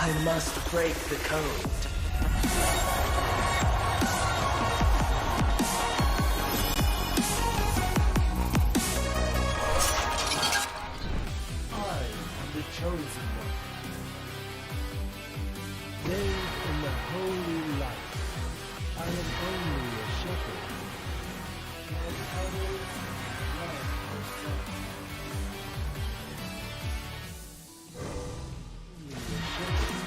I must break the code. I am the chosen one. Bathed in the holy light, I am only a shepherd. And others love yourself. Only a shepherd.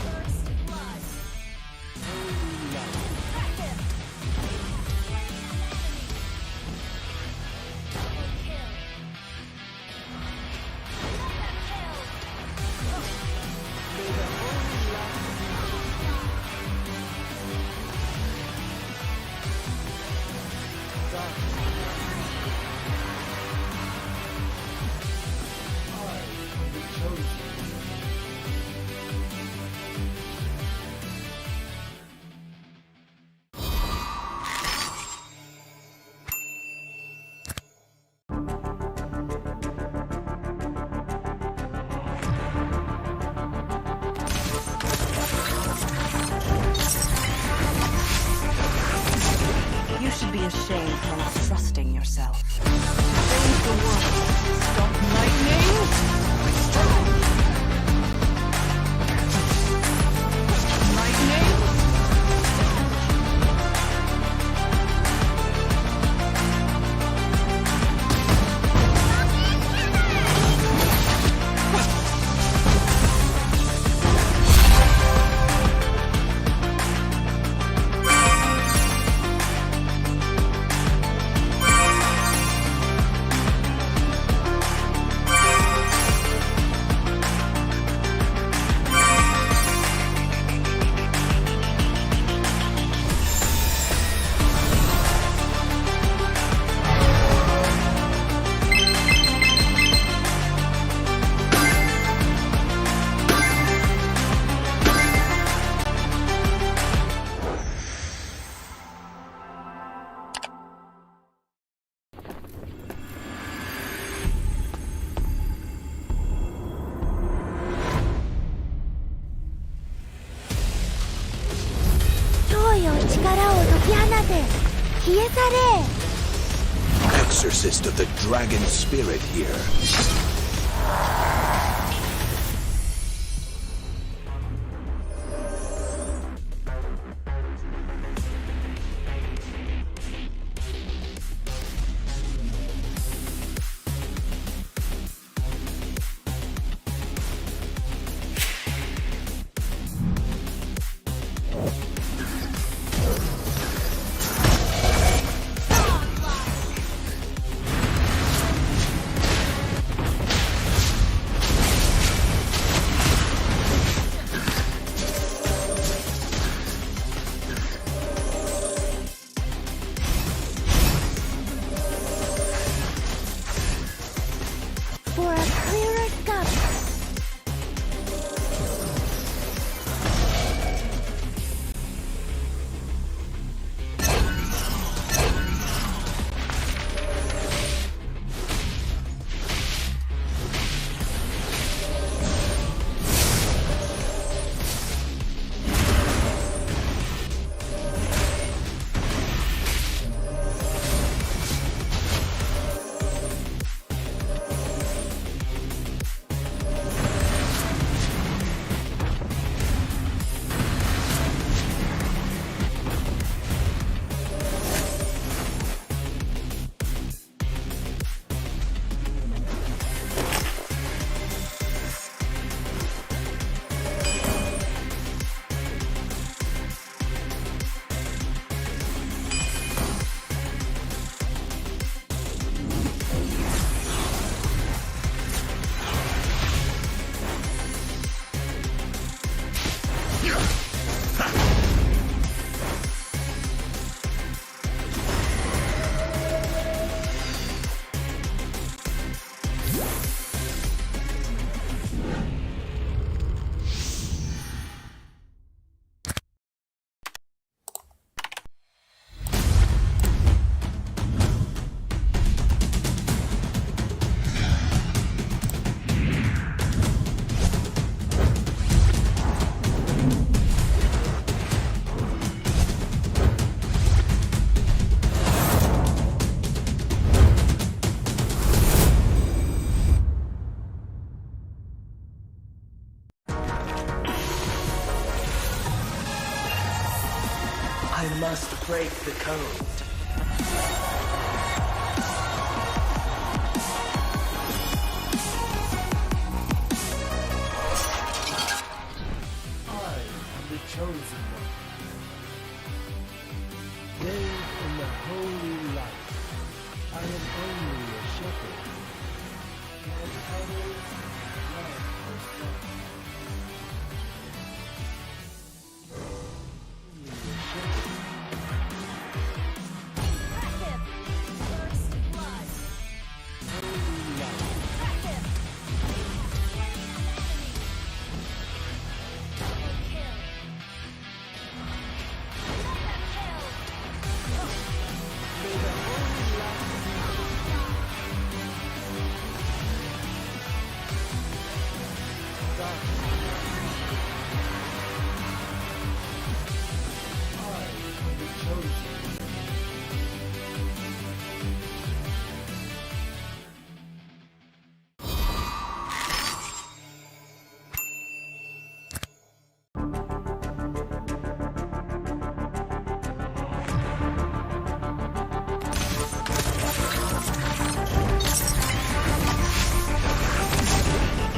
First blood. Holy light. Double kill. May the holy light darkness. I am the chosen. You should be ashamed for not trusting yourself. Save the world. Stop lightning. Lightning. Exorcist of the dragon spirit here. break the code. I am the chosen one. Bathed in the holy light, I am only a shepherd. And others love the sun. Only a shepherd. Impressive. First blood. Holy light. Impressive. Double kill. Mega kill. May the holy light dark. I am the chosen.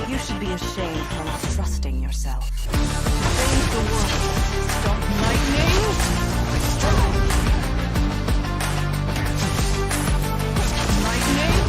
You should be ashamed for not trusting yourself. Save the world. Stop lightning. Lightning.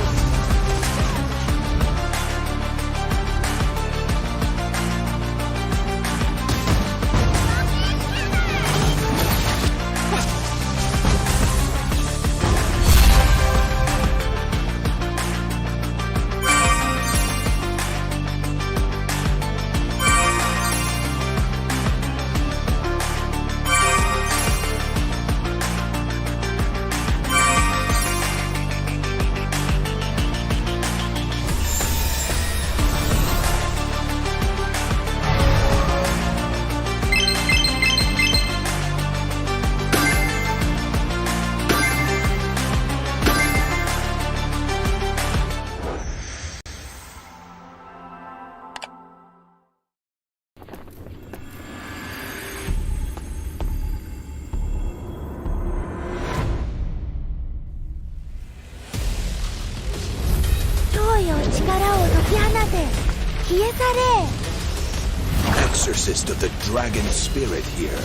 Exorcist of the dragon spirit here.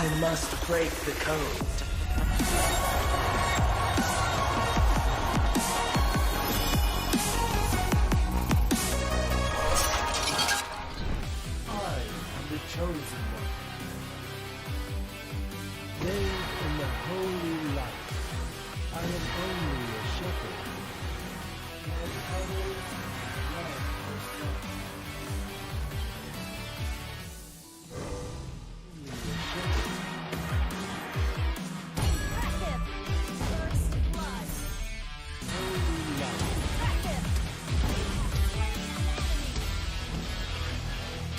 I must break the code. I am the chosen one. Bathed in the holy light, I am only a shepherd. And others love the sun. Only a shepherd. Active. First blood. Holy light. Active.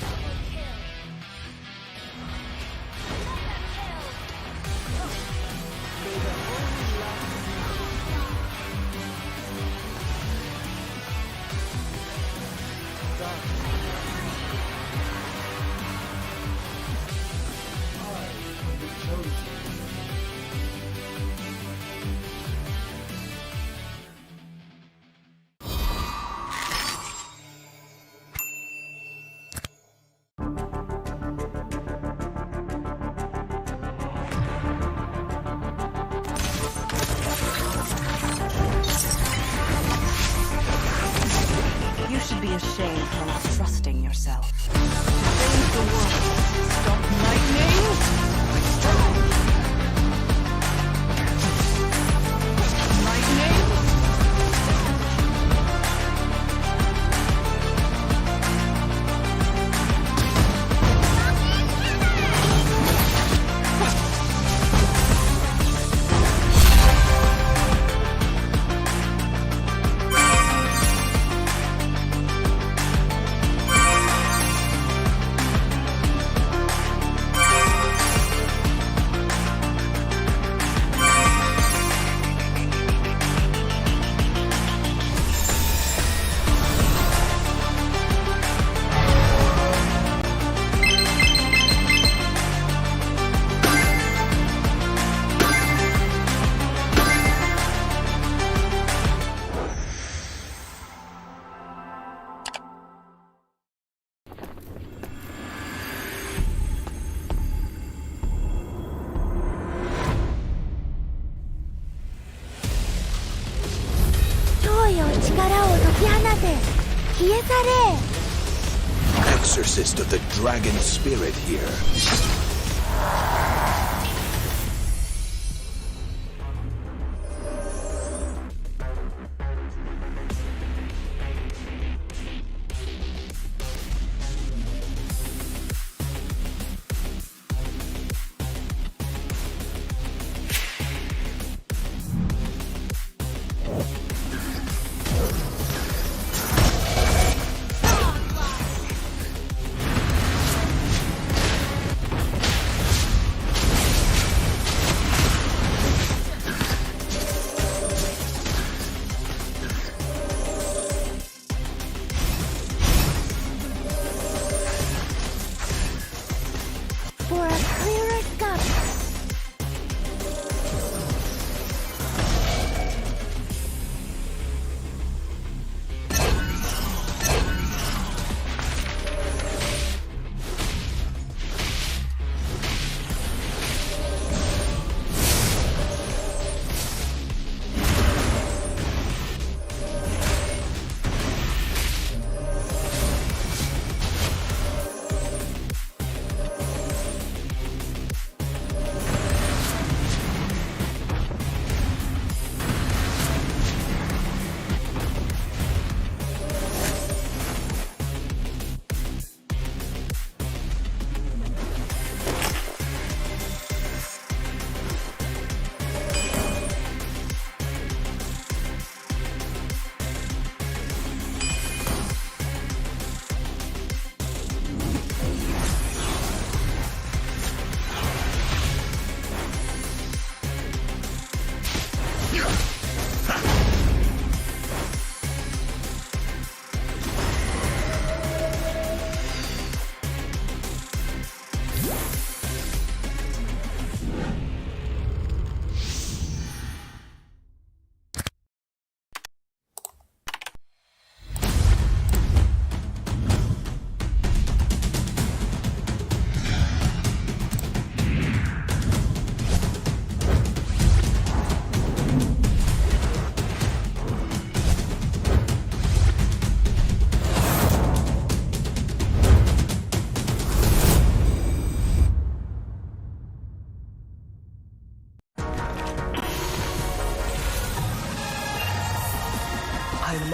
Double kill. Mega kill. May the holy light dark. I am the chosen. You should be ashamed for not trusting yourself. Save the world. Stop lightning. Lightning. Exorcist of the dragon spirit here.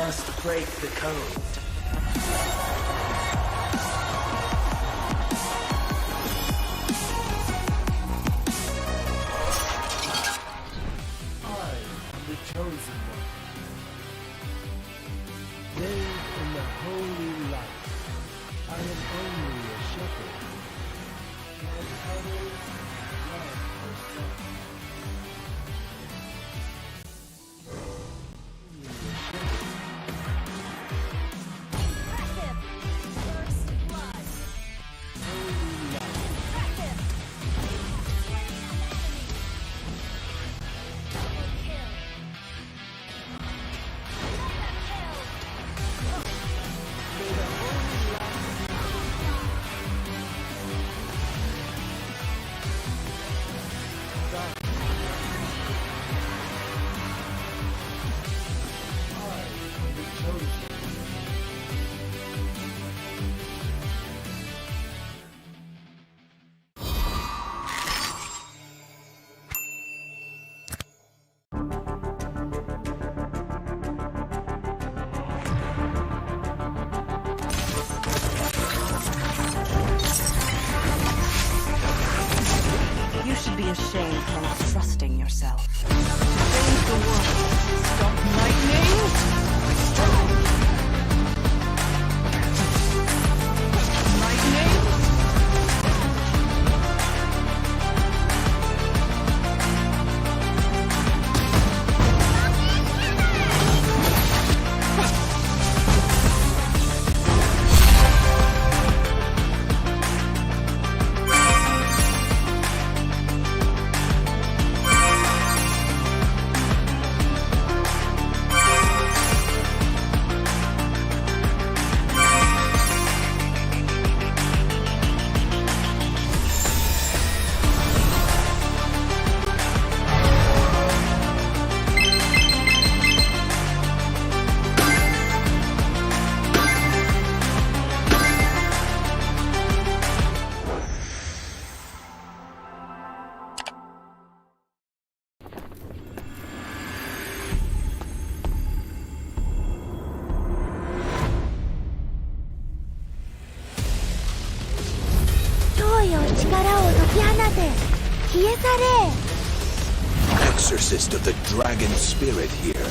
must break the code. I am the chosen one. Bathed in the holy light, I am only a shepherd. And others love the sun. Only a shepherd. Impressive. First blood. Holy light. Impressive. Slain an enemy. Double kill. Mega kill. May the holy light stop. I am the chosen. You should be ashamed for not trusting yourself. Save the world. Stop lightning. Lightning. Exorcist of the dragon spirit here.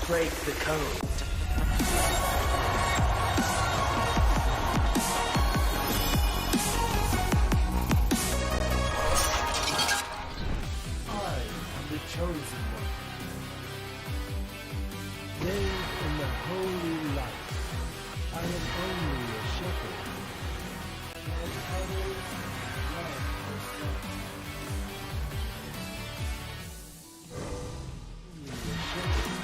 break the code. I am the chosen one. Bathed in the holy light, I am only a shepherd. And others love the sun. Only a shepherd.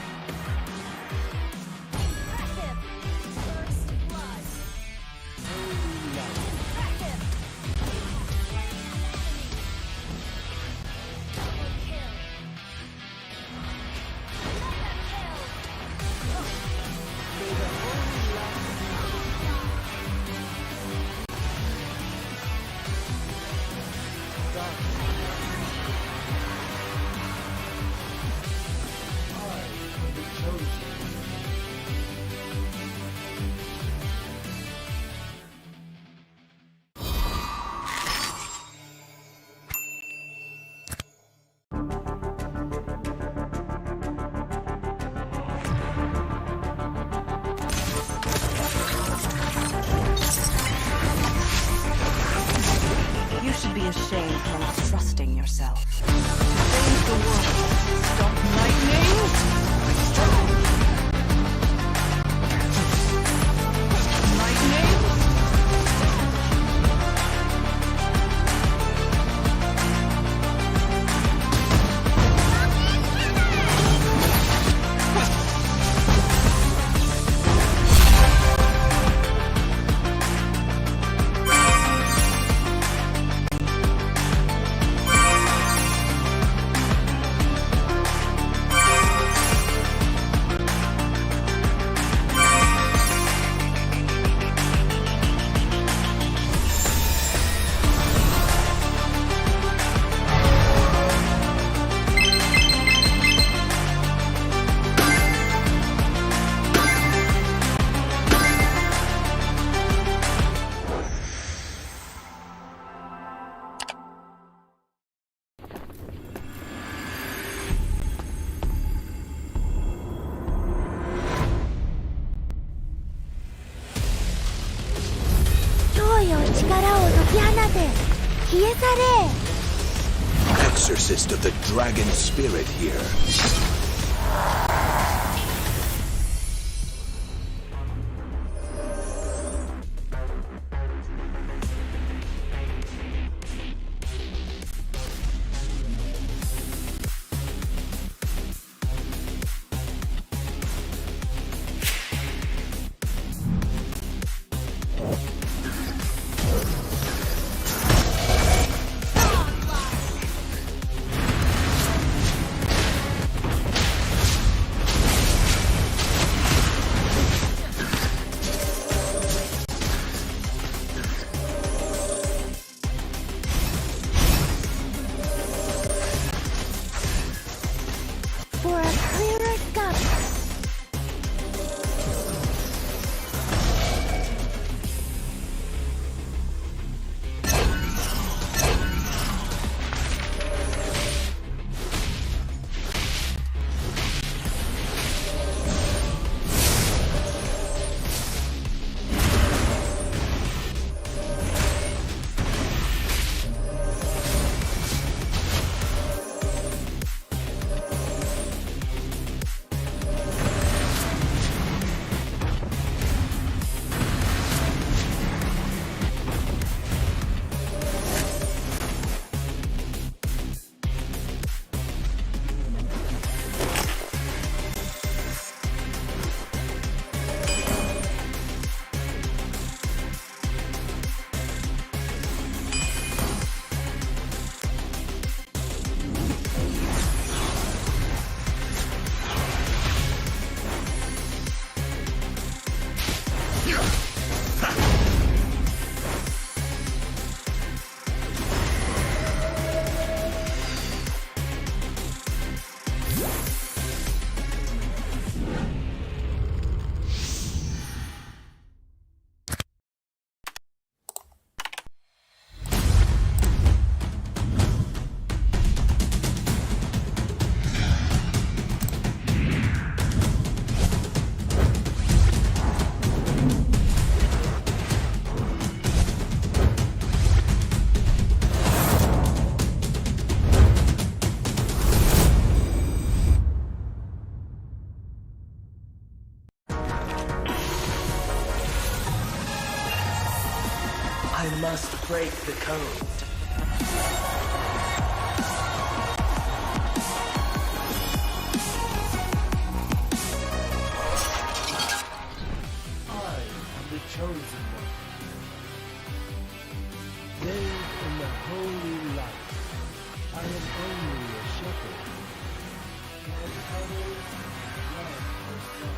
Impressive. First blood. Holy light. Impressive. Slain an enemy. Double kill. Mega kill. May the holy light dark. I am the chosen. You should be ashamed for not trusting yourself. Save the world. Stop lightning. Lightning. Exorcist of the dragon spirit here. I must break the code. I am the chosen one. Bathed in the holy light, I am only a shepherd. And others love the sun.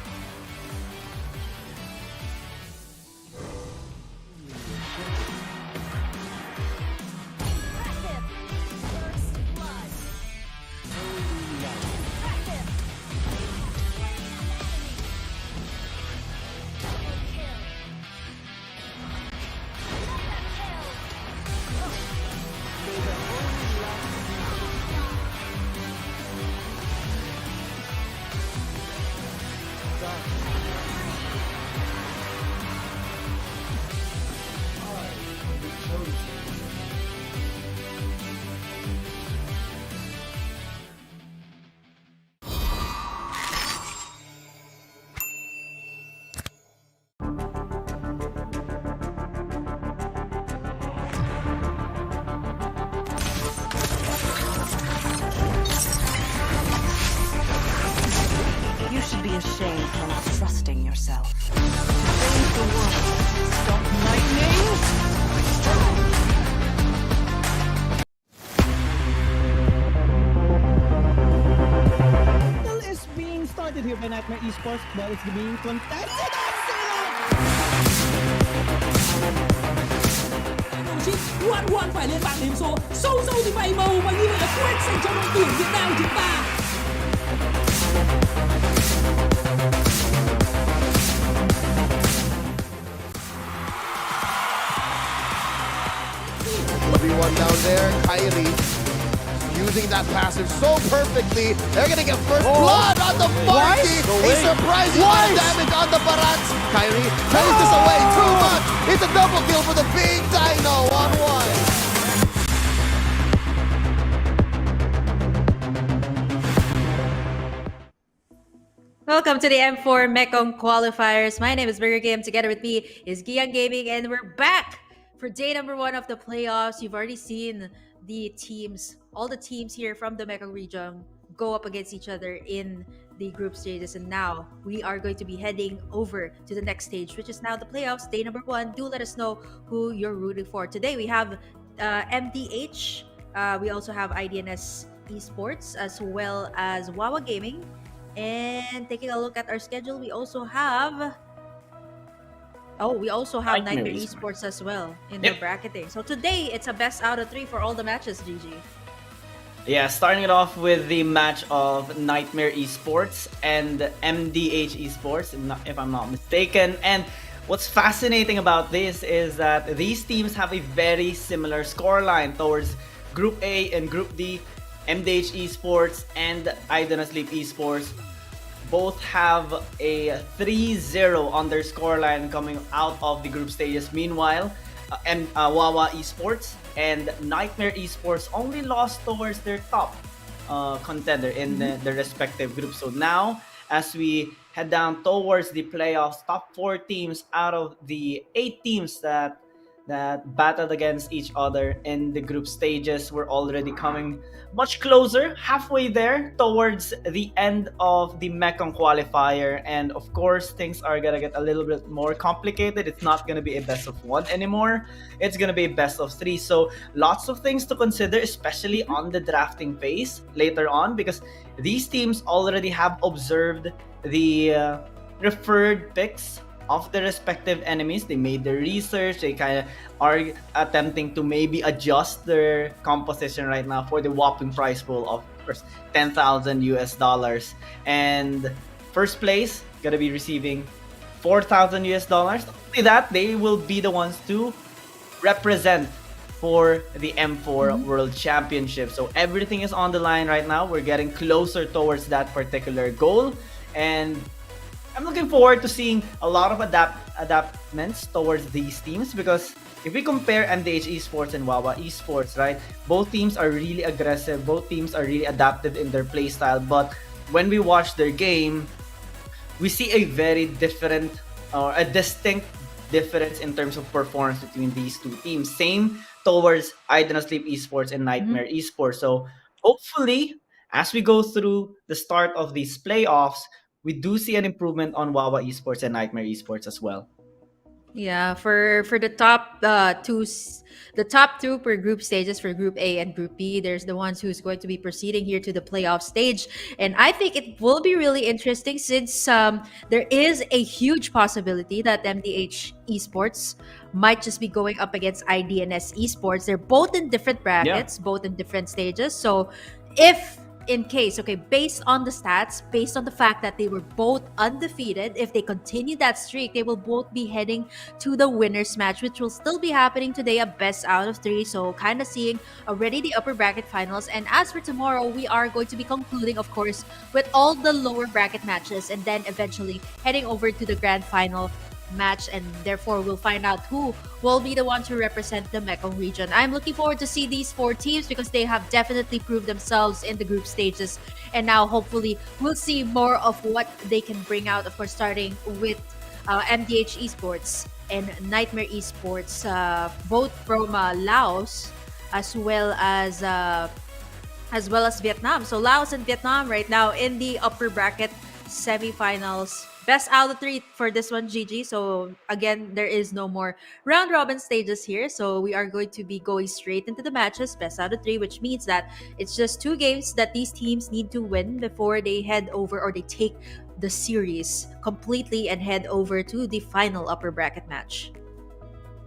Only a shepherd. Impressive. First blood. Holy light. Impressive. Double kill. Mega kill. May the holy light dark. I am the chosen one. You should be ashamed for not trusting yourself. Save the world. Stop lightning. Battle is being started here by Nightmare Esports, but it's being contested. hoàn hoàn phải lên bảng điểm số sâu sâu thì bảy màu và như vậy là quyết dành cho đội tuyển Việt Nam chúng ta. Everyone down there, Kyrie using that passive so perfectly. They're gonna get first blood on the Marky. A surprising amount of damage on the Barats. Kyrie plays this away too much. It's a double kill for the big Dino. 1-1. Welcome to the M4 Mekong Qualifiers. My name is Burger Game. Together with me is Gian Gaming, and we're back for day number 1 of the playoffs. You've already seen the teams, all the teams here from the Mekong region go up against each other in the group stages, and now we are going to be heading over to the next stage, which is now the playoffs, day number 1. Do let us know who you're rooting for. Today we have MDH, we also have IDNS eSports, as well as WAWA Gaming. And taking a look at our schedule, we also have Nightmare Esports as well in the bracketing. So today it's a best out of 3 for all the matches, GG. Yeah, starting it off with the match of Nightmare Esports and MDH Esports, if I'm not mistaken. And what's fascinating about this is that these teams have a very similar scoreline towards Group A and Group D. MDH Esports and IDONOTSLEEP Esports both have a 3-0 on their scoreline coming out of the group stages. Meanwhile, WAWA Esports and Nightmare Esports only lost towards their top contender in their respective groups. So now, as we head down towards the playoffs, top 4 teams out of the 8 teams that battled against each other in the group stages, we're already coming much closer, halfway there towards the end of the Mekong Qualifier. And of course, things are gonna get a little bit more complicated. It's not gonna be a best of 1 anymore. It's gonna be a best of 3. So lots of things to consider, especially on the drafting phase later on, because these teams already have observed the referred picks of the respective enemies. They made their research. They kind of are attempting to maybe adjust their composition right now for the whopping prize pool of first $10,000. And first place gonna be receiving $4,000. Not only that, they will be the ones to represent for the M4 World Championship. So everything is on the line right now. We're getting closer towards that particular goal, and I'm looking forward to seeing a lot of adaptments towards these teams, because if we compare MDH Esports and WAWA Esports, right, both teams are really aggressive, both teams are really adaptive in their playstyle, but when we watch their game, we see a very different or a distinct difference in terms of performance between these two teams. Same towards IDONOTSLEEP Esports and NIGHTMARE Esports. So hopefully, as we go through the start of these playoffs, we do see an improvement on WAWA Esports and NIGHTMARE Esports as well. Yeah, for the top the top two per group stages for Group A and Group B, there's the ones who's going to be proceeding here to the playoff stage, and I think it will be really interesting since there is a huge possibility that MDH Esports might just be going up against IDNS Esports. They're both in different brackets, both in different stages. So if in case, okay, based on the stats, based on the fact that they were both undefeated, if they continue that streak, they will both be heading to the winners match, which will still be happening today, a best out of 3. So kind of seeing already the upper bracket finals. And as for tomorrow, we are going to be concluding, of course, with all the lower bracket matches and then eventually heading over to the grand final match, and therefore we'll find out who will be the one to represent the Mekong region. I'm looking forward to see these 4 teams because they have definitely proved themselves in the group stages, and now hopefully we'll see more of what they can bring out, of course, starting with MDH Esports and NIGHTMARE Esports, both from Laos as well as Vietnam. So Laos and Vietnam right now in the upper bracket semifinals. Best out of 3 for this one, GG. So again, there is no more round robin stages here. So we are going to be going straight into the matches, best out of 3, which means that it's just 2 games that these teams need to win before they head over, or they take the series completely and head over to the final upper bracket match.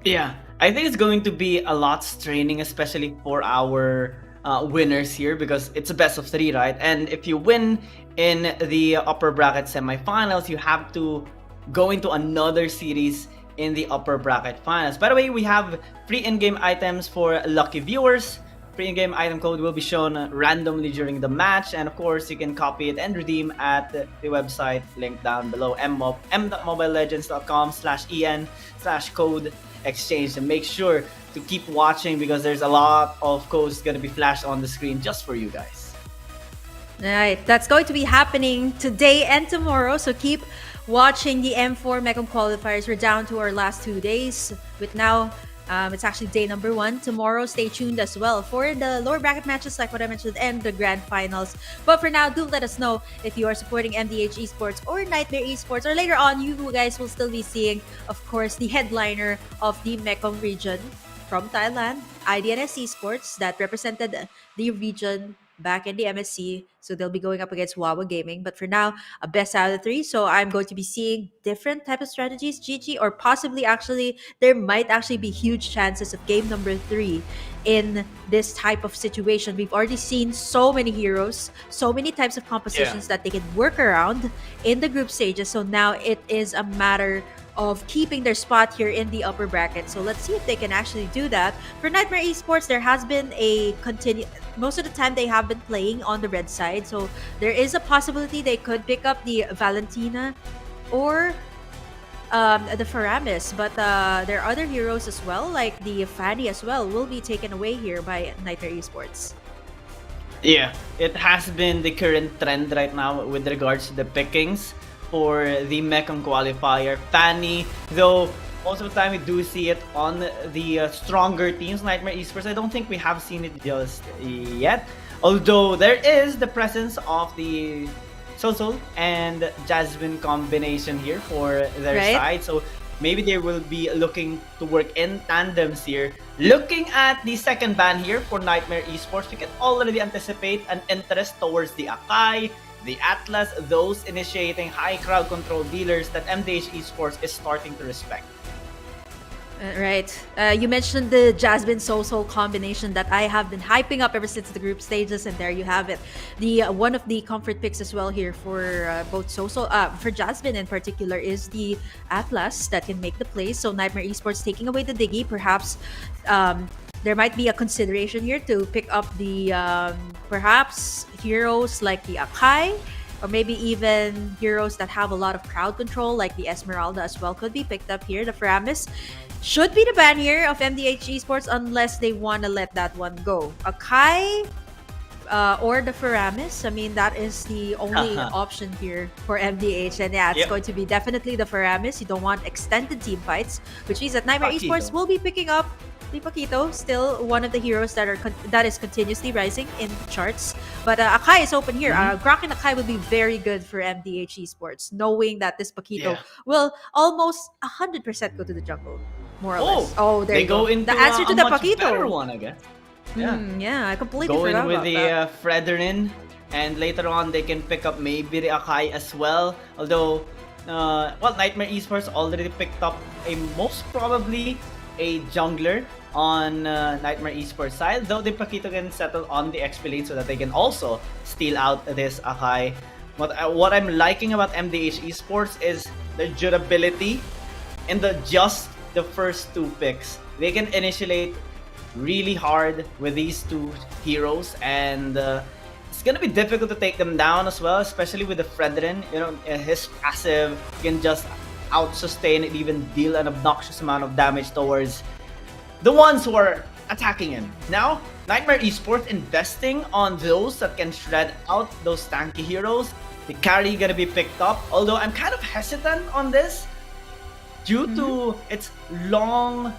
Yeah, I think it's going to be a lot straining, especially for our winners here, because it's a best of 3, right? And if you win in the upper bracket semifinals, you have to go into another series in the upper bracket finals. By the way, we have free in-game items for lucky viewers. Free in-game item code will be shown randomly during the match, and of course you can copy it and redeem at the website linked down below, m.mobilelegends.com/en/code exchange. And make sure to keep watching because there's a lot of codes going to be flashed on the screen just for you guys. Right, that's going to be happening today and tomorrow, so keep watching the M4 Mekong Qualifiers. We're down to our last 2 days, with now it's actually day number 1. Tomorrow, stay tuned as well for the lower bracket matches like what I mentioned and the grand finals. But for now, do let us know if you are supporting MDH Esports or NIGHTMARE Esports, or later on you guys will still be seeing, of course, the headliner of the Mekong region from Thailand, IDNS Esports, that represented the region back in the MSC. So they'll be going up against WAWA Gaming. But for now, a best out of 3. So I'm going to be seeing different type of strategies, GG, or possibly actually there might actually be huge chances of game number 3 in this type of situation. We've already seen so many heroes, so many types of compositions that they can work around in the group stages. So now it is a matter of keeping their spot here in the upper bracket. So let's see if they can actually do that. For NIGHTMARE Esports, there has been a most of the time they have been playing on the red side. So there is a possibility they could pick up the Valentina or the Faramis. But there are other heroes as well, like the Fanny as well, will be taken away here by NIGHTMARE Esports. Yeah, it has been the current trend right now with regards to the pickings for the Mekong Qualifier. Fanny, though most of the time we do see it on the stronger teams, NIGHTMARE Esports, I don't think we have seen it just yet. Although there is the presence of the Sol and Jasmine combination here for their side. So maybe they will be looking to work in tandems here. Looking at the second ban here for NIGHTMARE Esports, we can already anticipate an interest towards the Akai, the Atlas, those initiating high crowd control dealers that MDH Esports is starting to respect. Right. You mentioned the Jasmine Sol combination that I have been hyping up ever since the group stages, and there you have it. The one of the comfort picks as well here for both for Jasmine in particular is the Atlas that can make the plays. So NIGHTMARE Esports taking away the Diggy, perhaps there might be a consideration here to pick up the perhaps heroes like the Akai, or maybe even heroes that have a lot of crowd control like the Esmeralda as well could be picked up here. The Faramis should be the ban here of MDH Esports unless they want to let that one go. Akai, or the Faramis. I mean, that is the only option here for MDH. And yeah, it's Yep. going to be definitely the Faramis. You don't want extended team fights, which means that Nightmare Paquito. Esports will be picking up the Paquito, still one of the heroes that is continuously rising in the charts. But Akai is open here. Grok and Akai would be very good for MDH Esports, knowing that this Paquito Yeah. will almost 100% go to the jungle, more or less. Oh, There they you go. go into The answer to a the much Paquito. better one, I guess. Yeah. Yeah, I completely Go in forgot with about the that. Fredrin, and later on they can pick up maybe the Akai as well. Although, well, Nightmare Esports already picked up most probably a jungler on Nightmare Esports side, though the Paquito can settle on the XP lane so that they can also steal out this Akai. What I'm liking about MDH Esports is the durability in just the first two picks. They can initiate really hard with these two heroes, and it's gonna be difficult to take them down as well, especially with the Fredrin. You know, his passive can just out-sustain and even deal an obnoxious amount of damage towards the ones who are attacking him. Now, Nightmare Esports investing on those that can shred out those tanky heroes. The carry gonna be picked up, although I'm kind of hesitant on this due to its long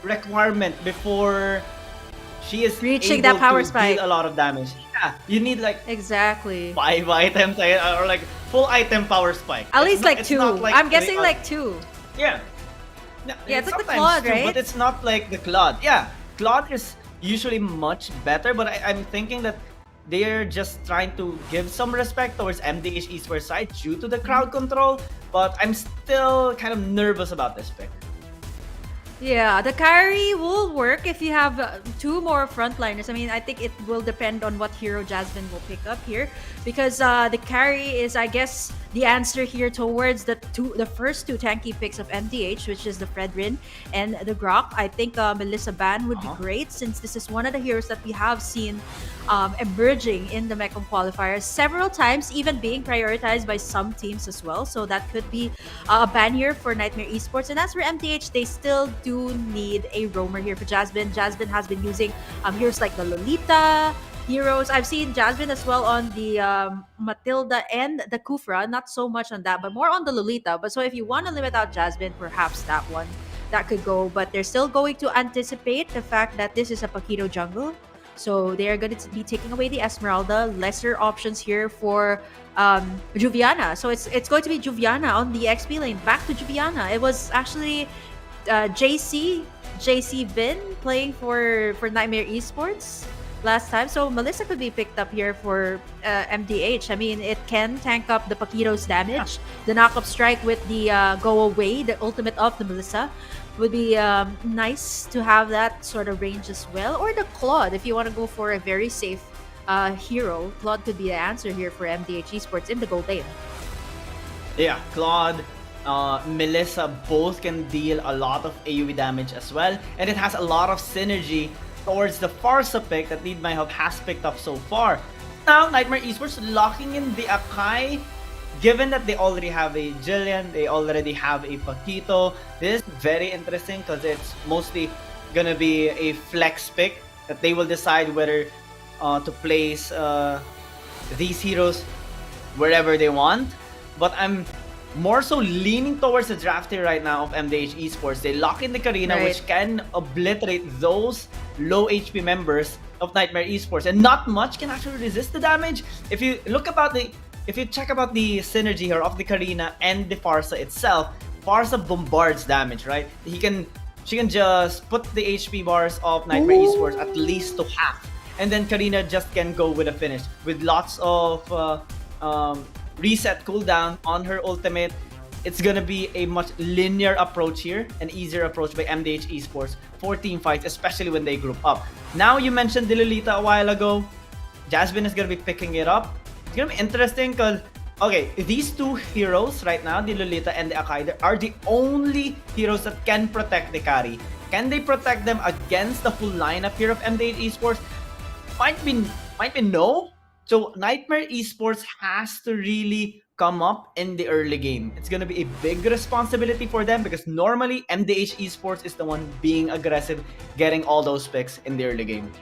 requirement before she is Reaching able that power to spike. deal a lot of damage. Yeah, you need like Exactly. 5 items or like full item power spike. At It's least not- like it's 2. not like I'm the guessing oth- like 2. Yeah. No, Yeah, it's like the sometimes Claude, two, right? But it's not like the Claude. Yeah, Claude is usually much better, but I'm thinking that they're just trying to give some respect towards MDH Esports side due to the crowd control, but I'm still kind of nervous about this pick. Yeah, the carry will work if you have 2 more frontliners. I mean, I think it will depend on what hero Jasmine will pick up here, because the carry is, I guess, the answer here towards the first 2 tanky picks of MDH, which is the Fredrin and the Grok. I think Melissa Ban would be great, since this is one of the heroes that we have seen emerging in the Mekong Qualifier several times, even being prioritized by some teams as well. So that could be a ban here for Nightmare Esports. And as for MDH, they still do need a roamer here for Jasmine. Jasmine has been using heroes like the Lolita heroes. I've seen Jasmine as well on the Matilda and the Kufra. Not so much on that, but more on the Lolita. But so if you want to limit out Jasmine, perhaps that one that could go. But they're still going to anticipate the fact that this is a Paquito jungle. So they are going to be taking away the Esmeralda. Lesser options here for Juviana. So it's going to be Juviana on the XP lane. Back to Juviana. It was actually JC Vin playing for Nightmare Esports last time. So Melissa could be picked up here for MDH. I mean, it can tank up the Paquito's damage. The knock-up strike with the go away, the ultimate of the Melissa, would be nice to have that sort of range as well. Or the Claude, if you want to go for a very safe hero. Claude could be the answer here for MDH Esports in the gold lane. Yeah, Claude, Melissa both can deal a lot of AoE damage as well, and it has a lot of synergy towards the Farsa pick that Need My Help has picked up so far. Now, Nightmare Esports locking in the Akai, given that they already have a Jillian, they already have a Paquito. This is very interesting because it's mostly gonna be a flex pick that they will decide whether to place these heroes wherever they want. But I'm more so leaning towards the draft here right now of MDH Esports. They lock in the Karina, Right. which can obliterate those low HP members of Nightmare Esports, and not much can actually resist the damage. If you check about the synergy here of the Karina and the Farsa itself, Farsa bombards damage, right? She can just put the HP bars of Nightmare Esports at least to half, and then Karina just can go with a finish with lots of reset cooldown on her ultimate. It's gonna be a much linear approach here, an easier approach by MDH Esports for team fights, especially when they group up. Now, you mentioned the Lolita a while ago. Jasmine is gonna be picking it up. It's gonna be interesting because, okay, these two heroes right now, the Lolita and the Akai, are the only heroes that can protect the carry. Can they protect them against the full lineup here of MDH Esports? Might be no. So Nightmare Esports has to really come up in the early game. It's gonna be a big responsibility for them because normally MDH Esports is the one being aggressive, getting all those picks in the early game.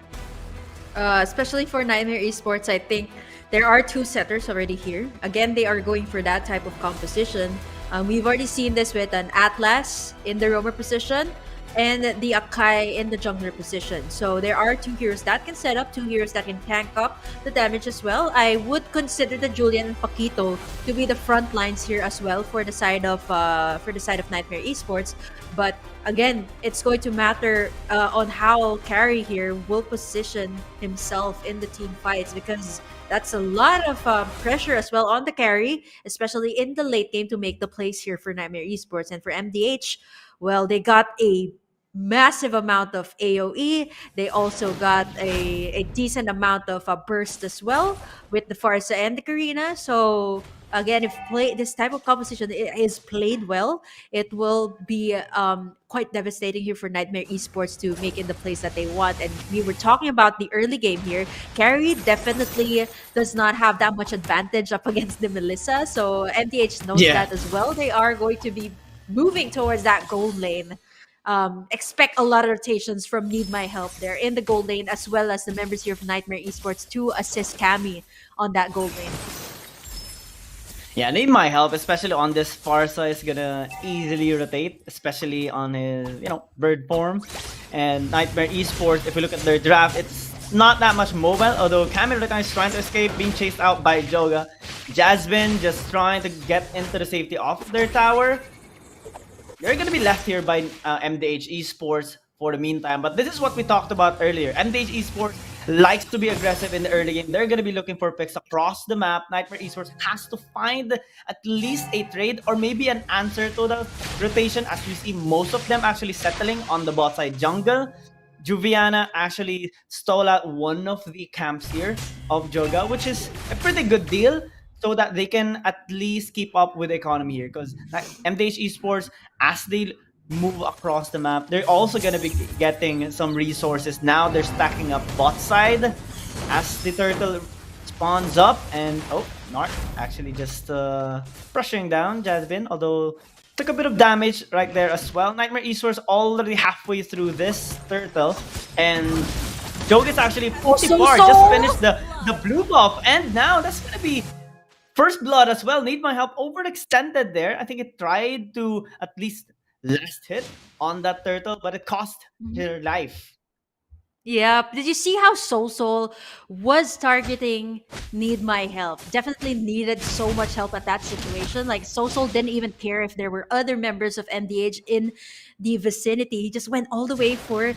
Especially for Nightmare Esports, I think there are two setters already here. Again, they are going for that type of composition. We've already seen this with an Atlas in the roamer position and the Akai in the jungler position. So there are two heroes that can set up, two heroes that can tank up the damage as well. I would consider the Julian and Paquito to be the front lines here as well for the side of Nightmare Esports. But again, it's going to matter on how Carry here will position himself in the team fights, because that's a lot of pressure as well on the carry, especially in the late game, to make the plays here for Nightmare Esports. And for MDH, well, they got a massive amount of AoE. They also got a decent amount of burst as well with the Farsa and the Karina. So again, if this type of composition is played well, it will be quite devastating here for Nightmare Esports to make in the plays that they want. And we were talking about the early game here. Carry definitely does not have that much advantage up against the Melissa. So MTH knows that as well. They are going to be moving towards that gold lane. Expect a lot of rotations from Need My Help there in the gold lane, as well as the members here of Nightmare Esports to assist Cammy on that gold lane. Yeah, Need My Help, especially on this Farsa, is gonna easily rotate, especially on his, bird form. And Nightmare Esports, if we look at their draft, it's not that much mobile, although Cammy is trying to escape, being chased out by Joga. Jasmine just trying to get into the safety of their tower. They're gonna be left here by MDH Esports for the meantime, but this is what we talked about earlier. MDH Esports likes to be aggressive in the early game. They're gonna be looking for picks across the map. Nightmare Esports has to find at least a trade or maybe an answer to the rotation, as we see most of them actually settling on the bot side jungle. Juviana actually stole out one of the camps here of Joga, which is a pretty good deal, so that they can at least keep up with the economy here. Because MDH Esports, as they move across the map, they're also going to be getting some resources. Now they're stacking up bot side as the turtle spawns up. And, Nart actually just brushing down Jasmine, although took a bit of damage right there as well. Nightmare Esports already halfway through this turtle. And Joga is actually pretty far, just finished the blue buff. And now that's going to be first blood as well. Need My Help overextended there. I think it tried to at least last hit on that turtle, but it cost her life. Yeah, did you see how Soul was targeting Need My Help? Definitely needed so much help at that situation. Like, Soul didn't even care if there were other members of MDH in the vicinity. He just went all the way for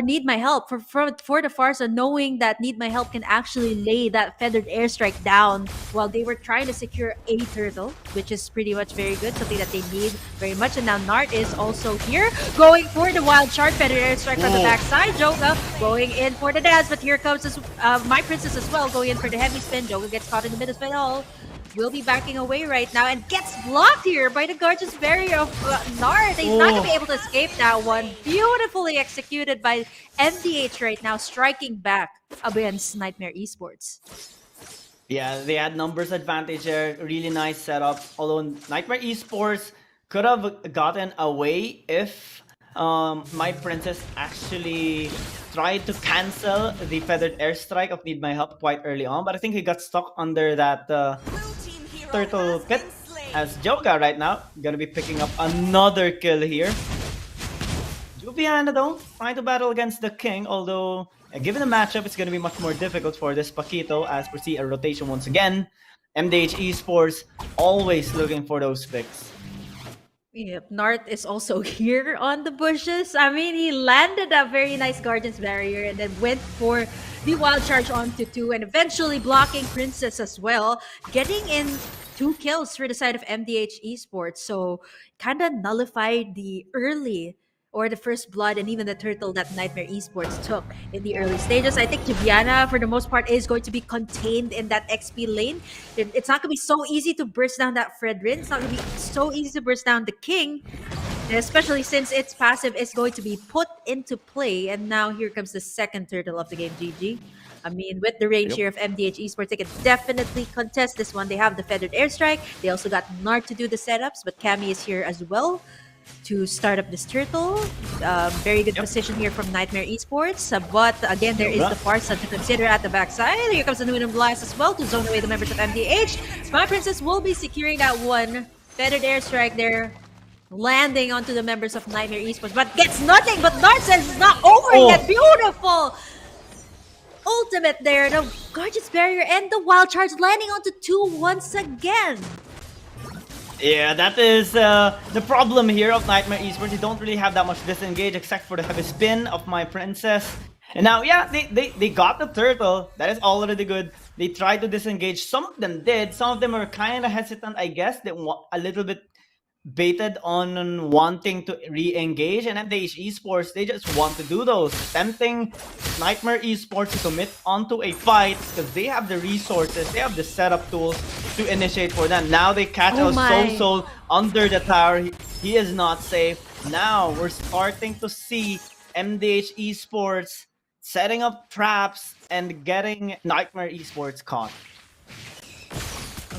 Need My Help, for the Farsa, knowing that Need My Help can actually lay that feathered airstrike down while they were trying to secure a turtle, which is pretty much very good, something that they need very much. And now Nart is also here, going for the wild shard feathered airstrike from the backside. Joga going in for the dance, but here comes My Princess as well, going in for the heavy spin. Joga gets caught in the middle of it all. Will be backing away right now and gets blocked here by the gorgeous barrier of Nart. He's not going to be able to escape that one. Beautifully executed by MDH right now, striking back against Nightmare Esports. Yeah, they had numbers advantage there. Really nice setup. Although Nightmare Esports could have gotten away if My Princess actually tried to cancel the feathered airstrike of Need My Help quite early on. But I think he got stuck under that turtle pit, as Joga right now gonna be picking up another kill here. Juviana though, trying to battle against the king, although given the matchup, it's gonna be much more difficult for this Paquito, as we see a rotation once again. MDH Esports always looking for those picks. Yep, Nart is also here on the bushes. I mean, he landed a very nice Guardian's Barrier and then went for the wild charge onto 2 and eventually blocking Princess as well, getting in 2 kills for the side of MDH Esports. So kind of nullified the early or the first blood and even the turtle that Nightmare Esports took in the early stages. I think Juviana, for the most part, is going to be contained in that XP lane. It's not going to be so easy to burst down that Fredrin. It's not going to be so easy to burst down the King, especially since its passive is going to be put into play. And now here comes the second turtle of the game, GG. I mean, with the range here of MDH Esports, they can definitely contest this one. They have the feathered airstrike. They also got Nart to do the setups, but Cammy is here as well. to start up this turtle. Very good position here from Nightmare Esports. But again, there is the Farsa to consider at the backside. Here comes the Numinum Blast as well to zone away the members of MDH. My Princess will be securing that one. Feathered airstrike there, landing onto the members of Nightmare Esports, but gets nothing. But Nart says it's not over yet. Beautiful ultimate there, the gorgeous barrier and the wild charge landing onto 2 once again. Yeah, that is the problem here of Nightmare Esports. They don't really have that much disengage except for the heavy spin of my Princess. And now, yeah, they got the turtle. That is already good. They tried to disengage. Some of them did. Some of them are kind of hesitant, I guess. They a little bit baited on wanting to re-engage, and NIIGHT Esports, they just want to do those, tempting Nightmare Esports to commit onto a fight because they have the resources, they have the setup tools to initiate for them. Now they catch out Soul under the tower. He is not safe. Now we're starting to see NIIGHT Esports setting up traps and getting Nightmare Esports caught.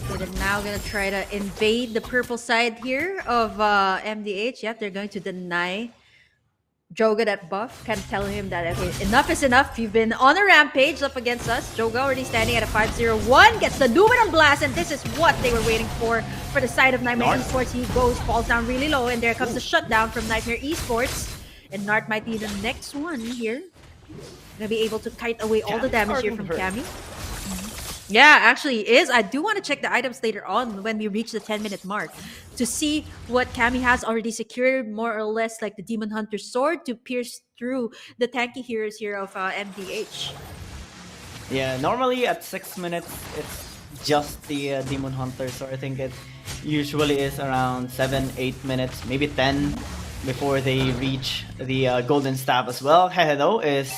Okay, they're now gonna try to invade the purple side here of MDH. Yep, they're going to deny Joga that buff. Kind of telling him that, okay, enough is enough. You've been on a rampage up against us. Joga already standing at a 5-0-1. Gets the Numinum Blast, and this is what they were waiting for the side of Nightmare Esports. He falls down really low, and there comes the shutdown from Nightmare Esports. And Nart might be the next one here. Gonna be able to kite away all the damage here from Cammy. Yeah, actually is. I do want to check the items later on when we reach the 10-minute mark to see what Cammy has already secured, more or less like the Demon Hunter sword to pierce through the tanky heroes here of MDH. Yeah, normally at 6 minutes, it's just the Demon Hunter sword. I think it usually is around 7-8 minutes, maybe 10 before they reach the Golden Staff as well. Hehe though is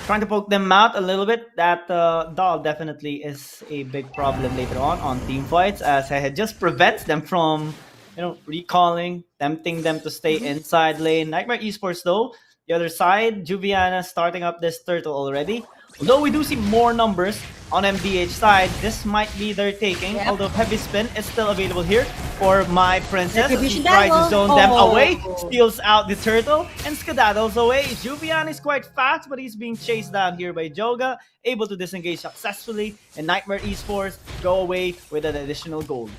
trying to poke them out a little bit. That doll definitely is a big problem later on team fights, as Hehe just prevents them from, you know, recalling, tempting them to stay inside lane. Nightmare Esports though, the other side, Juviana starting up this turtle already. Although we do see more numbers on MDH side, this might be their taking. Although heavy spin is still available here for my Princess. She tries to zone them away, steals out the turtle, and skedaddles away. Juvian is quite fast, but he's being chased down here by Joga, able to disengage successfully, and Nightmare Esports go away with an additional gold.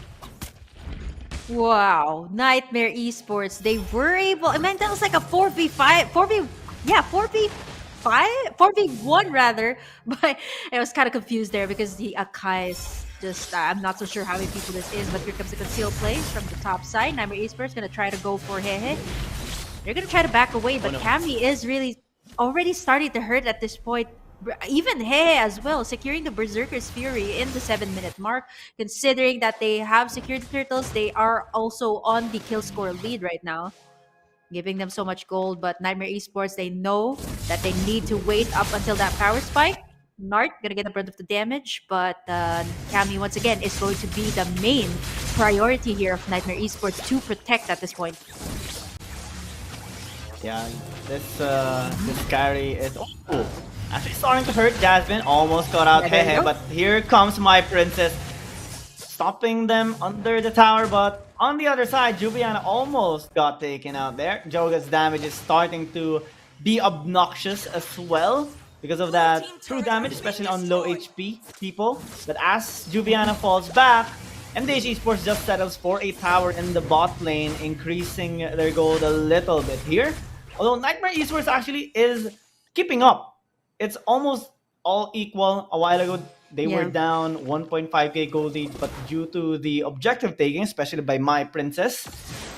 Wow, Nightmare Esports, they were able, I mean, that was like a 4v1 rather, but I was kind of confused there because the Akai is just, I'm not so sure how many people this is, but here comes the concealed play from the top side. Nightmare Esports gonna try to go for Hehe. They're gonna try to back away, but Cammy is really already starting to hurt at this point. Even Hehe as well, securing the Berserker's Fury in the 7-minute mark. Considering that they have secured the turtles, they are also on the kill score lead right now, giving them so much gold. But Nightmare Esports, they know that they need to wait up until that power spike. Nart gonna get the brunt of the damage, but Cammy once again is going to be the main priority here of Nightmare Esports to protect at this point. Yeah, this carry is actually starting to hurt. Jasmine almost got out Hehe, but here comes my Princess, stopping them under the tower. But on the other side, Juviana almost got taken out there. Joga's damage is starting to be obnoxious as well because of that true damage, especially on low HP people. But as Juviana falls back, NIIGHT Esports just settles for a tower in the bot lane, increasing their gold a little bit here. Although Nightmare Esports actually is keeping up. It's almost all equal. A while ago, they were down 1.5k gold lead, but due to the objective taking, especially by my Princess,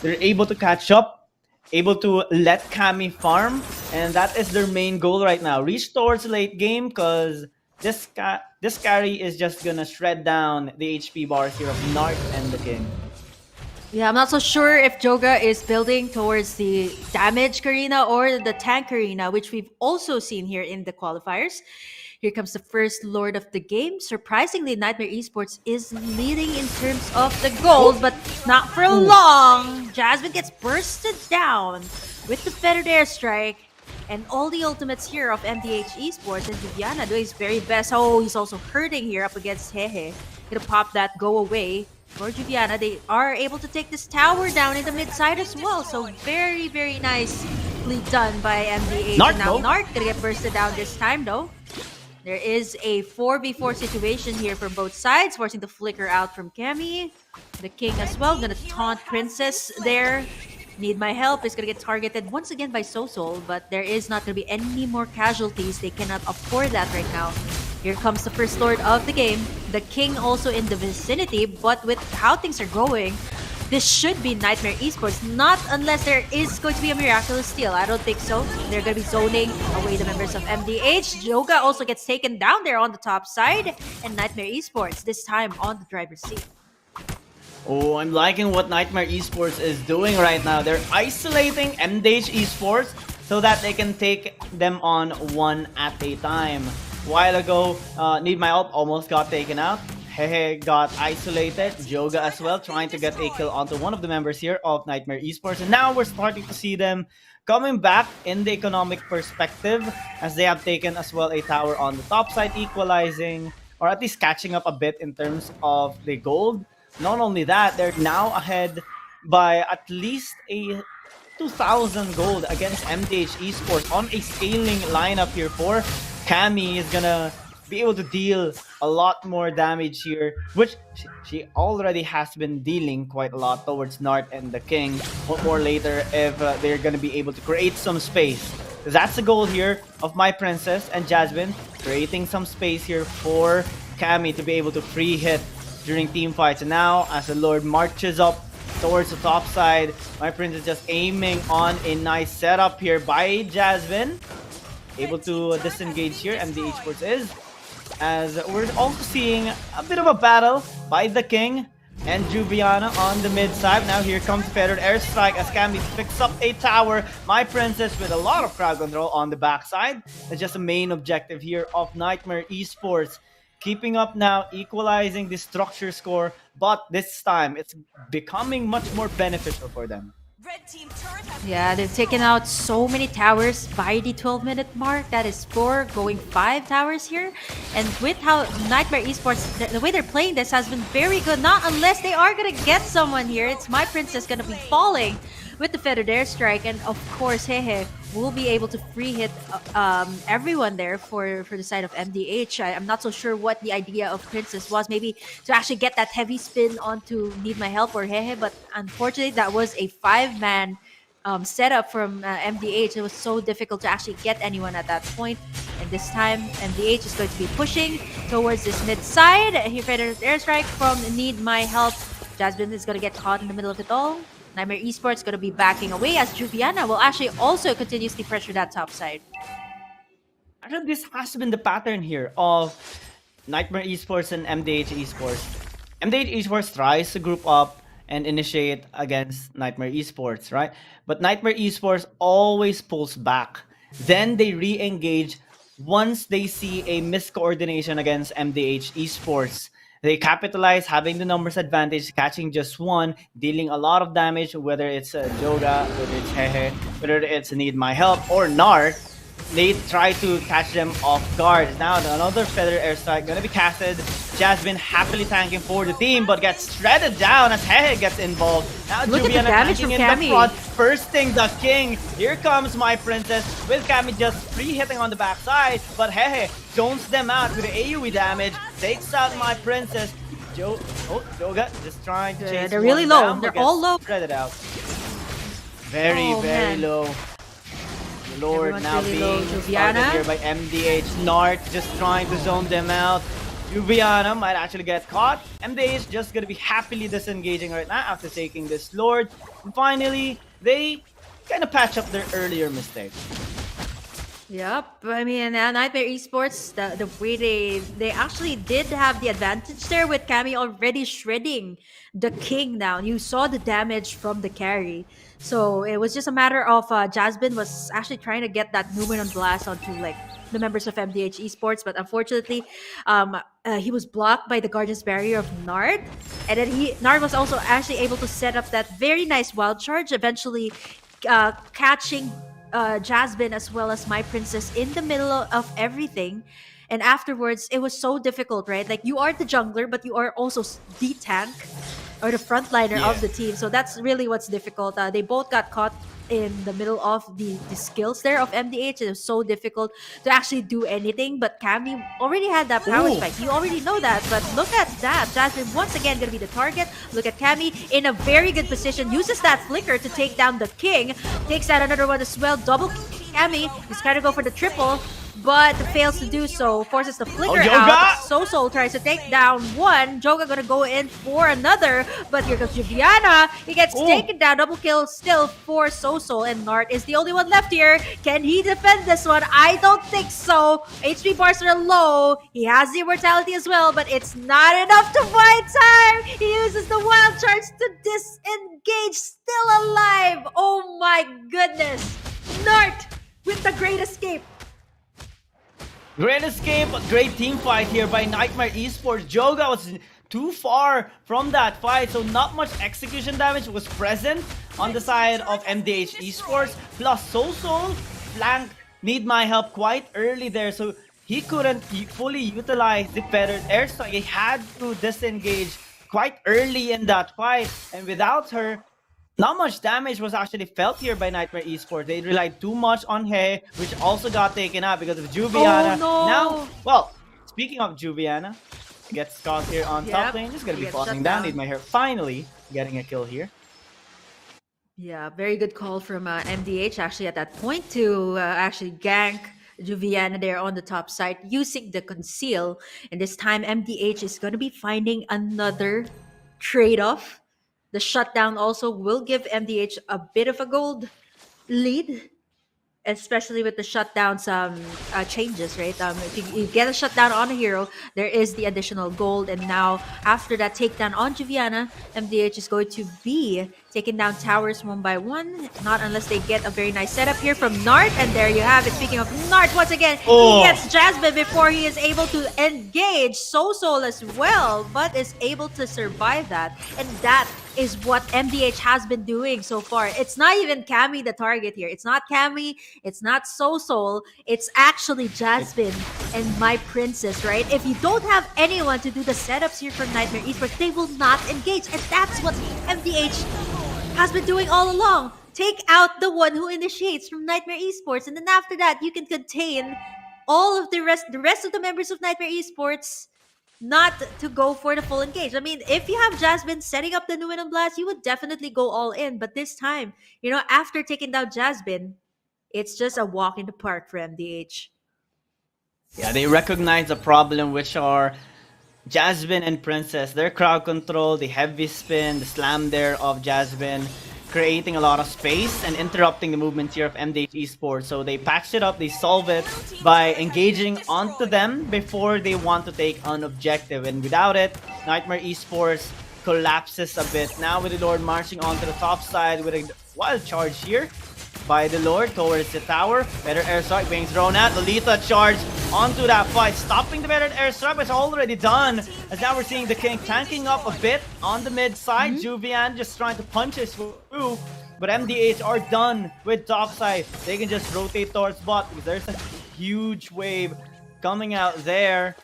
they're able to catch up, able to let Cammy farm, and that is their main goal right now. Reach towards late game, because this carry is just gonna shred down the HP bars here of Nart and the King. Yeah, I'm not so sure if Joga is building towards the damage Karina or the tank Karina, which we've also seen here in the qualifiers. Here comes the first Lord of the game. Surprisingly, Nightmare Esports is leading in terms of the gold, but not for long. Jasmine gets bursted down with the feathered airstrike. And all the ultimates here of NIIGHT Esports, and Juviana doing his very best. Oh, he's also hurting here up against Hehe. Gonna pop that, go away. for Juviana. They are able to take this tower down in the mid side as well. So very, very nicely done by MDH. Nart, And now though. Nart gonna get bursted down this time though. There is a 4v4 situation here from both sides, forcing the flicker out from Cammy. The king as well, gonna taunt Princess there. Need my help is gonna get targeted once again by Sosol, but there is not gonna be any more casualties. They cannot afford that right now. Here comes the first lord of the game. The king also in the vicinity, but with how things are going, this should be Nightmare Esports, not unless there is going to be a miraculous steal. I don't think so. They're going to be zoning away the members of MDH. Joga also gets taken down there on the top side, and Nightmare Esports this time on the driver's seat. Oh, I'm liking what Nightmare Esports is doing right now. They're isolating MDH Esports so that they can take them on one at a time. While ago, Need My Help almost got taken out. Hehe got isolated. Joga as well, trying to get a kill onto one of the members here of Nightmare Esports. And now we're starting to see them coming back in the economic perspective, as they have taken as well a tower on the top side, equalizing or at least catching up a bit in terms of the gold. Not only that, they're now ahead by at least a 2,000 gold against MDH Esports on a scaling lineup here for Cammy is gonna be able to deal a lot more damage here, which she already has been dealing quite a lot towards Nart and the King. What more later if they're gonna be able to create some space. That's the goal here of my Princess and Jasmine, creating some space here for Cammy to be able to free hit during team fights. And now as the Lord marches up towards the top side, my Princess just aiming on a nice setup here by Jasmine. Able to disengage here, and the eSports is. As we're also seeing a bit of a battle by the King and Juviana on the mid side. Now here comes Feathered Airstrike as Cammy picks up a tower. My Princess with a lot of crowd control on the backside. That's just the main objective here of Nightmare Esports. Keeping up now, equalizing the structure score, but this time it's becoming much more beneficial for them. Yeah, they've taken out so many towers by the 12-minute mark. That is 4 going 5 towers here. And with how Nightmare Esports, the way they're playing this has been very good. Not unless they are going to get someone here. It's my Princess going to be falling with the Feathered Airstrike. And of course, Hehe will be able to free hit everyone there for the side of MDH. I'm not so sure what the idea of Princess was. Maybe to actually get that heavy spin onto Need My Help or Hehe. But unfortunately, that was a 5-man setup from MDH. It was so difficult to actually get anyone at that point. And this time, MDH is going to be pushing towards this mid side. Here, Feathered Airstrike from Need My Help. Jasmine is going to get caught in the middle of it all. Nightmare Esports going to be backing away as Juviana will actually also continuously pressure that top side. I think this has been the pattern here of Nightmare Esports and MDH Esports. MDH Esports tries to group up and initiate against Nightmare Esports, right? But Nightmare Esports always pulls back. Then they re-engage once they see a miscoordination against MDH Esports. They capitalize, having the numbers advantage, catching just one, dealing a lot of damage, whether it's Joga, whether it's Hehe, whether it's Need My Help, or Nart. They try to catch them off guard. Now another Feather Airstrike gonna be casted. Jasmine happily tanking for the team, but gets shredded down as Hehe gets involved. Now Look at the Juviana damage tanking from in the Cammy. front, bursting the King. Here comes my Princess with Cammy just free hitting on the backside, but Hehe zones them out with the AoE damage, takes out my Princess. Joga just trying to chase they're really one low. down, but They're all gets low. shredded out. Very man. low. The Lord Everyone's now really low. being Juviana. started here by MDH. Nart just trying to zone them out. Juviana might actually get caught. MDH just gonna be happily disengaging right now after taking this Lord. And finally, they kind of patch up their earlier mistake. Yep, I mean, Nightmare Esports, the way they actually did have the advantage there with Cammy already shredding the King down. You saw the damage from the carry. So it was just a matter of Jasmine was actually trying to get that Numenon Blast onto like the members of MDH Esports, but unfortunately, he was blocked by the Guardian's Barrier of Nard. And then Nard was also actually able to set up that very nice wild charge, eventually catching Jasmine as well as my Princess in the middle of everything. And afterwards, it was so difficult, right? Like, you are the jungler, but you are also the tank or the frontliner of the team. So that's really what's difficult. They both got caught in the middle of the skills there of MDH. It was so difficult to actually do anything. But Cammy already had that power spike. You already know that. But look at that. Jasmine once again going to be the target. Look at Cammy in a very good position. Uses that flicker to take down the king. Takes out another one as well. Double Cammy. He's trying to go for the triple, but fails to do so. Forces the flicker out. Soul tries to take down one. Joga gonna go in for another, but here comes Juviana. He gets taken down. Double kill still for Soul, and Nart is the only one left here. Can he defend this one? I don't think so. HP bars are low. He has the immortality as well, but it's not enough to buy time. He uses the wild charge to disengage. Still alive. Oh my goodness. Nart with the great escape. Great escape, great team fight here by Nightmare Esports. Joga was too far from that fight, so not much execution damage was present on the side of MDH Esports. Plus Soul flanked Need My Help quite early there, so he couldn't fully utilize the feathered airstrike. He had to disengage quite early in that fight, and without her, not much damage was actually felt here by Nightmare Esports. They relied too much on He, which also got taken out because of Juviana. Oh, no. Now, well, speaking of Juviana, gets caught here on top lane. Just gonna be falling down. Need My Hair finally getting a kill here. Yeah, very good call from MDH actually at that point to actually gank Juviana there on the top side using the conceal. And this time MDH is going to be finding another trade-off. The shutdown also will give MDH a bit of a gold lead, especially with the shutdowns changes, right? If you get a shutdown on a hero, there is the additional gold. And now, after that takedown on Juviana, MDH is going to be taking down towers one by one. Not unless they get a very nice setup here from Nart. And there you have it. Speaking of Nart, once again, he gets Jasmine before he is able to engage Soul as well, but is able to survive that. And that is what MDH has been doing so far. It's not even Cammy the target here. It's not Cammy. It's not Soul. It's actually Jasmine and my princess, right? If you don't have anyone to do the setups here from Nightmare Esports, they will not engage. And that's what MDH has been doing all along. Take out the one who initiates from Nightmare Esports, and then after that, you can contain all of the rest of the members of Nightmare Esports not to go for the full engage. I mean, if you have Jasmine setting up the New Venom Blast, you would definitely go all in. But this time, you know, after taking down Jasmine, it's just a walk in the park for MDH. Yeah, they recognize the problem, which are Jasmine and Princess. Their crowd control, the heavy spin, the slam there of Jasmine, creating a lot of space and interrupting the movements here of MDH Esports. So they patched it up, they solve it by engaging onto them before they want to take an objective. And without it, Nightmare Esports collapses a bit. Now with the Lord marching onto the top side with a wild charge here by the Lord towards the tower. Better airstrike being thrown at. Lolita charge onto that fight, stopping the better airstrike, but it's already done. As now we're seeing the King tanking up a bit on the mid side. Juvian just trying to punch his through, but MDH are done with top side. They can just rotate towards bot because there's a huge wave coming out there.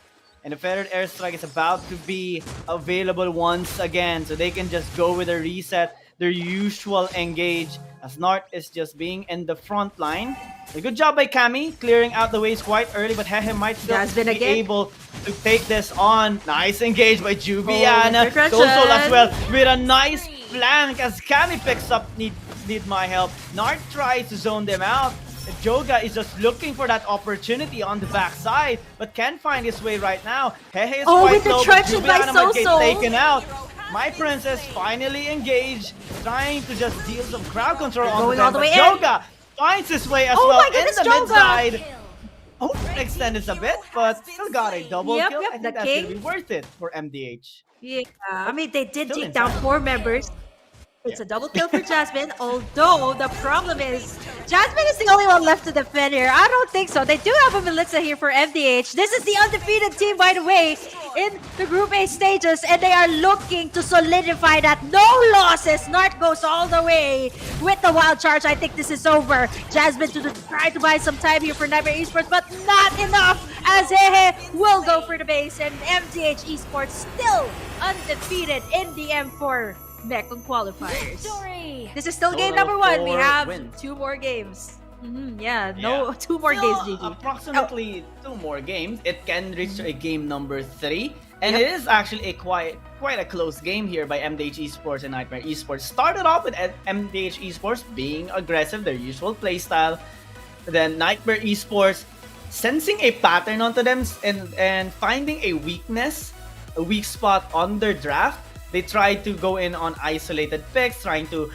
And the feathered airstrike is about to be available once again, so they can just go with a reset, their usual engage, as Nart is just being in the front line. A good job by Cammy, clearing out the waves quite early, but Hehe might still be able to take this on. Nice engage by Juviana. Soul as well with a nice flank as Cammy picks up Need My Help. Nart tries to zone them out. Joga is just looking for that opportunity on the backside, but can't find his way right now. Hehe is quite low, but Juviana might get taken out. My princess finally engaged, trying to just deal some crowd control on them, but Joga finds his way as well in the mid side. Oh, extend this a bit, but still got a double kill. I think that's gonna be worth it for MDH. Yeah, I mean, they did take down 4 members. It's a double kill for Jasmine, although the problem is Jasmine is the only one left to defend here. I don't think so. They do have a Melissa here for MDH. This is the undefeated team, by the way, in the Group A stages, and they are looking to solidify that. No losses. Nart goes all the way with the wild charge. I think this is over. Jasmine to try to buy some time here for NIIGHTMARE eSports, but not enough, as Hehe will go for the base, and MDH eSports still undefeated in the M4 Mekong Qualifiers. Victory! This is still game Total number 1. We 4 have wins. 2 more games. Yeah, Yeah. 2 more Still games, GG. approximately 2 more games. It can reach a game number 3. And Yep. it is actually a quite a close game here by MDH eSports and NIIGHTMARE eSports. Started off with MDH eSports being aggressive, their usual playstyle. Then NIIGHTMARE eSports sensing a pattern onto them and finding a weakness, a weak spot on their draft. They tried to go in on isolated picks, trying to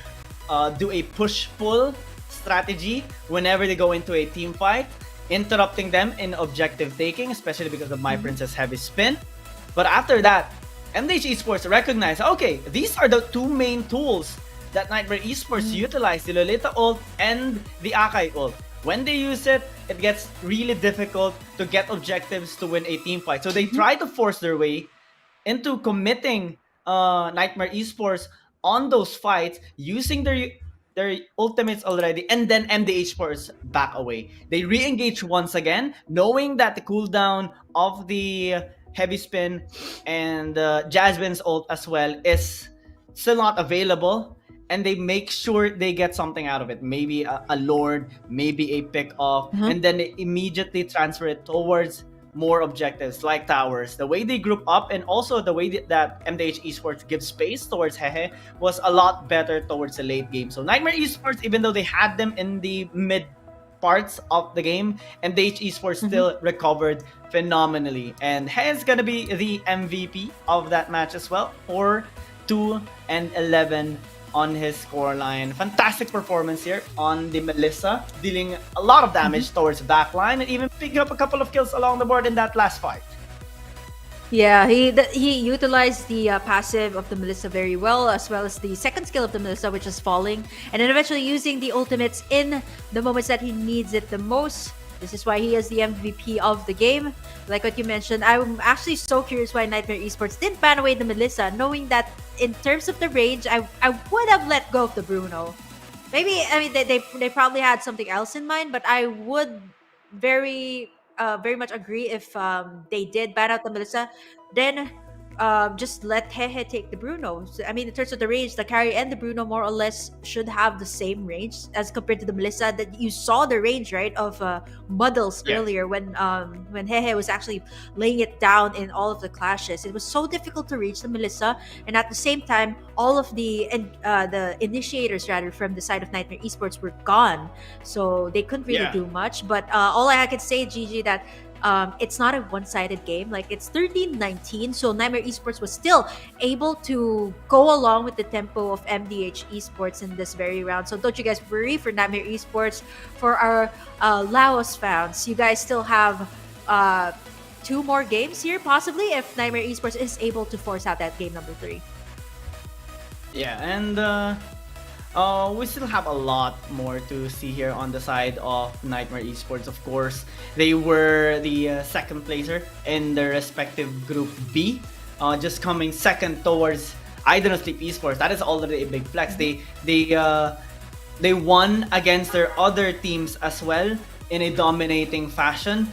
do a push-pull strategy whenever they go into a team fight, interrupting them in objective taking, especially because of My Princess Heavy Spin. But after that, MDH eSports recognized, okay, these are the 2 main tools that NIIGHTMARE eSports utilize, the Lolita ult and the Akai ult. When they use it, it gets really difficult to get objectives to win a team fight. So they try to force their way into committing NIIGHTMARE eSports on those fights using their ultimates already, and then MDH eSports back away. They re-engage once again, knowing that the cooldown of the Heavy Spin and Jasmine's ult as well is still not available, and they make sure they get something out of it. Maybe a Lord, maybe a pick off, and then they immediately transfer it towards more objectives like towers. The way they group up and also the way that MDH eSports gives space towards Hehe was a lot better towards the late game. So NIIGHTMARE eSports, even though they had them in the mid parts of the game, MDH eSports still recovered phenomenally. And Hehe is gonna be the MVP of that match as well. 4-2-11 on his scoreline. Fantastic performance here on the Melissa, dealing a lot of damage towards the backline and even picking up a couple of kills along the board in that last fight. Yeah, he utilized the passive of the Melissa very well as the second skill of the Melissa, which is falling, and then eventually using the ultimates in the moments that he needs it the most. This is why he is the MVP of the game. Like what you mentioned, I'm actually so curious why NIIGHTMARE eSports didn't ban away the Melissa, knowing that in terms of the range, I would have let go of the Bruno. Maybe, I mean, they probably had something else in mind, but I would very much agree if they did ban out the Melissa, then just let Hehe take the Bruno. So, I mean, in terms of the range, the carry and the Bruno more or less should have the same range as compared to the Melissa. That you saw the range, right, of Muddles earlier when Hehe was actually laying it down in all of the clashes. It was so difficult to reach the Melissa, and at the same time, all of the initiators rather from the side of NIIGHTMARE eSports were gone, so they couldn't really do much. But all I could say, GG, that it's not a one-sided game. Like, it's 13-19, so NIIGHTMARE eSports was still able to go along with the tempo of MDH eSports in this very round. So don't you guys worry for NIIGHTMARE eSports. For our Laos fans, you guys still have 2 more games here, possibly, if NIIGHTMARE eSports is able to force out that game number 3. Yeah, and we still have a lot more to see here on the side of NIIGHTMARE eSports. Of course, they were the second placer in their respective Group B, just coming second towards IDONOTSLEEP eSports. That is already a big flex. They won against their other teams as well in a dominating fashion,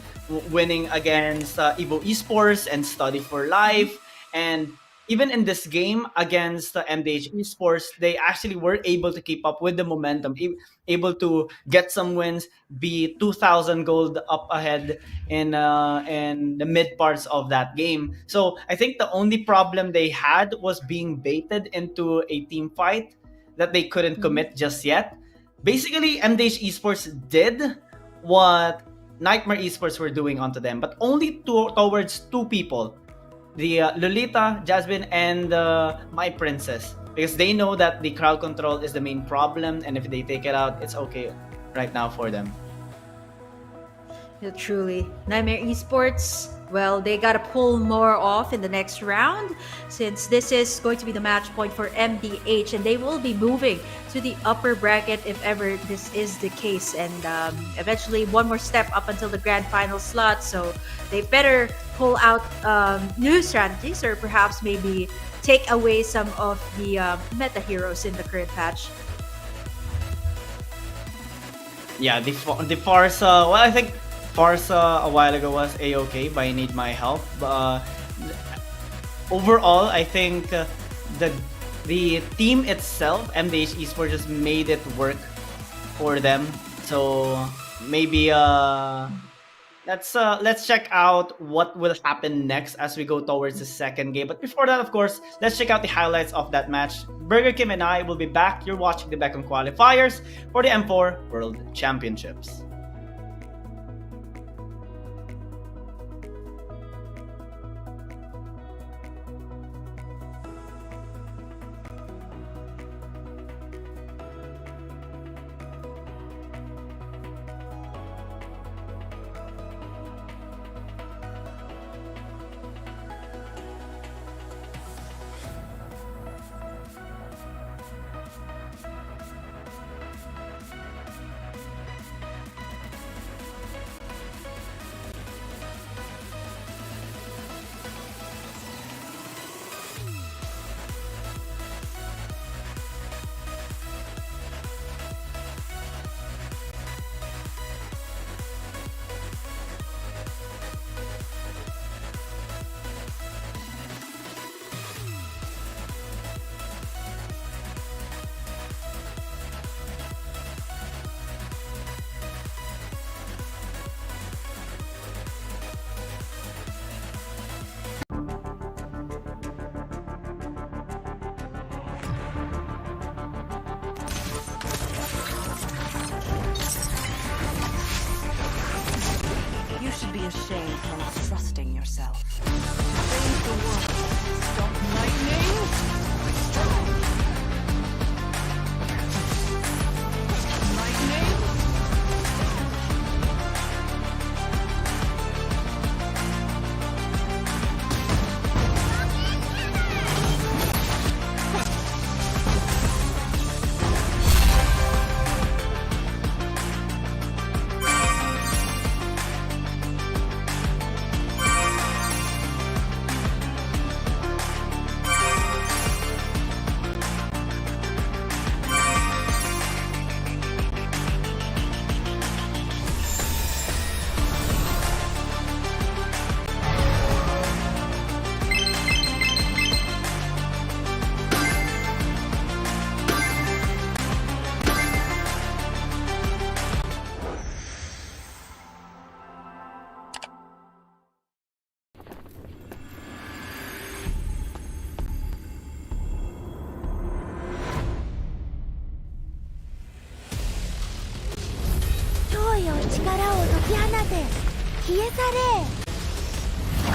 winning against Evo eSports and Study for Life. And even in this game against MDH eSports, they actually were able to keep up with the momentum, able to get some wins, be 2,000 gold up ahead in the mid parts of that game. So I think the only problem they had was being baited into a team fight that they couldn't commit just yet. Basically, MDH eSports did what NIIGHTMARE eSports were doing onto them, but only towards 2 people. The Lolita, Jasmine, and My Princess, because they know that the crowd control is the main problem, and if they take it out, it's okay right now for them. Yeah, truly. NIIGHTMARE eSports well, they gotta pull more off in the next round, since this is going to be the match point for MDH, and they will be moving to the upper bracket if ever this is the case, and eventually one more step up until the grand final slot. So they better pull out new strategies, or perhaps maybe take away some of the meta heroes in the current patch. Yeah, the Farsa. Well, I think Farsa a while ago was a-okay, but I need my help. Overall, I think the team itself, MDH Esports, just made it work for them. So maybe let's check out what will happen next as we go towards the second game. But before that, of course, let's check out the highlights of that match. Burger Kim and I will be back. You're watching the Mekong Qualifiers for the M4 World Championships. You should be ashamed for not trusting yourself. Save the world. Stop lightning. Lightning.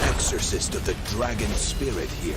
Exorcist of the dragon spirit here.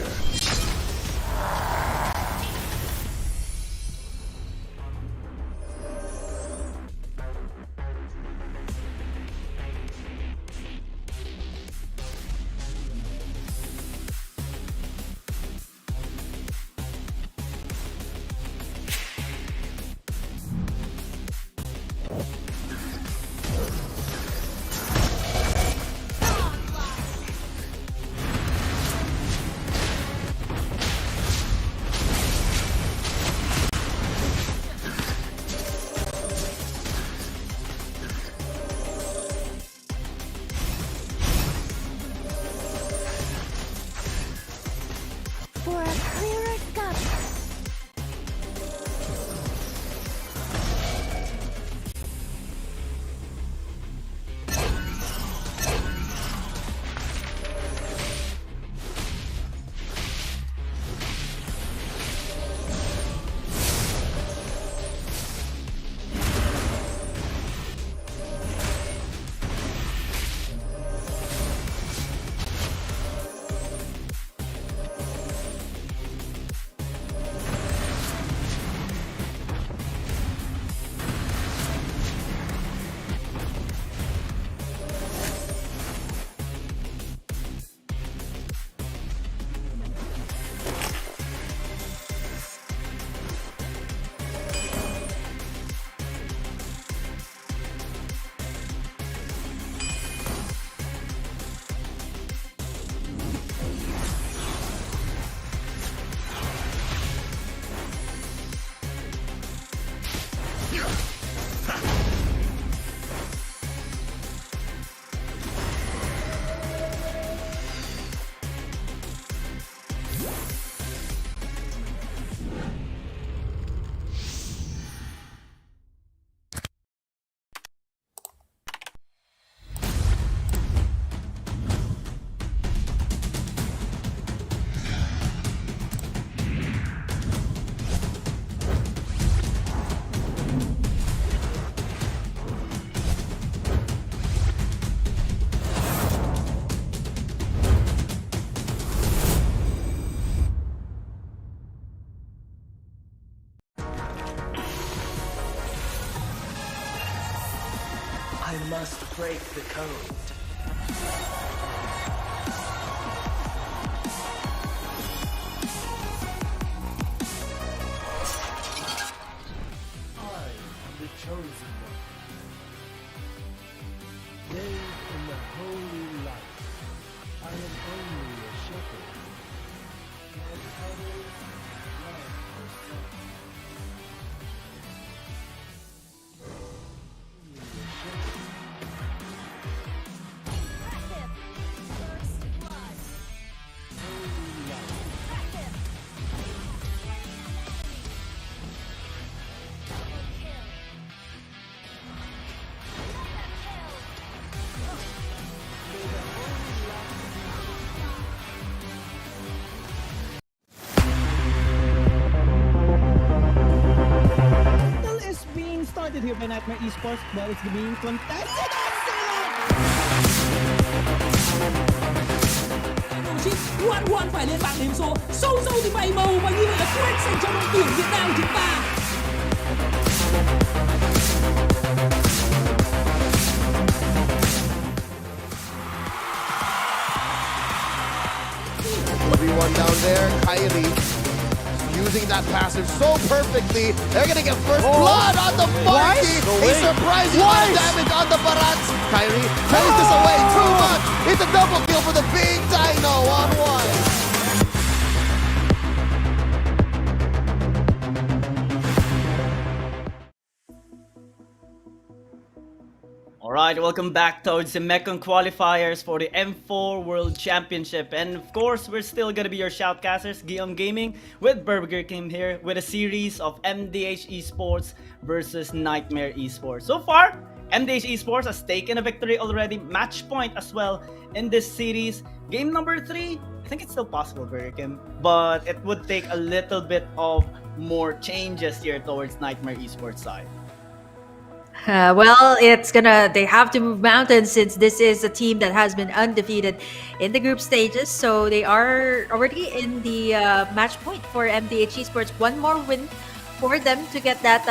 I must break the code. I am the chosen one. Bathed in the holy light, I am only a shepherd. And others love the sun. Only a shepherd. Impressive. First blood. Holy light. Impressive. Double kill. Mega kill. Battle is being started here by Nightmare eSports, but it's being contested. Chip 1-1 phải lên bảng điểm số sâu sâu thì bảy màu và như vậy là quét dành cho đội tuyển Việt Nam chúng ta. Everyone down there, Kyrie using that passive so perfectly. They're gonna get first blood on the marquee. A surprising amount of damage on the Barats. Kyrie plays this away too much. It's a double kill for the big Dino on one. Alright, welcome back towards the Mekong Qualifiers for the M4 World Championship. And of course, we're still gonna be your shoutcasters, Guillaume Gaming, with Burger King here, with a series of MDH Esports versus Nightmare Esports. So far, MDH Esports has taken a victory already, match point as well in this series. Game number 3, I think it's still possible, Burger King, but it would take a little bit of more changes here towards Nightmare Esports side. Well, they have to move mountains since this is a team that has been undefeated in the group stages. So they are already in the match point for MDH Esports. One more win for them to get that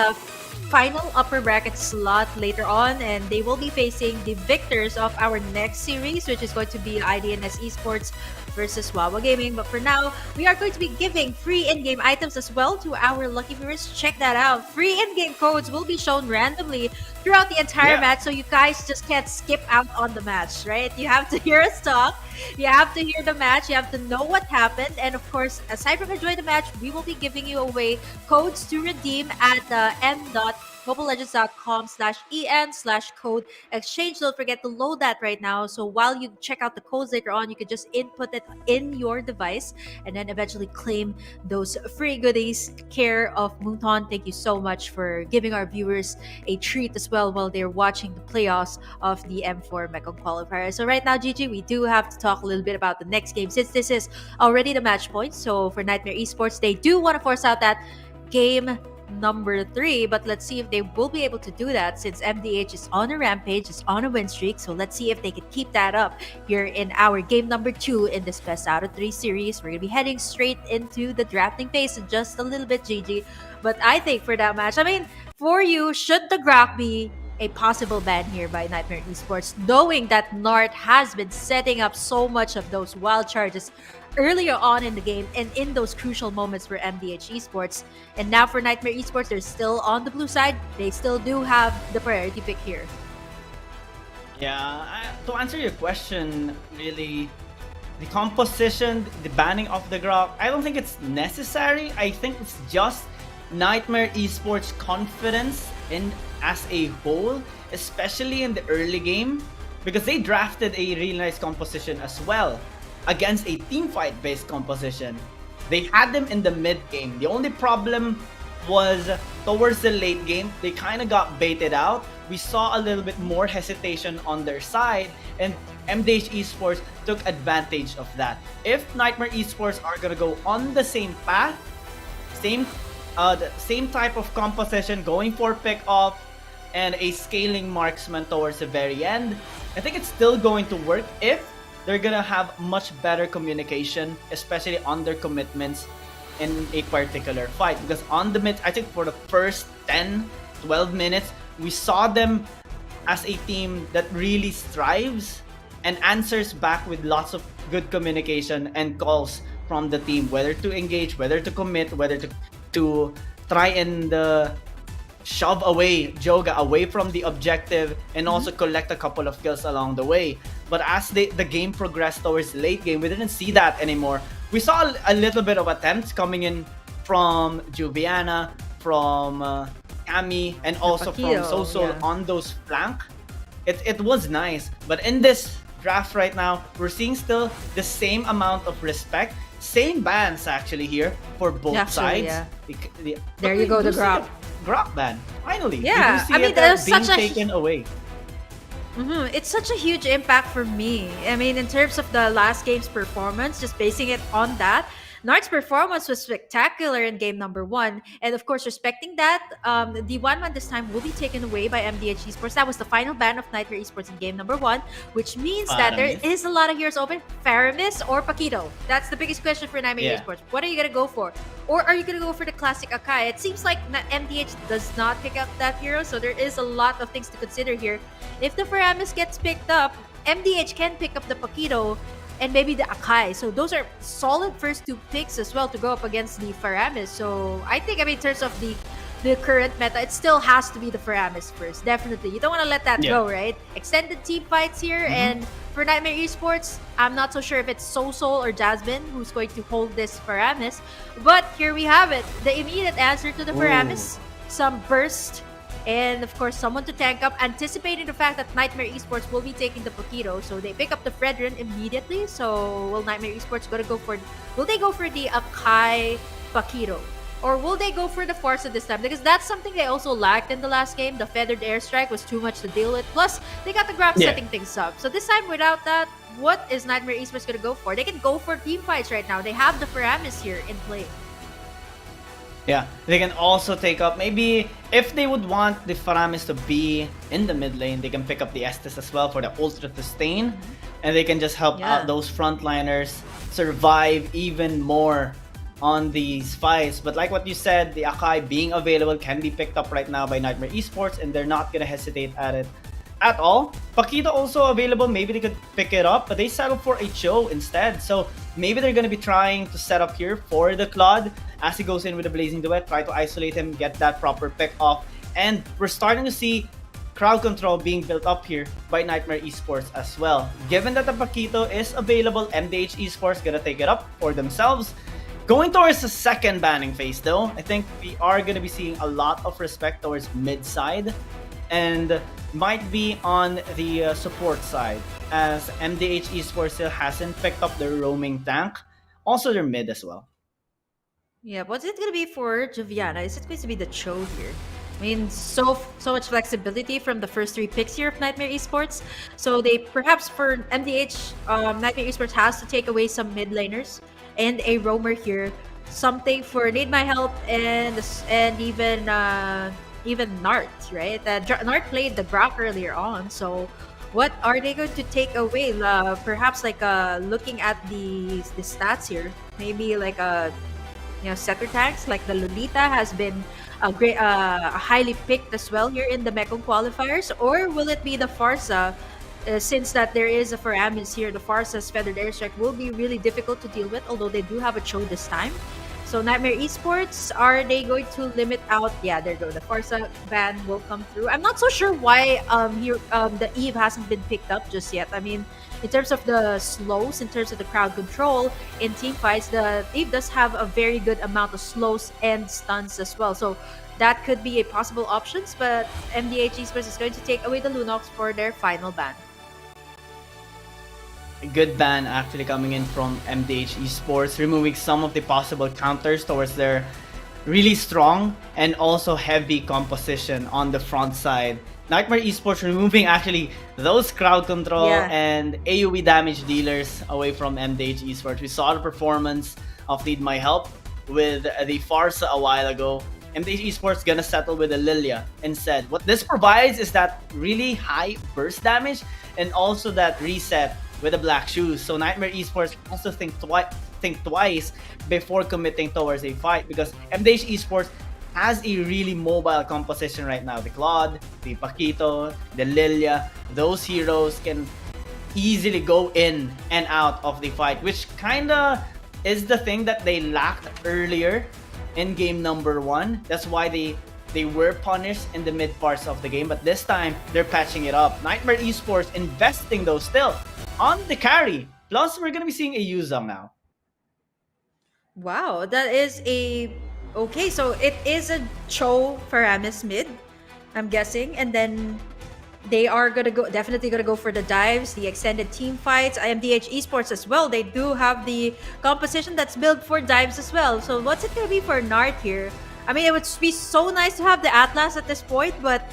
final upper bracket slot later on. And they will be facing the victors of our next series, which is going to be IDNS Esports versus WAWA Gaming. But for now, we are going to be giving free in-game items as well to our lucky viewers. Check that out. Free in-game codes will be shown randomly throughout the entire match, so you guys just can't skip out on the match, right? You have to hear us talk, you have to hear the match, you have to know what happened, and of course, aside from enjoying the match, we will be giving you away codes to redeem at m.mobilelegends.com/en/code exchange. Don't forget to load that right now, so while you check out the codes later on, you can just input it in your device and then eventually claim those free goodies. Care of Moonton, thank you so much for giving our viewers a treat as well while they're watching the playoffs of the M4 Mekong Qualifier. So right now, Gigi, we do have to talk a little bit about the next game since this is already the match point. So for Nightmare Esports, they do want to force out that game number 3, but let's see if they will be able to do that since MDH is on a rampage, is on a win streak. So let's see if they can keep that up here in our game number 2 in this best out of 3 series. We're gonna be heading straight into the drafting phase in just a little bit, Gigi. But I think for that match, I mean, for you, should the Grok be a possible ban here by Nightmare Esports, knowing that Nart has been setting up so much of those wild charges earlier on in the game and in those crucial moments for MDH Esports. And now for Nightmare Esports, they're still on the blue side. They still do have the priority pick here. Yeah, to answer your question, really, the composition, the banning of the Grok, I don't think it's necessary. I think it's just Nightmare Esports' confidence in as a whole, especially in the early game, because they drafted a really nice composition as well against a team fight based composition. They had them in the mid game. The only problem was towards the late game, they kind of got baited out. We saw a little bit more hesitation on their side, and MDH Esports took advantage of that. If Nightmare Esports are gonna go on the same path, the same type of composition, going for pick off and a scaling marksman towards the very end, I think it's still going to work if they're gonna have much better communication, especially on their commitments in a particular fight. Because on the mid, I think for the first 10-12 minutes, we saw them as a team that really strives and answers back with lots of good communication and calls from the team, whether to engage, whether to commit, whether to try and shove away Joga away from the objective and also collect a couple of kills along the way. But as the game progressed towards late game, we didn't see that anymore. We saw a little bit of attempts coming in from Juviana, from Cami, and also from Paquito, Soso yeah. on those flank. It was nice, but in this draft right now, we're seeing still the same amount of respect, same bans actually here for both Actually, sides. yeah. There you go, the Grok. Grok ban. Finally, Yeah, we do see I mean, it there's being such a- taken away. It's such a huge impact for me. I mean, in terms of the last game's performance, just basing it on that, NART's performance was spectacular in game number 1. And of course, respecting that, the 1-1 this time will be taken away by MDH Esports. That was the final ban of NIIGHTMARE Esports in game number 1, which means that there Faramis. is a lot of heroes open. Faramis or Paquito? That's the biggest question for NIIGHTMARE Yeah. Esports. What are you going to go for? Or are you going to go for the classic Akai? It seems like MDH does not pick up that hero, so there is a lot of things to consider here. If the Faramis gets picked up, MDH can pick up the Paquito and maybe the Akai. So those are solid first 2 picks as well to go up against the Faramis. So I think, in terms of the current meta, it still has to be the Faramis first. Definitely. You don't want to let that go, right? Extended team fights here. And for NIIGHTMARE Esports, I'm not so sure if it's Soul or Jasmine who's going to hold this Faramis. But here we have it. The immediate answer to the Faramis. Some burst. And of course, someone to tank up, anticipating the fact that NIIGHTMARE Esports will be taking the Paquito. So they pick up the Fredrin immediately. So will NIIGHTMARE Esports will they go for the Akai Paquito? Or will they go for the Forza this time? Because that's something they also lacked in the last game. The feathered airstrike was too much to deal with. Plus, they got the Grab setting things up. So this time, without that, what is NIIGHTMARE Esports going to go for? They can go for team fights right now. They have the Faramis here in play. Yeah, they can also take up, maybe if they would want the Faramis to be in the mid lane, they can pick up the Estes as well for the Ultra Sustain, and they can just help out those frontliners survive even more on these fights. But like what you said, the Akai being available can be picked up right now by NIIGHTMARE Esports, and they're not gonna hesitate at it at all. Paquito also available, maybe they could pick it up, but they settled for a Cho instead. So maybe they're gonna be trying to set up here for the Claude as he goes in with the Blazing Duet, try to isolate him, get that proper pick off. And we're starting to see crowd control being built up here by NIIGHTMARE Esports as well. Given that the Paquito is available, MDH Esports gonna take it up for themselves. Going towards the second banning phase though, I think we are gonna be seeing a lot of respect towards mid side, and might be on the support side, as MDH Esports still hasn't picked up their roaming tank, also their mid as well. Yeah, what's it gonna be for Joviana? Is it going to be the Cho here? I mean, so much flexibility from the first 3 picks here of NIIGHTMARE Esports. So they perhaps for MDH, NIIGHTMARE Esports has to take away some mid laners and a roamer here. Something for Need My Help and even Nart, right? Nart played the Grok earlier on. So what are they going to take away? Perhaps like looking at the stats here, maybe like setter tanks like the Lolita has been a great, highly picked as well here in the Mekong Qualifiers, or will it be the Farsa? Since that there is a Faramis here, the Farsa's feathered airstrike will be really difficult to deal with, although they do have a Cho this time. So NIIGHTMARE Esports, are they going to limit out? Yeah, there you go. The Farsa ban will come through. I'm not so sure why the Eve hasn't been picked up just yet. I mean, in terms of the slows, in terms of the crowd control in team fights, the Eve does have a very good amount of slows and stuns as well. So that could be a possible options, but MDH Esports is going to take away the Lunox for their final ban. A good ban actually coming in from MDH Esports, removing some of the possible counters towards their really strong and also heavy composition on the front side. NIIGHTMARE Esports removing actually those crowd control and AoE damage dealers away from MDH Esports. We saw the performance of Need My Help with the Farsa a while ago. MDH Esports gonna settle with the Lilia instead. What this provides is that really high burst damage and also that reset with the black shoes. So NIIGHTMARE Esports also think twice before committing towards a fight, because MDH Esports has a really mobile composition right now. The Claude, the Paquito, the Lilia, those heroes can easily go in and out of the fight, which kinda is the thing that they lacked earlier in game number 1. That's why they were punished in the mid parts of the game, but this time they're patching it up. Nightmare Esports investing though still on the carry. Plus, we're gonna be seeing a Yuzong now. Wow, that is a okay. So it is a Cho Faramis mid, I'm guessing, and then they are gonna go definitely gonna go for the dives, the extended team fights. IMDH Esports as well. They do have the composition that's built for dives as well. So what's it gonna be for Nart here? I mean, it would be so nice to have the Atlas at this point, but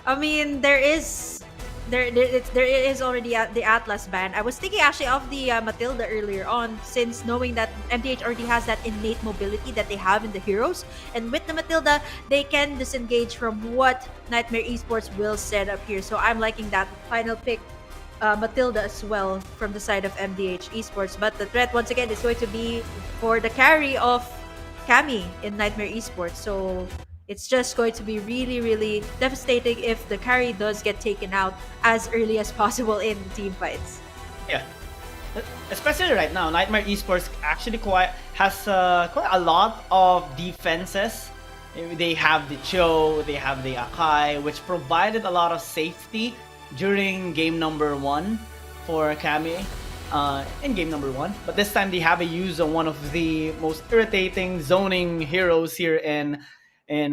I mean, there is already the Atlas ban. I was thinking actually of the Matilda earlier on, since knowing that MDH already has that innate mobility that they have in the heroes, and with the Matilda, they can disengage from what Nightmare Esports will set up here. So I'm liking that final pick, Matilda as well from the side of MDH Esports. But the threat once again is going to be for the carry of Cammy in Nightmare Esports. So it's just going to be really, really devastating if the carry does get taken out as early as possible in team fights. Yeah. Especially right now, Nightmare Esports actually has quite a lot of defenses. They have the Cho, they have the Akai, which provided a lot of safety during game number 1 for Cammy. In game number 1, but this time they have a use of one of the most irritating zoning heroes here in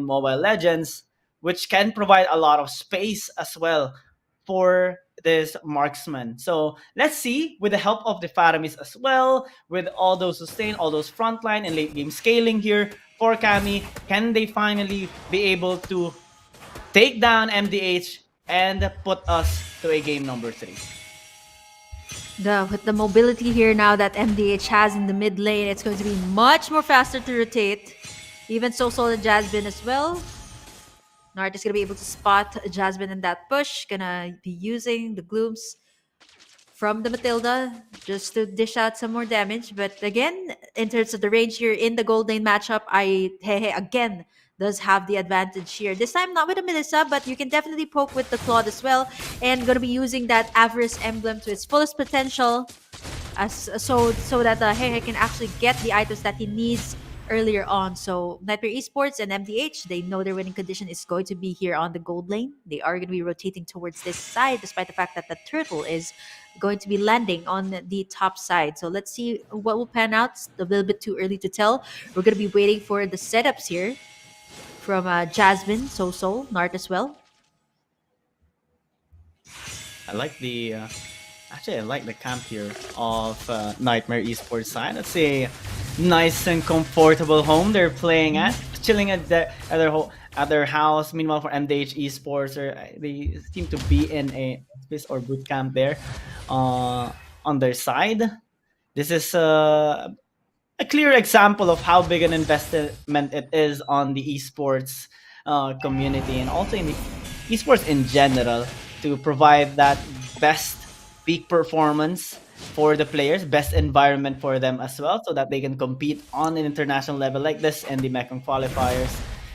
Mobile Legends, which can provide a lot of space as well for this marksman. So let's see, with the help of the Faramis as well, with all those sustain, all those frontline and late game scaling here for Cammy, can they finally be able to take down MDH and put us to a game number 3? With the mobility here now that MDH has in the mid lane, it's going to be much more faster to rotate. Even Soul and Jasmine as well. Nart is going to be able to spot Jasmine in that push. Gonna be using the Glooms from the Matilda just to dish out some more damage. But again, in terms of the range here in the gold lane matchup, Hehe again does have the advantage here. This time not with a Melissa, but you can definitely poke with the Claude as well. And gonna be using that Avarice emblem to its fullest potential, so that Hehe can actually get the items that he needs earlier on. So Nightmare Esports and MDH, they know their winning condition is going to be here on the gold lane. They are going to be rotating towards this side, despite the fact that the turtle is going to be landing on the top side. So let's see what will pan out. It's a little bit too early to tell. We're going to be waiting for the setups here from Jasmine, Soul, Nart as well. I like the actually I like the camp here of Nightmare Esports side. It's a nice and comfortable home they're playing at, chilling at their house. Meanwhile, for MDH Esports, they seem to be in a office or boot camp there on their side. This is a clear example of how big an investment it is on the esports community, and also in the esports in general, to provide that best peak performance for the players, best environment for them as well, so that they can compete on an international level like this in the Mekong Qualifiers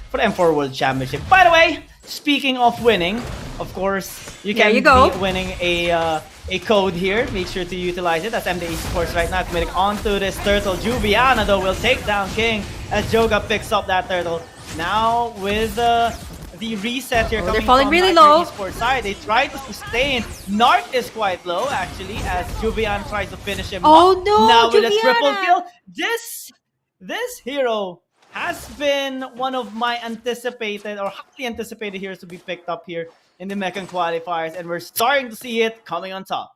for the M4 World Championship. By the way, speaking of winning, of course, you can be winning a code here. Make sure to utilize it. That's MD Esports right now committing onto this turtle. Juviana, though, will take down King as Joga picks up that turtle. Now with the reset here coming they're falling from really Nightmare low. Esports side, they try to sustain. Nart is quite low actually, as Juvian tries to finish him Oh up. no, Now with a Juviana! triple kill. This hero has been one of my anticipated or highly anticipated heroes to be picked up here in the Mekong Qualifiers, and we're starting to see it coming on top.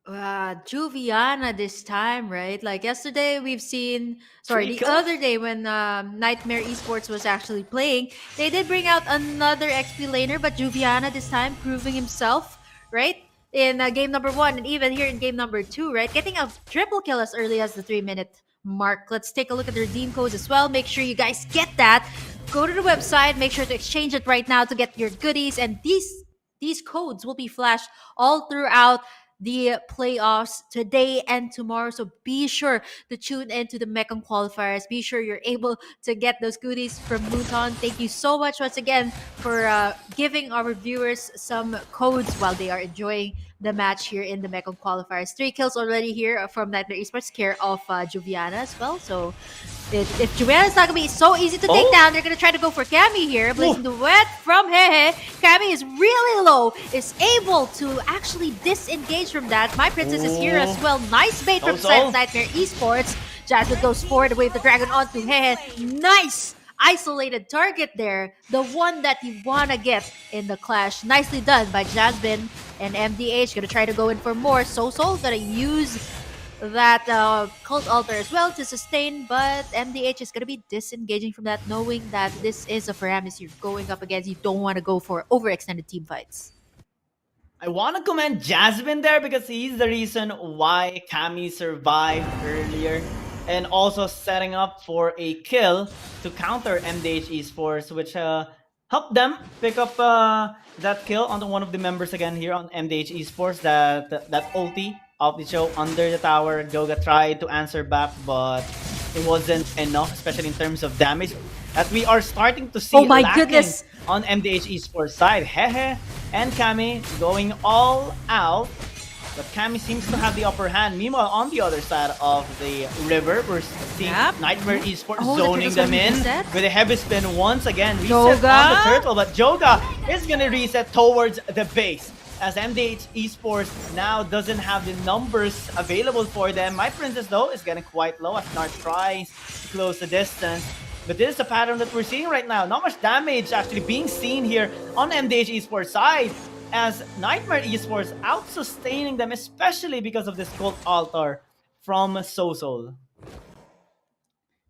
Juviana this time, right? Like yesterday, we've seen. Sorry, Three the kills. other day when Nightmare Esports was actually playing, they did bring out another XP laner, but Juviana this time proving himself, right? In game number 1 and even here in game number 2, right? Getting a triple kill as early as the 3-minute mark. Let's take a look at the redeem codes as well. Make sure you guys get that. Go to the website. Make sure to exchange it right now to get your goodies, and these codes will be flashed all throughout the playoffs today and tomorrow. So be sure to tune into the Mekong Qualifiers. Be sure you're able to get those goodies from Luton. Thank you so much once again for giving our viewers some codes while they are enjoying the match here in the Mekong Qualifiers. 3 kills already here from Nightmare Esports, care of Juviana as well. So if Juviana's not going to be so easy to take down, they're going to try to go for Cammy here. Blazing the wet from Hehe. Cammy is really low, is able to actually disengage from that. My Princess is here as well. Nice bait from Nightmare Esports. Jasmine goes forward to wave the dragon onto Hehe. Nice isolated target there. The one that you want to get in the clash. Nicely done by Jasmine. And MDH gonna try to go in for more. Soul gonna use that cult altar as well to sustain, but MDH is gonna be disengaging from that, knowing that this is a Paramis you're going up against. You don't want to go for overextended team fights. I want to commend Jasmine there because he's the reason why Cammy survived earlier, and also setting up for a kill to counter MDH Esports, which helped them pick up that kill on one of the members again here on MDH Esports. That ulti of the show under the tower. Joga tried to answer back, but it wasn't enough, especially in terms of damage that we are starting to see. Oh my goodness! On MDH Esports side. Hehe and Cammy going all out. But Cammy seems to have the upper hand. Meanwhile, on the other side of the river, we're seeing Nightmare Esports zoning them in with a heavy spin once again. Reset on the turtle, but Joga is going to reset towards the base. As MDH Esports now doesn't have the numbers available for them. My Princess, though, is getting quite low as Nart tries to close the distance. But this is a pattern that we're seeing right now. Not much damage actually being seen here on MDH Esports side, as Nightmare Esports out-sustaining them, especially because of this cult altar from Soul.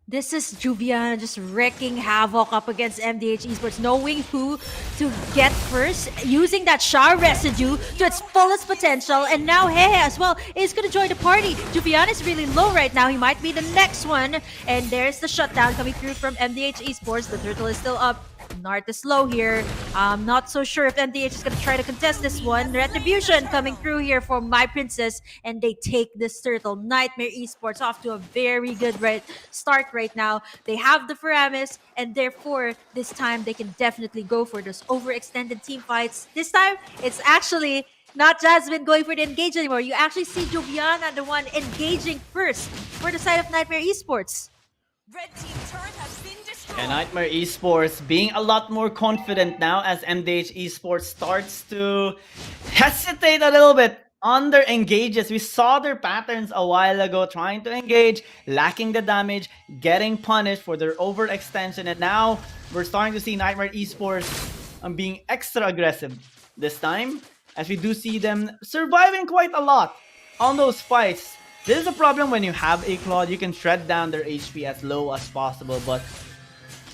This is Juviana just wreaking havoc up against MDH Esports, knowing who to get first, using that Char residue to its fullest potential, and now Hehe as well is going to join the party. Juviana is really low right now. He might be the next one, and there's the shutdown coming through from MDH Esports. The turtle is still up. Nart is low here. I'm not so sure if MDH is going to try to contest this one. Retribution coming through here for My Princess, and they take this turtle. Nightmare Esports off to a very good start right now. They have the Paramis, and therefore, this time they can definitely go for those overextended team fights. This time, it's actually not Jasmine going for the engage anymore. You actually see Juviana, the one engaging first for the side of Nightmare Esports. Red team turret has been destroyed. And Nightmare Esports being a lot more confident now as MDH Esports starts to hesitate a little bit on their engages. We saw their patterns a while ago, trying to engage, lacking the damage, getting punished for their overextension, and now we're starting to see Nightmare Esports being extra aggressive this time, as we do see them surviving quite a lot on those fights. This is a problem when you have a Claude. You can shred down their HP as low as possible, but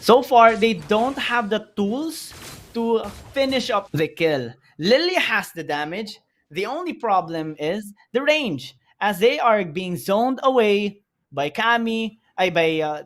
so far they don't have the tools to finish up the kill. Lily has the damage. The only problem is the range, as they are being zoned away by Cammy, by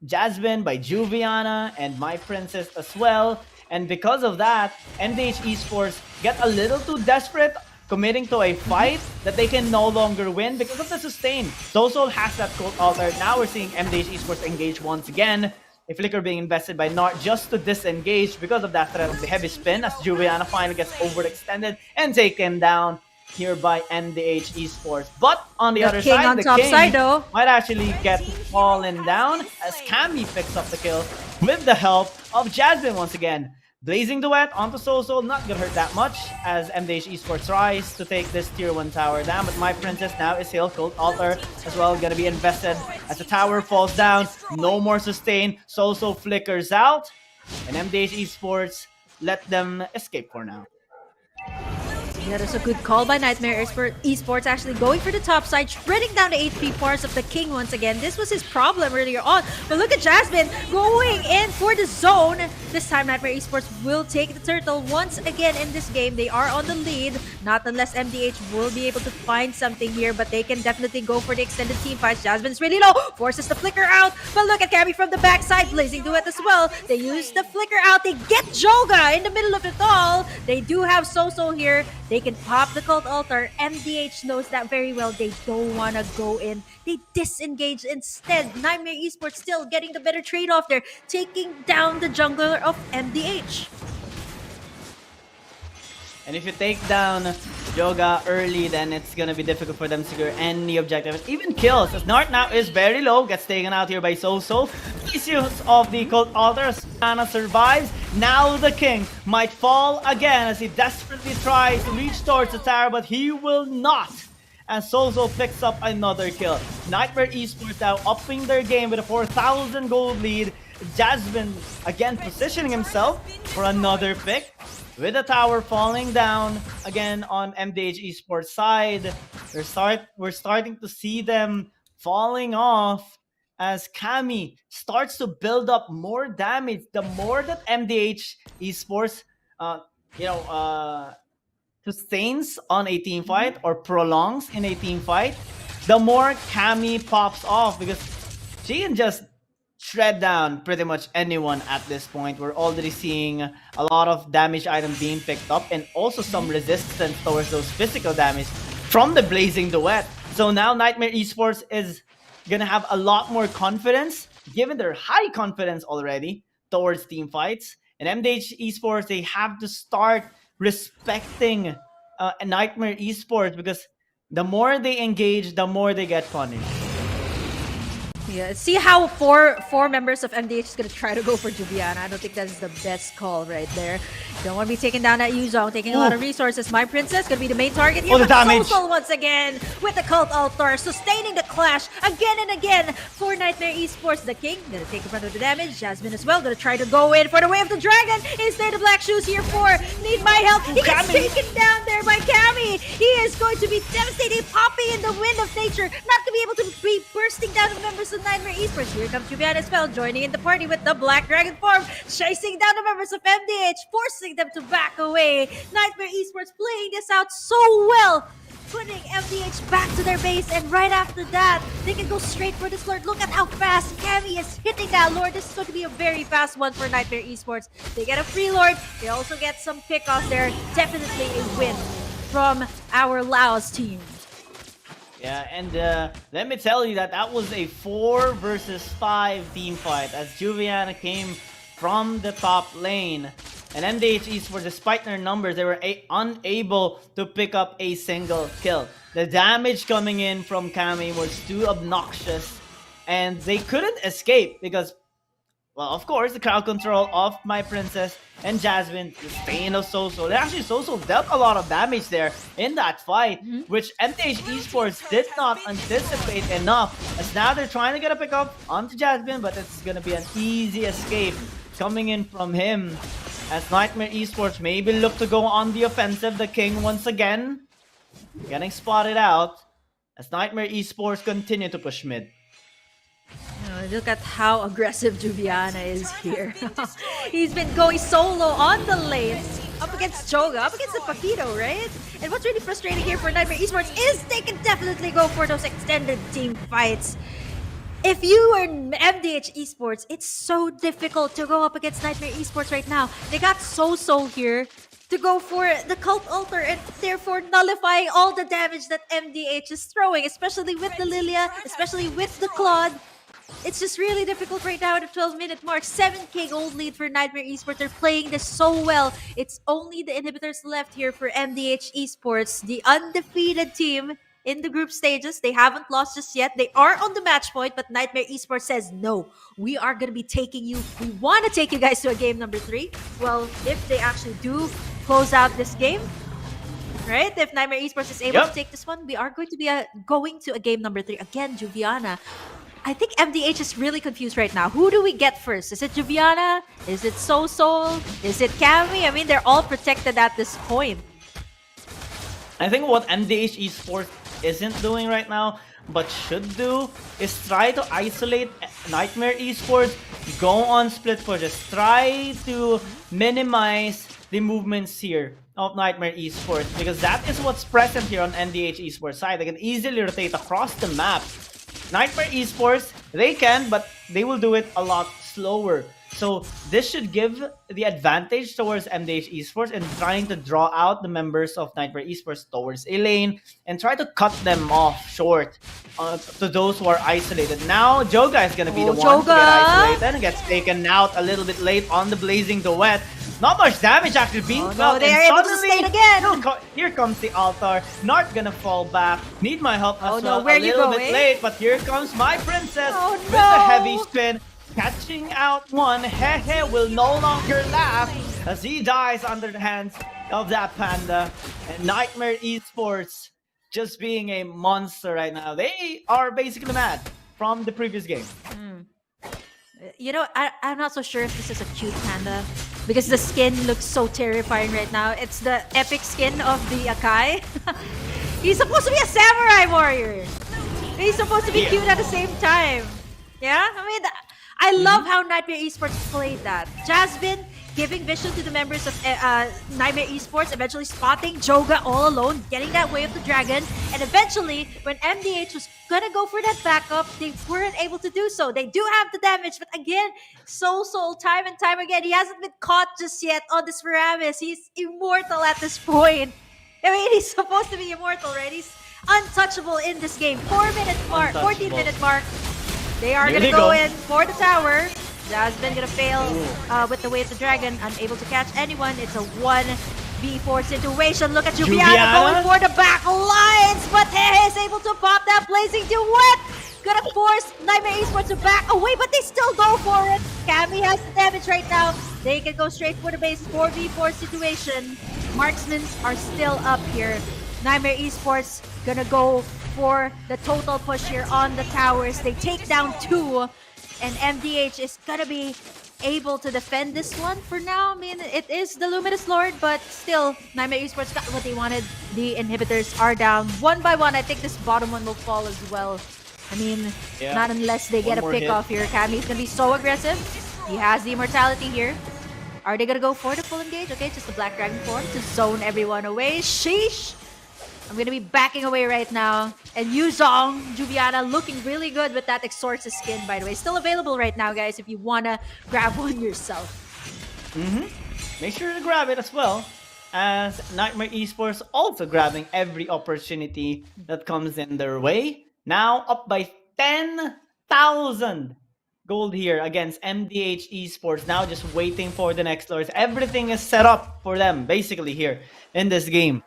Jasmine, by Juviana, and My Princess as well. And because of that, MDH Esports get a little too desperate, committing to a fight that they can no longer win because of the sustain. Soul has that cult altar. Now we're seeing MDH Esports engage once again. A flicker being invested by Nart just to disengage because of that threat of the heavy spin, as Juviana finally gets overextended and taken down here by MDH Esports. But on the other side, the King might actually get fallen down as Cammy picks up the kill with the help of Jasmine once again. Blazing Duet onto Soul, not gonna hurt that much as MDH Esports tries to take this tier 1 tower down, but My Princess now is healed. Cult Altar as well gonna be invested as the tower falls down. No more sustain. Soul flickers out, and MDH Esports let them escape for now. Yeah, that's a good call by Nightmare Esports, actually going for the top side, shredding down the HP bars of the King once again. This was his problem earlier on, but look at Jasmine going in for the zone. This time, Nightmare Esports will take the turtle once again in this game. They are on the lead, not unless MDH will be able to find something here, but they can definitely go for the extended team fights. Jasmine's really low, forces the flicker out, but look at Cammy from the backside, Blazing Duet as well. They use the flicker out, they get Joga in the middle of it all. They do have Soul here. They can pop the cult altar. MDH knows that very well. They don't want to go in. They disengage instead. NIIGHTMARE eSports still getting the better trade-off there, taking down the jungler of MDH. And if you take down Joga early, then it's gonna be difficult for them to secure any objective. Even kills, as Nart now is very low, gets taken out here by Soso. Issues of the cult altar, Anna survives. Now the king might fall again as he desperately tries to reach towards the tower, but he will not. And Soso picks up another kill. NIIGHTMARE eSports now upping their game with a 4,000 gold lead. Jasmine again positioning himself for another pick. With the tower falling down again on MDH eSports side, we're starting to see them falling off as Kami starts to build up more damage. The more that MDH eSports, sustains on a team fight or prolongs in a team fight, the more Kami pops off because she can just shred down pretty much anyone at this point. We're already seeing a lot of damage items being picked up and also some resistance towards those physical damage from the Blazing Duet. So now NIIGHTMARE eSports is gonna have a lot more confidence, given their high confidence already towards team fights. And MDH eSports, they have to start respecting NIIGHTMARE eSports because the more they engage, the more they get punished. Yeah, see how four members of MDH is gonna try to go for Juviana. I don't think that's the best call right there. Don't want to be taken down at Yuzong, taking a lot of resources. My Princess gonna be the main target here. Oh, the damage! Soulsoul once again with the cult altar, sustaining the clash again and again for NIIGHTMARE eSports. The king gonna take in front of the damage. Jasmine as well gonna try to go in for the way of the dragon. Is there the black shoes here for Need My Help? He gets taken down there by Kami. He is going to be devastating, popping in the wind of nature, not to be able to be bursting down the members of NIIGHTMARE eSports. Here comes Juviana as well, joining in the party with the Black Dragon form, chasing down the members of MDH, forcing them to back away. NIIGHTMARE eSports playing this out so well, putting MDH back to their base, and right after that, they can go straight for this Lord. Look at how fast Kami is hitting that Lord. This is going to be a very fast one for NIIGHTMARE eSports. They get a free Lord. They also get some pickoffs there. Definitely a win from our Laos team. Yeah, and let me tell you that was a 4 versus 5 team fight as Juviana came from the top lane. And MDH eSports, despite their numbers, they were unable to pick up a single kill. The damage coming in from Kami was too obnoxious, and they couldn't escape because, well, of course, the crowd control of My Princess and Jasmine, the stain of Soso. Actually, Soso dealt a lot of damage there in that fight, which MDH eSports did not anticipate enough. As now they're trying to get a pickup onto Jasmine, but it's going to be an easy escape coming in from him. As NIIGHTMARE eSports maybe look to go on the offensive, the king once again getting spotted out as NIIGHTMARE eSports continue to push mid. Look at how aggressive Juviana is here. He's been going solo on the lane, up against Joga, up against the Paquito, right? And what's really frustrating here for NIIGHTMARE eSports is they can definitely go for those extended team fights. If you are MDH eSports, it's so difficult to go up against NIIGHTMARE eSports right now. They got Soso here to go for the cult altar and therefore nullifying all the damage that MDH is throwing, especially with the Lilia, especially with the Claude. It's just really difficult right now at the 12-minute mark. 7k gold lead for NIIGHTMARE eSports. They're playing this so well. It's only the inhibitors left here for MDH eSports, the undefeated team in the group stages. They haven't lost just yet. They are on the match point, but NIIGHTMARE eSports says, no, we are going to be taking you. We want to take you guys to a game number 3. Well, if they actually do close out this game, right? If NIIGHTMARE eSports is able to take this one, we are going to be going to a game number 3. Again, Juviana. I think MDH is really confused right now. Who do we get first? Is it Juviana? Is it Soso? Is it Kami? I mean, they're all protected at this point. I think what MDH eSports isn't doing right now, but should do, is try to isolate NIIGHTMARE eSports, go on split pushes, try to minimize the movements here of NIIGHTMARE eSports, because that is what's present here on MDH eSports side. They can easily rotate across the map. NIIGHTMARE eSports, they can, but they will do it a lot slower. So this should give the advantage towards MDH Esports in trying to draw out the members of Nightmare Esports towards a lane and try to cut them off short to those who are isolated. Now Joga is going to be the one to get isolated and gets taken out a little bit late on the Blazing Duet. Not much damage actually being felt. They are able to sustain again. Here comes the altar. Not gonna fall back. Need my help as well. Where a you little going? bit late, but here comes my princess with no. a heavy spin. Catching out one. Hehe will no longer laugh as he dies under the hands of that panda. And Nightmare Esports just being a monster right now. They are basically mad from the previous game. You know, I'm not so sure if this is a cute panda because the skin looks so terrifying right now. It's the epic skin of the Akai. He's supposed to be a samurai warrior. He's supposed to be cute at the same time. Yeah? I mean, I love how Nightmare Esports played that. Jasmine giving vision to the members of Nightmare Esports, eventually spotting Joga all alone, getting that way of the dragon, and eventually, when MDH was gonna go for that backup, they weren't able to do so. They do have the damage, but again, Soul time and time again, he hasn't been caught just yet on this Paramis. He's immortal at this point. I mean, he's supposed to be immortal, right? He's untouchable in this game. 14-minute mark. They are gonna go in for the tower. Jasmine gonna fail with the way of the dragon, unable to catch anyone. It's a 1v4 situation. Look at Jubiana going for the back lines, but Hehe is able to pop that Blazing Duet. Gonna force Nightmare Esports to back away, but they still go for it. Cammy has the damage right now. They can go straight for the base. 4v4 situation. Marksmen are still up here. Nightmare Esports gonna go for the total push here on the towers. They take down 2. And MDH is gonna be able to defend this one for now. I mean, it is the Luminous Lord, but still, Nightmare Esports got what they wanted. The inhibitors are down one by one. I think this bottom one will fall as well. I mean, not unless they get a pick off here. Cammy's gonna be so aggressive. He has the immortality here. Are they gonna go for the full engage? Okay, just the Black Dragon form to zone everyone away. Sheesh! I'm gonna be backing away right now. And Yuzong, Juviana, looking really good with that Exorcist skin, by the way. Still available right now, guys, if you wanna grab one yourself. Make sure to grab it as well, as Nightmare Esports also grabbing every opportunity that comes in their way. Now up by 10,000 gold here against MDH Esports. Now just waiting for the next lords. Everything is set up for them, basically, here in this game.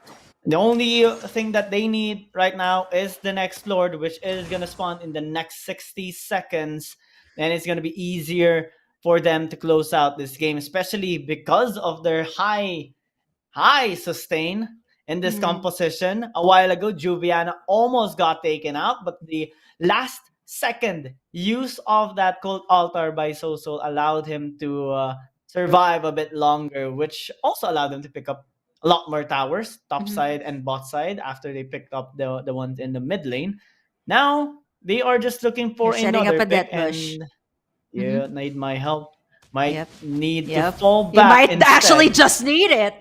The only thing that they need right now is the next Lord, which is going to spawn in the next 60 seconds. And it's going to be easier for them to close out this game, especially because of their high sustain in this composition. A while ago, Juviana almost got taken out, but the last second use of that Cult Altar by Soul allowed him to survive a bit longer, which also allowed them to pick up a lot more towers, top side and bot side, after they picked up the ones in the mid lane. Now they are just looking for another pick, and need my help. Might need to fall back. You might instead. actually just need it.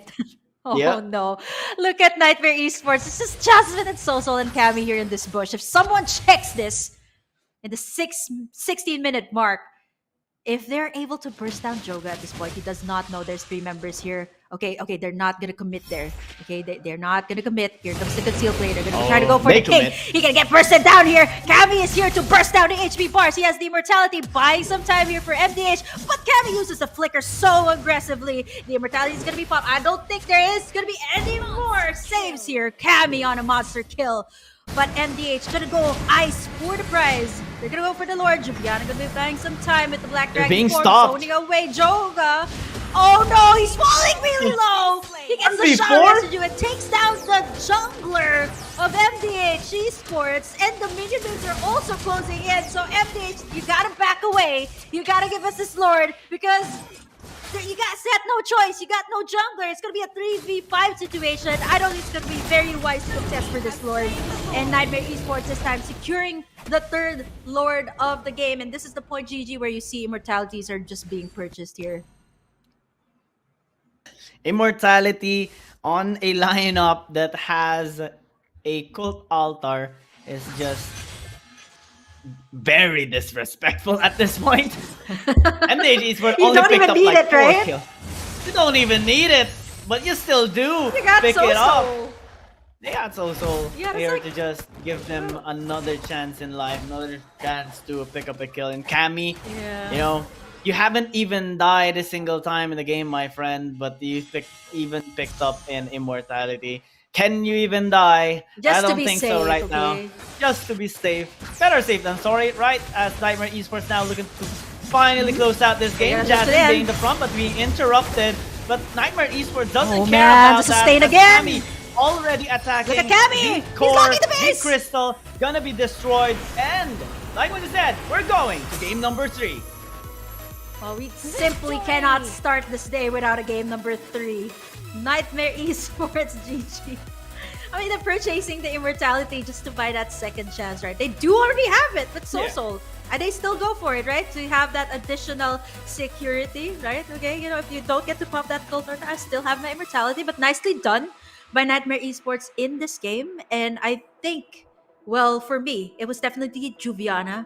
No. Look at Nightmare Esports. This is Jasmine and Soul and Cammy here in this bush. If someone checks this in the 16-minute mark, if they're able to burst down Joga at this point, he does not know there's 3 members here. Okay, they're not gonna commit there. Okay, they're not gonna commit. Here comes the concealed play. They're gonna try to go for the king. He gonna get bursted down here. Cammy is here to burst down the HP bars. He has the immortality, buying some time here for MDH, but Cammy uses the flicker so aggressively. The immortality is gonna be popped. I don't think there is gonna be any more saves here. Cammy on a monster kill. But MDH gonna go ice for the prize. They're gonna go for the Lord. Juliana gonna be buying some time with the Black Dragon form, zoning away Joga. Oh no, he's falling really low. He gets the shot residue and takes down the jungler of MDH Esports. And the minion moves are also closing in. So MDH, you gotta back away. You gotta give us this Lord, because you guys had no choice. You got no jungler. It's going to be a 3v5 situation. I don't think it's going to be very wise to contest for this Lord. And Nightmare Esports this time securing the 3rd Lord of the game. And this is the point, GG, where you see immortalities are just being purchased here. Immortality on a lineup that has a Cult Altar is just very disrespectful at this point. NIIGH Esports You only don't picked even up need like it, 4 right? kills. You don't even need it, but you still do You got pick it up. so. They got so Yeah, that's here like- to just give them another chance in life, another chance to pick up a kill. And Cammy, Yeah. you know, you haven't even died a single time in the game, my friend, but you even picked up an immortality. Can you even die? Just I to don't be think safe, so right okay? now. Just to be safe. Better safe than sorry, right? As Nightmare Esports now looking to finally close out this game. Yeah, that's Jasmine the end. being the front, but we interrupted. But Nightmare Esports doesn't Oh, care man, about the sustain that. again. Cammy already attacking. Look at Cammy! The He's core, locking the the base! crystal, gonna be destroyed. And like what I said, we're going to game number 3. Well, we simply cannot start this day without a game number 3. Nightmare Esports GG. I mean, they're purchasing the immortality just to buy that second chance, right? They do already have it, but so. And they still go for it, right? To have that additional security, right? Okay, you know, if you don't get to pop that gold order, I still have my immortality, but nicely done by Nightmare Esports in this game. And I think, well, for me, it was definitely Juviana.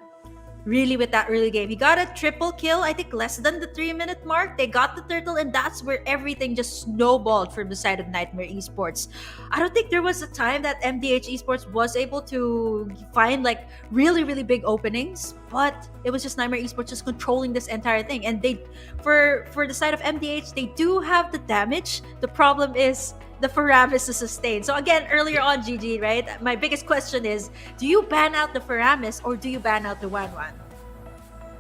Really, with that early game, he got a triple kill, I think less than the 3-minute mark. They got the turtle, and that's where everything just snowballed from the side of Nightmare Esports. I don't think there was a time that MDH Esports was able to find like really, really big openings, but it was just Nightmare Esports just controlling this entire thing. And they, for the side of MDH, they do have the damage. The problem is the Faramis to sustain. So again, earlier on, GG, right? My biggest question is, do you ban out the Faramis or do you ban out the Wanwan?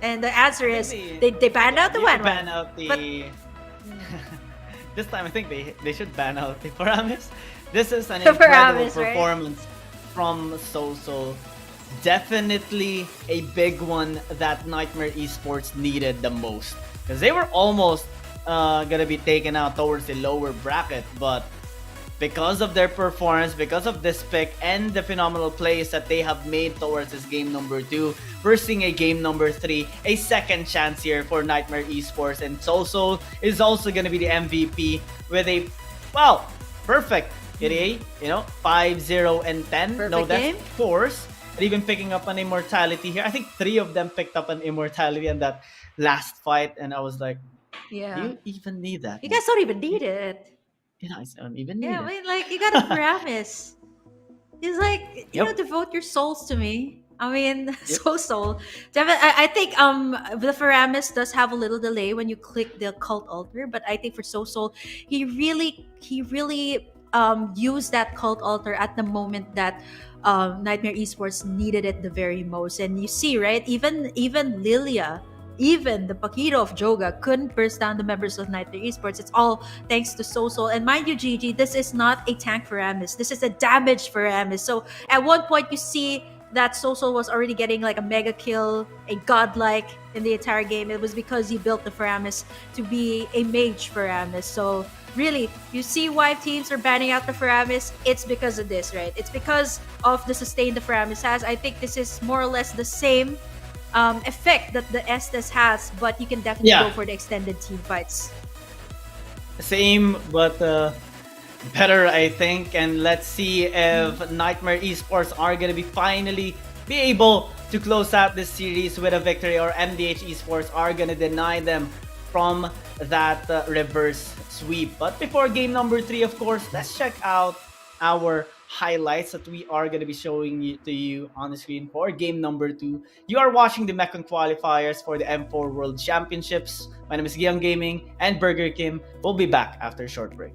And the answer is, they banned out the Wanwan. Ban out the... This time I think they should ban out the Faramis. This is an incredible performance from Soso. Definitely a big one that Nightmare Esports needed the most. Because they were almost gonna be taken out towards the lower bracket, but because of their performance, because of this pick, and the phenomenal plays that they have made towards this game number 2, we're seeing a game number 3, a second chance here for Nightmare Esports, and Soso is also going to be the MVP with a, well, perfect, you know, 5-0 and 10, Perfect no death, game. of course, and even picking up an immortality here. I think 3 of them picked up an immortality in that last fight, and I was like, Yeah. do you even need that? You guys don't even need it. You know, I don't even need Yeah, I it. mean, like, you got a Faramis. It's like, you know, devote your souls to me. I mean, Soul. I think the Faramis does have a little delay when you click the cult altar, but I think for Soul, he really used that cult altar at the moment that Nightmare Esports needed it the very most. And you see, right, even Lilia, even the Paquito of Joga couldn't burst down the members of Nightmare Esports. It's all thanks to Soul. And mind you, GG, this is not a tank Faramis. This is a damage Faramis. So at one point, you see that Soul was already getting like a mega kill, a godlike in the entire game. It was because he built the Faramis to be a mage Faramis. So really, you see why teams are banning out the Faramis. It's because of this, right? It's because of the sustain the Faramis has. I think this is more or less the same effect that the Estes has, but you can definitely go for the extended team fights. Same, but better, I think. And let's see if Nightmare Esports are gonna be finally be able to close out this series with a victory, or MDH Esports are gonna deny them from that reverse sweep. But before game number 3, of course, let's check out our highlights that we are going to be showing to you on the screen for game number 2. You are watching the Mekong Qualifiers for the M4 World Championships. My name is Giang Gaming, and Burger Kim will be back after a short break.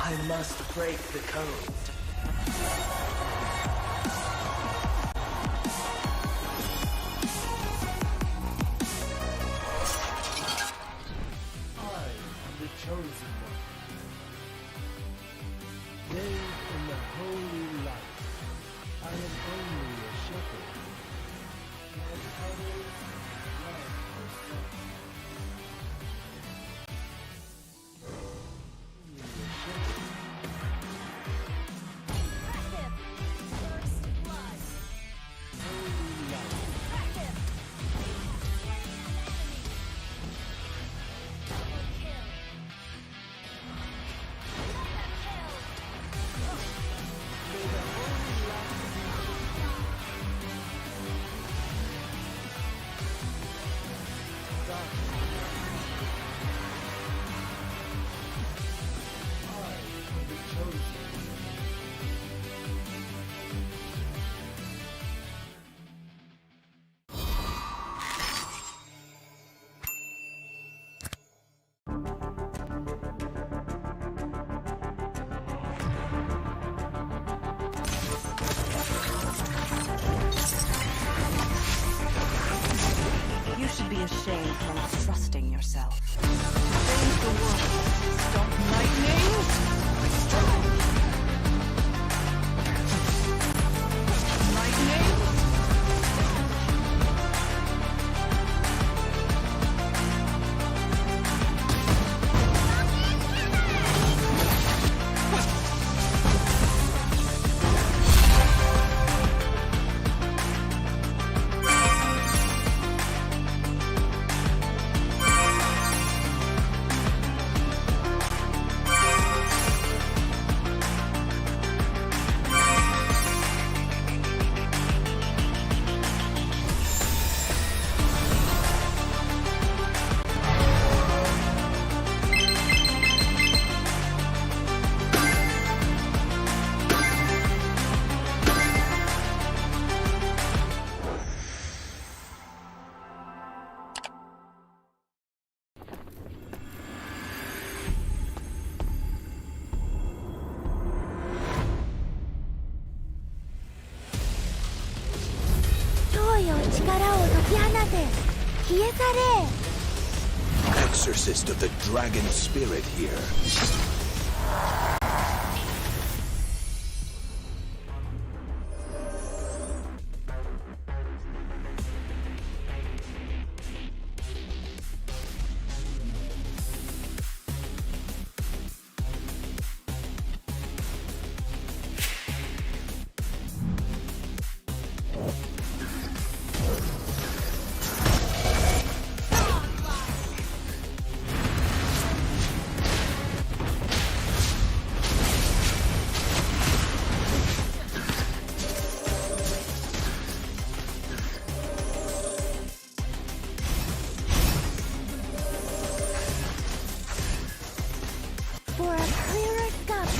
I must break the code. I am the chosen one. Bathed in the holy light, I am only a shepherd. And others love the sun. Only a shepherd. Impressive. First blood. Holy light. Impressive. Double kill. Mega kill. May the holy light dark. I am the chosen. You should be ashamed for not trusting yourself. Save the world. Stop lightning. Lightning. Exorcist of the dragon spirit here. For a clearer scope.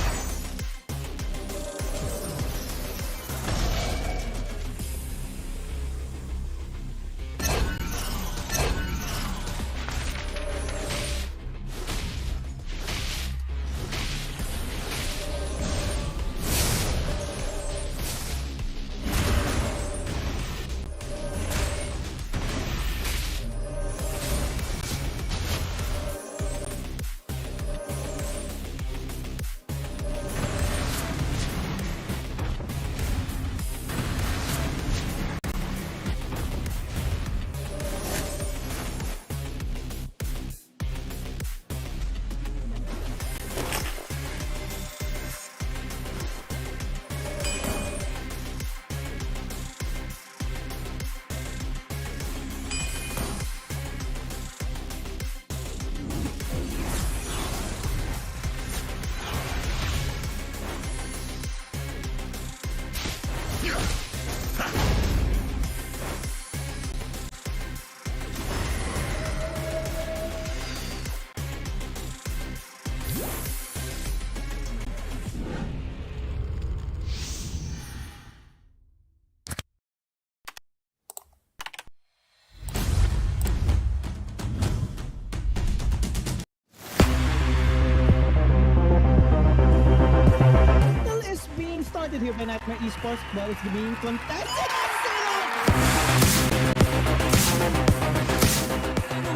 Nightmare Esports, but it's being contested.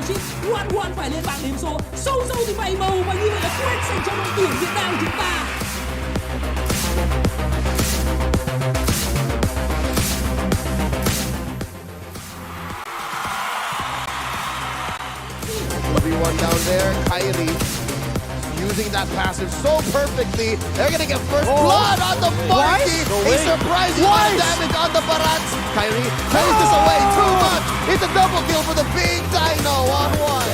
Chiếc 1-1 phải lên bảng điểm số. Sâu sâu thì bảy màu và như vậy là quét dành cho đội tuyển Việt Nam chúng ta. Everyone down there, Kyrie using that passive so perfectly. They're gonna get first blood on the marquee. A surprising amount of damage on the Barats. Kyrie plays this away too much. It's a double kill for the big Dino on one.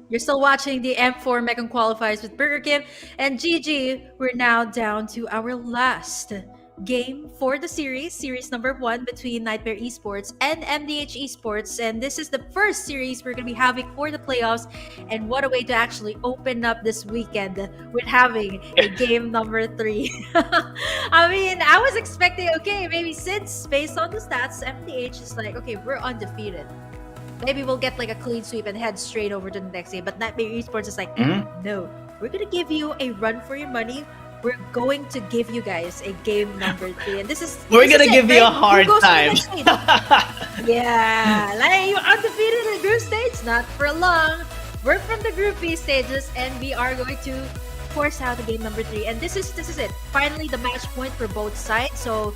You're still watching the M4 Mekong Qualifiers with Burger Kim and GG. We're now down to our last game for the series number 1 between Nightmare Esports and MDH Esports, and this is the first series we're going to be having for the playoffs. And what a way to actually open up this weekend with having a game number 3. I mean, I was expecting, okay, maybe since based on the stats, MDH is like, okay, we're undefeated, maybe we'll get like a clean sweep and head straight over to the next game. But Nightmare Esports is like, no, we're gonna give you a run for your money. We're going to give you guys a game number 3, and we're gonna give you a hard time. Yeah, like you're undefeated in the group stage, not for long. We're from the group B stages, and we are going to force out the game number 3. And this is it. Finally, the match point for both sides. So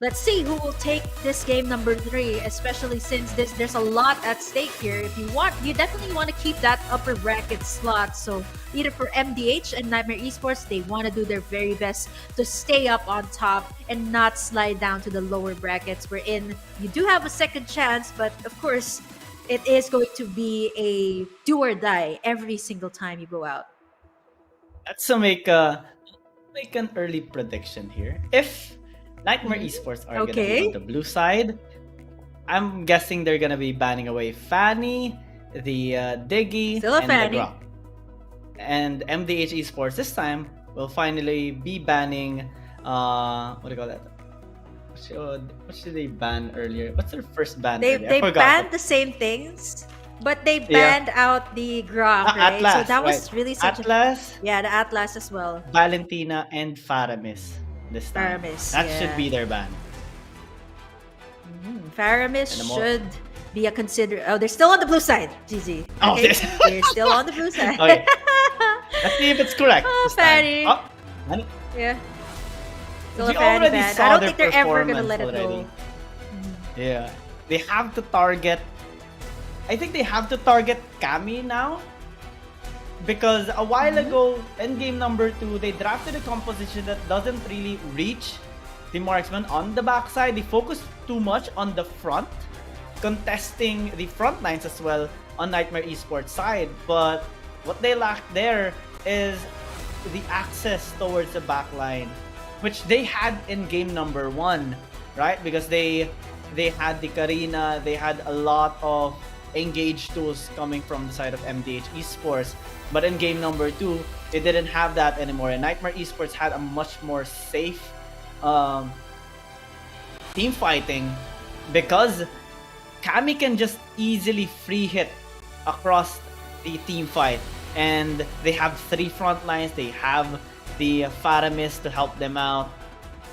let's see who will take this game number 3, especially since there's a lot at stake here. If you definitely want to keep that upper bracket slot. So either for MDH and Nightmare Esports, they want to do their very best to stay up on top and not slide down to the lower brackets. Wherein you do have a second chance, but of course, it is going to be a do or die every single time you go out. Let's make an early prediction here. If Nightmare Esports are gonna be on the blue side, I'm guessing they're gonna be banning away Fanny, the Diggy, and the Grok. And MDH Esports this time will finally be banning what do you call that? What should they ban earlier? What's their first ban? They banned the same things, but they banned out the Grok, right? Atlas, so that was really such Atlas. Yeah, the Atlas as well. Valentina and Faramis. This time. Faramis, that should be their ban. Faramis should be a consider. Oh, they're still on the blue side. GG. Oh, okay? They're still on the blue side. Okay. Let's see if it's correct. Oh, Fanny. Oh, yeah. Still we a Fanny already ban. saw I don't their think they're ever gonna performance let it already. go. Yeah, they have to target. I think they have to target Kami now. Because a while ago, in game number 2, they drafted a composition that doesn't really reach the marksman on the backside. They focused too much on the front, contesting the front lines as well on Nightmare Esports side. But what they lacked there is the access towards the back line, which they had in game number 1, right? Because they had the Karina, they had a lot of engage tools coming from the side of MDH Esports. But in game number 2, they didn't have that anymore. And Nightmare Esports had a much more safe team fighting because Kami can just easily free hit across the team fight. And they have 3 front lines. They have the Faramis to help them out.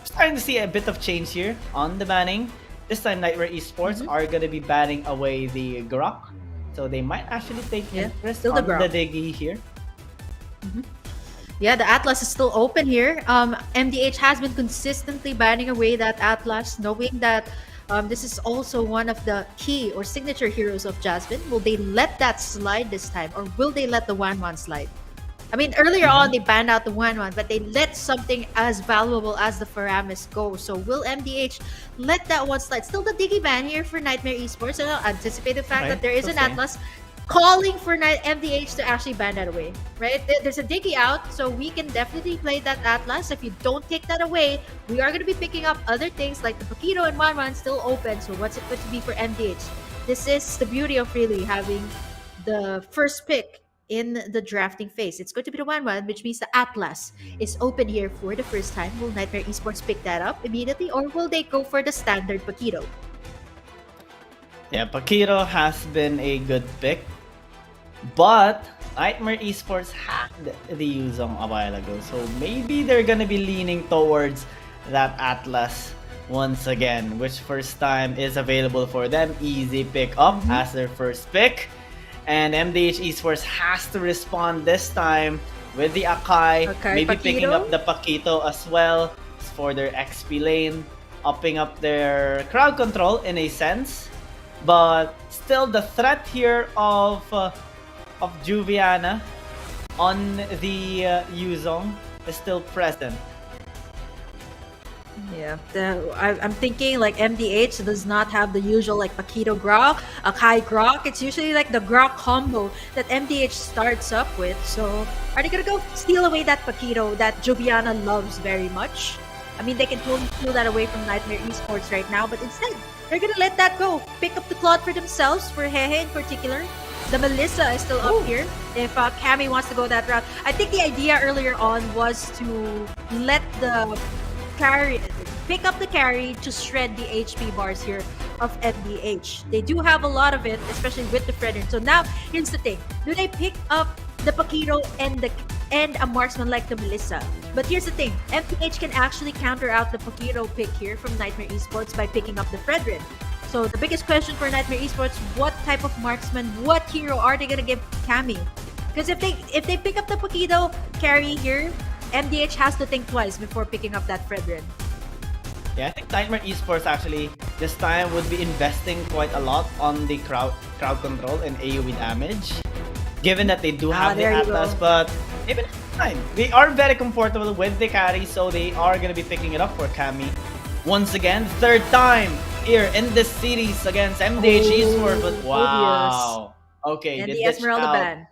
Starting to see a bit of change here on the banning. This time, Nightmare Esports are going to be banning away the Grok. So they might actually take interest on the Diggy here. Yeah, the Atlas is still open here. MDH has been consistently banning away that Atlas, knowing that this is also one of the key or signature heroes of Jasmine. Will they let that slide this time, or will they let the 1-1 slide? I mean, earlier on, they banned out the 1-1, but they let something as valuable as the Faramis go. So will MDH let that one slide? Still the Diggy ban here for Nightmare Esports. And I'll anticipate the fact that there is an Atlas calling for MDH to actually ban that away, right? There's a Diggy out, so we can definitely play that Atlas. If you don't take that away, we are going to be picking up other things like the Paquito and 1-1 still open. So what's it going to be for MDH? This is the beauty of really having the first pick in the drafting phase. It's going to be the 1-1, which means the Atlas is open here for the first time. Will Nightmare Esports pick that up immediately, or will they go for the standard Paquito? Yeah, Paquito has been a good pick. But Nightmare Esports had the Yuzong a while ago, so maybe they're gonna be leaning towards that Atlas once again, which first time is available for them. Easy pick up as their first pick. And MDH Esports has to respond this time with the Akai, maybe picking up the Paquito as well for their XP lane, upping up their crowd control in a sense. But still, the threat here of Juviana on the Yuzong is still present. Yeah, I'm thinking like MDH does not have the usual like Paquito Grok, Akai Grok. It's usually like the Grok combo that MDH starts up with. So are they gonna go steal away that Paquito that Juviana loves very much? I mean, they can totally steal that away from Nightmare Esports right now, but instead they're gonna let that go. Pick up the Claude for themselves, for Hehe in particular. The Melissa is still up here. If Cammy wants to go that route, I think the idea earlier on was to let the carry, pick up the carry to shred the HP bars here of MDH. They do have a lot of it, especially with the Fredrin. So now, here's the thing. Do they pick up the Paquito and a marksman like the Melissa? But here's the thing. MDH can actually counter out the Paquito pick here from Nightmare Esports by picking up the Fredrin. So the biggest question for Nightmare Esports, what type of marksman, what hero are they gonna give Cammy? Because if they pick up the Paquito carry here, MDH has to think twice before picking up that Fredrin. Yeah, I think Nightmare Esports actually this time would be investing quite a lot on the crowd control and AoE damage. Given that they do have the Atlas, but even fine. They are very comfortable with the carry, so they are gonna be picking it up for Cammy. Once again, third time here in this series against MDH Esports, but wow. Okay, and they the ditched Esmeralda out. ban.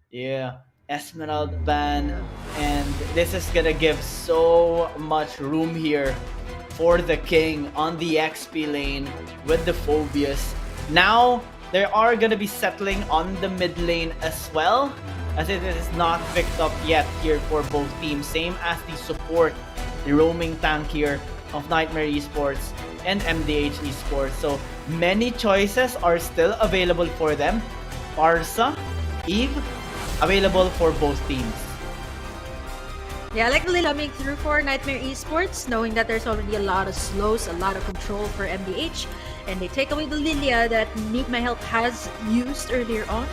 Yeah, Esmeralda ban, and this is gonna give so much room here for the King on the XP lane with the Phobius. Now, they are gonna be settling on the mid lane as well, as it is not picked up yet here for both teams. Same as the support, the roaming tank here of Nightmare Esports and MDH Esports. So many choices are still available for them. Parsa, Eve, available for both teams. Yeah, I like really coming through for Nightmare Esports, knowing that there's already a lot of slows, a lot of control for MDH, and they take away the Lilia that Need My Help has used earlier on.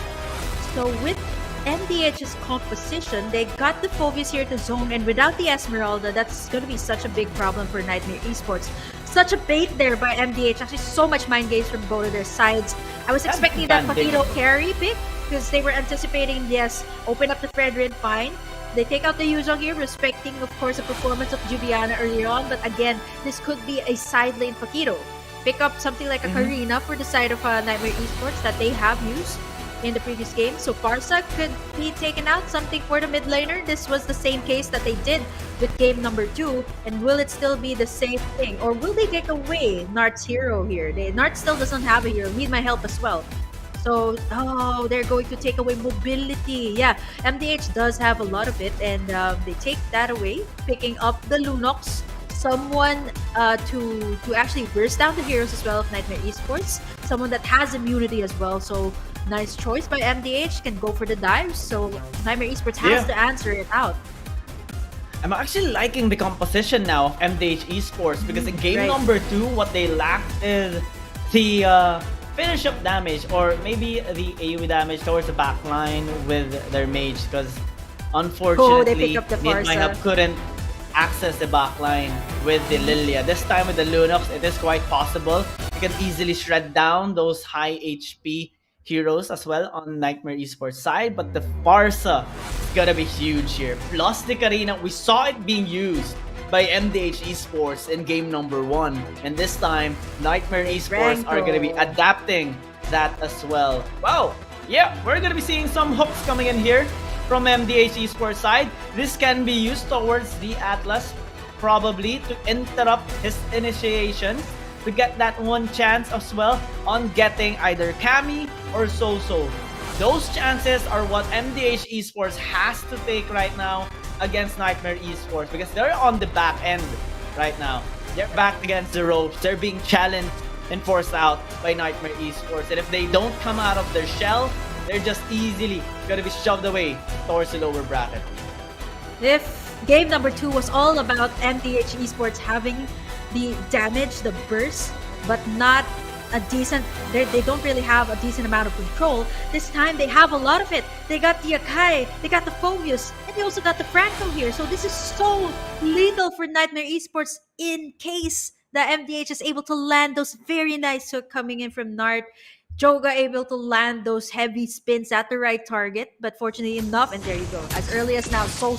So with MDH's composition, they got the Phobius here to zone, and without the Esmeralda, that's going to be such a big problem for Nightmare Esports. Such a bait there by MDH, actually so much mind games from both of their sides. I was expecting that Paquito carry pick, because they were anticipating, yes, open up the Fredrin, fine. They take out the Yuzong here, respecting, of course, the performance of Juviana earlier on, but again, this could be a side lane Paquito. Pick up something like a Karina for the side of Nightmare Esports that they have used in the previous game. So Parsa could be taken out, something for the mid laner. This was the same case that they did with game number 2, and will it still be the same thing? Or will they take away Nart's hero here? Nart still doesn't have a hero, Need My Help as well. So, they're going to take away mobility. Yeah, MDH does have a lot of it, and they take that away, picking up the Lunox, someone to actually burst down the heroes as well of Nightmare Esports, someone that has immunity as well. So, nice choice by MDH, can go for the dives. So, Nightmare Esports has to answer it out. I'm actually liking the composition now of MDH Esports, because in game number 2, what they lacked is the finish up damage, or maybe the AoE damage towards the back line with their mage, because unfortunately Need My Help couldn't access the back line with the Lilia. This time with the Lunox, it is quite possible. You can easily shred down those high HP heroes as well on Nightmare Esports side, but the Parsa is gonna be huge here. Plus the Karina, we saw it being used by MDH Esports in game number 1, and this time Nightmare Esports are gonna be adapting that as well. Wow, yeah, we're gonna be seeing some hooks coming in here from MDH Esports side. This can be used towards the Atlas, probably to interrupt his initiation, to get that one chance as well on getting either Cammy or Soso. Those chances are what MDH Esports has to take right now against Nightmare Esports, because they're on the back end right now. They're back against the ropes. They're being challenged and forced out by Nightmare Esports. And if they don't come out of their shell, they're just easily gonna be shoved away towards the lower bracket. If game number 2 was all about MDH Esports having the damage, the burst, but not a decent, they don't really have a decent amount of control, this time they have a lot of it. They got the Akai, they got the Phobius, and they also got the Franco here. So this is so lethal for Nightmare Esports in case the MDH is able to land those very nice hook coming in from Nart. Joga able to land those heavy spins at the right target, but fortunately enough, and there you go. As early as now, Soul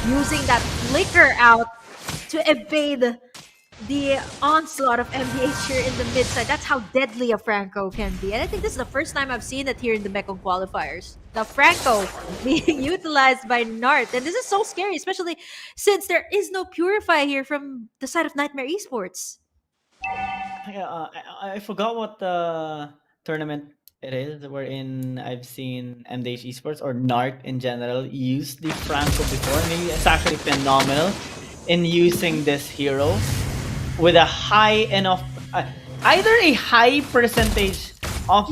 using that flicker out to evade the onslaught of MDH here in the mid side. That's how deadly a Franco can be. And I think this is the first time I've seen it here in the Mekong Qualifiers. The Franco being utilized by Nart. And this is so scary, especially since there is no Purify here from the side of Nightmare Esports. I forgot what tournament it is wherein I've seen MDH Esports or Nart in general use the Franco before. Maybe it's actually phenomenal in using this hero with a high enough, either a high percentage of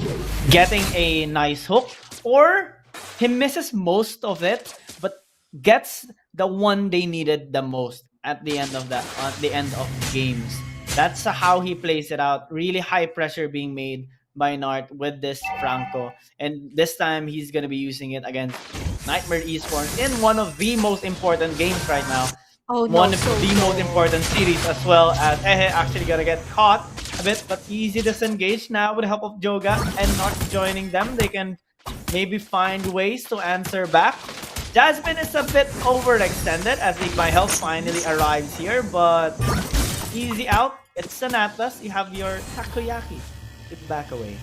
getting a nice hook, or he misses most of it, but gets the one they needed the most at the end of games. That's how he plays it out. Really high pressure being made by Nart with this Franco, and this time he's gonna be using it against Nightmare Esports in one of the most important games right now. One of the most important series, as well as actually gonna get caught a bit, but easy disengage now with the help of Joga and not joining them. They can maybe find ways to answer back. Jasmine is a bit overextended as my health finally arrives here, but easy out. It's an Atlas. You have your takoyaki. Get back away.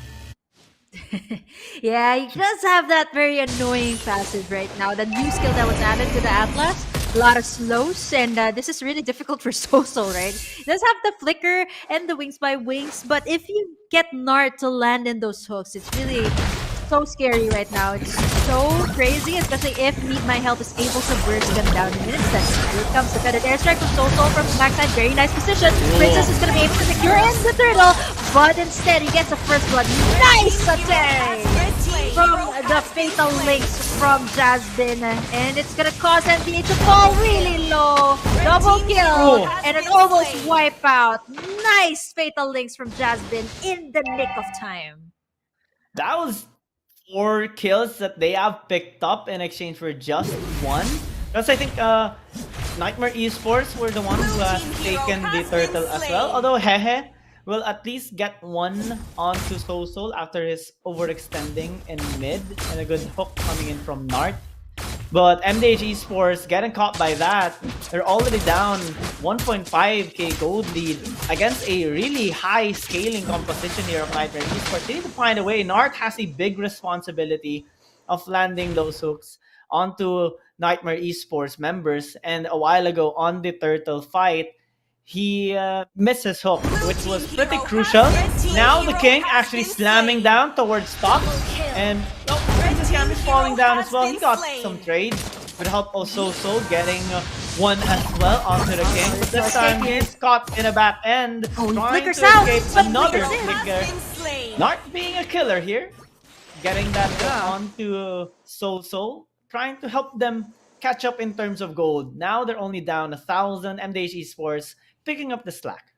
Yeah, he does have that very annoying passive right now. The new skill that was added to the Atlas. A lot of slows, and this is really difficult for Soso, right? It does have the flicker and the wings by wings, but if you get Nart to land in those hooks, it's really so scary right now. It's so crazy, especially if Meet My Help is able to burst them down in an instant. Here comes the feathered airstrike from Soso from the backside. Very nice position. Princess is going to be able to secure in the turtle, but instead he gets the first blood. Nice attack from the fatal links from Jasmine, and it's gonna cause MDH to fall really low. Double kill and an almost wipeout. Nice fatal links from Jasmine in the nick of time. That was 4 kills that they have picked up in exchange for just 1. Because I think Nightmare Esports were the one who has taken the turtle as well. Although Hehe will at least get 1 onto Soul after his overextending in mid and a good hook coming in from Nart. But MDH Esports getting caught by that. They're already down 1.5k gold lead against a really high scaling composition here of Nightmare Esports. They need to find a way. Nart has a big responsibility of landing those hooks onto Nightmare Esports members. And a while ago on the turtle fight, he missed his hook, which was pretty crucial. Now the king actually slamming down towards top, and Princess Cam is falling down as well. He got some trades with help of Soso getting 1 as well onto the king. But this time he's caught in a back end, trying to escape another flicker. Not being a killer here, getting that onto Soso, trying to help them catch up in terms of gold. Now they're only down 1,000. MDH Esports picking up the slack.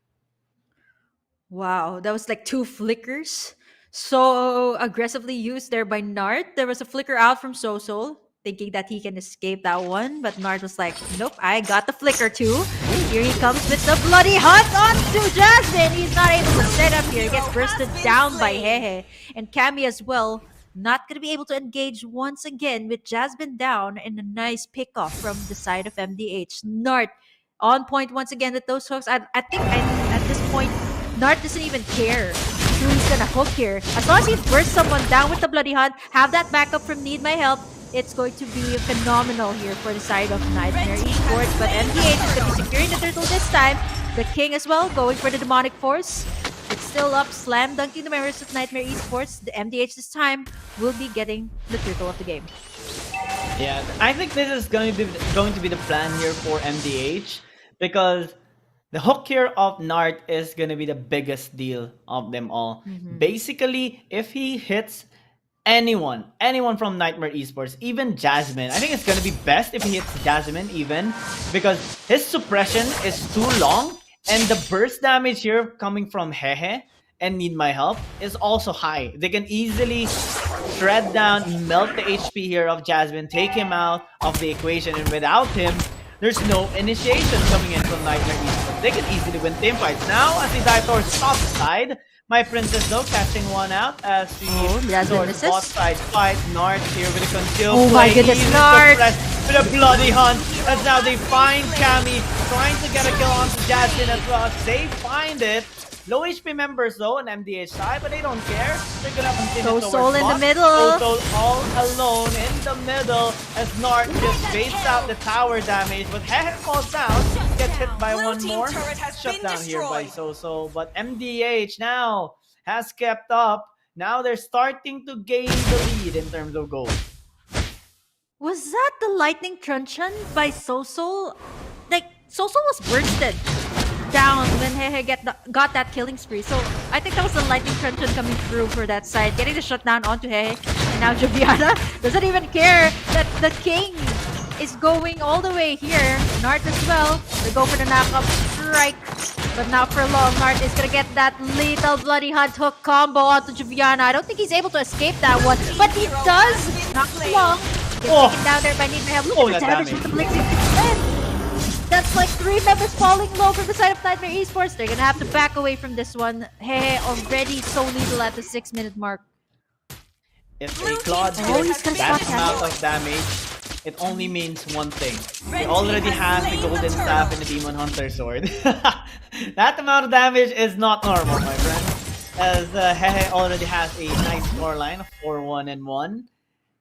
Wow, that was like 2 flickers. So aggressively used there by Nart. There was a flicker out from Soso, thinking that he can escape that one. But Nart was like, nope, I got the flicker too. Here he comes with the bloody hunt onto Jasmine. He's not able to set up here. He gets bursted down by Hehe. And Cammy as well. Not going to be able to engage once again with Jasmine down and a nice pickoff from the side of MDH. Nart on point once again with those hooks. I think at this point, Nart doesn't even care who he's gonna hook here. As long as he bursts someone down with the Bloody Hunt, have that backup from Need My Help, it's going to be phenomenal here for the side of Nightmare Esports. But MDH is going to be securing the turtle this time. The King as well, going for the Demonic Force. It's still up, slam dunking the members of Nightmare Esports. The MDH this time will be getting the turtle of the game. Yeah, I think this is going to be the plan here for MDH, because the hook here of Nart is going to be the biggest deal of them all. Basically, if he hits anyone from Nightmare Esports, even Jasmine. I think it's gonna be best if he hits Jasmine even, because his suppression is too long, and the burst damage here coming from Hehe and Need My Help is also high. They can easily shred down, melt the HP here of Jasmine, take him out of the equation, and without him, there's no initiation coming in from Nightmare Esports. They can easily win team fights. Now, as the dive towards top side, my princess though catching one out as the Jasmine towards bot misses. side fight. Nart here with a conceal Oh my play. goodness, Easy Nart! suppress with a bloody hunt. As now they find Cammy trying to get a kill onto Jasmine as well. They find it. Low HP members though on MDH side, but they don't care. They're gonna continue So towards Soul in the bot. middle. So all alone in the middle as Nart just baits out the tower damage, but Hehe falls down, gets hit by one more. Shut down here by So. But MDH now has kept up. Now they're starting to gain the lead in terms of gold. Was that the lightning truncheon by Soul? Like, Soul was bursted down when Hehe got that killing spree. So I think that was the lightning truncheon coming through for that side, getting the shutdown onto Hehe. And now Joviana doesn't even care that the king is going all the way here. Nart as well. They go for the knockup strike. But not for long. Nart is gonna get that lethal bloody hunt hook combo onto Joviana. I don't think he's able to escape that one, but he does. Not for long. Gets taken down there by Need My Help. Look at the damage with the blink 60%. That's like 3 members falling low from the side of Nightmare Esports. They're gonna have to back away from this one. Hey, already so lethal at the 6-minute mark. If a Claude he's gets gonna that spot amount of damage, it only means one thing. He already has the golden staff and the demon hunter sword. That amount of damage is not normal, my friend. As Hehe already has a nice scoreline of 4-1-1.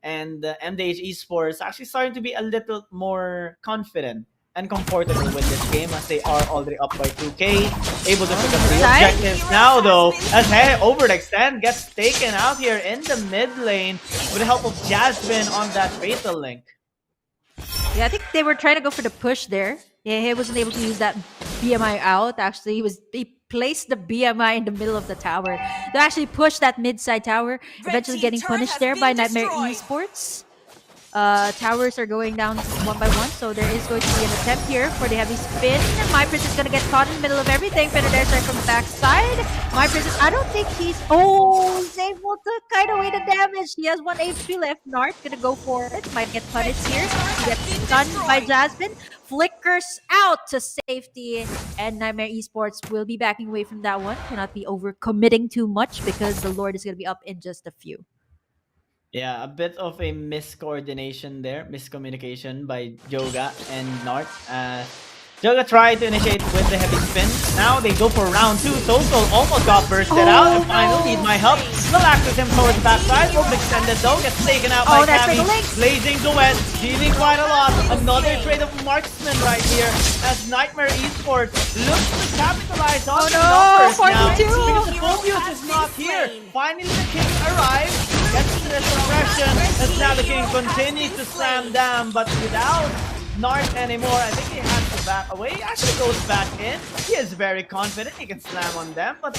And MDH Esports actually starting to be a little more confident and comfortable with this game as they are already up by 2k, able to pick up the objectives now though, as Hehe overextend gets taken out here in the mid lane with the help of Jasmine on that fatal link. Yeah, I think they were trying to go for the push there. Yeah, he wasn't able to use that BMI out. Actually, he placed the BMI in the middle of the tower. They actually pushed that mid-side tower, eventually getting punished there by Nightmare Esports. Towers are going down one by one, so there is going to be an attempt here for the heavy spin. My Princess is going to get caught in the middle of everything. Fender there strike from the backside. My Princess, I don't think he's... Oh, he's able to kind of weigh the damage. He has 1 HP left. Nart going to go for it. Might get punished here. He gets stunned by Jasmine. Flickers out to safety. And Nightmare Esports will be backing away from that one. Cannot be over-committing too much because the Lord is going to be up in just a few. Yeah, a bit of a miscoordination there, miscommunication by Joga and Nart. Joga tried to initiate with the heavy spin. Now they go for round 2. Total almost got bursted out. And finally, Need My Help. Still access him towards the backside. Overextended though. Gets taken out by Cammy. Blazing the West. Dealing quite a lot. Another trade of marksman right here. As Nightmare Esports looks to capitalize on the numbers now. Because the Phobius is not here. Finally, the King arrives. Gets to the suppression. As now the King continues to slam down. But without Nart anymore, I think he has to back away. He actually goes back in. He is very confident he can slam on them, but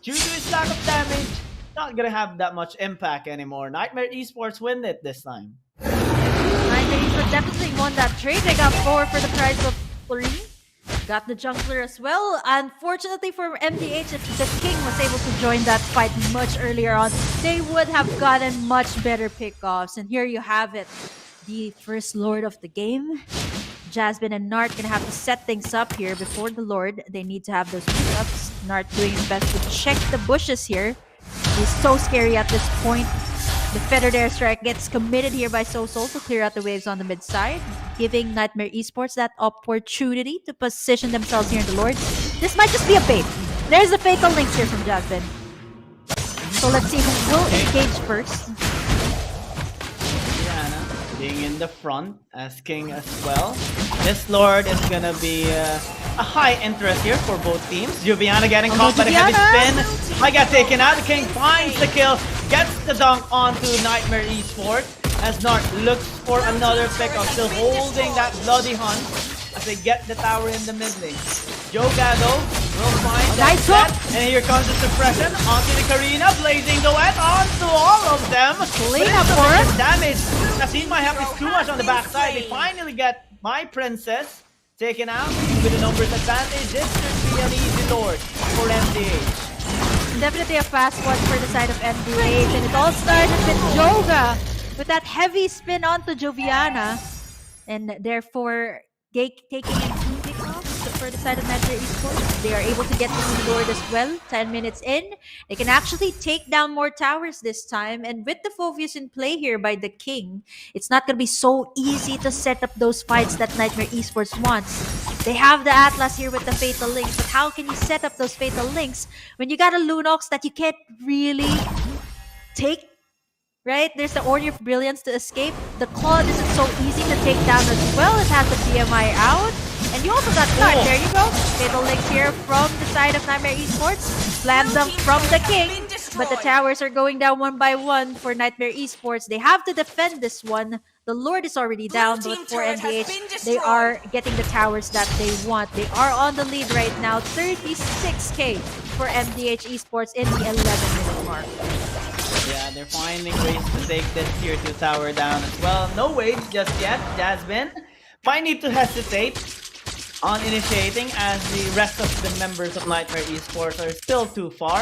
due to his lack of damage, not gonna have that much impact anymore. Nightmare Esports win it this time. Nightmare Esports definitely won that trade. They got 4 for the price of 3. Got the jungler as well. Unfortunately for MDH, if the King was able to join that fight much earlier on, they would have gotten much better pickoffs. And here you have it. The first Lord of the game. Jasmine and Nart gonna have to set things up here before the Lord. They need to have those pickups. Nart doing his best to check the bushes here. He's so scary at this point. The feathered airstrike gets committed here by Soul to clear out the waves on the mid side, giving Nightmare Esports that opportunity to position themselves here in the Lord. This might just be a bait. There's the fatal links here from Jasmine. So let's see who will engage first. Being in the front as King as well. This Lord is gonna be a high interest here for both teams. Joviana getting caught by the heavy spin. I got taken out. The King finds the kill, gets the dunk onto Nightmare Esports as Nart looks for another pickup, still holding that bloody hunt as they get the tower in the mid lane. Joga though will find that Nice hook. set. And here comes the suppression onto the Karina, blazing the wet onto all of them. Clean But up it's for sufficient us. damage. Nasin my help is too much on the backside. They finally get my princess taken out with a numbers advantage. This should be an easy lord for MDH. Definitely a fast one for the side of MDH, and it all started with Joga with that heavy spin onto Joviana, and therefore taking in 2 pickoffs for the side of NIIGHTMARE eSports. They are able to get this Lord as well. 10 minutes in, they can actually take down more towers this time, and with the focus in play here by the King, it's not going to be so easy to set up those fights that NIIGHTMARE eSports wants. They have the Atlas here with the Fatal Links, but how can you set up those Fatal Links when you got a Lunox that you can't really take, right? There's the Order of Brilliance to escape. The Claw isn't so easy to take down as well. It has the PMI out. And you also got Nart. There you go. Fatal Links here from the side of NIIGHTMARE eSports. Slam them from the King. But the towers are going down one by one for NIIGHTMARE eSports. They have to defend this one. The Lord is already down, but for MDH, they are getting the towers that they want. They are on the lead right now, 36k for MDH eSports in the 11-minute mark. Yeah, they're finding ways to take this tier 2 tower down as well. No waves just yet. Jasmine might need to hesitate on initiating as the rest of the members of NIIGHTMARE eSports are still too far.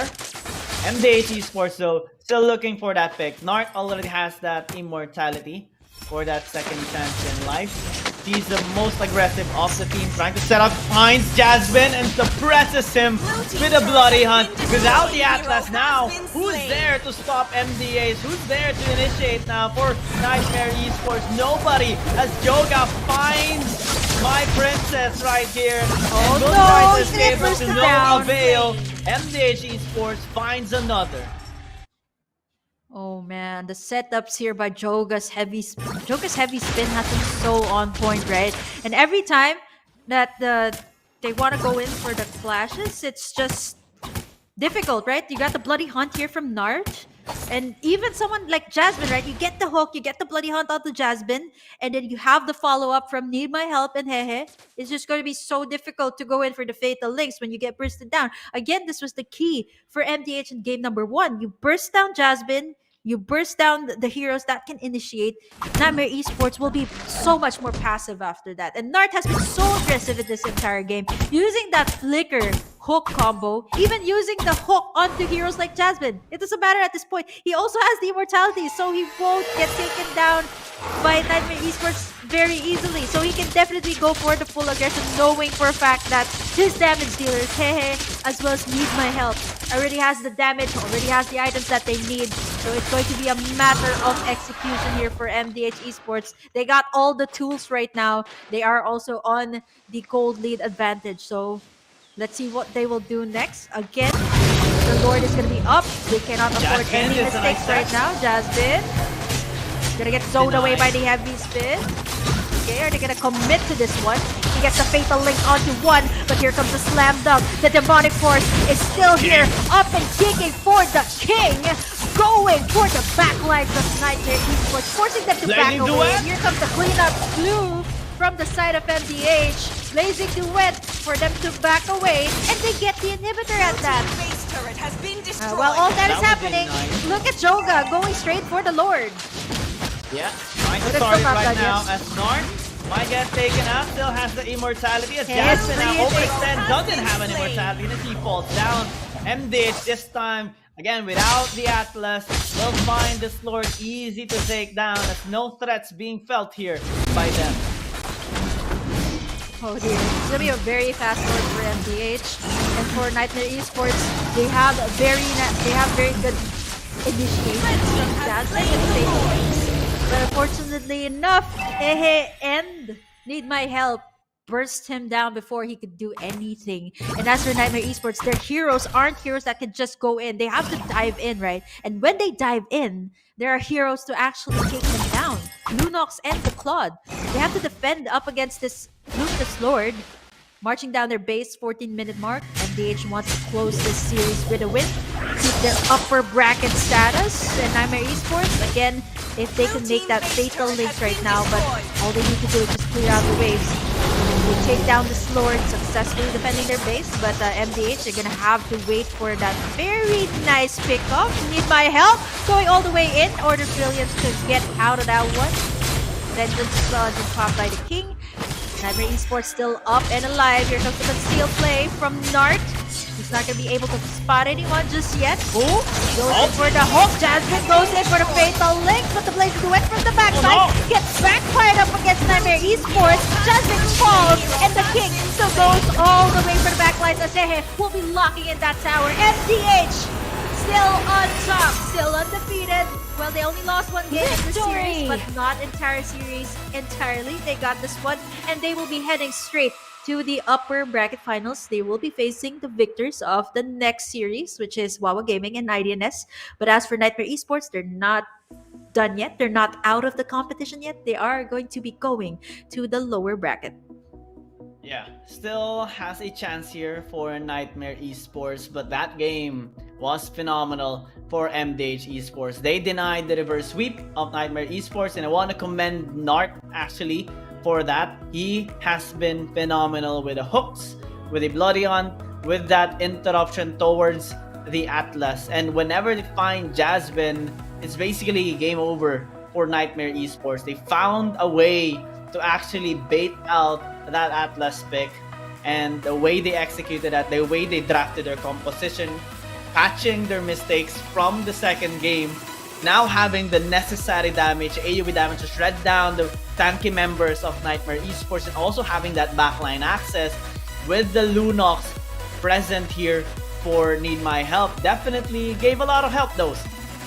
MDH eSports though, still looking for that pick. Nart already has that immortality for that second chance in life. He's the most aggressive of the team, trying to set up, finds Jasmine and suppresses him with a bloody hunt. Without the Atlas now, who's there to stop MDAs? Who's there to initiate now for NIIGHTMARE eSports? Nobody, as Joga finds my princess right here. And will try to escape, but to no avail. MDH eSports finds another. Oh man, the setups here by Joga's heavy spin has been so on point, right? And every time that they want to go in for the flashes, it's just difficult, right? You got the bloody hunt here from Nart, and even someone like Jasmine, right? You get the hook, you get the bloody hunt onto Jasmine, and then you have the follow-up from Need My Help and Hehe. It's just going to be so difficult to go in for the Fatal Links when you get bursted down. Again, this was the key for MDH in game number 1. You burst down Jasmine, you burst down the heroes that can initiate. NIIGHTMARE eSports will be so much more passive after that. And Nart has been so aggressive in this entire game, using that flicker hook combo, even using the hook onto heroes like Jasmine. It doesn't matter at this point. He also has the immortality, so he won't get taken down by NIIGHTMARE eSports very easily. So he can definitely go for the full aggression, knowing for a fact that his damage dealers, Hehe, as well as Need My Help, already has the damage, already has the items that they need. So it's going to be a matter of execution here for MDH eSports. They got all the tools right now. They are also on the gold lead advantage. So let's see what they will do next. Again, the Lord is going to be up. They cannot afford any mistakes right now. Jasmine gonna get zoned away by the heavy spin. Okay, are they gonna commit to this one? He gets the Fatal Link onto one, but here comes the Slam Dunk. The Demonic Force is still here, up and kicking for the King, going for the backlines of NIIGHTMARE eSports, forcing them to back away. And here comes the cleanup blue from the side of MDH, blazing duet for them to back away, and they get the inhibitor at that. While all that is happening, look at Joga going straight for the Lord. Yeah, trying to start it right now as Nart might get taken out, still has the immortality as Jasmine now overextend, doesn't have an immortality, and he falls down. MDH this time, again without the Atlas, will find this Lord easy to take down as no threats being felt here by them. Oh dear, it's gonna be a very fast Lord for MDH, and for NIIGHTMARE eSports, they have very good initiation from Jasmine and Fatal. But unfortunately enough, Hehe and Need My Help burst him down before he could do anything. And as for NIIGHTMARE eSports, their heroes aren't heroes that can just go in. They have to dive in, right? And when they dive in, there are heroes to actually take them down. Lunox and the Claude. They have to defend up against this Ruthless Lord. Marching down their base 14-minute mark, MDH wants to close this series with a win, keep their upper bracket status, and NIIGHTMARE eSports, again, if they can make that Fatal Links right now, but all they need to do is just clear out the waves. will take down the Lord, successfully defending their base. But MDH are gonna have to wait for that very nice pickoff. Need my help, going all the way in. Order Brilliance to get out of that one. Vengeance just popped by the King. NIIGHTMARE eSports still up and alive. Here comes the conceal play from Nart. He's not going to be able to spot anyone just yet. Oh, goes in for the hook. Jasmine goes in for the fatal link, but the Blazing Duet from the backside gets backfired up against NIIGHTMARE eSports. Jasmine falls, and the King still goes all the way for the backlines. Asehe will be locking in that tower. MDH still on top, still undefeated. Well, they only lost one game in the series, but not entire series entirely. They got this one, and they will be heading straight to the upper bracket finals. They will be facing the victors of the next series, which is WAWA Gaming and IDNS. But as for NIIGHTMARE eSports, they're not done yet. They're not out of the competition yet. They are going to be going to the lower bracket. Yeah, still has a chance here for NIIGHTMARE eSports, but that game was phenomenal for MDH eSports. They denied the reverse sweep of NIIGHTMARE eSports, and I want to commend Nart actually for that. He has been phenomenal with the hooks, with the Bloody Hunt, with that interruption towards the Atlas. And whenever they find Jasmine, it's basically game over for NIIGHTMARE eSports. They found a way to actually bait out that Atlas pick, and the way they executed that, the way they drafted their composition, patching their mistakes from the second game, now having the necessary damage, AoE damage to shred down the tanky members of NIIGHTMARE eSports, and also having that backline access with the Lunox present here for Need My Help. Definitely gave a lot of help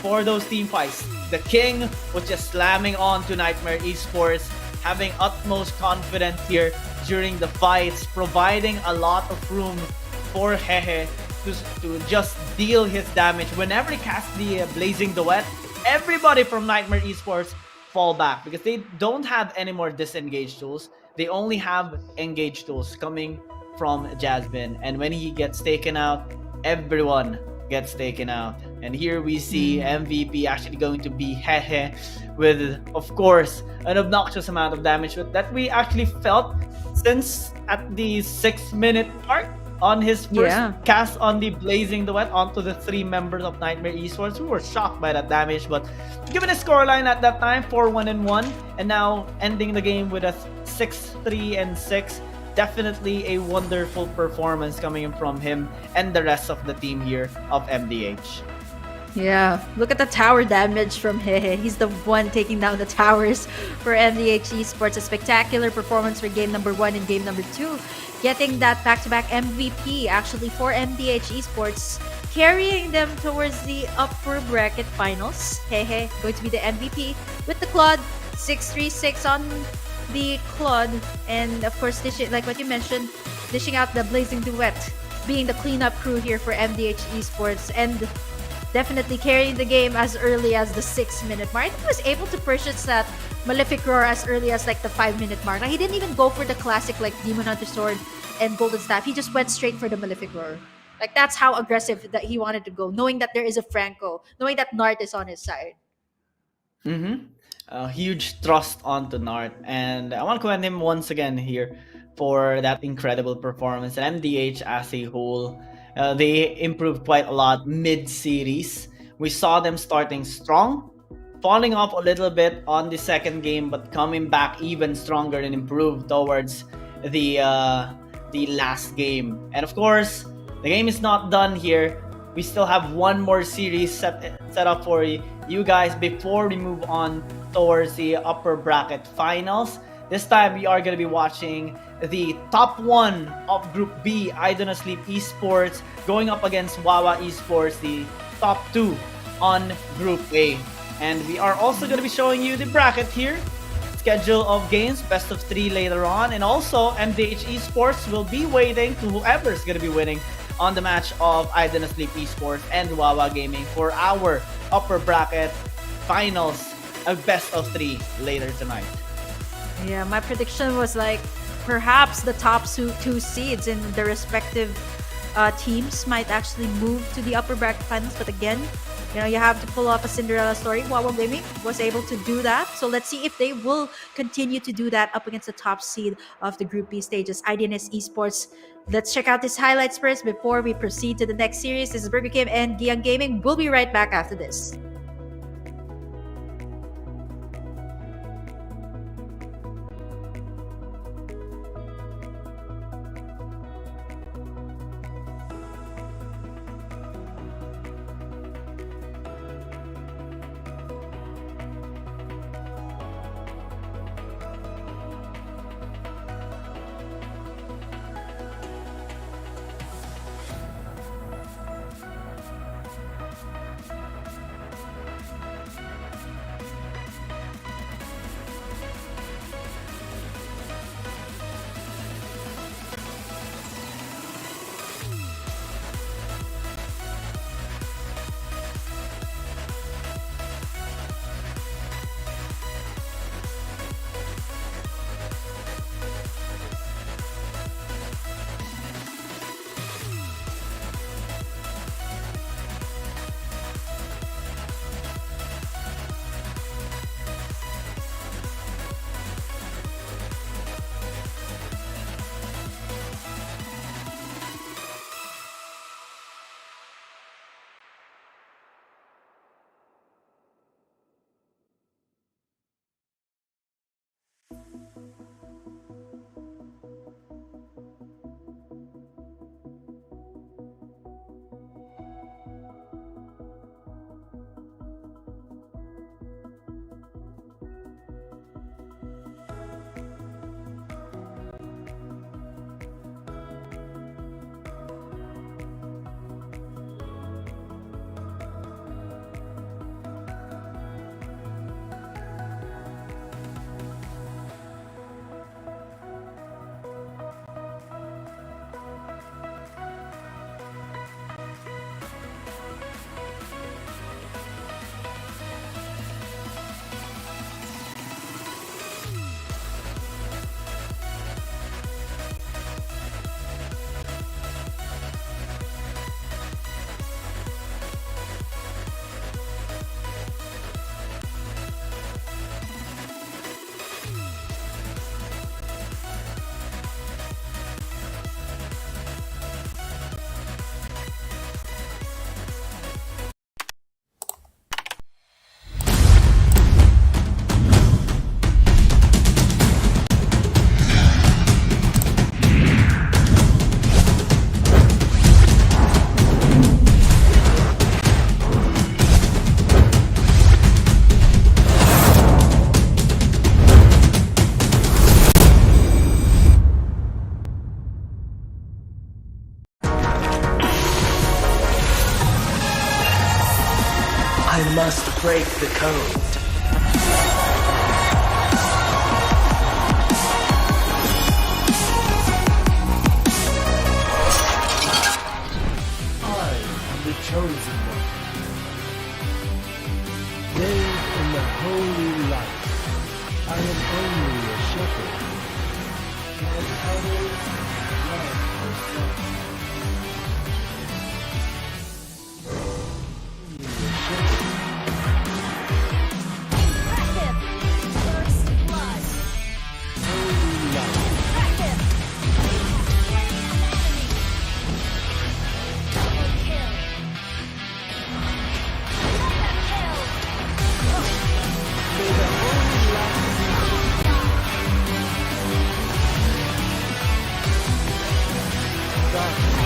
for those team fights. The King was just slamming on to NIIGHTMARE eSports, having utmost confidence here during the fights, providing a lot of room for Hehe to just deal his damage. Whenever he casts the Blazing Duet, everybody from NIIGHTMARE eSports fall back because they don't have any more disengage tools. They only have engage tools coming from Jasmine, and when he gets taken out, everyone gets taken out. And here we see MVP actually going to be Hehe with, of course, an obnoxious amount of damage that we actually felt since at the 6-minute mark on his first cast on the Blazing Duet onto the 3 members of NIIGHTMARE eSports. We were shocked by that damage, but given the scoreline at that time, 4-1-1, and now ending the game with a 6-3-6, definitely a wonderful performance coming in from him and the rest of the team here of MDH. Yeah, look at the tower damage from Hehe. He's the one taking down the towers for MDH eSports. A spectacular performance for game number 1 and game number 2. Getting that back-to-back MVP actually for MDH eSports, carrying them towards the upper bracket finals. Hehe going to be the MVP with the Claude, 636 on the Claude, and of course, like what you mentioned, dishing out the Blazing Duet, being the cleanup crew here for MDH eSports, and definitely carrying the game as early as the 6-minute mark. He was able to purchase that Malefic Roar as early as like the 5-minute mark. Like, he didn't even go for the classic like Demon Hunter Sword and Golden Staff. He just went straight for the Malefic Roar. Like, that's how aggressive that he wanted to go, knowing that there is a Franco, knowing that Nart is on his side. A huge thrust onto Nart, and I want to commend him once again here for that incredible performance. And MDH as a whole, they improved quite a lot mid-series. We saw them starting strong, falling off a little bit on the second game, but coming back even stronger and improved towards the last game. And of course, the game is not done here. We still have one more series set up for you guys before we move on towards the upper bracket finals. This time we are going to be watching the top 1 of Group B, IDONOTSLEEP eSports, going up against WAWA eSports, the top 2 on Group A. And we are also going to be showing you the bracket here, schedule of games, best of 3 later on, and also MDH eSports will be waiting to whoever's going to be winning on the match of IDONOTSLEEP eSports and WAWA Gaming for our upper bracket finals, a best of 3 later tonight. Yeah, my prediction was like perhaps the top 2 seeds in the respective teams might actually move to the upper bracket finals. But again, You have to pull off a Cinderella story. WAWA Gaming was able to do that. So let's see if they will continue to do that up against the top seed of the Group B stages, IDONOTS eSports. Let's check out these highlights first before we proceed to the next series. This is Burger Kim and Giang Gaming. We'll be right back after this. I must break the code. I am the chosen one. Bathed in the holy light, I am only a shepherd. And others love the sun. Only a shepherd. Active. First blood. Holy light. Active. Double kill. Mega kill. May the holy light be dark.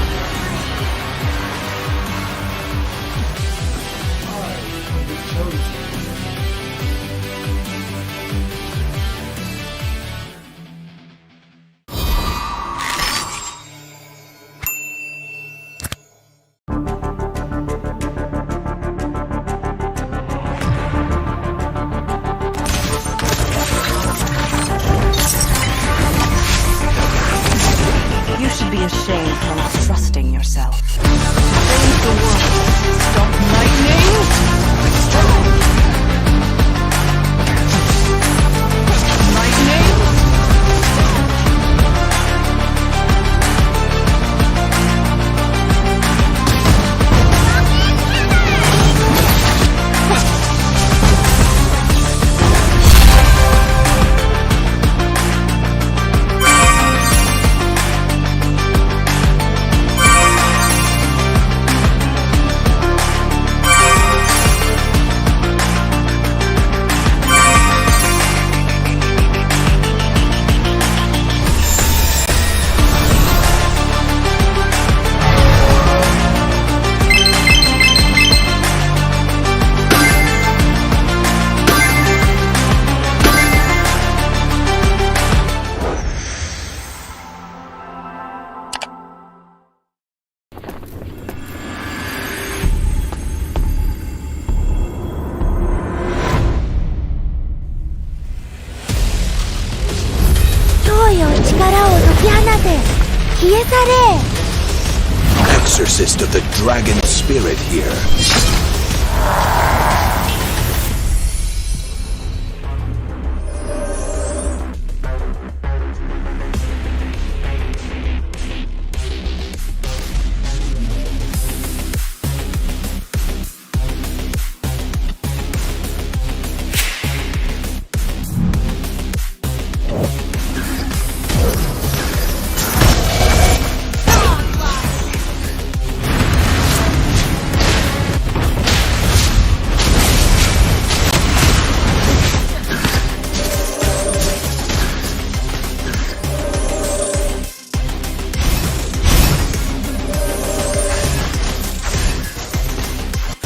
Exorcist of the dragon spirit here.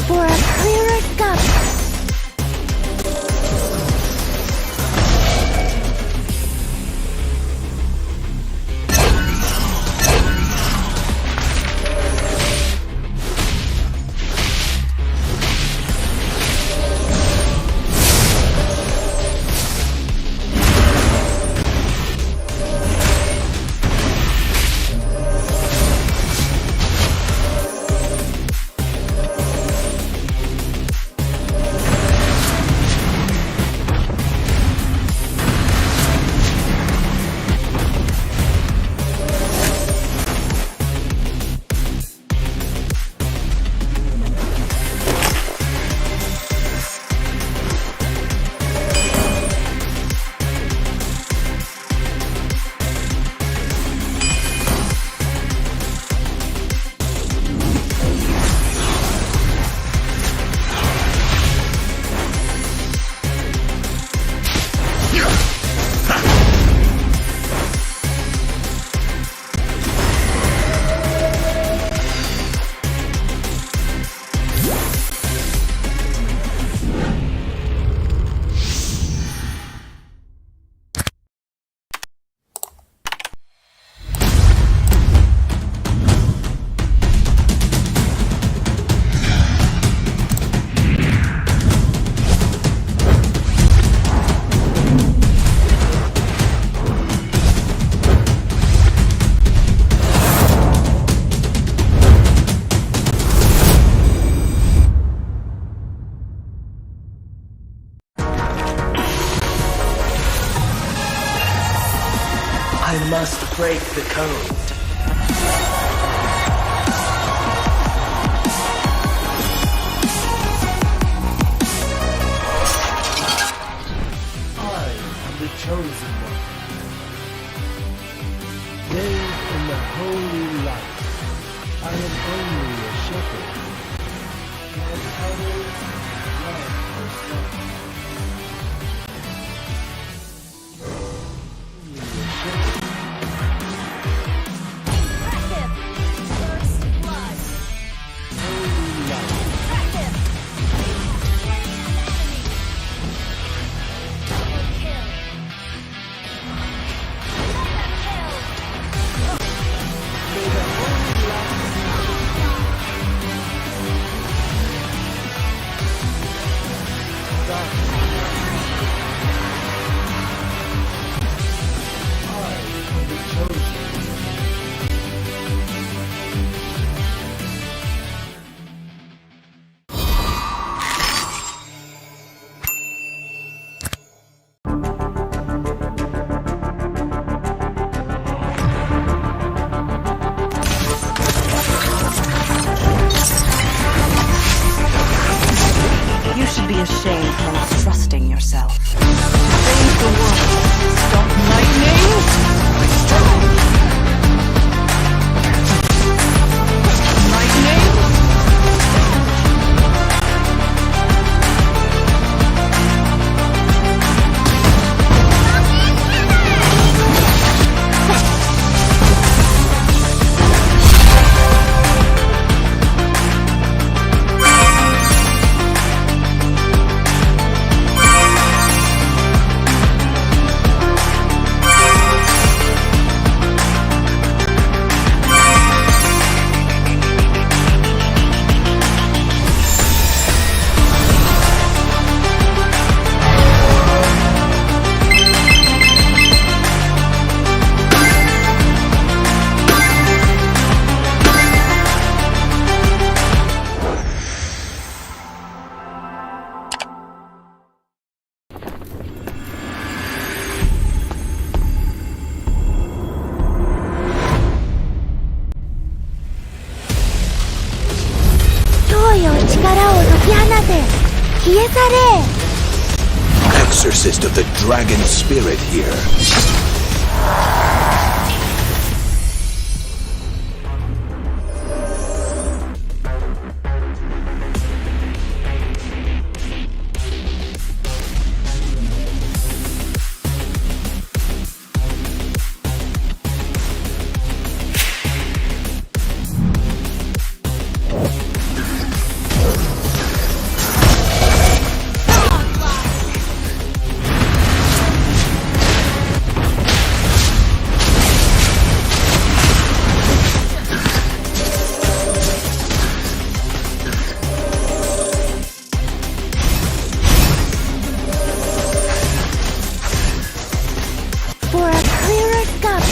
For a clearer sky. I must break the code. I am the chosen one. Bathed in the holy light, I am only a shepherd. And others love the sun. Only a shepherd. Impressive. First blood. Holy light. Impressive. Double kill. Mega kill. May the holy light Dark exorcist of the dragon spirit here. For a clearer sky.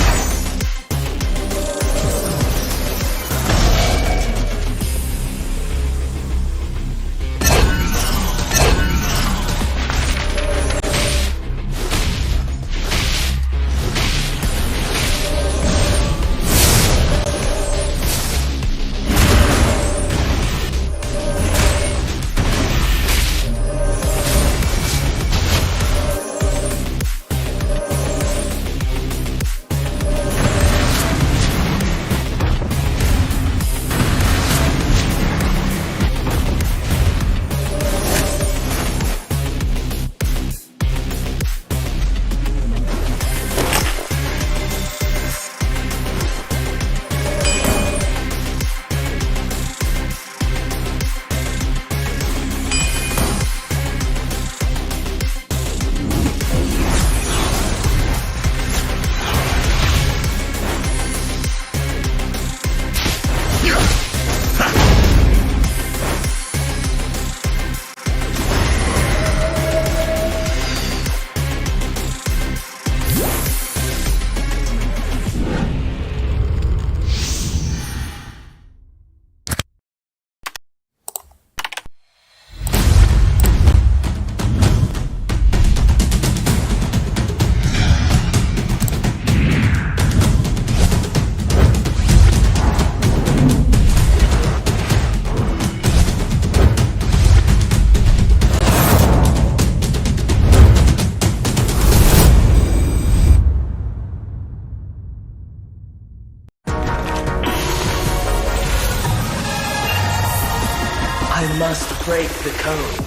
I must break the code.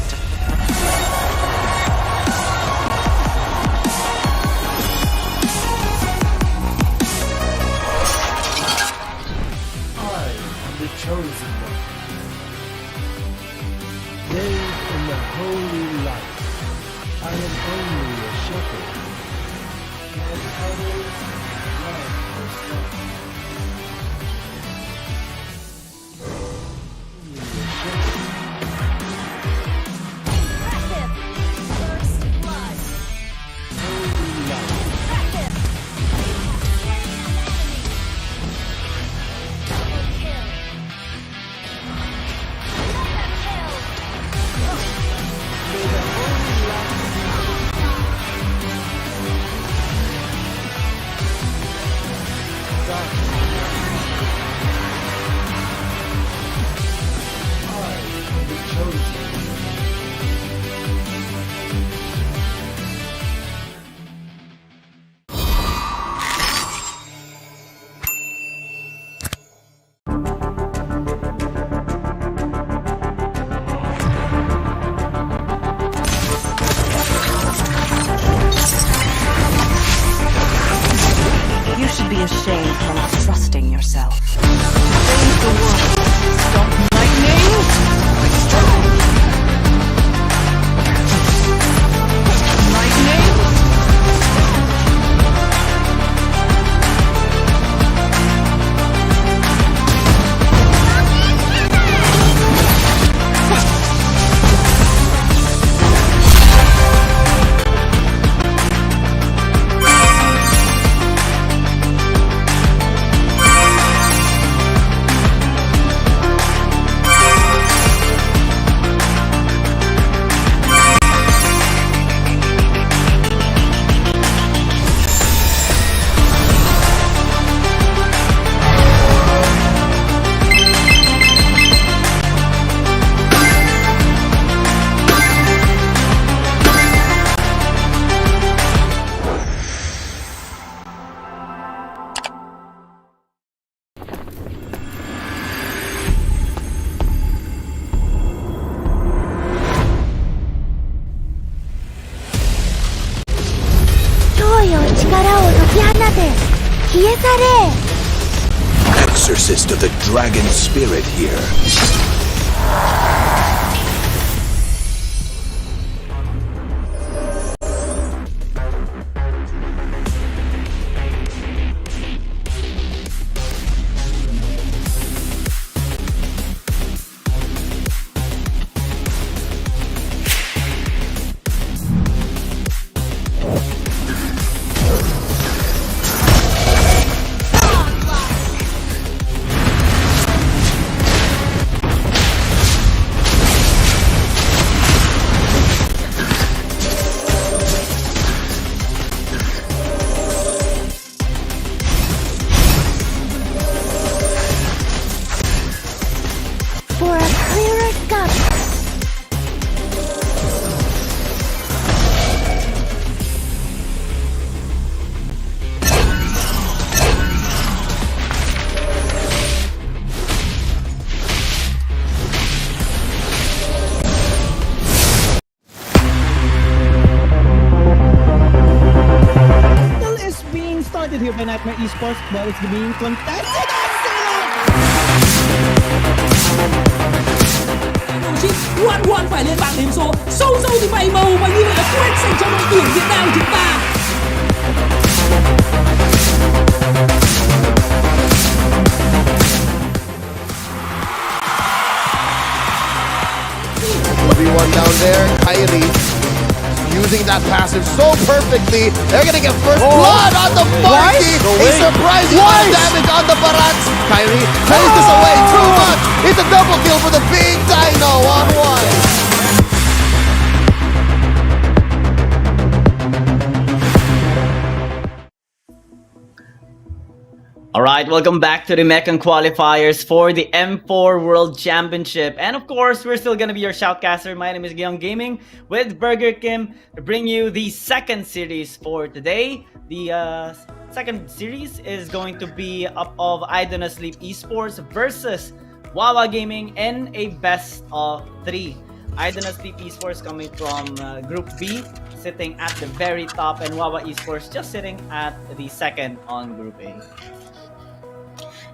I am the chosen one. Bathed in the holy light, I am only a shepherd, and others love the sun. Only a shepherd. Impressive. First blood. Holy light. Impressive. Double kill. Mega kill. May the holy light darkness. I am the chosen one. You should be ashamed for not trusting yourself. Save the world. Stop lightning. Lightning. Exorcist of the dragon spirit here. For a clearer sky. Battle is being started here by Nightmare Esports, but it's being contested. ship one phải lên bảng điểm số sâu thì bảy màu và như vậy là quét dành cho đội tuyển Việt Nam chúng ta. Everyone down there, CATTY using that passive so perfectly. They're gonna get first blood on the marquee. A surprising amount of damage on the Barats. CATTY plays this away too much. It's a double kill for the big Dino on one. Alright, welcome back to the Mekong Qualifiers for the M4 World Championship. And of course, we're still gonna be your shoutcaster. My name is Mekong Gaming with Burger Kim to bring you the second series for today. The second series is going to be up of IDONOTSLEEP eSports versus WAWA Gaming in a best of 3. IDONOTSLEEP eSports coming from Group B, sitting at the very top, and WAWA eSports just sitting at the second on Group A.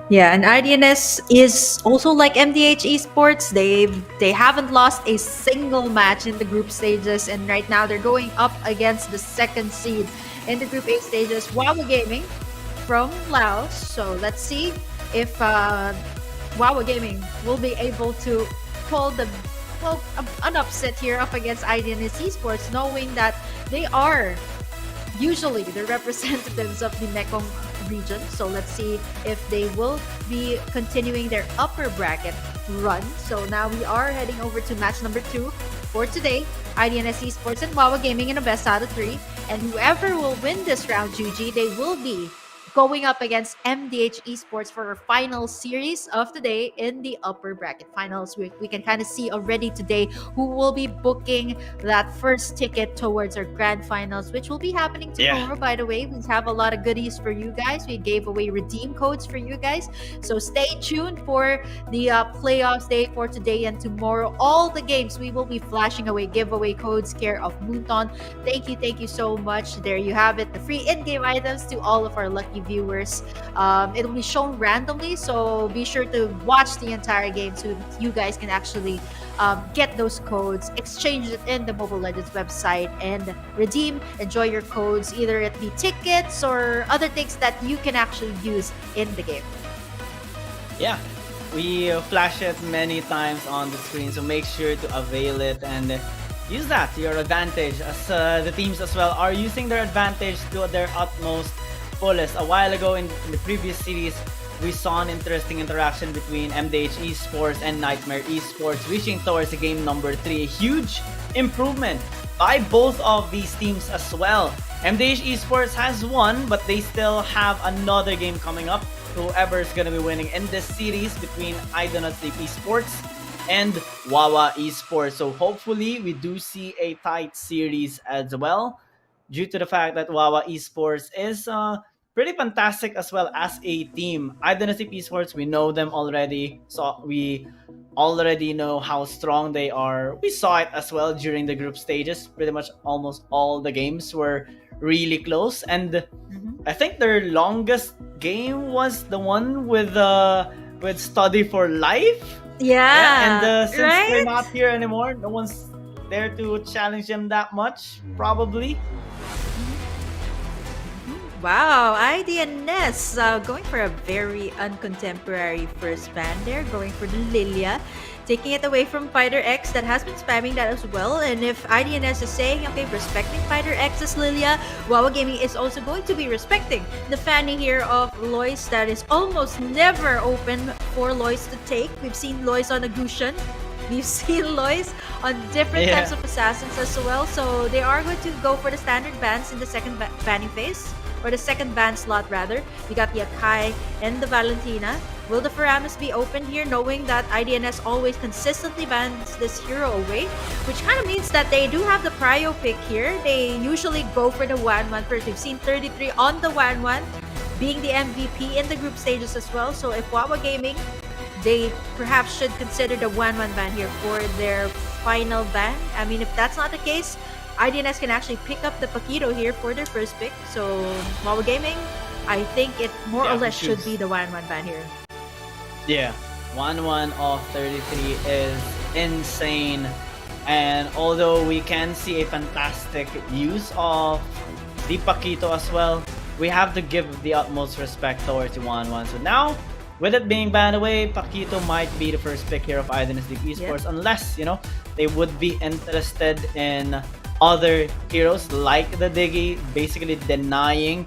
Yeah, and IDNS is also like MDH Esports. They haven't lost a single match in the group stages, and right now they're going up against the second seed in the Group A stages, WAWA Gaming from Laos. So let's see if WAWA Gaming will be able to pull an upset here up against IDNS Esports, knowing that they are usually the representatives of the Mekong region. So let's see if they will be continuing their upper bracket run. So now we are heading over to match number 2 for today. IDNS Esports and WAWA Gaming in a best out of 3. And whoever will win this round, GG, they will be going up against MDH Esports for our final series of the day in the upper bracket finals. We can kind of see already today who will be booking that first ticket towards our grand finals, which will be happening tomorrow. By the way, we have a lot of goodies for you guys. We gave away redeem codes for you guys, so stay tuned for the playoffs day for today and tomorrow. All the games we will be flashing away giveaway codes care of Moonton. Thank you so much. There you have it, the free in-game items to all of our lucky viewers. It'll be shown randomly, so be sure to watch the entire game so you guys can actually get those codes, exchange it in the Mobile Legends website, and enjoy your codes. Either it be tickets or other things that you can actually use in the game. Yeah, we flash it many times on the screen, so make sure to avail it and use that to your advantage, as the teams as well are using their advantage to their utmost fullest. A while ago in the previous series, we saw an interesting interaction between MDH Esports and NIIGHTMARE Esports, reaching towards the game number 3. A huge improvement by both of these teams as well. MDH Esports has won, but they still have another game coming up. Whoever is going to be winning in this series between IDONOTSLEEP Esports and WAWA Esports. So hopefully we do see a tight series as well, due to the fact that WAWA Esports is pretty fantastic as well as a team. IDONOTSLEEP Esports, we know them already, so we already know how strong they are. We saw it as well during the group stages. Pretty much almost all the games were really close. And Mhm. I think their longest game was the one with Study for Life. And Yeah, since they're right? not here anymore, no one's there to challenge them that much, probably. Wow, ID and Ness going for a very uncontemporary first ban there, going for the Lilia, taking it away from Fighter X that has been spamming that as well. And if ID and Ness is saying, okay, respecting Fighter X's Lilia, WAWA Gaming is also going to be respecting the fanning here of Lois that is almost never open for Lois to take. We've seen Lois on a Gushan. We've seen Lois on different types of assassins as well. So they are going to go for the standard bans in the second banning phase. Or the second ban slot rather. We got the Akai and the Valentina. Will the Faramis be open here, knowing that IDNS always consistently bans this hero away? Which kind of means that they do have the prio pick here. They usually go for the 1-1 first. We've seen 33 on the 1-1, being the MVP in the group stages as well. So if WAWA Gaming, they perhaps should consider the 1-1 ban here for their final ban. I mean, if that's not the case, IDNS can actually pick up the Paquito here for their first pick. So, WAWA Gaming, I think it more or less should be the 1-1 ban here. Yeah, 1-1 off 33 is insane. And although we can see a fantastic use of the Paquito as well, we have to give the utmost respect towards the 1-1. So now, with it being banned away, Paquito might be the first pick here of IDONOTSLEEP eSports, unless, they would be interested in other heroes like the Diggy, basically denying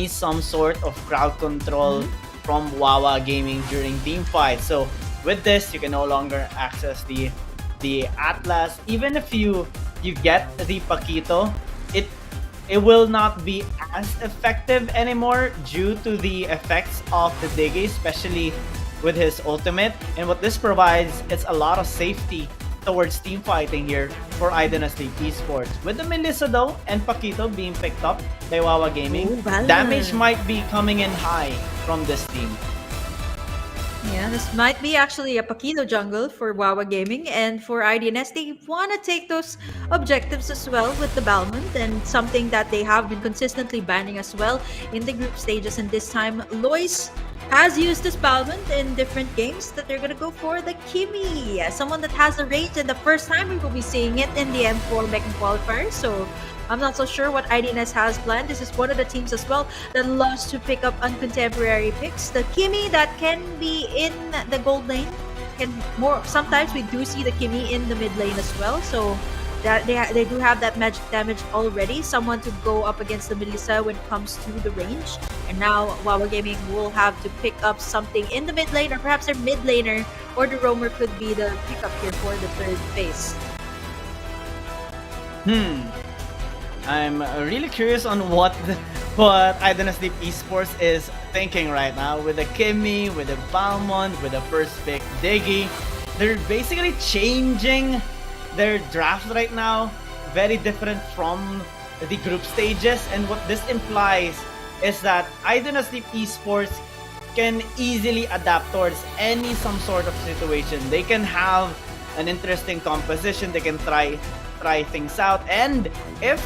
some sort of crowd control from WAWA Gaming during team fights. So with this, you can no longer access the Atlas. Even if you get the Paquito, it will not be as effective anymore due to the effects of the Diggy, especially with his ultimate. And what this provides, it's a lot of safety towards team fighting here for IDONOTSLEEP eSports. With the Melissa though and Paquito being picked up by WAWA Gaming, damage might be coming in high from this team. Yeah, this might be actually a Paquito jungle for WAWA Gaming, and for IDNS, they want to take those objectives as well with the Balmond, and something that they have been consistently banning as well in the group stages. And this time, Lois has used this Balmond in different games that they're going to go for the Kimi, someone that has the range, and the first time we will be seeing it in the M4 Mekong Qualifier. So I'm not so sure what IDNS has planned. This is one of the teams as well that loves to pick up uncontemporary picks. The Kimi that can be in the gold lane, sometimes we do see the Kimi in the mid lane as well. So that they do have that magic damage already. Someone to go up against the Melissa when it comes to the range. And now WAWA Gaming will have to pick up something in the mid lane, or perhaps their mid laner or the roamer could be the pickup here for the third phase. I'm really curious on what IDONOTSLEEP eSports is thinking right now with the Kimi, with the Balmond, with the first pick Diggy. They're basically changing their draft right now, very different from the group stages. And what this implies is that IDONOTSLEEP eSports can easily adapt towards some sort of situation. They can have an interesting composition, they can try things out, and if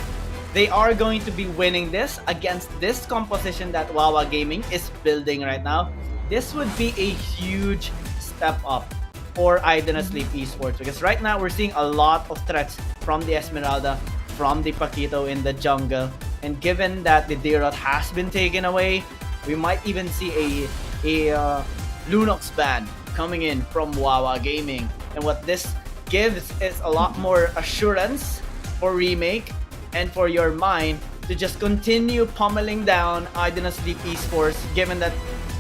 they are going to be winning this against this composition that WAWA Gaming is building right now, this would be a huge step up for IDONOTSLEEP eSports, because right now we're seeing a lot of threats from the Esmeralda, from the Paquito in the jungle, and given that the Dirot has been taken away, we might even see a Lunox ban coming in from WAWA Gaming. And what this gives is a lot more assurance for Remake and for your mind to just continue pummeling down IDONOTSLEEP eSports, given that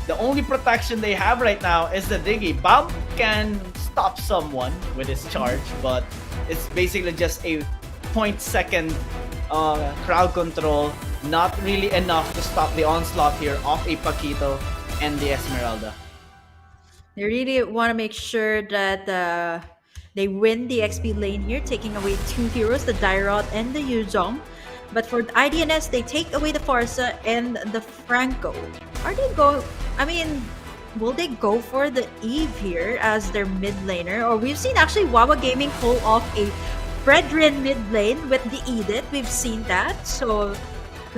the only protection they have right now is the Diggy. Bob can stop someone with his charge, but it's basically just a 0.2 crowd control, not really enough to stop the onslaught here of a Paquito and the Esmeralda. They really want to make sure that they win the XP lane here, taking away two heroes, the Dairot and the Yuzong. But for the IDNS, they take away the Farsa and the Franco. Are they going... I mean, will they go for the Eve here as their mid laner? Or we've seen actually WAWA Gaming pull off a Fredrin mid lane with the Edith. We've seen that. So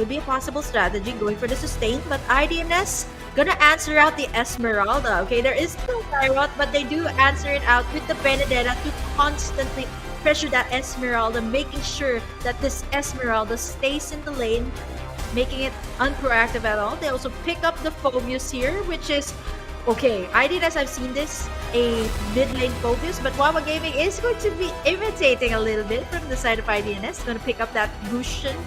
could be a possible strategy going for the sustain, but IDNS gonna answer out the Esmeralda. Okay, there is still Tyrant, but they do answer it out with the Benedetta to constantly pressure that Esmeralda, making sure that this Esmeralda stays in the lane, making it unproactive at all. They also pick up the Phobius here, which is okay. IDNS, I've seen this, a mid lane Phobius, but WAWA Gaming is going to be imitating a little bit from the side of IDNS. Going to pick up that Gusion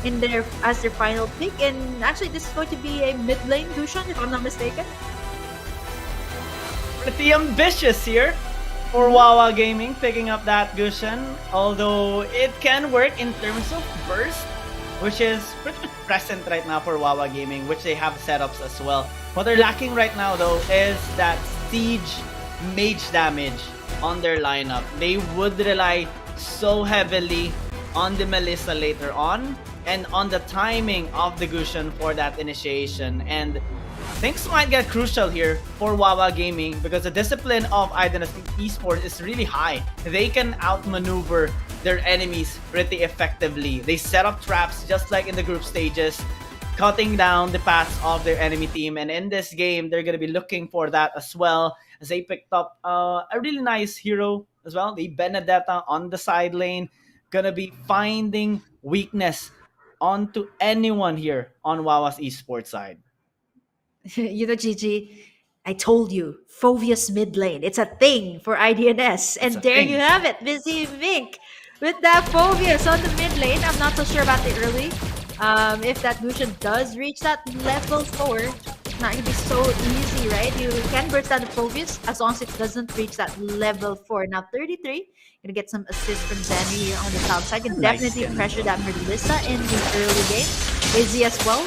in their as their final pick, and actually this is going to be a mid lane Gusion if I'm not mistaken. Pretty ambitious here for WAWA Gaming, picking up that Gusion, although it can work in terms of burst, which is pretty much present right now for WAWA Gaming, which they have setups as well. What they're lacking right now though is that siege mage damage on their lineup. They would rely so heavily on the Melissa later on and on the timing of the Gusion for that initiation, and things might get crucial here for WAWA Gaming because the discipline of IDONOTSLEEP eSports is really high. They can outmaneuver their enemies pretty effectively. They set up traps just like in the group stages, cutting down the paths of their enemy team, and in this game they're going to be looking for that as well, as they picked up a really nice hero as well, the Benedetta on the side lane, gonna be finding weakness onto anyone here on WAWA's esports side. You know, Gigi, I told you, Phobius mid lane. It's a thing for IDNS. And there thing. you have it, Busy Mink with that Phobius on the mid lane. I'm not so sure about the early. If that Gusion does reach that level 4, it's not going to be so easy, right? You can burst down the Phobius as long as it doesn't reach that level 4. Now, 33. Gonna get some assist from Zanny here on the top side. Can definitely pressure that Melissa in the early game. Izzy as well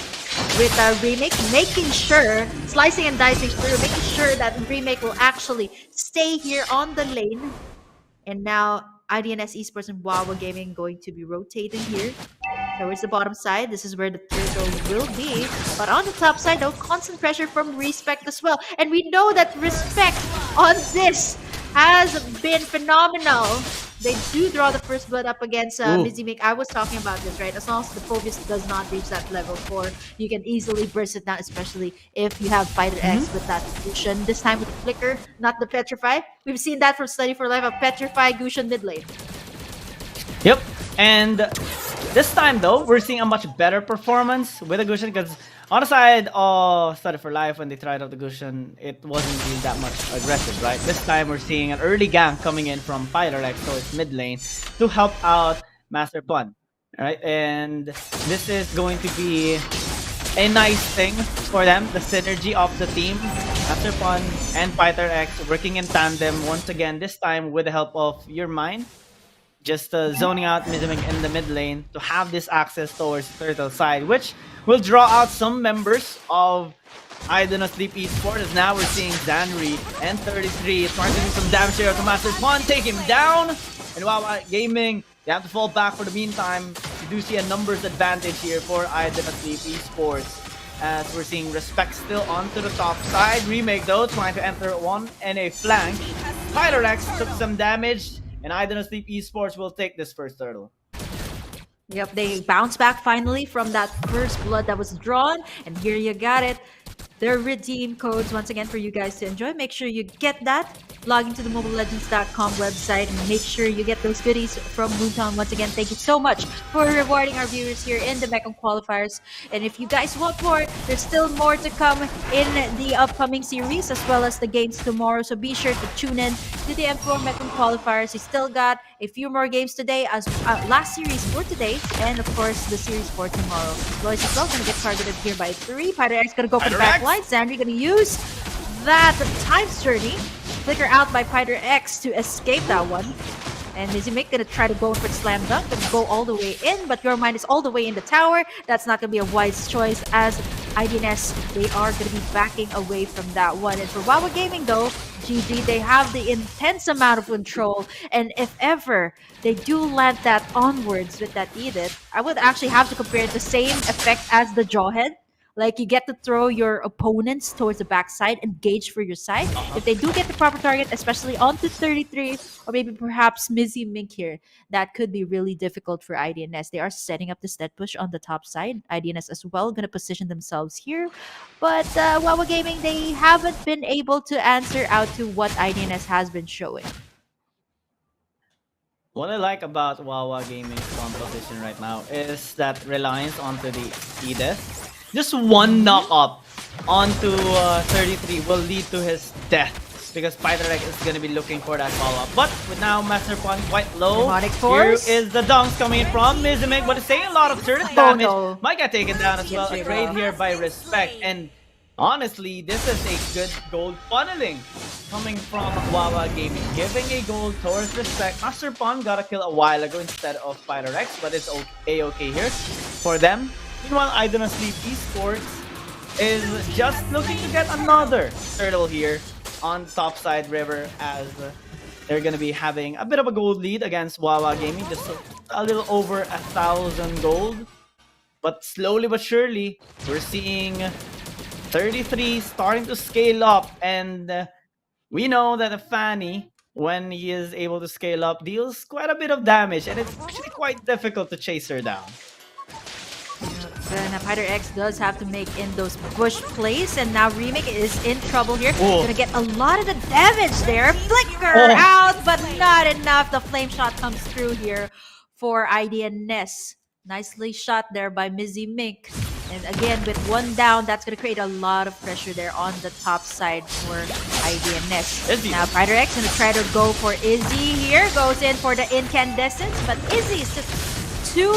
with a remake, making sure, slicing and dicing through, making sure that remake will actually stay here on the lane. And now IDNS Esports and WAWA Gaming going to be rotating here towards the bottom side. This is where the turtle will be. But on the top side, though, constant pressure from Respect as well. And we know that Respect on this has been phenomenal. They do draw the first blood up against Busy Mink. I was talking about this, right? As long as the Phobius does not reach that level 4, you can easily burst it down, especially if you have Fighter X with that Gusion. This time with the Flicker, not the Petrify. We've seen that from Study for Life of Petrify Gusion mid lane. Yep, and this time though, we're seeing a much better performance with the Gusion, because on the side of Study for Life, when they tried out the Gusion, it wasn't really that much aggressive, right? This time we're seeing an early gank coming in from Fighter X, so it's mid lane, to help out Master Plan, right? And this is going to be a nice thing for them, the synergy of the team. Master Plan and Fighter X working in tandem once again, this time with the help of your mind. Just zoning out Mizimik in the mid lane to have this access towards the turtle side, which will draw out some members of IDONOTSLEEP eSports. As now we're seeing Zanri and 33 trying to do some damage here to Master Pond, take him down. And WAWA Gaming, they have to fall back for the meantime. You do see a numbers advantage here for IDONOTSLEEP eSports, as we're seeing Respect still onto the top side. Remake though, trying to enter one in a flank. Fighter X took some damage, and IDONOTSLEEP eSports will take this first turtle. Yep, they bounce back finally from that first blood that was drawn. And here you got it. Their redeem codes once again for you guys to enjoy. Make sure you get that. Log into the mobilelegends.com website and make sure you get those goodies from Moontown. Once again, thank you so much for rewarding our viewers here in the Mekong Qualifiers. And if you guys want more, there's still more to come in the upcoming series as well as the games tomorrow. So be sure to tune in to the M4 Mekong Qualifiers. We still got a few more games today, as last series for today, and of course the series for tomorrow. Lois as well gonna get targeted here by 3. Fighter X gonna go for the back line. Sandry gonna use that Time's Journey. Flicker out by Fighter X to escape that one. And Mizimik gonna try to go for the slam dunk, gonna go all the way in, but your mind is all the way in the tower. That's not gonna be a wise choice, as IDNS, they are gonna be backing away from that one. And for WAWA Gaming though, GG, they have the intense amount of control, and if ever they do land that onwards with that Edith, I would actually have to compare it the same effect as the Jawhead Like you get to throw your opponents towards the backside, engage for your side. If they do get the proper target, especially onto 33, or maybe perhaps Mizzy Mink here, that could be really difficult for IDNS. They are setting up the stead push on the top side. IDNS as well going to position themselves here. But WAWA Gaming, they haven't been able to answer out to what IDNS has been showing. What I like about WAWA Gaming's composition right now is that reliance onto the Edith. Just one knock up onto 33 will lead to his death because Pytharek is going to be looking for that follow-up. But with now Master Pun quite low, Demonic Force. here is the dunks coming in from Mizimik, but it's taking a lot of turret damage. Might get taken down as well. A trade here by Respect. And honestly, this is a good gold funneling coming from WAWA Gaming, giving a gold towards Respect. Master Pun got a kill a while ago instead of Pytharex, but it's a-okay here for them. Meanwhile, IDONOTSLEEP eSports is just looking to get another turtle here on topside river as they're going to be having a bit of a gold lead against WAWA Gaming, just a little over 1,000 gold. But slowly but surely, we're seeing 33 starting to scale up, and we know that a Fanny, when he is able to scale up, deals quite a bit of damage, and it's actually quite difficult to chase her down. Then Pytharex does have to make in those push plays, and now Remake is in trouble here. Gonna get a lot of the damage there. Flicker out, but not enough. The flame shot comes through here for IDNS. Nicely shot there by Mizzy Mink. And again, with one down, that's gonna create a lot of pressure there on the top side for IDNS. Now Pytharex gonna try to go for Izzy here. Goes in for the incandescence, but Izzy is just too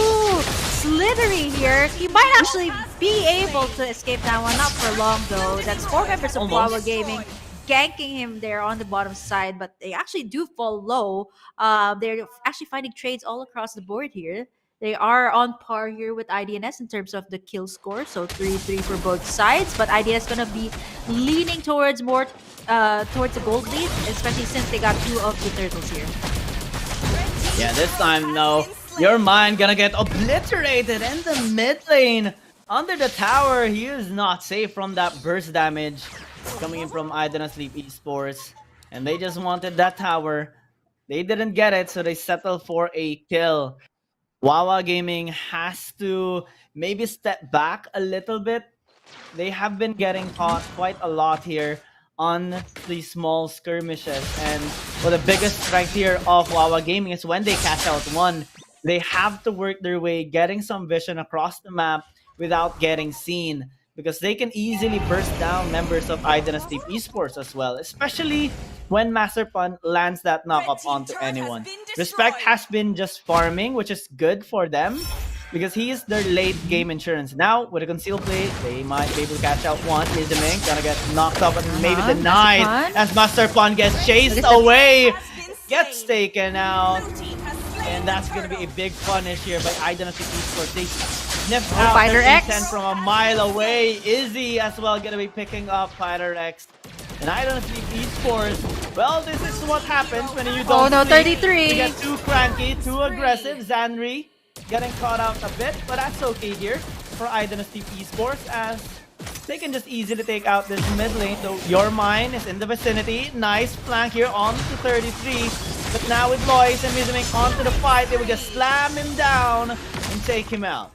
slithery here. He might actually be able to escape that one. Not for long though. That's 4 members of WAWA Gaming ganking him there on the bottom side, but they actually do fall low. They're actually finding trades all across the board here. They are on par here with IDNS in terms of the kill score, so 3-3 for both sides. But IDNS gonna be leaning towards more towards the gold lead, especially since they got 2 of the turtles here. Yeah, this time no. Your mind gonna get obliterated in the mid lane. Under the tower, he is not safe from that burst damage coming in from IDONOTSLEEP eSports. And they just wanted that tower. They didn't get it, so they settled for a kill. WAWA Gaming has to maybe step back a little bit. They have been getting caught quite a lot here on these small skirmishes. And well, the biggest strength here of WAWA Gaming is when they catch out one, they have to work their way, getting some vision across the map without getting seen, because they can easily burst down members of IDONOTSLEEP eSports as well, especially when Master Pun lands that knock-up onto anyone. Respect has been just farming, which is good for them, because he is their late game insurance. Now, with a concealed play, they might be able to catch out one. Mizimink gonna get knocked up and maybe denied as Master Pun gets chased away, gets taken out. And that's going to be a big punish here by IDONOTSLEEP eSports. They sniffed out Pytharex intent from a mile away. Izzy as well going to be picking up Pytharex. And IDONOTSLEEP eSports, well, this is what happens when you don't 33. You get too cranky, too aggressive. Zanri getting caught out a bit, but that's okay here for IDONOTSLEEP eSports as they can just easily take out this mid lane. So Your Mind is in the vicinity. Nice flank here on to 33. But now with Lois and Mizimink onto the fight, they will just slam him down and take him out.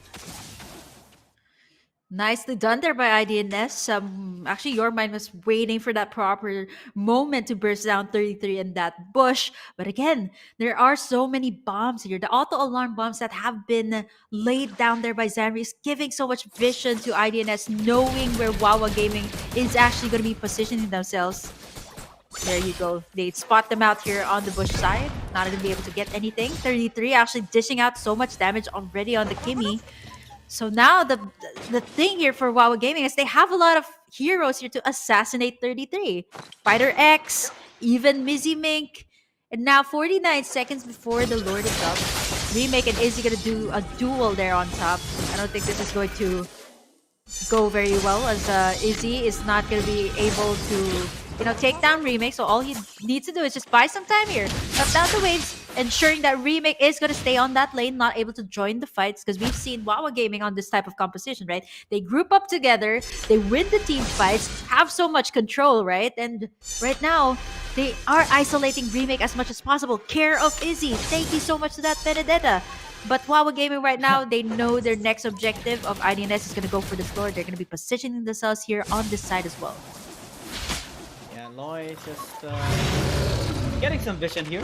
Nicely done there by IDNS. Actually, Your Mind was waiting for that proper moment to burst down 33 in that bush. But again, there are so many bombs here. The auto-alarm bombs that have been laid down there by Zanri is giving so much vision to IDNS, knowing where WAWA Gaming is actually going to be positioning themselves. There you go. They spot them out here on the bush side. Not going to be able to get anything. 33 actually dishing out so much damage already on the Kimmy. So now the thing here for WAWA Gaming is they have a lot of heroes here to assassinate 33. Pytharex, even Mizzy Mink. And now 49 seconds before the Lord is up. Remake and Izzy gonna do a duel there on top. I don't think this is going to go very well as Izzy is not gonna be able to take down Remake. So all he needs to do is just buy some time here, cut down the waves, ensuring that Remake is going to stay on that lane, not able to join the fights, because we've seen WAWA Gaming on this type of composition, right? They group up together, they win the team fights, have so much control, right? And right now, they are isolating Remake as much as possible. Care of Izzy. Thank you so much to that, Benedetta. But WAWA Gaming right now, they know their next objective of IDNS is going to go for this Lord. They're going to be positioning themselves here on this side as well. Yeah, Loy just getting some vision here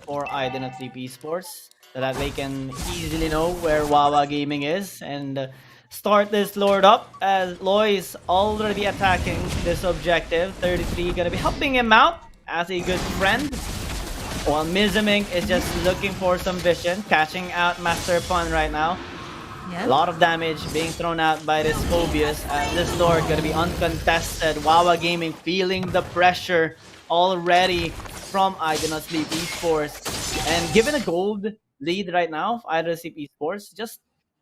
for IDONOTSLEEP eSports so that they can easily know where WAWA Gaming is and start this Lord up as Loy is already attacking this objective. 33 gonna be helping him out as a good friend. While Mizamink is just looking for some vision, catching out Master Pun right now. Yeah. A lot of damage being thrown out by this Phobius. This Lord gonna be uncontested. WAWA Gaming feeling the pressure already from IDONOTSLEEP eSports. And given a gold lead right now of IDONOTSLEEP eSports,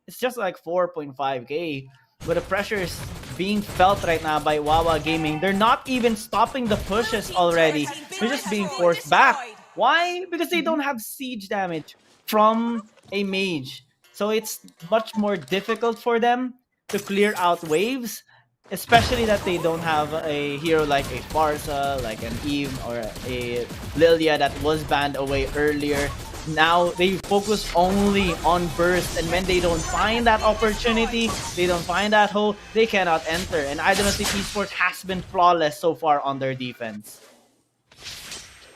it's just like 4.5k. But the pressure is being felt right now by WAWA Gaming. They're not even stopping the pushes already. They're just being forced back. Why? Because they don't have siege damage from a mage. So it's much more difficult for them to clear out waves, especially that they don't have a hero like a Farsa, like an Eve, or a Lilia that was banned away earlier. Now they focus only on burst, and when they don't find that opportunity, they don't find that hole, they cannot enter. And IDONOTSLEEP eSports has been flawless so far on their defense.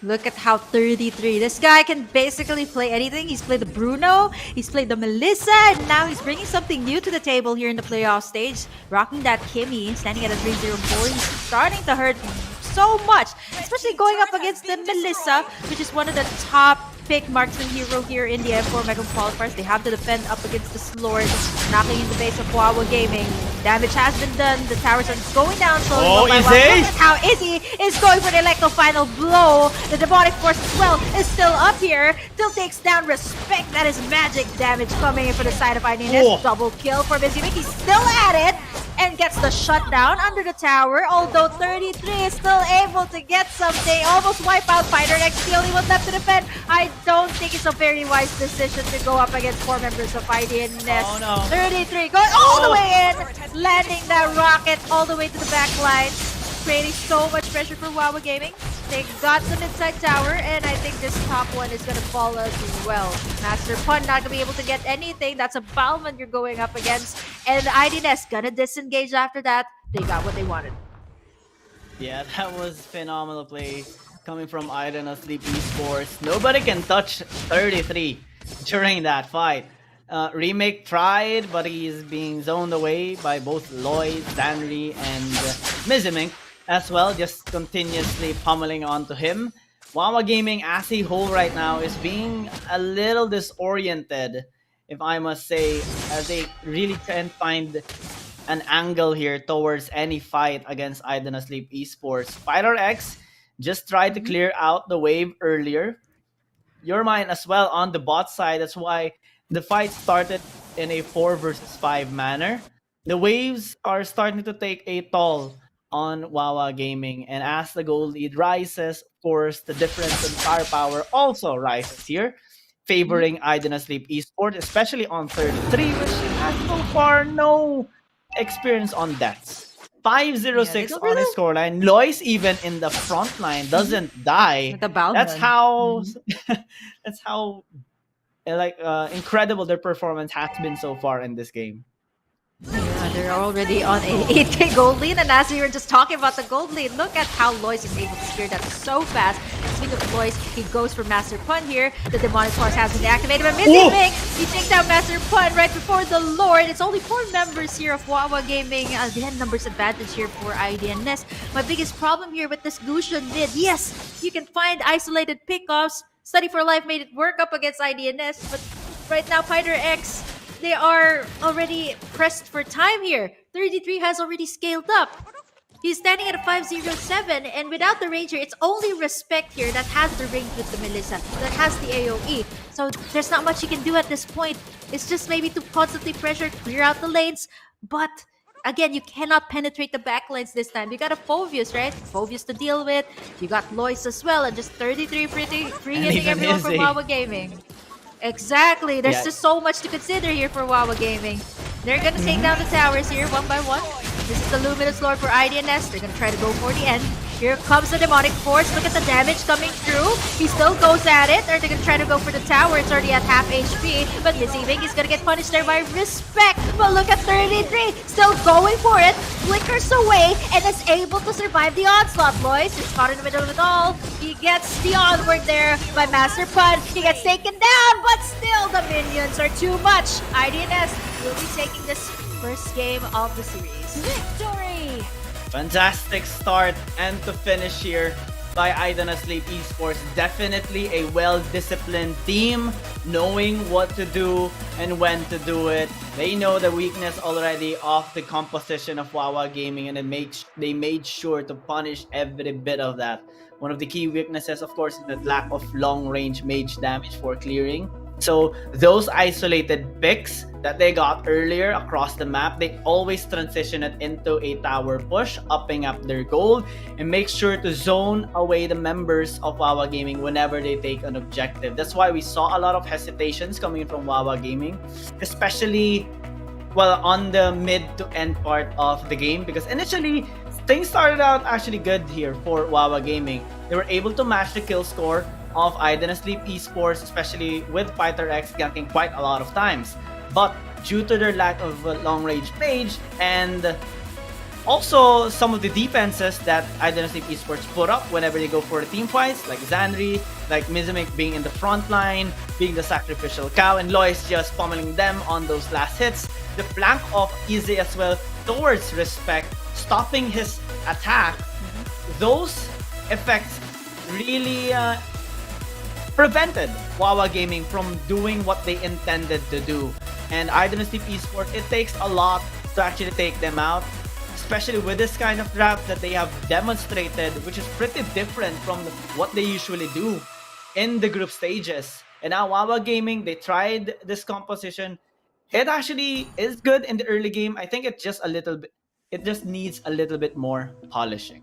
Look at how 33. This guy can basically play anything. He's played the Bruno, he's played the Melissa, and now he's bringing something new to the table here in the playoff stage. Rocking that Kimmy, standing at a 3-0-4. He's starting to hurt so much, especially going up against the Melissa, which is one of the top pick marksman hero here in the M4 Mekong Qualifiers. They have to defend up against the Lord, knocking in the base of WAWA Gaming. Damage has been done. The towers are going down slowly. Oh, Look at how Izzy is going for the Electro final blow. The Demonic Force as well is still up here. Still takes down Respect. That is magic damage coming in for the side of IDNS. Double kill for Mizamink. He's still at it and gets the shutdown under the tower. Although 33 is still able to get something. Almost wipe out Fighter X. The only one left to defend. I don't think it's a very wise decision to go up against 4 members of IDNS. Oh no. 33 going all the way in, landing that rocket all the way to the back line, creating so much pressure for WAWA Gaming. They got the mid-side tower, and I think this top one is going to fall as well. Master Pun not going to be able to get anything. That's a Balman you're going up against, and IDNS going to disengage after that. They got what they wanted. Yeah, that was phenomenal play coming from IDONOTSLEEP eSports. Nobody can touch 33 during that fight. Remake tried, but he's being zoned away by both Lloyd, Danry, and Mizamink as well, just continuously pummeling onto him. WAWA Gaming as a whole right now is being a little disoriented, if I must say, as they really can't find an angle here towards any fight against IDONOTSLEEP eSports. Fighter X just tried to clear out the wave earlier. Your mind as well on the bot side. That's why the fight started in a 4 versus 5 manner. The waves are starting to take a toll on WAWA Gaming, and as the gold lead rises, of course, the difference in firepower also rises here, favoring IDONOTSLEEP eSports, especially on 33, which has so far no experience on deaths. 506 on his scoreline. Lois even in the front line doesn't die. That's how that's how incredible their performance has been so far in this game. Yeah, they're already on a 8k gold lead, and as we were just talking about the gold lead, look at how Lois is able to clear that so fast. Speaking of Lois, he goes for Master Pun here. The Demonic Force has been activated, but Mizamink, he takes out Master Pun right before the Lord. It's only 4 members here of WAWA Gaming. They had numbers advantage here for IDNS. My biggest problem here with this Gusion mid, yes, you can find isolated pickoffs. Study for Life made it work up against IDNS, but right now Fighter X, they are already pressed for time here. 33 has already scaled up. He's standing at a 507, and without the Ranger, it's only Respect here that has the range with the Melissa, that has the AoE. So there's not much he can do at this point. It's just maybe to constantly pressure, clear out the lanes, but again, you cannot penetrate the backlines this time. You got a Phovius, right? Phovius to deal with. You got Lois as well, and just 33 free hitting even everyone from Izzy. WAWA Gaming. Exactly. There's Yeah. just so much to consider here for WAWA Gaming. They're gonna take down the towers here one by one. This is the Luminous Lord for IDNS. They're gonna try to go for the end. Here comes the Demonic Force. Look at the damage coming through. He still goes at it. Or they're gonna try to go for the tower. It's already at half HP. But Deceiving is gonna get punished there by Respect. But look at 33. Still going for it. Flickers away and is able to survive the onslaught. Lois is caught in the middle of it all. He gets the onward there by Master Pun. He gets taken down, but still the minions are too much. IDNS will be taking this first game of the series. Victory! Fantastic start and to finish here by IDONOTSLEEP Esports. Definitely a well-disciplined team, knowing what to do and when to do it. They know the weakness already of the composition of WAWA Gaming, and they made sure to punish every bit of that. One of the key weaknesses, of course, is the lack of long-range mage damage for clearing. So those isolated picks that they got earlier across the map, they always transition it into a tower push, upping up their gold, and make sure to zone away the members of WAWA Gaming whenever they take an objective. That's why we saw a lot of hesitations coming from WAWA Gaming, especially on the mid to end part of the game, because initially things started out actually good here for WAWA Gaming. They were able to match the kill score of IDONOTSLEEP Esports, especially with Fighter X ganking quite a lot of times. But due to their lack of long-range mage and also some of the defenses that IDONOTSLEEP Esports put up whenever they go for the team fights, like Zanri, like Mizumek being in the front line, being the sacrificial cow, and Lois just pummeling them on those last hits. The flank of Izzy as well towards Respect, stopping his attack. Those effects really prevented WAWA Gaming from doing what they intended to do. And IDONOTSLEEP Esports, it takes a lot to actually take them out, especially with this kind of draft that they have demonstrated, which is pretty different from what they usually do in the group stages. And now WAWA Gaming, they tried this composition. It actually is good in the early game. I think it just needs a little bit more polishing.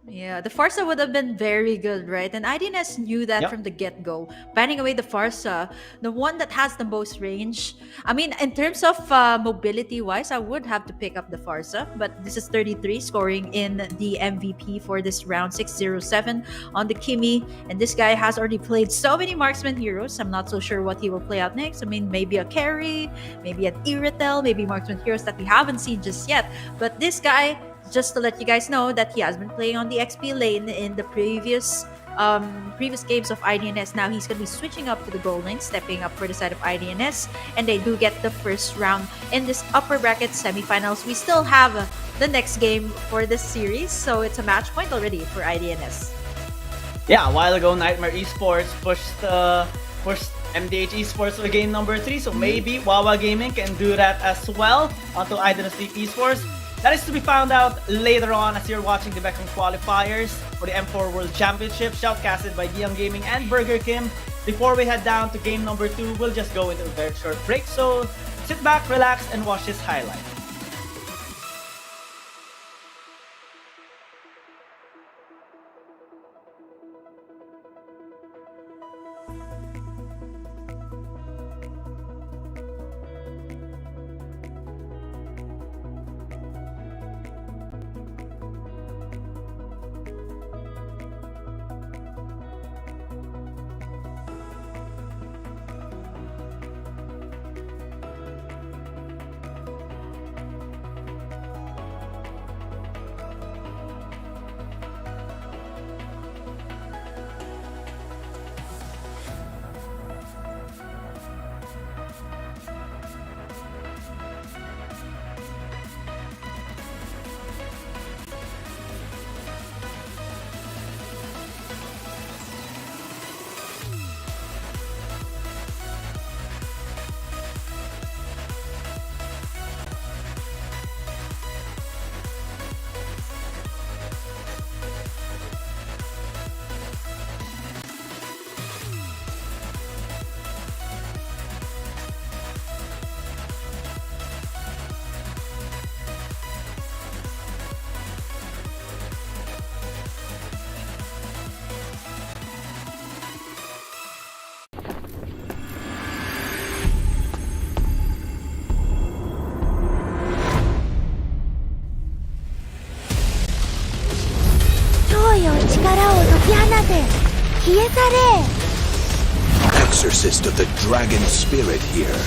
Yeah, the Farsa would have been very good, right? And IDNS knew that from the get-go. Banning away the Farsa, the one that has the most range. I mean, in terms of mobility-wise, I would have to pick up the Farsa. But this is 33 scoring in the MVP for this round, 607 on the Kimi. And this guy has already played so many marksman heroes. I'm not so sure what he will play out next. I mean, maybe a carry, maybe an Iritel, maybe marksman heroes that we haven't seen just yet. But this guy, just to let you guys know that he has been playing on the XP lane in the previous games of IDNS. Now he's going to be switching up to the gold lane, stepping up for the side of IDNS, and they do get the first round in this upper bracket semifinals. We still have the next game for this series, so it's a match point already for IDNS. Yeah, a while ago, NIIGHTMARE Esports pushed MDH Esports for game number 3, so maybe WAWA Gaming can do that as well onto IDONOTSLEEP Esports. That is to be found out later on as you're watching the Mekong Qualifiers for the M4 World Championship, shoutcasted by Giang Gaming and Burger Kim. Before we head down to game number 2, we'll just go into a very short break, so sit back, relax, and watch this highlight. 消え去れ Exorcist of the dragon spirit here.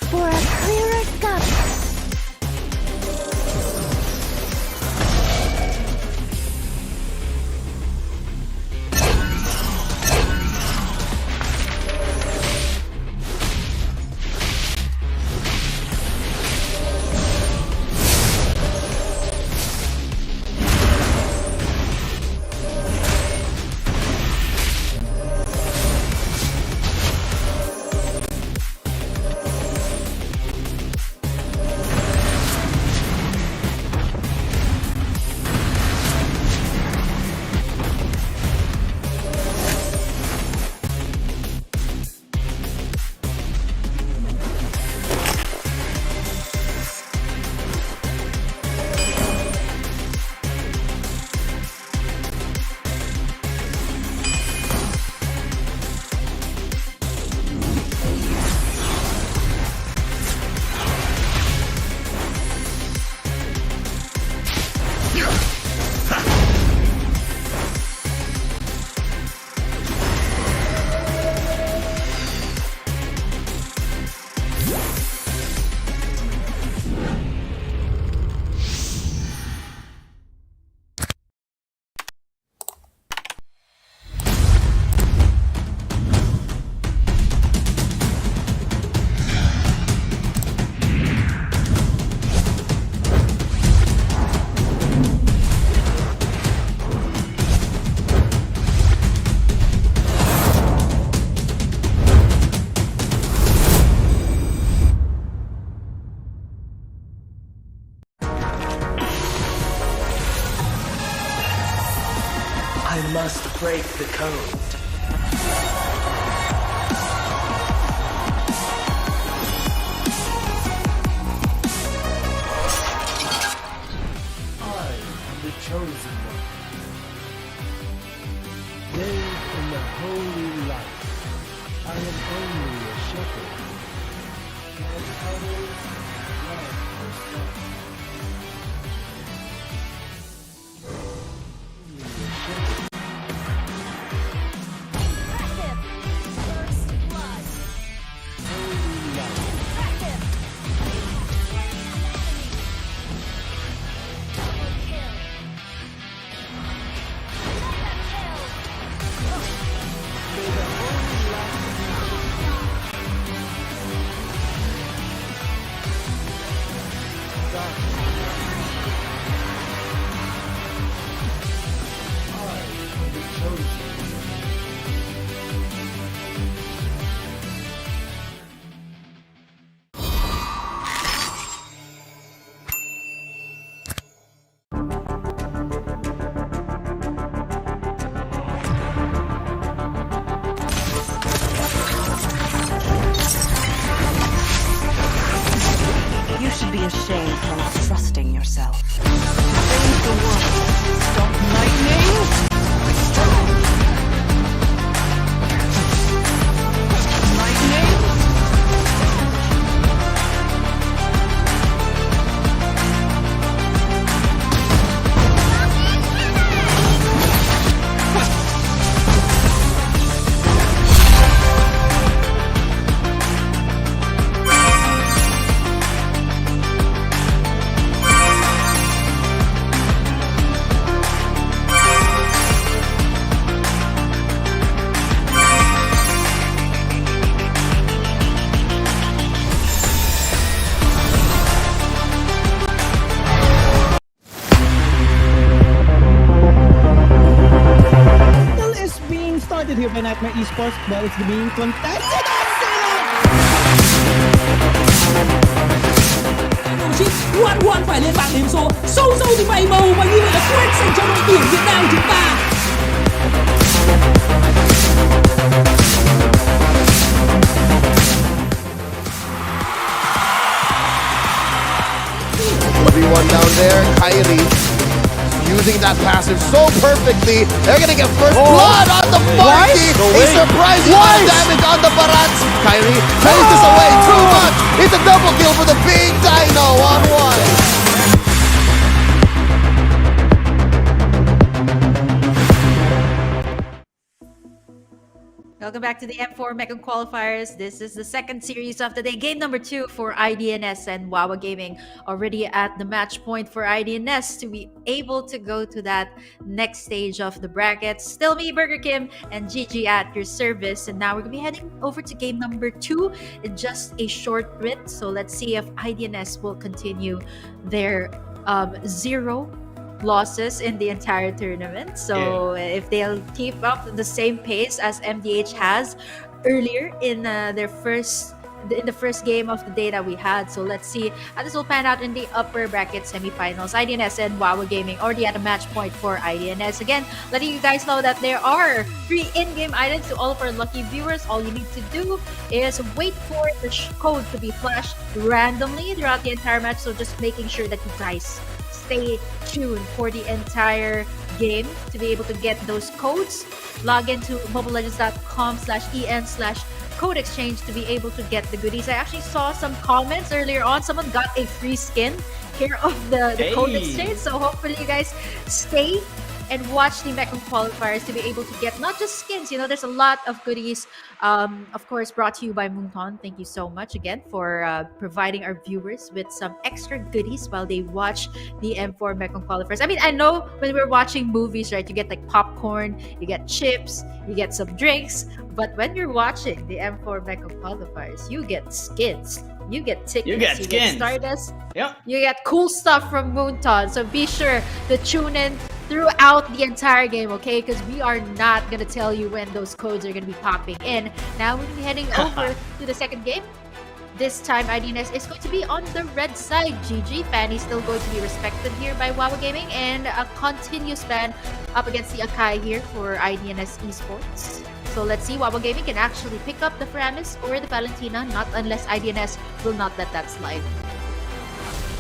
For a clearer sky. I must break the code. I am the chosen one. Bathed in the holy light, I am only a shepherd. And others love the sun. Only a shepherd. Holy light. May the holy light I am the chosen one. You should be ashamed for not trusting yourself. Save the world. Stop lightning. Lightning. Nightmare Esports, but it's being contested. Chip One One phải lên bảng điểm số sâu sâu thì bảy màu và như vậy là quét dành cho đội tuyển Việt Nam chúng ta. Everyone down there, Kyrie using that passive so perfectly. They're gonna get first blood on the marquee. A surprising amount of damage on the Barats. Kyrie plays this away too much. It's a double kill for the big Dino on one. Welcome back to the M4 Mekong Qualifiers. This is the second series of the day. Game number 2 for IDNS and WAWA Gaming. Already at the match point for IDNS to be able to go to that next stage of the brackets. Still me, Burger Kim, and Gigi at your service. And now we're going to be heading over to game number 2 in just a short bit. So let's see if IDNS will continue their 0 losses in the entire tournament. So if they'll keep up the same pace as MDH has earlier in the first game of the day that we had. So let's see how this will pan out in the upper bracket semifinals. IDNS and WAWA Gaming already at a match point for IDNS. Again, letting you guys know that there are 3 in-game items to all of our lucky viewers. All you need to do is wait for the code to be flashed randomly throughout the entire match. So just making sure that you guys stay tuned for the entire game to be able to get those codes. Log into mobilelegends.com/en/code exchange to be able to get the goodies. I actually saw some comments earlier on. Someone got a free skin here of the code exchange. So hopefully you guys stay and watch the Mekong Qualifiers to be able to get not just skins. You know, there's a lot of goodies, of course, brought to you by Moonton. Thank you so much again for providing our viewers with some extra goodies while they watch the M4 Mekong Qualifiers. I mean, I know when we're watching movies, right, you get like popcorn, you get chips, you get some drinks. But when you're watching the M4 Mekong Qualifiers, you get skins. You get tickets, you get Stardust, you get cool stuff from Moonton. So be sure to tune in throughout the entire game, okay? Because we are not going to tell you when those codes are going to be popping in. Now we're going to be heading over to the second game. This time, IDNS is going to be on the red side. GG, Fanny still going to be respected here by WAWA Gaming, and a continuous ban up against the Akai here for IDNS Esports. So let's see, WAWA Gaming can actually pick up the Framis or the Valentina, not unless IDNS will not let that slide.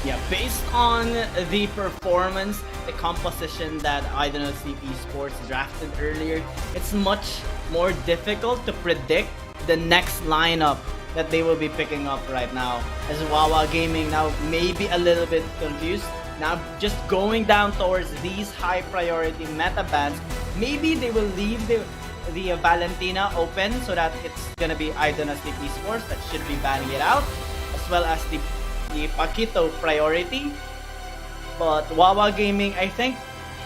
Yeah, based on the performance, the composition that IDONOTSLEEP eSports drafted earlier, it's much more difficult to predict the next lineup that they will be picking up right now. As WAWA Gaming now may be a little bit confused. Now just going down towards these high priority meta bans, maybe they will leave the Valentina open so that it's gonna be IDONOTSLEEP eSports that should be banning it out, as well as the Paquito priority. But WAWA Gaming, I think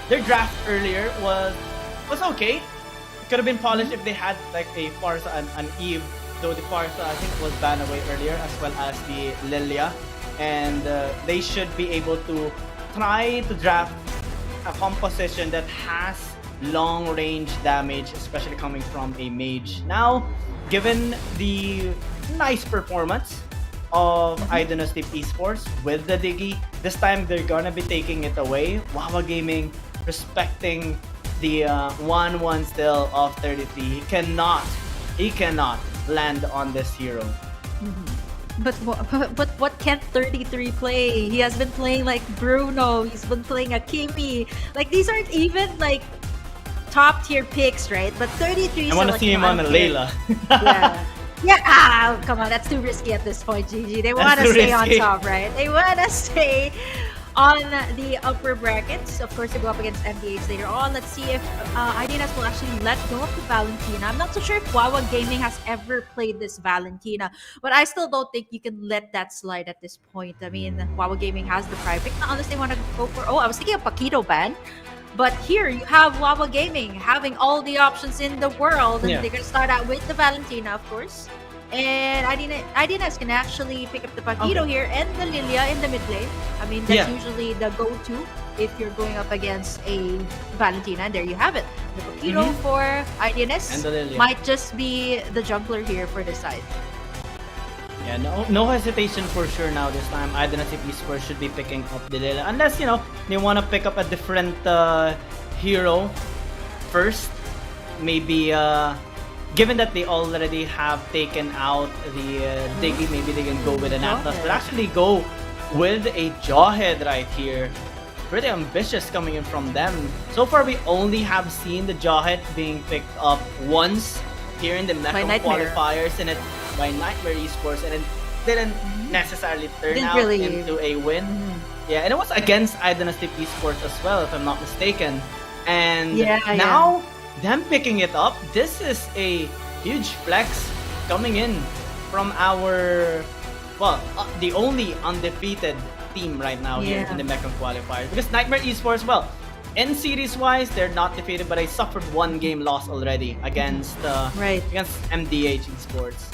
their draft earlier was okay. It could have been polished if they had like a Farsa and an Eve, though the Farsa I think was banned away earlier, as well as the Lilia, and they should be able to try to draft a composition that has long range damage, especially coming from a mage. Now, given the nice performance of IDONOTSLEEP eSports with the Diggy, this time they're gonna be taking it away. WAWA Gaming respecting the 1-1 still of 33. He cannot land on this hero. But what can't 33 play? He has been playing like Bruno, he's been playing Akimi. Like these aren't even like top tier picks, right? But 33 I want to see him on a Layla. Yeah, come on, that's too risky at this point, GG. They want to stay on top, right? They want to stay on the upper brackets. Of course, they go up against MDH later on. Let's see if IDNS will actually let go of the Valentina. I'm not so sure if WAWA Gaming has ever played this Valentina, but I still don't think you can let that slide at this point. I mean, WAWA Gaming has the prime pick, not unless they want to go for... Oh, I was thinking of Paquito ban. But here you have WAWA Gaming having all the options in the world. And they're going to start out with the Valentina, of course. And IDNS can actually pick up the Paquito here and the Lilia in the mid lane. I mean, that's usually the go-to if you're going up against a Valentina. And there you have it. The Pokito for IDNS And the Lilia. might just be the jungler here for this side. Yeah, no hesitation for sure now this time. IDONOTSLEEP eSports should be picking up the Lilia. Unless, you know, they want to pick up a different hero first. Maybe, given that they already have taken out the Diggy, maybe they can go with an Atlas. But actually go with a Jawhead right here. Pretty ambitious coming in from them. So far, we only have seen the Jawhead being picked up once here in the Mekong Qualifiers, and it by NIIGHTMARE eSports, and it didn't necessarily turn out into a win. Yeah, and it was against IDONOTSLEEP eSports as well, if I'm not mistaken. And now, them picking it up, this is a huge flex coming in from our, well, the only undefeated team right now here in the Mekong Qualifiers. Because NIIGHTMARE eSports, well, in series-wise, they're not defeated, but they suffered one game loss already against against MDH eSports.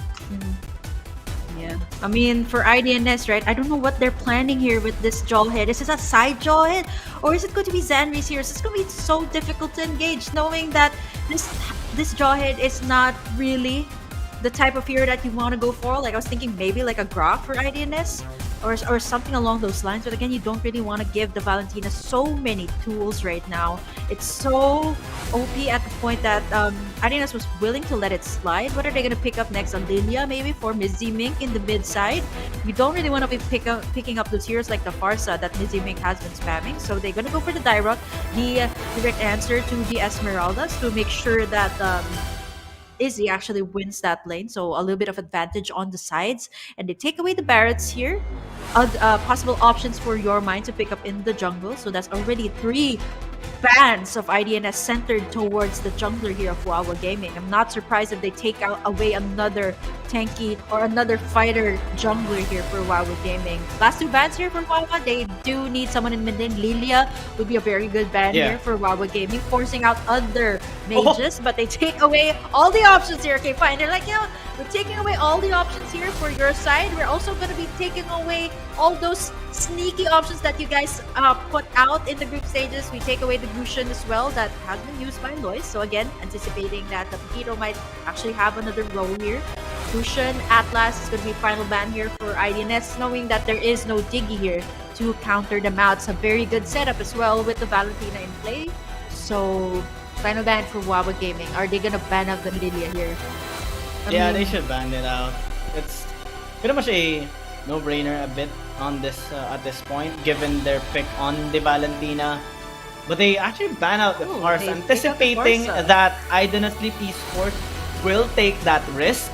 Yeah, I mean, for IDNS, right? I don't know what they're planning here with this Jawhead. Is this a side Jawhead? Or is it going to be Zanri's here? It's going to be so difficult to engage, knowing that this Jawhead is not really the type of hero that you want to go for. Like, I was thinking maybe like a Grok for IDNS or something along those lines. But again, you don't really want to give the Valentina so many tools right now. It's so OP at the point that IDNS was willing to let it slide. What are they going to pick up next? A Lilia maybe for Mizzy Mink in the mid side? You don't really want to be picking up those heroes like the Farsa that Mizzy Mink has been spamming. So they're going to go for the Dyrok, the direct answer to the Esmeraldas, to make sure that Izzy actually wins that lane, so a little bit of advantage on the sides. And they take away the Barretts here. Possible options for your mind to pick up in the jungle. So that's already 3 bans of IDNS centered towards the jungler here of WAWA Gaming. I'm not surprised if they take away another tanky or another fighter jungler here for WAWA Gaming. Last 2 bans here for WAWA. They do need someone in mid lane. Lilia would be a very good ban here for WAWA Gaming, forcing out other mages, but they take away all the options here. Okay, fine. They're like, you know, we're taking away all the options here for your side. We're also going to be taking away all those sneaky options that you guys put out in the group stages. We take away the Gusion as well that has been used by Lois. So again, anticipating that the Pokito might actually have another role here. Gusion, Atlas is going to be final ban here for IDNS, knowing that there is no Diggy here to counter them out. It's a very good setup as well with the Valentina in play. So final ban for WAWA Gaming. Are they going to ban out the Lilia here? I mean, they should ban it out. It's pretty much a no-brainer a bit on this at this point, given their pick on the Valentina. But they actually ban out the Farsa, anticipating that IDONOTSLEEP eSports will take that risk,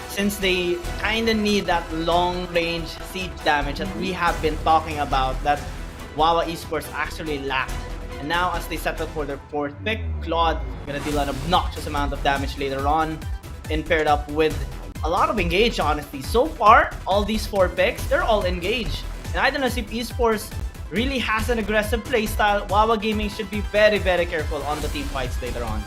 since they kind of need that long-range siege damage that we have been talking about, that WAWA eSports actually lacked. And now, as they settle for their 4th pick, Claude gonna deal an obnoxious amount of damage later on, and paired up with a lot of engage, honestly. So far, all these 4 picks, they're all engaged. And IDONOTSLEEP eSports really has an aggressive playstyle. WAWA Gaming should be very, very careful on the team fights later on.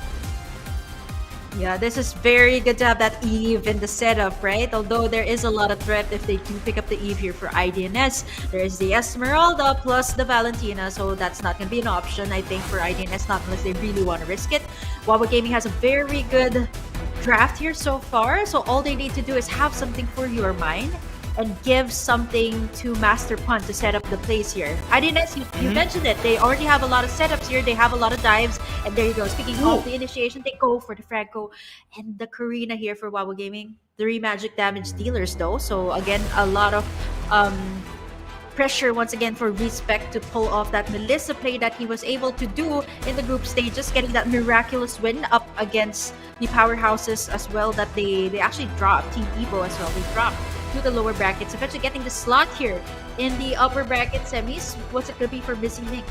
Yeah, this is very good to have that Eve in the setup, right? Although there is a lot of threat if they do pick up the Eve here for IDNS. There is the Esmeralda plus the Valentina, so that's not going to be an option, I think, for IDNS, not unless they really want to risk it. WAWA Gaming has a very good draft here so far, so all they need to do is have something for your mind and give something to Master Punt to set up the plays here. IDNS, you mentioned it. They already have a lot of setups here. They have a lot of dives. And there you go. Speaking of the initiation, they go for the Franco and the Karina here for WAWA Gaming. 3 magic damage dealers though. So again, a lot of pressure once again for Respect to pull off that Melissa play that he was able to do in the group stages, getting that miraculous win up against the powerhouses as well that they actually dropped. Team Evo as well. They dropped to the lower brackets, eventually getting the slot here in the upper bracket semis. What's it gonna be for Missy Nick?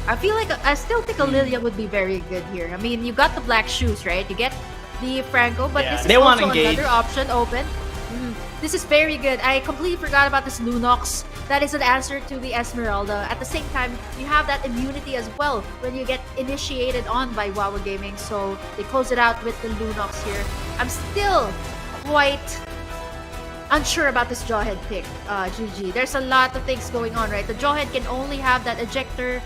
I feel like I still think a Lilia would be very good here. I mean, you got the black shoes, right? You get the Franco, but this is also another option open. This is very good. I completely forgot about this Lunox. That is an answer to the Esmeralda. At the same time, you have that immunity as well when you get initiated on by WAWA Gaming. So they close it out with the Lunox here. I'm still quite unsure about this Jawhead pick, GG. There's a lot of things going on, right? The Jawhead can only have that ejector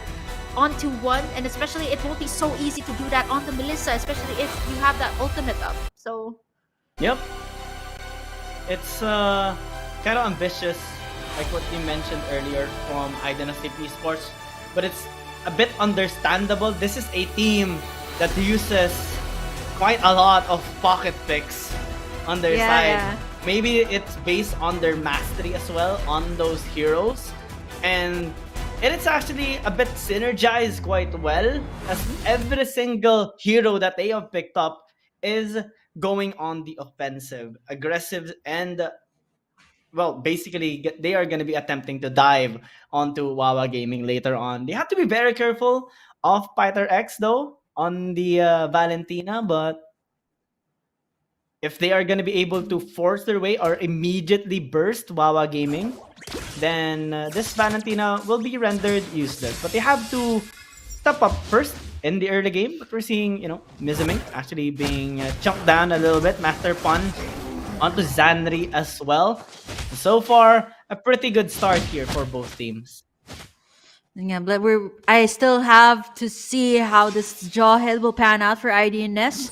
onto one, and especially it won't be so easy to do that on the Melissa, especially if you have that ultimate up. So Yep. It's kind of ambitious, like what you mentioned earlier from IDONOTSLEEP eSports, but it's a bit understandable. This is a team that uses quite a lot of pocket picks on their side. Yeah. Maybe it's based on their mastery as well on those heroes, and it's actually a bit synergized quite well, as every single hero that they have picked up is going on the offensive, aggressive, and well, basically they are going to be attempting to dive onto WAWA Gaming later on. They have to be very careful of Pyther X though on the Valentina, but if they are going to be able to force their way or immediately burst WAWA Gaming, then this Valentina will be rendered useless. But they have to step up first in the early game. But we're seeing, Mizamink actually being chunked down a little bit. Master Pun onto Zanri as well. So far, a pretty good start here for both teams. yeah, but I still have to see how this Jawhead will pan out for IDNS.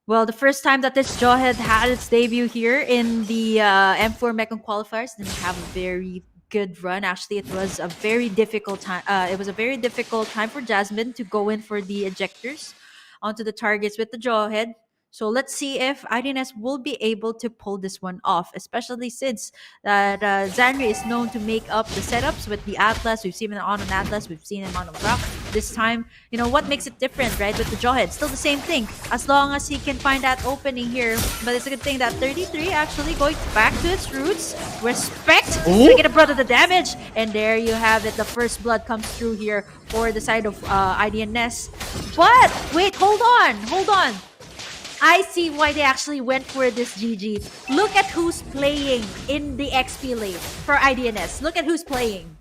Well, the first time that this Jawhead had its debut here in the M4 Mekong Qualifiers didn't have a very good run. Actually, it was a very difficult time. It was a very difficult time for Jasmine to go in for the ejectors onto the targets with the Jawhead. So let's see if IDNS will be able to pull this one off, especially since that Zanri is known to make up the setups with the Atlas. We've seen him on an Atlas, we've seen him on a Rock. This time, what makes it different, right? With the Jawhead, still the same thing. As long as he can find that opening here. But it's a good thing that 33 actually going back to its roots. Respect to get a blood of the damage. And there you have it. The first blood comes through here for the side of IDNS. But, wait, hold on. I see why they actually went for this GG. Look at who's playing in the XP lane for IDNS. Look at who's playing.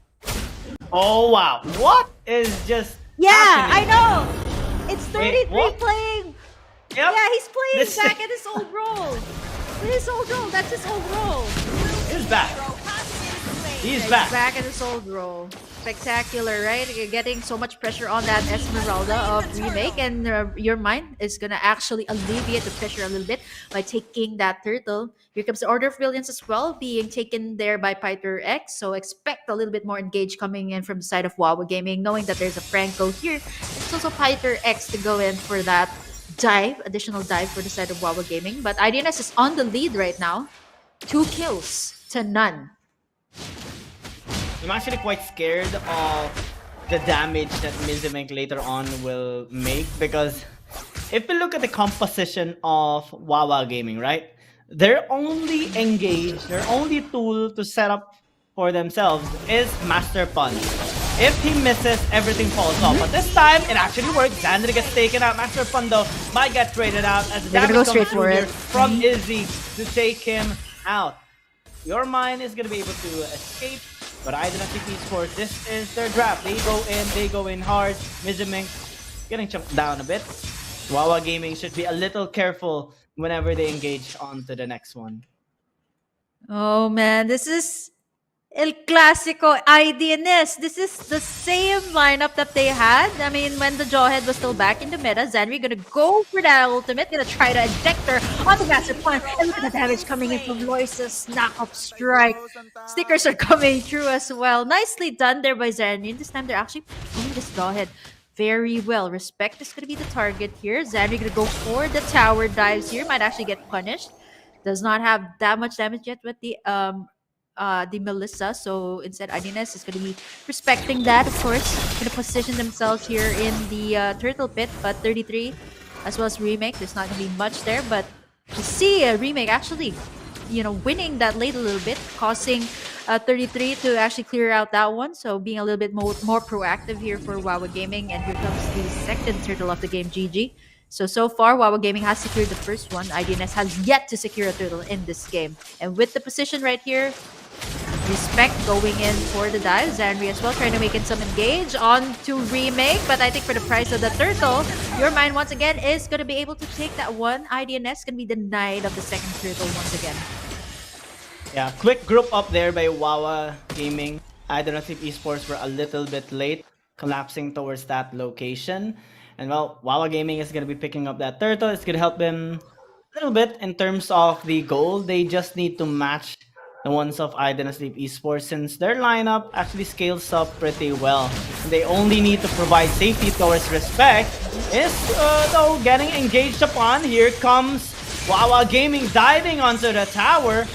Oh wow, what is just I happening? know. It's 33 what? playing. Yep. Yeah, he's playing This- back at his old role. That's his old role. He's back. He's He's back. back at his old role. Spectacular, right? You're getting so much pressure on that Esmeralda of Remake, and your mind is gonna actually alleviate the pressure a little bit by taking that turtle. Here comes the Order of Brilliance as well, being taken there by Pyther X. So expect a little bit more engage coming in from the side of WAWA Gaming, knowing that there's a Franco here. It's also Pyther X to go in for that additional dive for the side of WAWA Gaming. But IDNS is on the lead right now. 2 kills to none. I'm actually quite scared of the damage that Mizamink later on will make, because if we look at the composition of WAWA Gaming, right? Their only engage, their only tool to set up for themselves is Master Pun. If he misses, everything falls off. But this time, it actually worked. Xander gets taken out. Master Pun, though, might get traded out as the They're gonna damage go straight comes through for here it. from Izzy to take him out. Your mind is going to be able to escape, but IDONOTSLEEP eSports, this is their draft. They go in hard. Mizamink getting chunked down a bit. WAWA Gaming should be a little careful whenever they engage on to the next one. Oh man, this is El Clasico IDNS. This is the same lineup that they had. I mean, when the Jawhead was still back in the meta, Zanri gonna go for that ultimate, gonna try to eject her on the Master Pun. And look at the damage coming in from Loisa's knock-up strike. Stickers are coming through as well. Nicely done there by Zanri. And this time they're actually pulling this Jawhead very well. Respect is gonna be the target here. Zanri gonna go for the tower dives here. Might actually get punished. Does not have that much damage yet with the Melissa, so instead IDNS is going to be respecting that, of course. Going to position themselves here in the turtle pit, but 33 as well as Remake, there's not going to be much there, but to see a Remake actually winning that late a little bit, causing 33 to actually clear out that one, so being a little bit more proactive here for WAWA Gaming. And here comes the second turtle of the game, GG. So far, WAWA Gaming has secured the first one. IDNS has yet to secure a turtle in this game. And with the position right here, Respect going in for the dive. Zanri as well, trying to make in some engage on to Remake. But I think for the price of the turtle, your mind once again is going to be able to take that one. IDNS going to be denied of the second turtle once again. Yeah, quick group up there by WAWA Gaming. IDONOTSLEEP eSports were a little bit late, collapsing towards that location. And well, WAWA Gaming is going to be picking up that turtle. It's going to help them a little bit in terms of the goal. They just need to match the ones of IDONOTSLEEP eSports since their lineup actually scales up pretty well. They only need to provide safety towards respect. Is though getting engaged upon. Here comes WAWA Gaming diving onto the tower.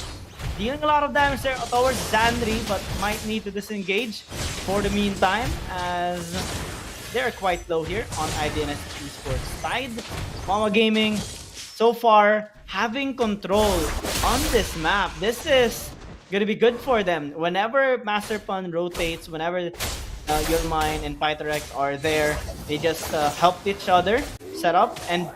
Dealing a lot of damage there towards Zandri, but might need to disengage for the meantime as they're quite low here on IDNS eSports side. WAWA Gaming so far having control on this map. This is gonna be good for them. Whenever Master Pun rotates, whenever Your Mind and Pythorex are there, they just help each other set up and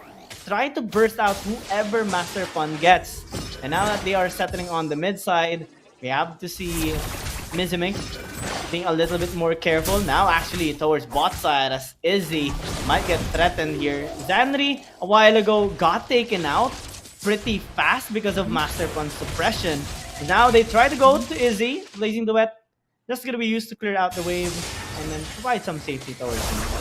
try to burst out whoever Master Pun gets. And now that they are settling on the mid side, we have to see Mizimik being a little bit more careful. Now actually towards bot side as Izzy might get threatened here. Zanri a while ago got taken out pretty fast because of Master Pun's suppression. Now they try to go to Izzy, Blazing Duet. Just gonna be used to clear out the wave and then provide some safety towards him.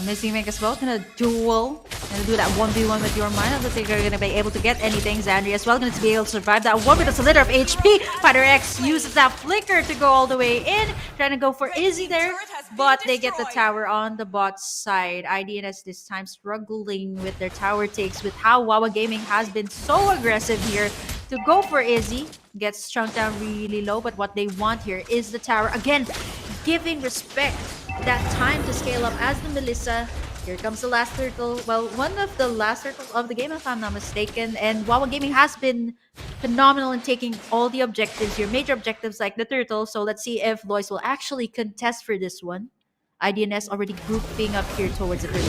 Mizimik as well, gonna duel. Gonna do that 1v1 with Your Mind. I don't think they're gonna be able to get anything. Zandri as well, gonna be able to survive that one with a litter of HP. Pythorex uses that flicker to go all the way in. Trying to go for Izzy there, but they get the tower on the bot side. IDNS this time struggling with their tower takes with how WAWA Gaming has been so aggressive here to go for Izzy. Gets chunked down really low, but what they want here is the tower. Again, giving respect that time to scale up as the Melissa. Here comes the last turtle. Well, one of the last turtles of the game, if I'm not mistaken. And WAWA Gaming has been phenomenal in taking all the objectives here, major objectives like the turtle. So let's see if Lois will actually contest for this one. IDNS already grouping up here towards the turtle.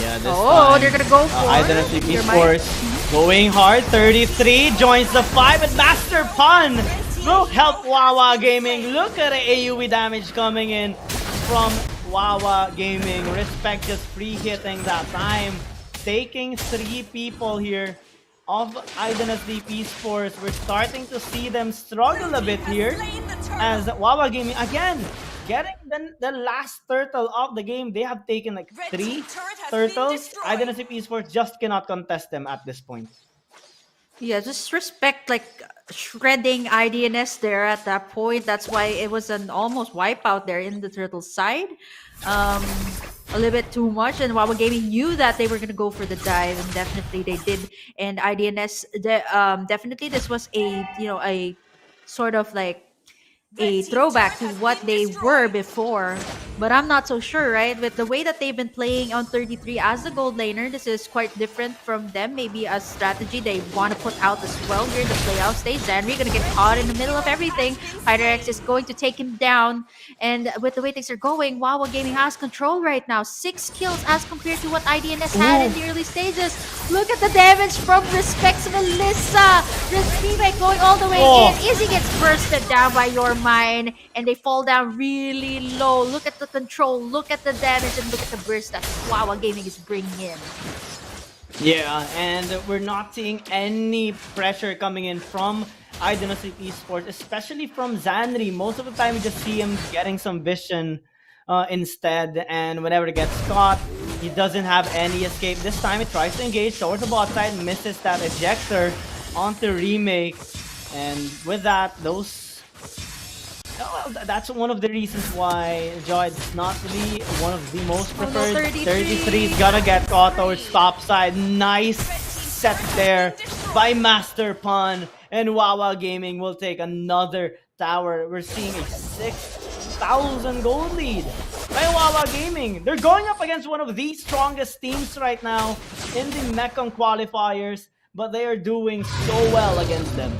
Yeah, this time, they're gonna go for IDONOTSLEEP eSports going hard. 33 joins the fight, but Master Pun will help WAWA Gaming. Look at the AoE damage coming in from WAWA Gaming. Respect just free hitting that time. Taking 3 people here of IDONOTSLEEP eSports. We're starting to see them struggle a bit here as WAWA Gaming again getting the last turtle of the game. They have taken like 3 turtles. IDONOTSLEEP eSports just cannot contest them at this point. Yeah, just respect like shredding IDNS there at that point. That's why it was an almost wipeout there in the turtle side. A little bit too much, and WAWA Gaming knew that they were gonna go for the dive, and definitely they did. And IDNS, definitely this was a a sort of like a throwback to what they were before, but I'm not so sure, right? With the way that they've been playing on 33 as the gold laner, this is quite different from them. Maybe a strategy they want to put out as well here in the playoff stage. Zandri gonna get caught in the middle of everything. Pythorex is going to take him down, and with the way things are going, WAWA Gaming has control right now. 6 kills as compared to what IDNS had in the early stages. Look at the damage from Respect's Melissa. Respect going all the way in. Izzy gets bursted down by Your Mind, and they fall down really low. Look at the control, look at the damage, and look at the burst that WAWA Gaming is bringing in. Yeah, and we're not seeing any pressure coming in from IDONOTSLEEP eSports, especially from Zanri. Most of the time, we just see him getting some vision instead, and whenever he gets caught, he doesn't have any escape. This time, he tries to engage towards the bot side, misses that ejector onto Remake, and with that, that's one of the reasons why Joy is not really one of the most preferred. 33 is gonna get caught towards top side. Nice set there by Master Pun, and WAWA Gaming will take another tower. We're seeing a 6,000 gold lead by WAWA Gaming. They're going up against one of the strongest teams right now in the Mekong Qualifiers, but they are doing so well against them.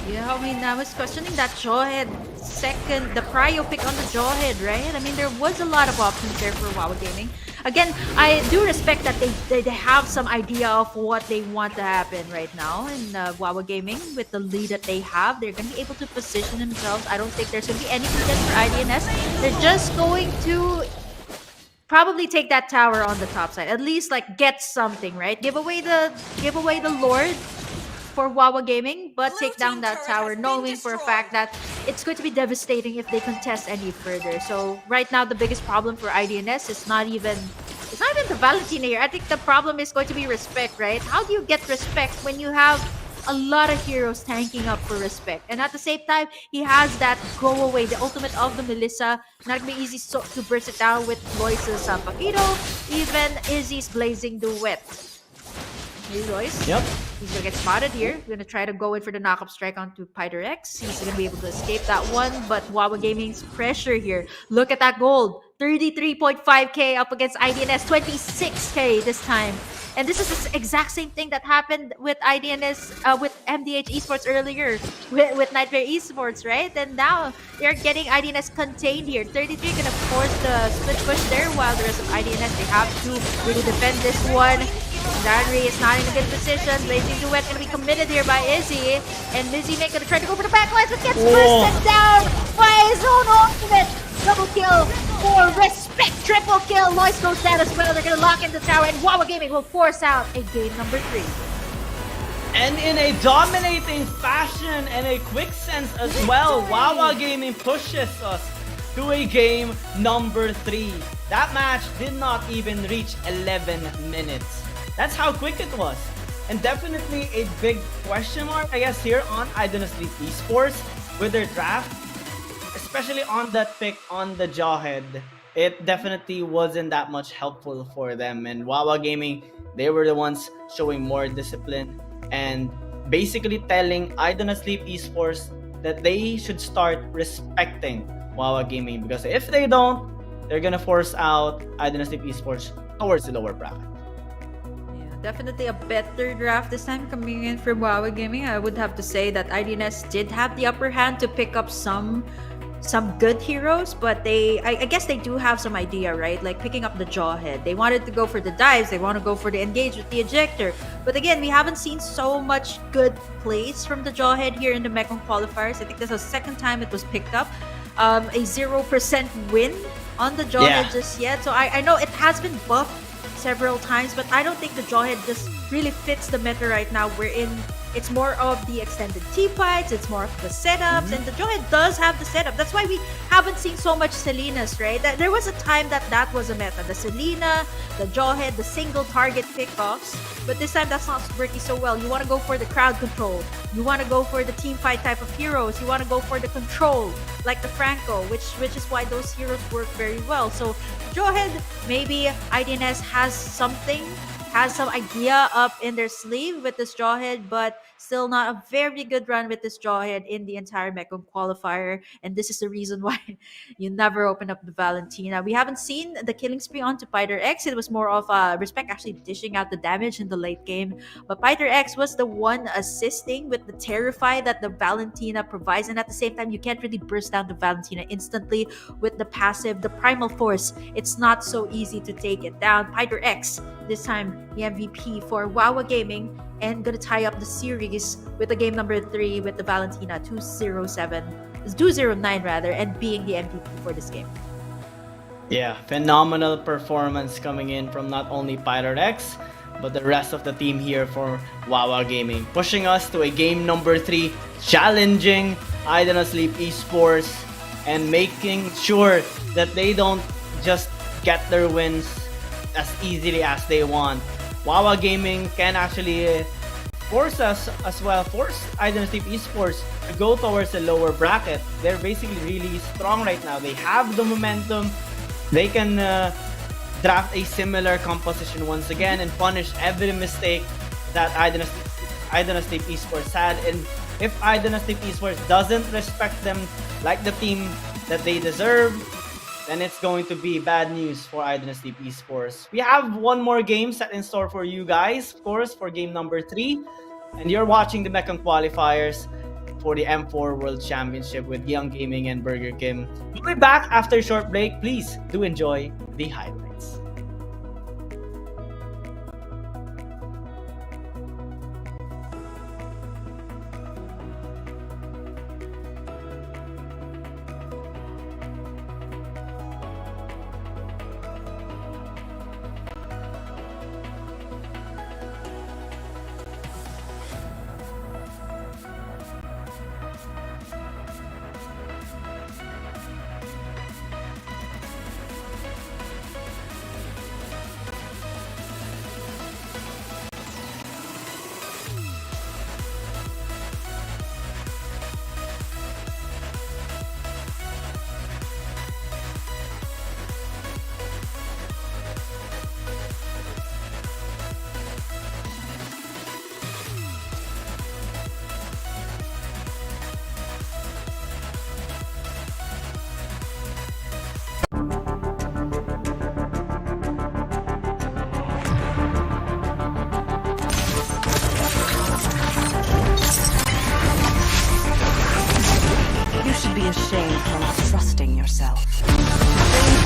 Yeah, I mean, I was questioning that Jawhead second, the prio pick on the Jawhead, right? I mean, there was a lot of options there for WAWA Gaming. Again, I do respect that they have some idea of what they want to happen right now. And WAWA Gaming, with the lead that they have, they're going to be able to position themselves. I don't think there's going to be any contest for IDNS. They're just going to probably take that tower on the top side. At least like get something, right? Give away the Lord for WAWA Gaming, but take down that tower, knowing for a fact that it's going to be devastating if they contest any further. So right now, the biggest problem for IDNS is not even the Valentina here. I think the problem is going to be respect, right? How do you get respect when you have a lot of heroes tanking up for respect? And at the same time, he has that go away, the ultimate of the Melissa. Not gonna be easy to burst it down with Lois's Pakido, even Izzy's Blazing Duet. Hey, Lois. Yep. He's gonna get spotted here. Gonna try to go in for the knockup strike onto Pyder X. He's gonna be able to escape that one, but WAWA Gaming's pressure here. Look at that gold. 33.5k up against IDNS. 26k this time. And this is the exact same thing that happened with IDNS, with MDH Esports earlier, with Nightmare Esports, right? And now they're getting IDNS contained here. 33 gonna force the split push there, while the rest of IDNS, they have to really defend this one. Danry is not in a good position. Blazing Duet gonna be committed here by Izzy. And Mizzy Make gonna try to go for the backlines, but gets bursted down by his own ultimate. Double kill for respect. Triple kill. Lois goes down as well. They're gonna lock in the tower, and WAWA Gaming will force out a game number 3. And in a dominating fashion and a quick sense as well, WAWA Gaming pushes us to a game number 3. That match did not even reach 11 minutes. That's how quick it was. And definitely a big question mark, I guess, here on IDONOTSLEEP Esports with their draft, especially on that pick on the Jawhead. It definitely wasn't that much helpful for them. And WAWA Gaming, they were the ones showing more discipline and basically telling IDONOTSLEEP Esports that they should start respecting WAWA Gaming, because if they don't, they're gonna force out IDONOTSLEEP Esports towards the lower bracket. Definitely a better draft this time coming in from WAWA Gaming. I would have to say that IDNS did have the upper hand to pick up some good heroes, but I guess they do have some idea, right? Like picking up the Jawhead. They wanted to go for the dives. They want to go for the engage with the ejector. But again, we haven't seen so much good plays from the Jawhead here in the Mekong Qualifiers. I think this is the second time it was picked up. A 0% win on the Jawhead just yet. So I know it has been buffed several times, but I don't think the Jawhead just really fits the meta right now. It's more of the extended T-fights, it's more of the setups, and the Jawhead does have the setup. That's why we haven't seen so much Selena's, right? There was a time that was a meta. The Selena, the Jawhead, the single target pickoffs, but this time that's not working so well. You want to go for the crowd control. You want to go for the team fight type of heroes. You want to go for the control, like the Franco, which is why those heroes work very well. So Jawhead, maybe IDNS has some idea up in their sleeve with this Jawhead, but still not a very good run with this Jawhead in the entire Mekong Qualifier. And this is the reason why you never open up the Valentina. We haven't seen the killing spree onto Pyder X. It was more of Respect actually dishing out the damage in the late game. But Pyder X was the one assisting with the Terrify that the Valentina provides. And at the same time, you can't really burst down the Valentina instantly with the passive, the Primal Force. It's not so easy to take it down. Pyder X, this time the MVP for WAWA Gaming, and gonna tie up the series with the game number 3 with the Valentina 209 rather, and being the MVP for this game. Yeah, phenomenal performance coming in from not only Pyder X, but the rest of the team here for WAWA Gaming, pushing us to a game number 3, challenging IDONOTSLEEP Esports and making sure that they don't just get their wins as easily as they want. WAWA Gaming can actually force IDONOTSLEEP Esports to go towards the lower bracket. They're basically really strong right now. They have the momentum. They can draft a similar composition once again and punish every mistake that IDONOTSLEEP Esports had. And if IDONOTSLEEP Esports doesn't respect them like the team that they deserve, then it's going to be bad news for IDONOTSLEEP Esports. We have one more game set in store for you guys, of course, for game number 3. And you're watching the Mekong Qualifiers for the M4 World Championship with Young Gaming and Burger Kim. We'll be back after a short break. Please do enjoy the highlights. not trusting yourself. Save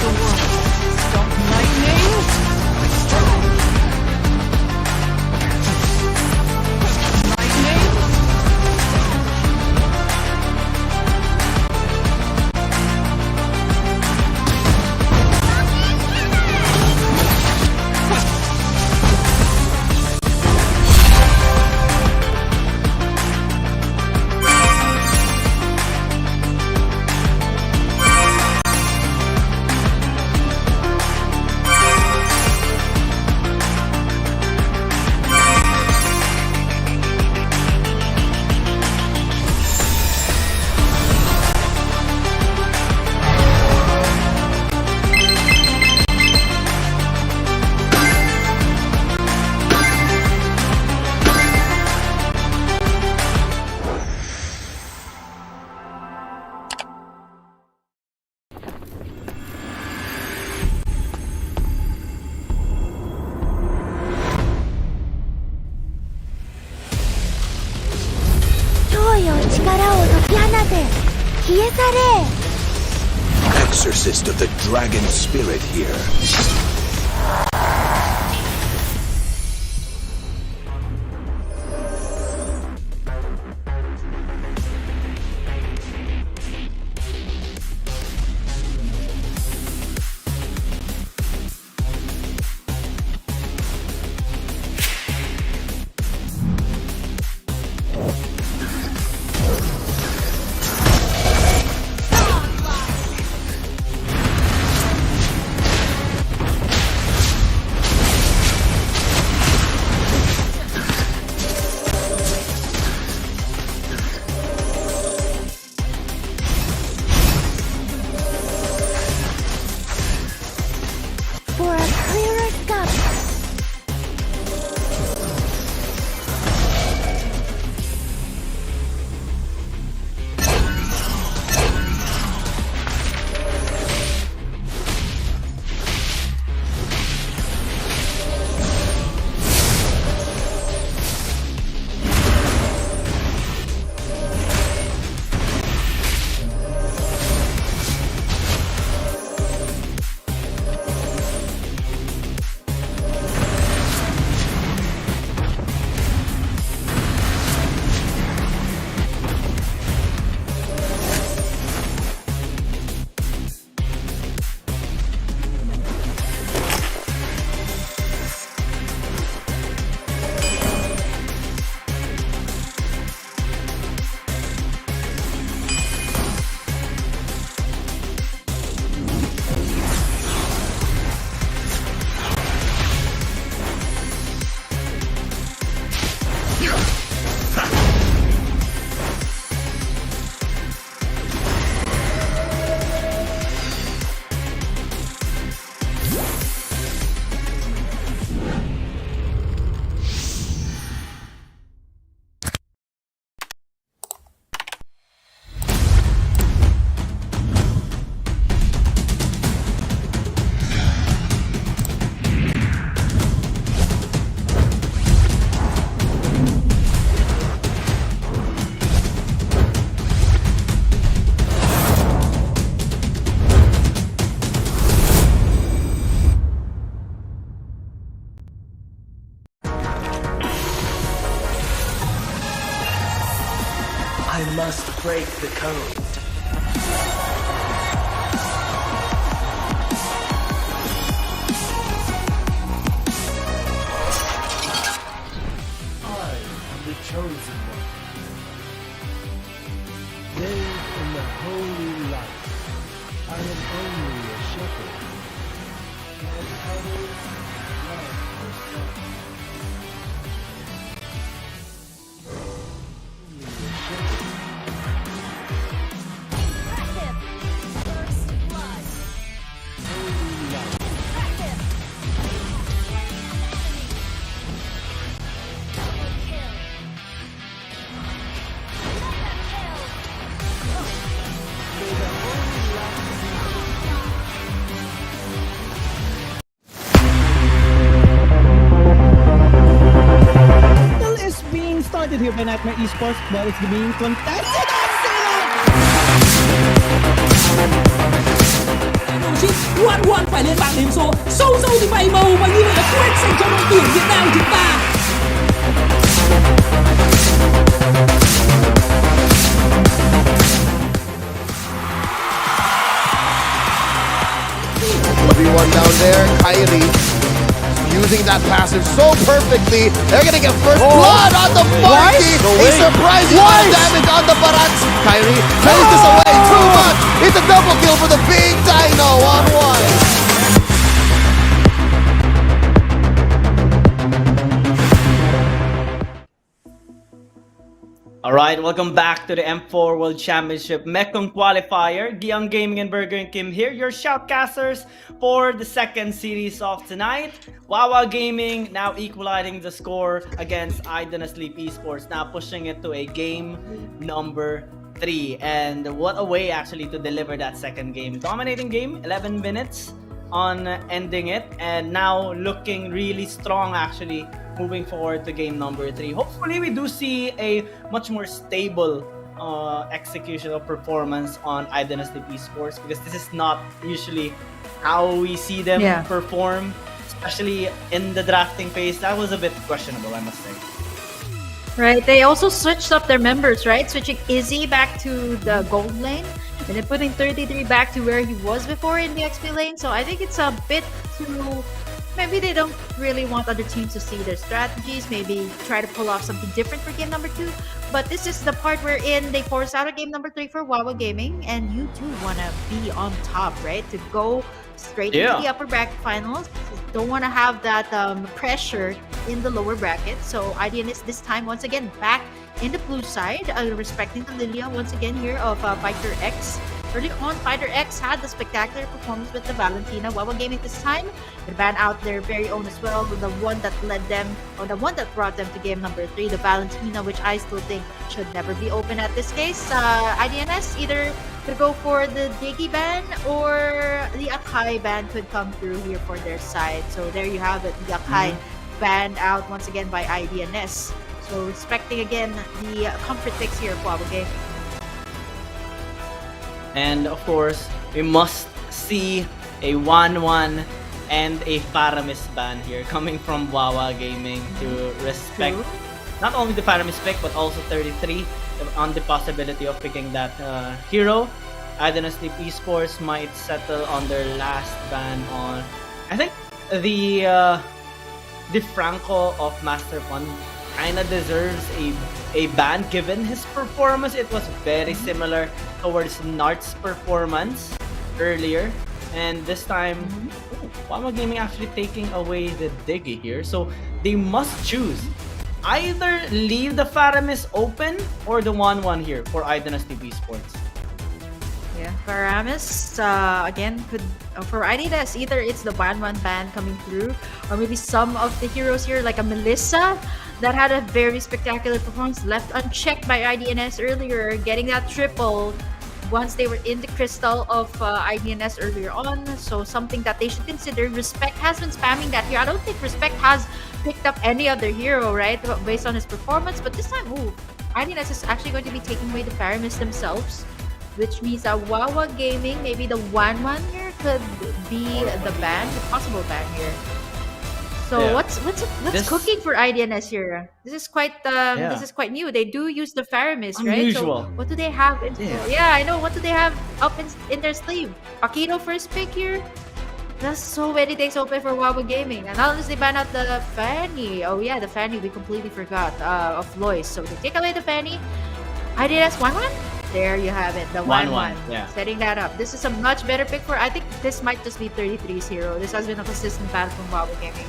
the world. Stop lightning. Exorcist of the dragon spirit here. I must break the code. I am the chosen one. Bathed in the holy light, I am only a shepherd. And others love the sun. Only a shepherd. Holy light. Is being started here by Nightmare eSports, but it's being contested. 1-1 phải lên bảng điểm số. Sâu sâu thì bảy màu và như vậy là quét dành cho đội tuyển Việt Nam chúng ta. Everyone down there, Kyrie using that passive so perfectly. They're gonna get first blood on the marquee. A surprising amount of damage on the Barats. Kyrie plays this away too much. It's a double kill for the big Dino on 1. Alright, welcome back to the M4 World Championship Mekong Qualifier. Giang Gaming and Burger and Kim here, your shoutcasters for the second series of tonight. WAWA Gaming now equalizing the score against IDONOTSLEEP eSports, now pushing it to a game number 3. And what a way actually to deliver that second game. Dominating game, 11 minutes on ending it, and now looking really strong actually moving forward to game number 3. Hopefully we do see a much more stable execution of performance on IDONOTSLEEP eSports, because this is not usually how we see them perform, especially in the drafting phase. That was a bit questionable, I must say. Right, they also switched up their members, right? Switching Izzy back to the gold lane, and then putting 33 back to where he was before in the XP lane. So I think it's a bit too... Maybe they don't really want other teams to see their strategies, maybe try to pull off something different for game number 2. But this is the part wherein they force out a game number 3 for WAWA Gaming, and you too want to be on top, right? To go straight into the upper bracket finals. Don't want to have that pressure in the lower bracket. So IDNS this time once again back in the blue side, respecting the Lilia once again here of Fighter X. Early on, Fighter X had the spectacular performance with the Valentina. WAWA Gaming this time, they ban out their very own as well, with the one that led them, or the one that brought them to game number 3, the Valentina, which I still think should never be open at this case. IDNS either could go for the Diggy ban, or the Akai ban could come through here for their side. So there you have it, the Akai banned out once again by IDNS. So respecting again the comfort picks here of WAWA Gaming. And of course, we must see a 1-1 and a Paramis ban here coming from WAWA Gaming to respect not only the Paramis pick but also 33 on the possibility of picking that hero. IDONOTSLEEP eSports might settle on their last ban on, I think, the Franco of Master Fun kinda deserves a ban given his performance. It was very similar towards Nart's performance earlier, and this time WAWA Gaming actually taking away the Diggy here. So they must choose, either leave the Faramis open or the 1-1 here for IDONOTSLEEP eSports. Yeah, Paramis again could for IDNS, either it's the 1-1 ban coming through, or maybe some of the heroes here like a Melissa that had a very spectacular performance, left unchecked by IDNS earlier, getting that triple once they were in the crystal of IDNS earlier on. So something that they should consider. Respect has been spamming that here. I don't think Respect has picked up any other hero, right, based on his performance, but this time, IDNS is actually going to be taking away the Paramis themselves, which means that WAWA Gaming, maybe the 1-1 here could be the ban, the possible ban here. So what's cooking for IDNS here? This is quite new. They do use the Faramis, right? Unusual. So what do they have in I know. What do they have up in their sleeve? Paquito first pick here. There's so many things open for WAWA Gaming. And unless they ban out the Fanny. Oh yeah, the Fanny we completely forgot of Lois. So they take away the Fanny. IDNS 1-1? There you have it, the 1-1. Setting that up. This is a much better pick for, I think this might just be 33's hero. This has been a consistent battle from WAWA Gaming.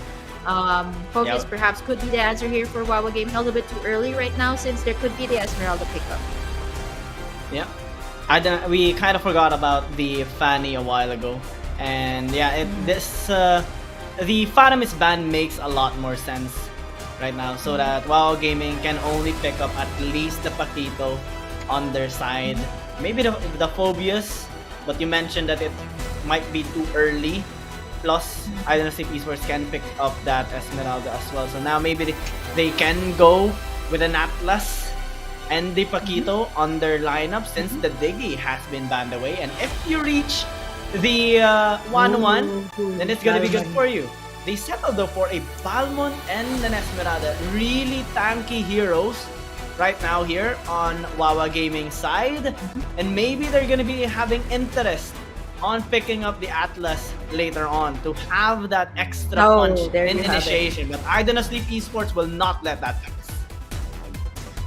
Focus perhaps could be the answer here for WAWA Gaming. A little bit too early right now, since there could be the Esmeralda pickup. Yeah, we kind of forgot about the Fanny a while ago, and the Faramis ban makes a lot more sense right now, so that WAWA Gaming can only pick up at least the Paquito on their side, maybe the Phobius, but you mentioned that it might be too early. Plus, IDONOTSLEEP eSports can pick up that Esmeralda as well. So now maybe they can go with an Atlas and the Paquito on their lineup, since the Diggy has been banned away. And if you reach the 1-1, then it's gonna be good for you. They settled though for a Balmond and an Esmeralda. Really tanky heroes right now here on WAWA Gaming side. And maybe they're gonna be having interest on picking up the Atlas later on to have that extra punch there in you have it. initiation. But IDONOTSLEEP eSports will not let that pass.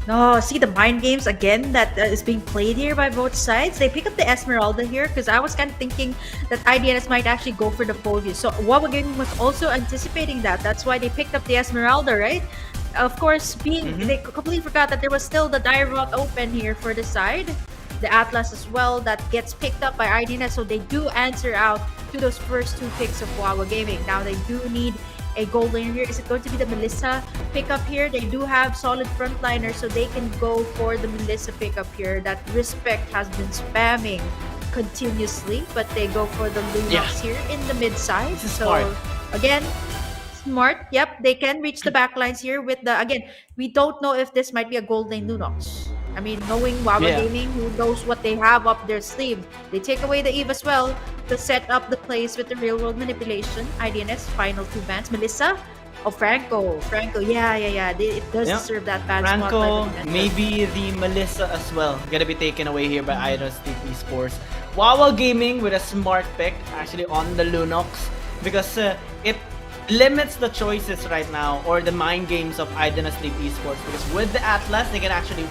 No, see the mind games again that is being played here by both sides. They pick up the Esmeralda here because I was kind of thinking that IDNS might actually go for the Povius. So WAWA Gaming was also anticipating that. That's why they picked up the Esmeralda, right? Of course, they completely forgot that there was still the Direwolf open here for the side. The Atlas as well that gets picked up by IDNS. So they do answer out to those first two picks of WAWA Gaming. Now they do need a gold laner here. Is it going to be the Melissa pickup here? They do have solid frontliners, so they can go for the Melissa pickup here. That Respect has been spamming continuously, but they go for the Lunox here in the mid side. So smart. again, smart. Yep, they can reach the backlines here with the, again, we don't know if this might be a gold lane Lunox. I mean, knowing WAWA Gaming, who knows what they have up their sleeve. They take away the Eve as well to set up the plays with the real world manipulation. IDNS, final two bans. Melissa? Oh, Franco. Yeah. It does deserve that ban Franco, spotlight. maybe the Melissa as well. Gonna be taken away here by IDONOTSLEEP eSports. WAWA Gaming with a smart pick actually on the Lunox because it limits the choices right now or the mind games of IDONOTSLEEP eSports because with the Atlas, they can actually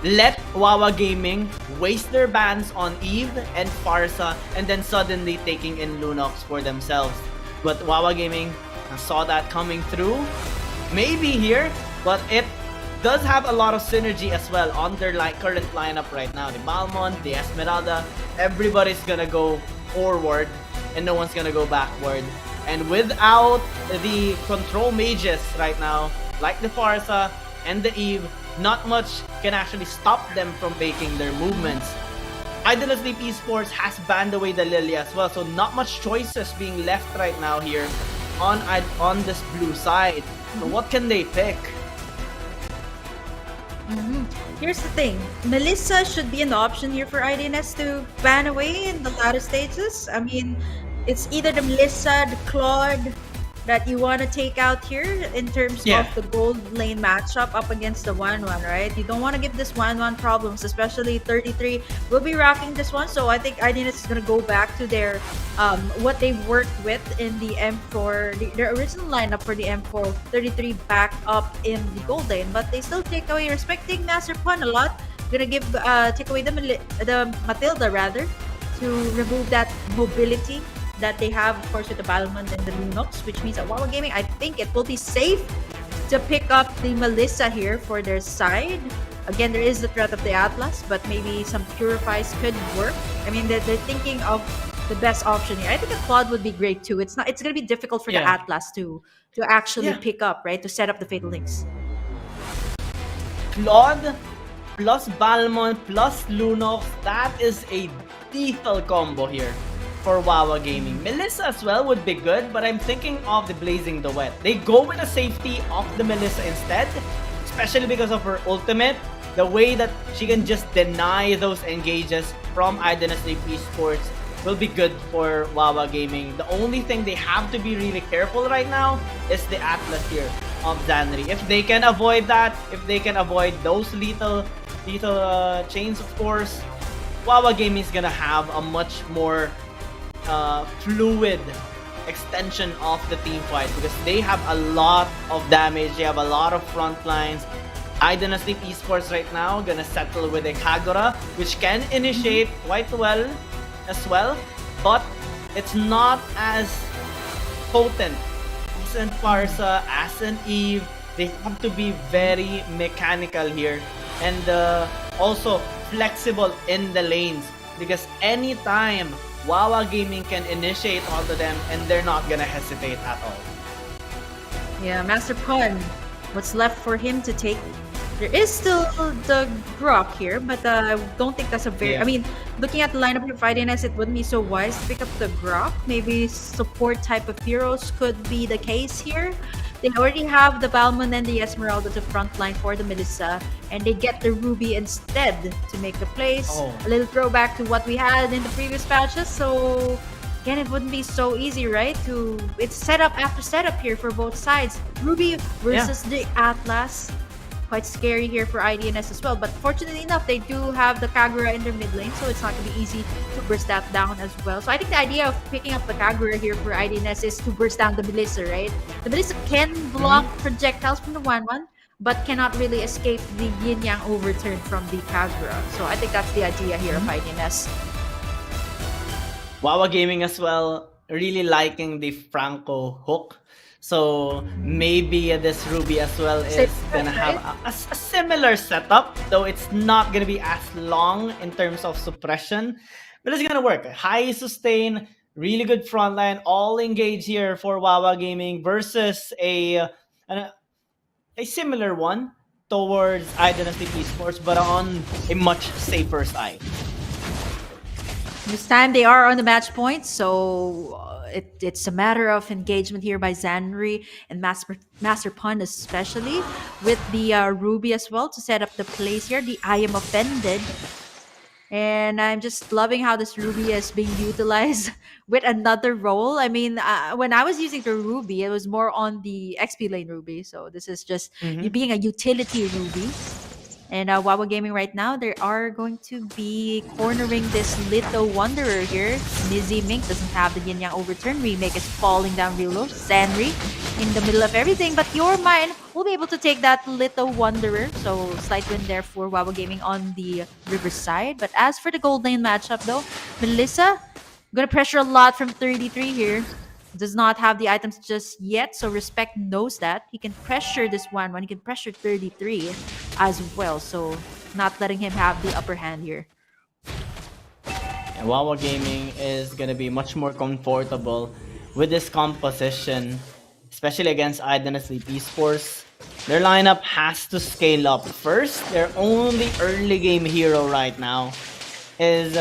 let WAWA Gaming waste their bans on Eve and Farsa and then suddenly taking in Lunox for themselves. But WAWA Gaming saw that coming through. Maybe here, but it does have a lot of synergy as well on their current lineup right now. The Balmond, the Esmeralda, everybody's gonna go forward and no one's gonna go backward. And without the control mages right now, like the Farsa and the Eve, not much can actually stop them from making their movements. IDONOTSLEEP eSports has banned away the Lily as well, so not much choices being left right now here on this blue side. So what can they pick? Here's the thing. Melissa should be an option here for IDNS to ban away in the latter stages. I mean, it's either the Melissa, the Claude that you want to take out here in terms of the gold lane matchup up against the 1-1, right? You don't want to give this 1-1 problems, especially 33 will be rocking this one. So I think IDNS is going to go back to their what they worked with in the M4, their original lineup for the M4, 33 back up in the gold lane, but they still take away, respecting Master Pun a lot, gonna give take away the Matilda rather, to remove that mobility that they have, of course, with the Balmond and the Lunox, which means at WAWA Gaming, I think it will be safe to pick up the Melissa here for their side. Again, there is the threat of the Atlas, but maybe some Purifies could work. I mean, they're thinking of the best option here. I think a Claude would be great too. It's going to be difficult for the Atlas to actually pick up, right? To set up the Fatal Links. Claude plus Balmond plus Lunox, that is a lethal combo here for WAWA Gaming. Melissa as well would be good, but I'm thinking of the Blazing Duet. They go with the safety of the Melissa instead, especially because of her ultimate. The way that she can just deny those engages from IDONOTSLEEP eSports will be good for WAWA Gaming. The only thing they have to be really careful right now is the Atlas here of Zanri. If they can avoid that, if they can avoid those lethal chains, of course, WAWA Gaming is gonna have a much more fluid extension of the team fight because they have a lot of damage, they have a lot of front lines. IDONOTSLEEP eSports right now gonna settle with a Kagura, which can initiate quite well as well, but it's not as potent as an Farsa, as an Eve. They have to be very mechanical here and also flexible in the lanes because anytime WAWA Gaming can initiate onto them and they're not gonna hesitate at all. Yeah, Master Pun, what's left for him to take? There is still the Grok here, but I don't think that's a very... I mean, looking at the lineup of IDNS, it wouldn't be so wise to pick up the Grok. Maybe support type of heroes could be the case here. They already have the Balmond and the Esmeralda to front line for the Melissa, and they get the Ruby instead to make the plays. Oh. A little throwback to what we had in the previous patches, so again, it wouldn't be so easy, right? It's setup after setup here for both sides. Ruby versus the Atlas. Quite scary here for IDNS as well. But fortunately enough, they do have the Kagura in their mid lane, so it's not going to be easy to burst that down as well. So I think the idea of picking up the Kagura here for IDNS is to burst down the Melissa, right? The Melissa can block projectiles from the 1-1, but cannot really escape the yin-yang overturn from the Kagura. So I think that's the idea here of IDNS. WAWA Gaming as well, really liking the Franco hook. So maybe this Ruby as well is gonna have a similar setup, though it's not gonna be as long in terms of suppression, but it's gonna work. High sustain, really good frontline, all engage here for WAWA Gaming versus a similar one towards IDONOTSLEEP eSports, but on a much safer side. This time they are on the match point, so it's a matter of engagement here by Zanri and Master Pun, especially with the Ruby as well to set up the plays here. The I am offended. And I'm just loving how this Ruby is being utilized with another role. I mean, when I was using the Ruby, it was more on the XP lane Ruby. So this is just being a utility Ruby. And WAWA Gaming right now, they are going to be cornering this Little Wanderer here. Mizzy Mink doesn't have the Yin Yang Overturn. Remake is falling down real low. Sanri in the middle of everything. But Your Mind will be able to take that Little Wanderer. So slight win there for WAWA Gaming on the Riverside. But as for the gold lane matchup though, Melissa gonna pressure a lot from 33 here. Does not have the items just yet, so Respect knows that. He can pressure this one when he can pressure 33 as well, so not letting him have the upper hand here. And WAWA Gaming is going to be much more comfortable with this composition, especially against IDONOTSLEEP eSports. Their lineup has to scale up first. Their only early game hero right now is,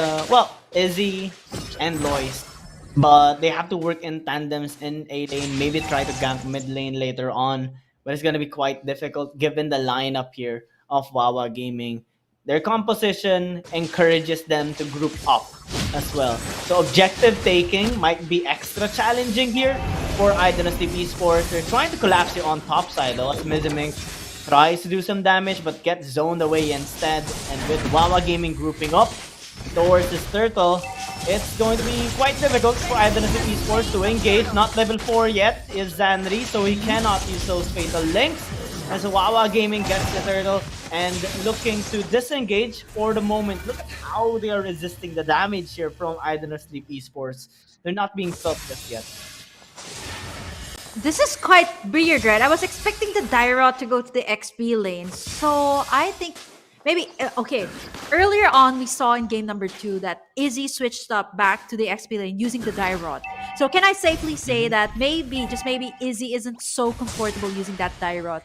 Izzy and Lois. But they have to work in tandems in A lane, maybe try to gank mid lane later on. But it's going to be quite difficult given the lineup here of WAWA Gaming. Their composition encourages them to group up as well. So objective taking might be extra challenging here for IDONOTSLEEP eSports. They're trying to collapse it on top side though, as Mizimink tries to do some damage but gets zoned away instead. And with WAWA Gaming grouping up towards this turtle, it's going to be quite difficult for IDONOTSLEEP eSports to engage. Not level 4 yet is Zanri, so he cannot use those fatal links. As WAWA Gaming gets the turtle and looking to disengage for the moment. Look at how they are resisting the damage here from IDONOTSLEEP eSports. They're not being felt just yet. This is quite weird, right? I was expecting the Dairot to go to the XP lane, so I think maybe, okay, earlier on we saw in game number 2 that Izzy switched up back to the XP lane using the Dairot. So can I safely say that maybe, just maybe, Izzy isn't so comfortable using that Dairot?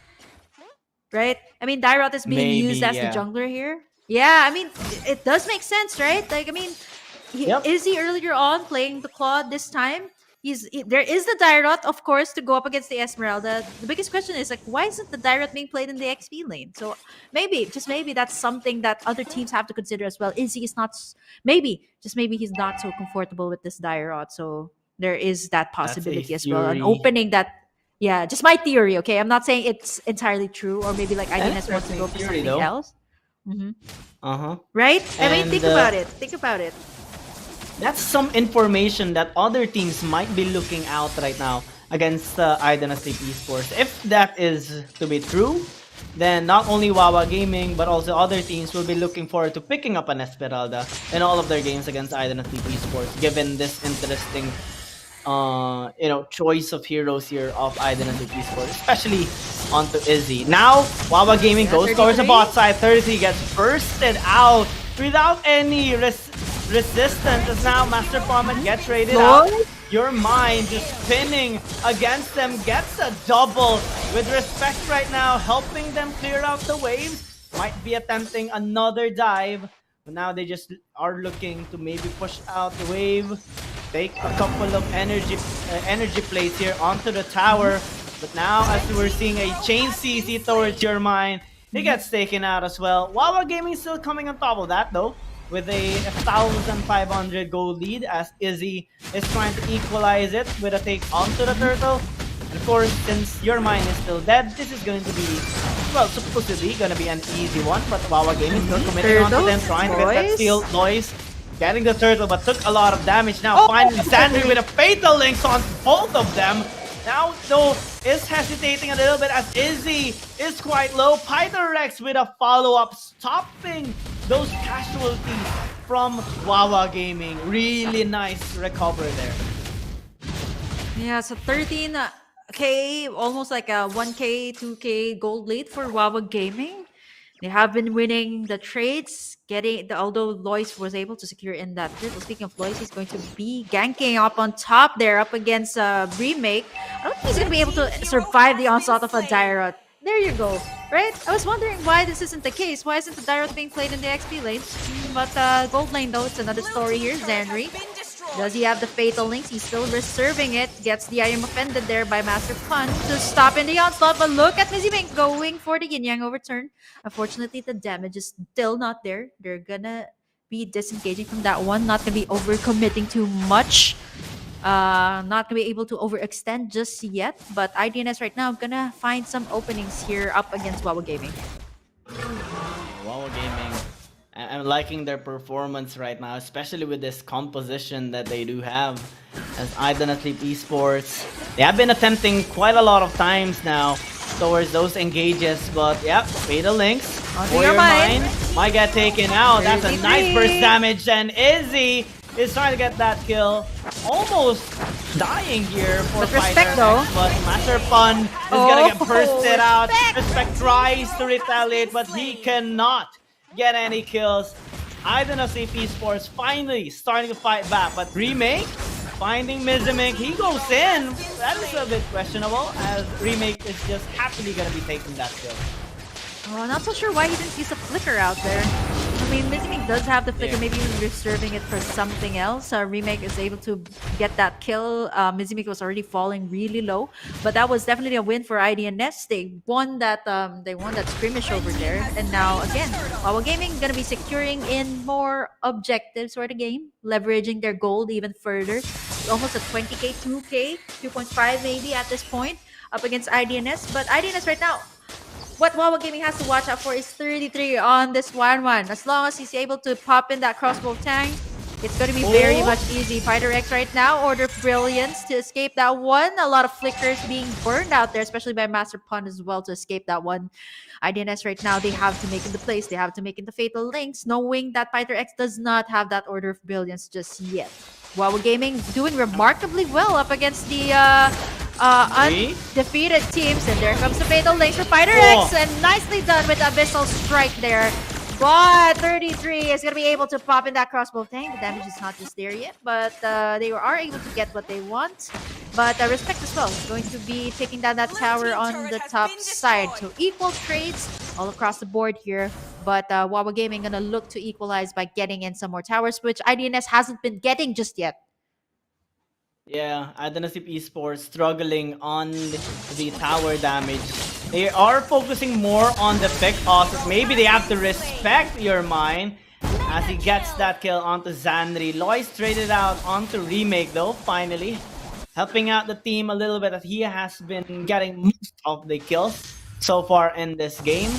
Right? I mean, Dairot is being used as the jungler here. Yeah, I mean, it does make sense, right? Like, I mean, Izzy earlier on playing the Claude this time, there is the Dairot, of course, to go up against the Esmeralda. The biggest question is, like, why isn't the Dairot being played in the XP lane? So maybe, just maybe, that's something that other teams have to consider as well. Izzy is not, maybe, just maybe he's not so comfortable with this Dairot. So there is that possibility as well. And opening that, yeah, just my theory, okay? I'm not saying it's entirely true, or maybe like IDNS wants to go for something else. Right? I mean, think about it. Think about it. That's some information that other teams might be looking out right now against IDONOTSLEEP eSports. If that is to be true, then not only WAWA Gaming, but also other teams will be looking forward to picking up an Esmeralda in all of their games against IDONOTSLEEP eSports, given this interesting choice of heroes here of IDONOTSLEEP eSports, especially onto Izzy. Now, WAWA Gaming goes towards the bot side. 33 gets bursted out without any resistance, as now Master Farman gets raided out. Your Mind just spinning against them, gets a double with Respect right now, helping them clear out the waves. Might be attempting another dive, but now they just are looking to maybe push out the wave. Take a couple of energy plays here onto the tower. But now, as we're seeing a chain CC towards your mind, he gets taken out as well. WAWA Gaming still coming on top of that though, with a 1,500 gold lead as Izzy is trying to equalize it with a take onto the turtle. And of course, since your mind is still dead, this is going to be, well, supposedly going to be an easy one. But WAWA Gaming still committing onto them, trying to get that steal. Lois getting the turtle, but took a lot of damage. Now finally, Sandry with a fatal links on both of them. Now, though, is hesitating a little bit as Izzy is quite low. Pythorex with a follow-up, stopping those casualties from WAWA Gaming. Really nice recovery there. Yeah, so 13K, almost like a 1K, 2K gold lead for WAWA Gaming. They have been winning the trades, although Lois was able to secure in that triple. Speaking of Lois, he's going to be ganking up on top there, up against Remake. I don't think he's going to be able to survive the onslaught of a Dyrot. There you go, right? I was wondering why this isn't the case. Why isn't the Dyrot being played in the XP lane? But gold lane though, it's another story here. Zanri. Does he have the fatal links? He's still reserving it. Gets the item offended there by Master Pun to stop in the onslaught. But look at Miziming going for the yin-yang overturn. Unfortunately, the damage is still not there. They're gonna be disengaging from that one. Not gonna be overcommitting too much. Not gonna be able to overextend just yet. But IDNS right now gonna find some openings here up against WAWA Gaming. WAWA Gaming, I'm liking their performance right now, especially with this composition that they do have as IDONOTSLEEP eSports. They have been attempting quite a lot of times now towards those engages, but yep, fatal links for your mind might get taken out. That's a nice burst damage, and Izzy is trying to get that kill. Almost dying here for Respect though. But Master Pun is gonna get bursted out. Respect tries to retaliate, but he cannot get any kills. IDONOTSLEEP eSports finally starting to fight back, but Remake finding Mizimik, he goes in. That is a bit questionable, as Remake is just happily gonna be taking that kill. Oh, not so sure why he didn't use a flicker out there. I mean, Mizimik does have the flicker, maybe he was reserving it for something else. Remake is able to get that kill. Mizimik was already falling really low, but that was definitely a win for IDNS. They won that skirmish over there, and now again, WAWA Gaming gonna be securing in more objectives for the game, leveraging their gold even further. Almost a 20k, 2k, 2.5 maybe at this point up against IDNS, but IDNS right now, what WAWA Gaming has to watch out for is 33 on this 1-1. As long as he's able to pop in that crossbow tank, it's going to be very much easy. Pythorex right now, Order of Brilliance to escape that one. A lot of flickers being burned out there, especially by Master Pun as well to escape that one. IDNS right now, they have to make in the plays. They have to make in the fatal links, knowing that Pythorex does not have that Order of Brilliance just yet. WAWA Gaming doing remarkably well up against the undefeated teams, and there comes the fatal links for Pythorex, and nicely done with Abyssal Strike there. But 33 is going to be able to pop in that crossbow tank. The damage is not just there yet, but they are able to get what they want. But Respect as well is going to be taking down that tower on the top side. So equal trades all across the board here. But WAWA Gaming going to look to equalize by getting in some more towers, which IDNS hasn't been getting just yet. Yeah, IDONOTSLEEP eSports struggling on the tower damage. They are focusing more on the pick offs. Maybe they have to respect your mind as he gets that kill onto Zanri. Lois traded out onto Remake though, finally. Helping out the team a little bit as he has been getting most of the kills so far in this game.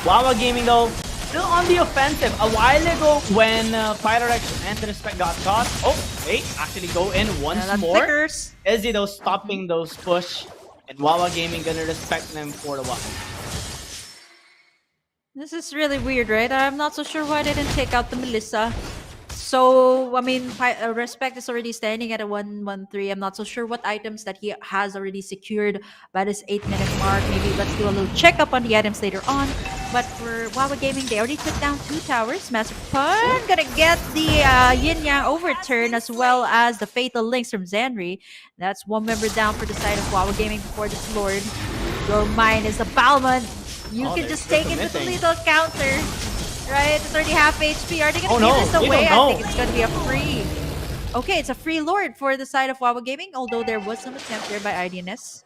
WAWA Gaming though, still on the offensive. A while ago when Pythorex and Respect got caught. Oh, hey, actually go in once more. Flickers. Izzy though stopping those push. And WAWA Gaming gonna respect them for the while. This is really weird, right? I'm not so sure why they didn't take out the Melissa. So, I mean, Respect is already standing at a 1-1-3. I'm not so sure what items that he has already secured by this 8-minute mark. Maybe let's do a little checkup on the items later on. But for WAWA Gaming, they already took down 2 towers. Master Pun gonna get the yin-yang overturn as well as the fatal links from Zanri. That's one member down for the side of WAWA Gaming before this Lord. Your mind is a Balmond. You can just take it with a little counter. Right? It's already half HP. Are they going to give this away? I think it's going to be a free. Okay, it's a free Lord for the side of WAWA Gaming, although there was some attempt there by IDNS.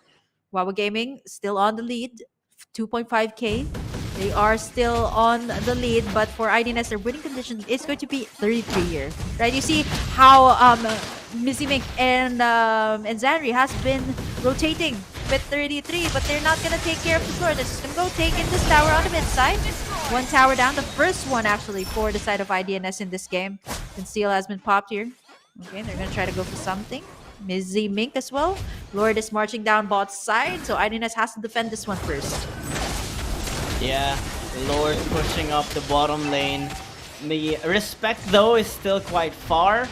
WAWA Gaming still on the lead, 2.5k. They are still on the lead, but for IDNS, their winning condition is going to be 33 here. Right? You see how Mizimik and Zanri has been rotating with 33, but they're not gonna take care of the floor. They're just gonna go take in this tower on the mid side. One tower down, the first one actually for the side of IDNS in this game. Conceal has been popped here. Okay, they're gonna try to go for something. Mizzy Mink as well. Lord is marching down bot side, so IDNS has to defend this one first. Yeah, Lord pushing up the bottom lane. The respect though is still quite far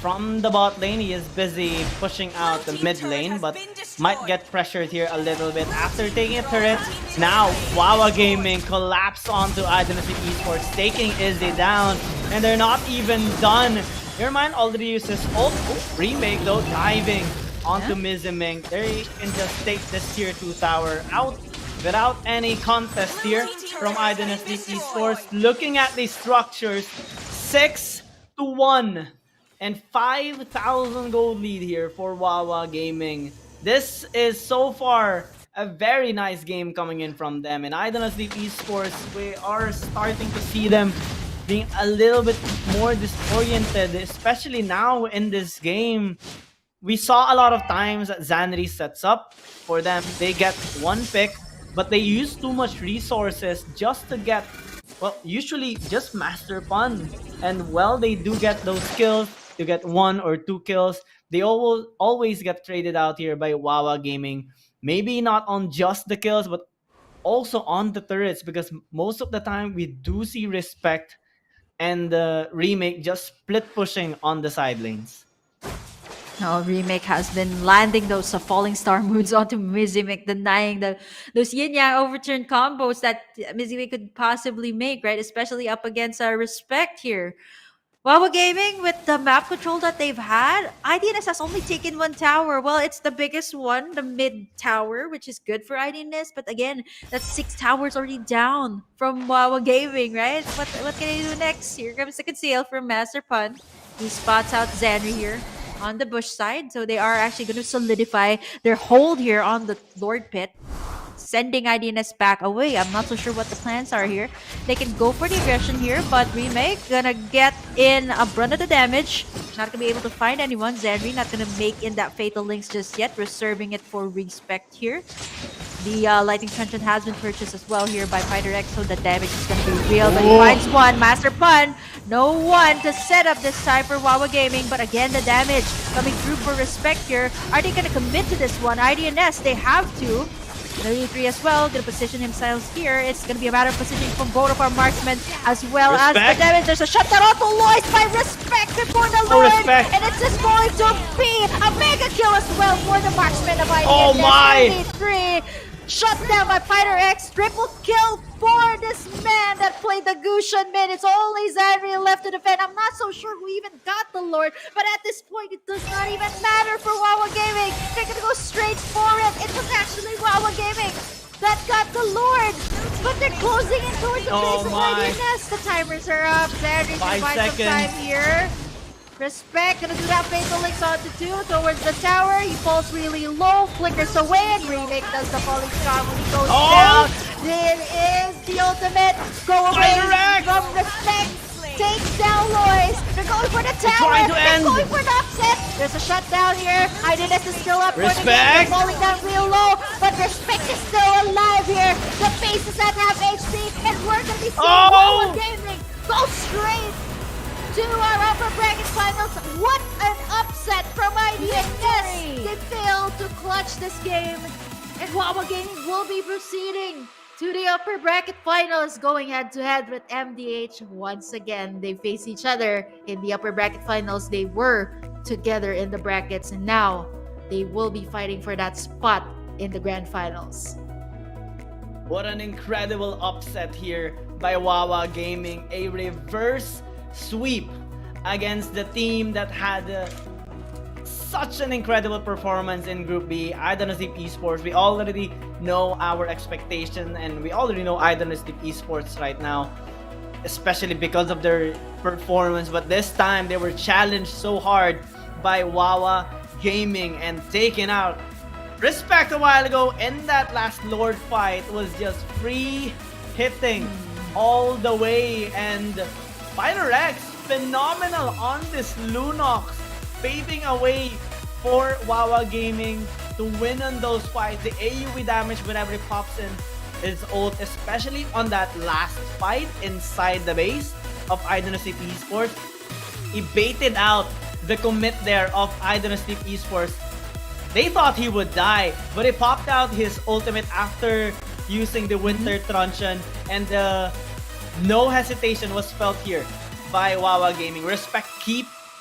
from the bot lane. He is busy pushing out the mid lane, but might get pressured here a little bit after taking a turret. Now WAWA Gaming collapse onto IDONOTSLEEP eSports, taking Izzy down, and they're not even done. Yermine already used his ult. Remake though, diving onto Miziming. They can just take this tier 2 tower out without any contest here from IDONOTSLEEP eSports. Looking at these structures, 6-1 and 5,000 gold lead here for WAWA Gaming. This is so far a very nice game coming in from them, and IDONOTSLEEP eSports, we are starting to see them being a little bit more disoriented, especially now in this game. We saw a lot of times that Zanri sets up for them. They get one pick, but they use too much resources just to get, well, usually just Master Pun. And while they do get those kills, to get 1 or 2 kills, they always get traded out here by WAWA Gaming. Maybe not on just the kills, but also on the turrets, because most of the time we do see Respect and the Remake just split pushing on the side lanes. No, Remake has been landing those falling star moods onto Mizimik, denying those yin-yang overturned combos that Mizimik could possibly make, right? Especially up against Respect here. WAWA Gaming, with the map control that they've had, IDNS has only taken one tower. Well, it's the biggest one, the mid tower, which is good for IDNS. But again, that's 6 towers already down from WAWA Gaming, right? What can I do next? Here comes the conceal from Master Pun. He spots out Zanri here on the bush side. So they are actually going to solidify their hold here on the Lord Pit, sending IDNS back away. I'm not so sure what the plans are here. They can go for the aggression here, but Remake gonna get in a brunt of the damage. Not gonna be able to find anyone. Zanri not gonna make in that Fatal Links just yet, reserving it for Respect here. The Lightning Truncheon has been purchased as well here by Fighter X, so the damage is gonna be real. But he finds one. Master Pun, no one to set up this time for WAWA Gaming, but again, the damage coming through for Respect here. Are they gonna commit to this one? IDNS, they have to. 33 as well, gonna position himself here. It's gonna be a matter of positioning from both of our marksmen as well as the damage. There's a shutdown auto Lois by Respect before the Lord, and it's just going to be a mega kill as well for the marksman of IDNS. Oh my! 33 shut down by Fighter X. Triple kill for this man that played the Gushan mid. It's only Zanri left to defend. I'm not so sure who even got the Lord, but at this point, it does not even matter for WAWA Gaming. They're gonna go straight for it. It was actually WAWA Gaming that got the Lord, but they're closing in towards the base of IDNS. The timers are up. Zanri can find some time here. Respect, gonna do that Fatal Links onto 2 towards the tower. He falls really low, flickers away, and Remake does the falling star when he goes down. There is the ultimate. Go away from Respect. Takes down Lois. They're going for the tower. They're going for the upset. There's a shutdown here. IDNS is still up for the game. They're falling down real low, but Respect is still alive here. The base is at half HP, and we're gonna be seeing WAWA Gaming go straight to our upper bracket finals. What an upset from IDNS! They failed to clutch this game, and WAWA Gaming will be proceeding to the upper bracket finals, going head-to-head with MDH. Once again, they face each other in the upper bracket finals. They were together in the brackets, and now they will be fighting for that spot in the grand finals. What an incredible upset here by WAWA Gaming. A reverse sweep against the team that had such an incredible performance in Group B, IDONOTSLEEP eSports. We already know our expectation, and we already know IDONOTSLEEP eSports right now, especially because of their performance. But this time, they were challenged so hard by WAWA Gaming and taken out Respect a while ago in that last Lord fight was just free hitting all the way, and Pyrorex phenomenal on this Lunox, paving a way for WAWA Gaming to win on those fights. The AoE damage whenever it pops in his ult, especially on that last fight inside the base of IDONOTSLEEP eSports. He baited out the commit there of IDONOTSLEEP eSports. They thought he would die, but he popped out his ultimate after using the Winter Truncheon, and no hesitation was felt here by WAWA Gaming. Respect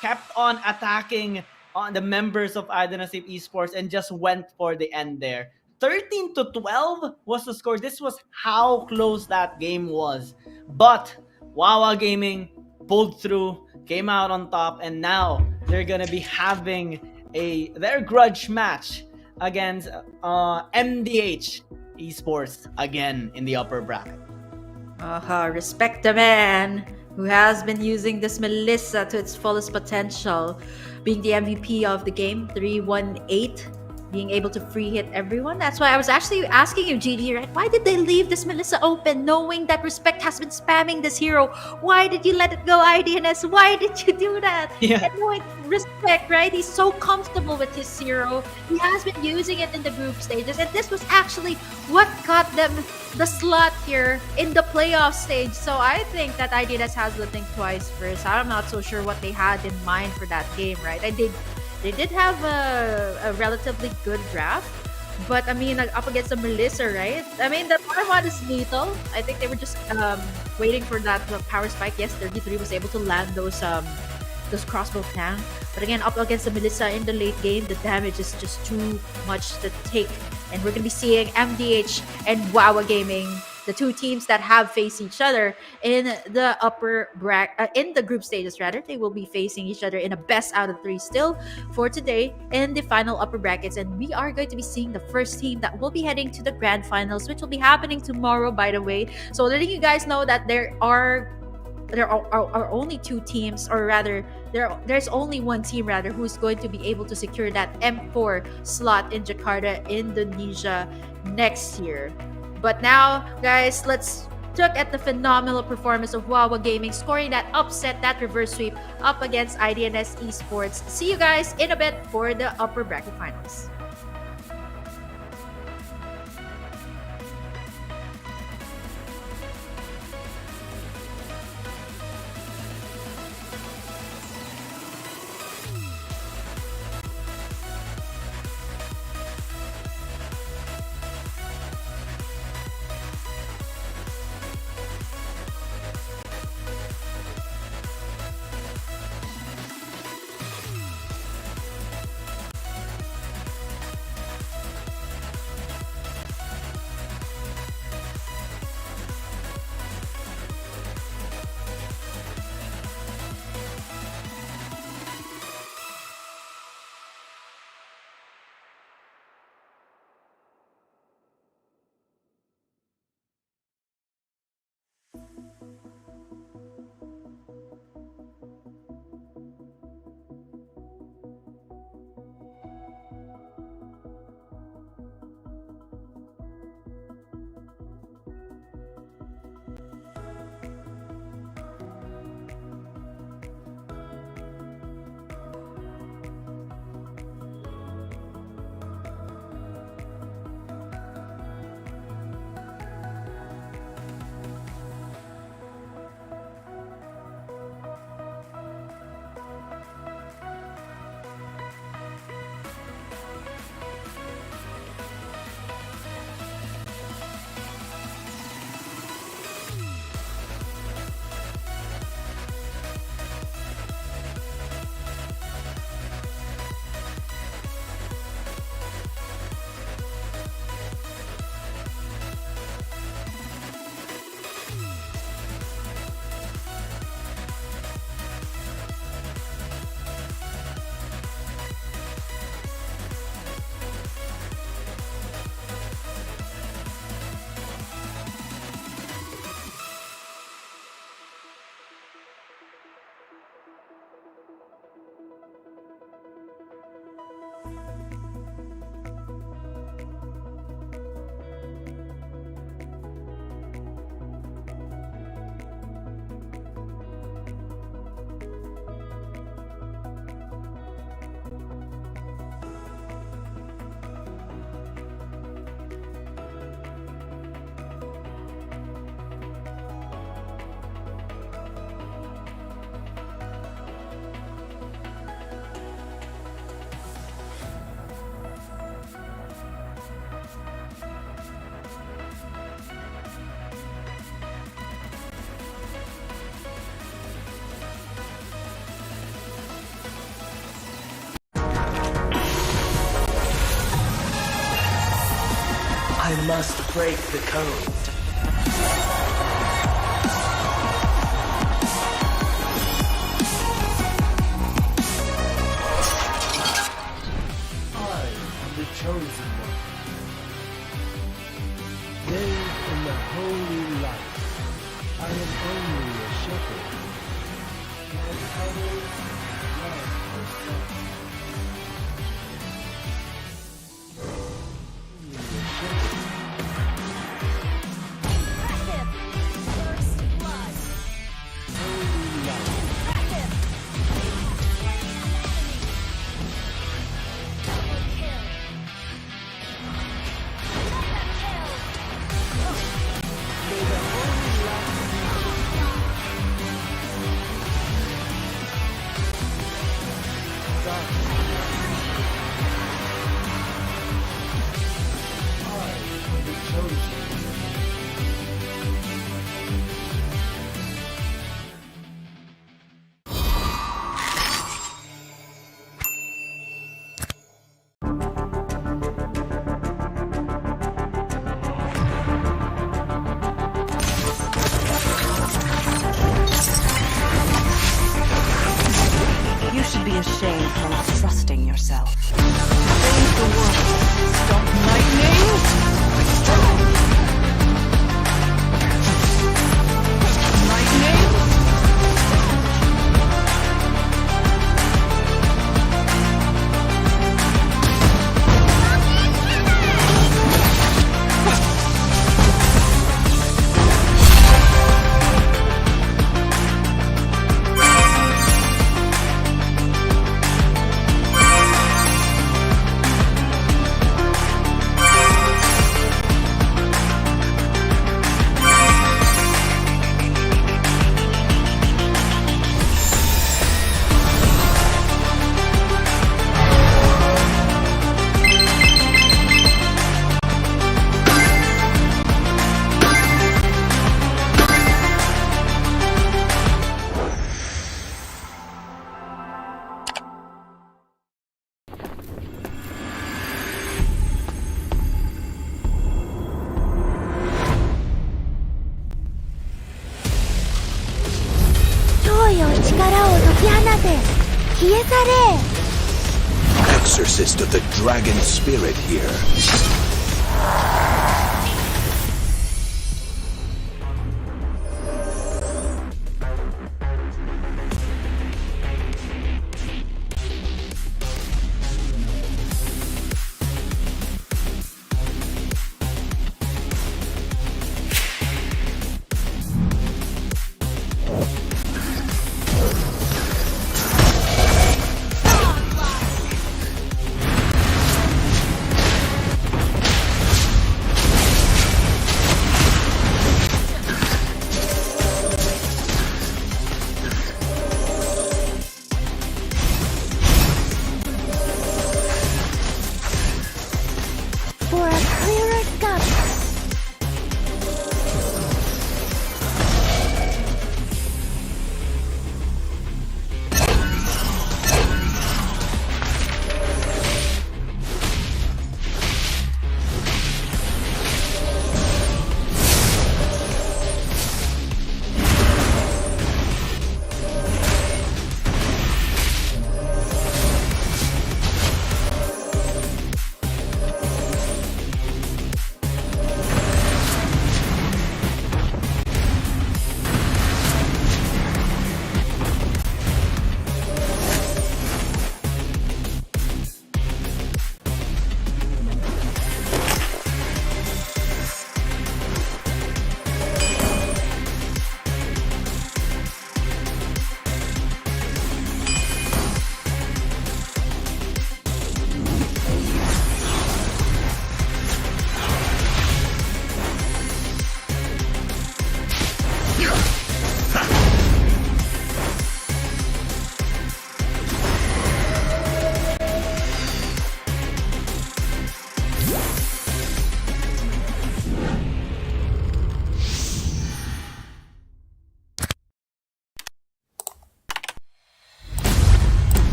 kept on attacking on the members of IDONOTSLEEP eSports and just went for the end there. 13-12 was the score. This was how close that game was. But WAWA Gaming pulled through, came out on top, and now they're gonna be having their grudge match against MDH eSports again in the upper bracket. Respect the man who has been using this Melissa to its fullest potential, being the MVP of the game, 318, being able to free hit everyone. That's why I was actually asking you, GD, right? Why did they leave this Melissa open, knowing that Respect has been spamming this hero? Why did you let it go, IDNS? Why did you do that? Yeah. And knowing Respect, right? He's so comfortable with his hero. He has been using it in the group stages, and this was actually what got them the slot here in the playoff stage. So I think that IDNS has to think twice first. I'm not so sure what they had in mind for that game, right? They did have a relatively good draft, but I mean, like, up against the Melissa, right? I mean, the bottom one is lethal. I think they were just waiting for that power spike. Yes, 33 was able to land those crossbow tank, but again, up against the Melissa in the late game, the damage is just too much to take. And we're gonna be seeing MDH and WAWA Gaming, the two teams that have faced each other in the upper in the group stages rather. They will be facing each other in a best out of 3 still for today in the final upper brackets, and we are going to be seeing the first team that will be heading to the grand finals, which will be happening tomorrow, by the way. So letting you guys know that there are only 2 teams, or rather there's only one team rather, who's going to be able to secure that M4 slot in Jakarta, Indonesia next year. But now, guys, let's look at the phenomenal performance of WAWA Gaming, scoring that upset, that reverse sweep up against IDNS eSports. See you guys in a bit for the upper bracket finals. must break the code. I am the chosen one. Bathed in the holy light, I am only a shepherd. And others love the sun. Only a shepherd. Holy light. You should be ashamed for not trusting yourself. Save the world. Stop lightning. Lightning. Exorcist of the dragon spirit here.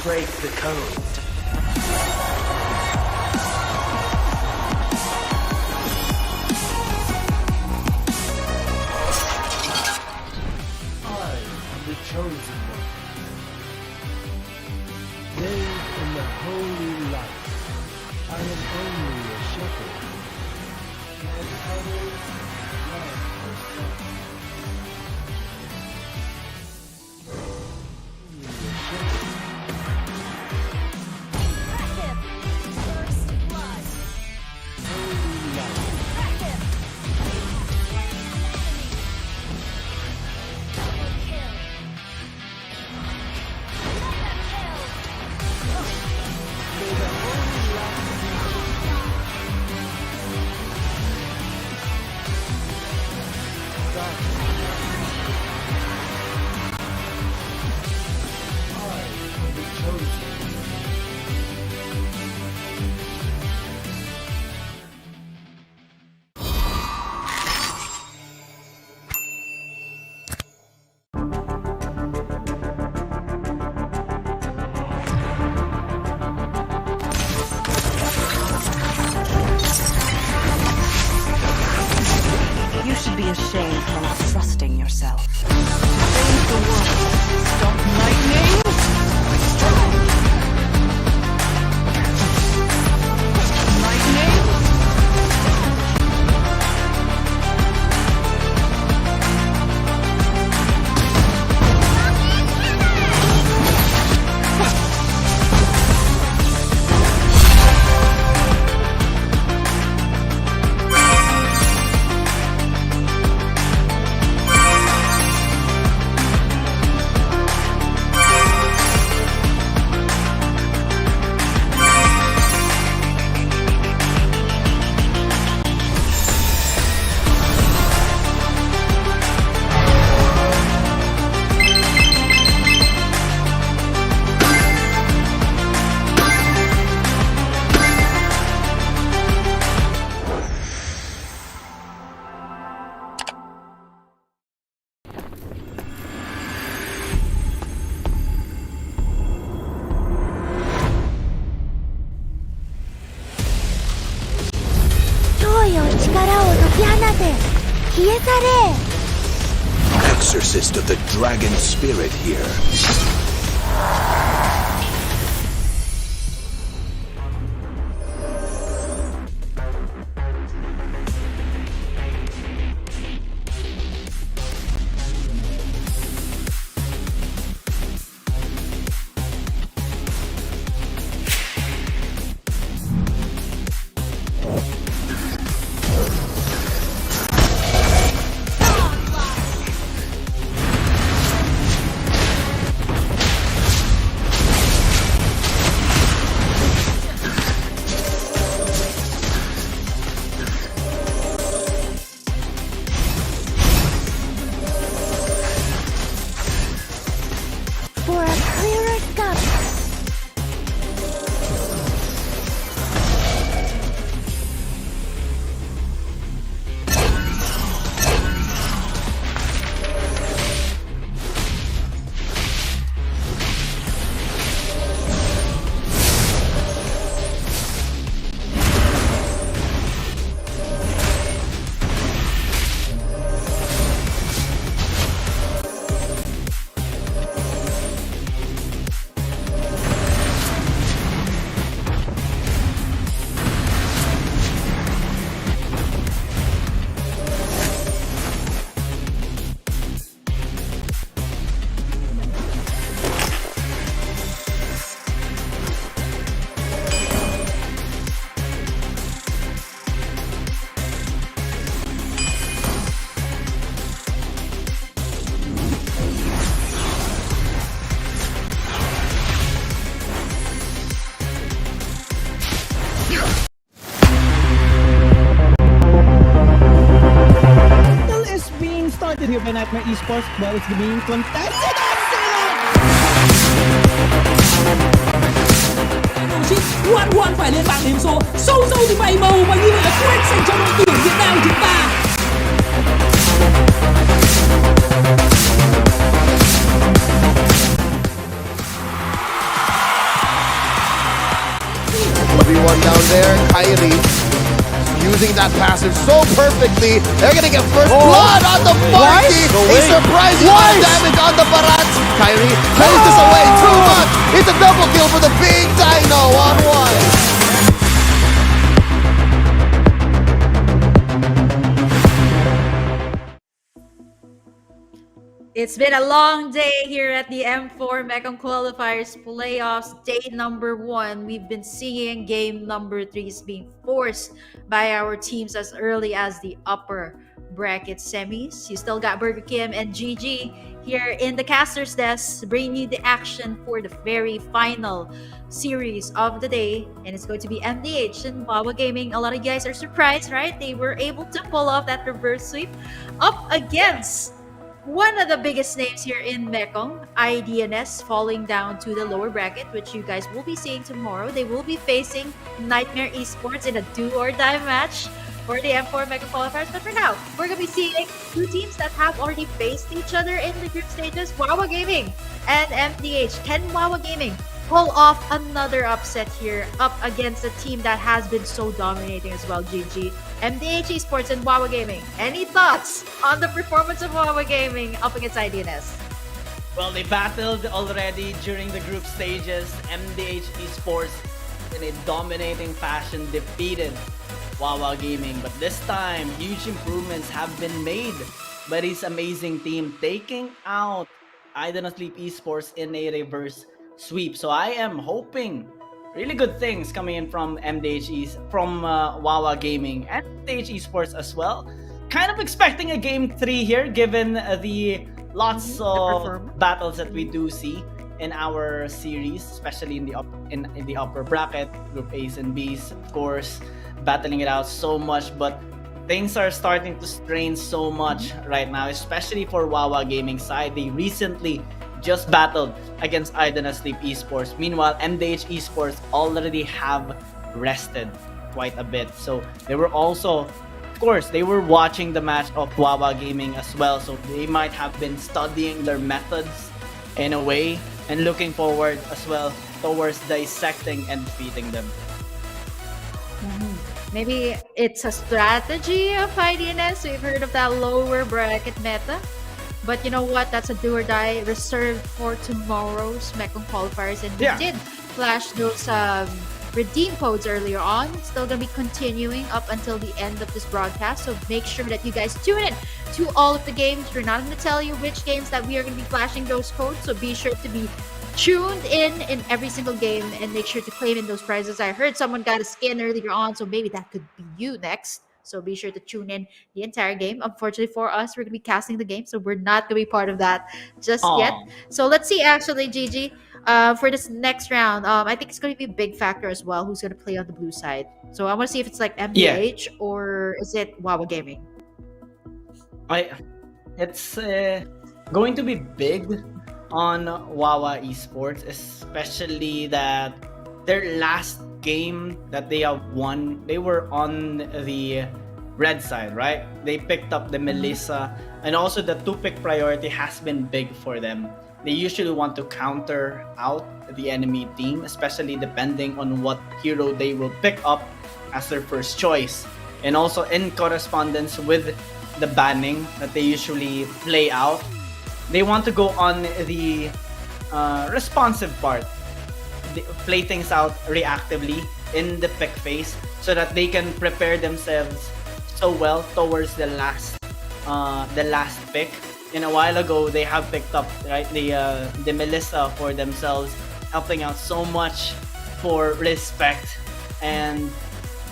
break the code. I am the chosen one. Bathed in the holy light, I am only a shepherd, and others love the sun. Only a shepherd. Holy light. May the holy light I am the chosen one. You should be ashamed for not trusting yourself. Save the world. Stop lightning. Lightning. Exorcist of the dragon spirit here. For a clearer scope. Started here by NIIGHTMARE eSports, but it's being contested. 1-1 phải lên bảng điểm số. Sâu sâu thì bảy màu và như vậy là quyết dành cho đội tuyển Việt Nam của chúng ta. everyone down there. Kyrie using that passive so perfectly. They're gonna get first blood on the Marky. A surprising amount of damage on the Barats. Kyrie plays this away too much. It's a double kill for the big Dino on 1. It's been a long day here at the M4 Mekong Qualifiers playoffs, day number 1. We've been seeing game number 3 is being forced by our teams as early as the upper bracket semis. You still got Burger Kim and GG here in the caster's desk, bringing you the action for the very final series of the day, and it's going to be MDH and WAWA Gaming. A lot of you guys are surprised, right? They were able to pull off that reverse sweep up against one of the biggest names here in Mekong, IDNS, falling down to the lower bracket, which you guys will be seeing tomorrow. They will be facing NIIGHTMARE eSports in a do-or-die match for the M4 Mekong Qualifiers. But for now, we're going to be seeing two teams that have already faced each other in the group stages, WAWA Gaming and MDH. Can WAWA Gaming pull off another upset here up against a team that has been so dominating as well, GG? MDH eSports and WAWA Gaming. Any thoughts on the performance of WAWA Gaming up against IDNS? Well, they battled already during the group stages. MDH eSports in a dominating fashion defeated WAWA Gaming. But this time, huge improvements have been made by this amazing team, taking out IDONOTSLEEP eSports in a reverse sweep. So I am hoping really good things coming in from from WAWA Gaming and MDH eSports as well. Kind of expecting a game 3 here, given the lots of battles that we do see in our series, especially in the upper bracket, Group A's and B's, of course, battling it out so much. But things are starting to strain so much right now, especially for WAWA Gaming side. They recently just battled against IDONOTSLEEP eSports. Meanwhile, MDH eSports already have rested quite a bit. So they were also, of course, they were watching the match of WAWA Gaming as well. So they might have been studying their methods in a way and looking forward as well towards dissecting and defeating them. Maybe it's a strategy of IDNS. We've heard of that lower bracket meta. But you know what? That's a do or die reserved for tomorrow's Mekong Qualifiers. And we did flash those redeem codes earlier on. It's still going to be continuing up until the end of this broadcast. So make sure that you guys tune in to all of the games. We're not going to tell you which games that we are going to be flashing those codes. So be sure to be tuned in every single game and make sure to claim in those prizes. I heard someone got a skin earlier on, so maybe that could be you next. So be sure to tune in the entire game. Unfortunately for us, we're going to be casting the game, so we're not going to be part of that just yet. So let's see, actually, GG, for this next round. I think it's going to be a big factor as well, who's going to play on the blue side. So I want to see if it's like MDH or is it WAWA Gaming? It's going to be big on WAWA eSports, especially that their last game that they have won, they were on the red side, right? They picked up the Melissa, and also the 2-pick priority has been big for them. They usually want to counter out the enemy team, especially depending on what hero they will pick up as their first choice. And also in correspondence with the banning that they usually play out, they want to go on the responsive part, play things out reactively in the pick phase so that they can prepare themselves so well towards the last pick. In a while ago, they have picked up the Melissa for themselves, helping out so much for respect, and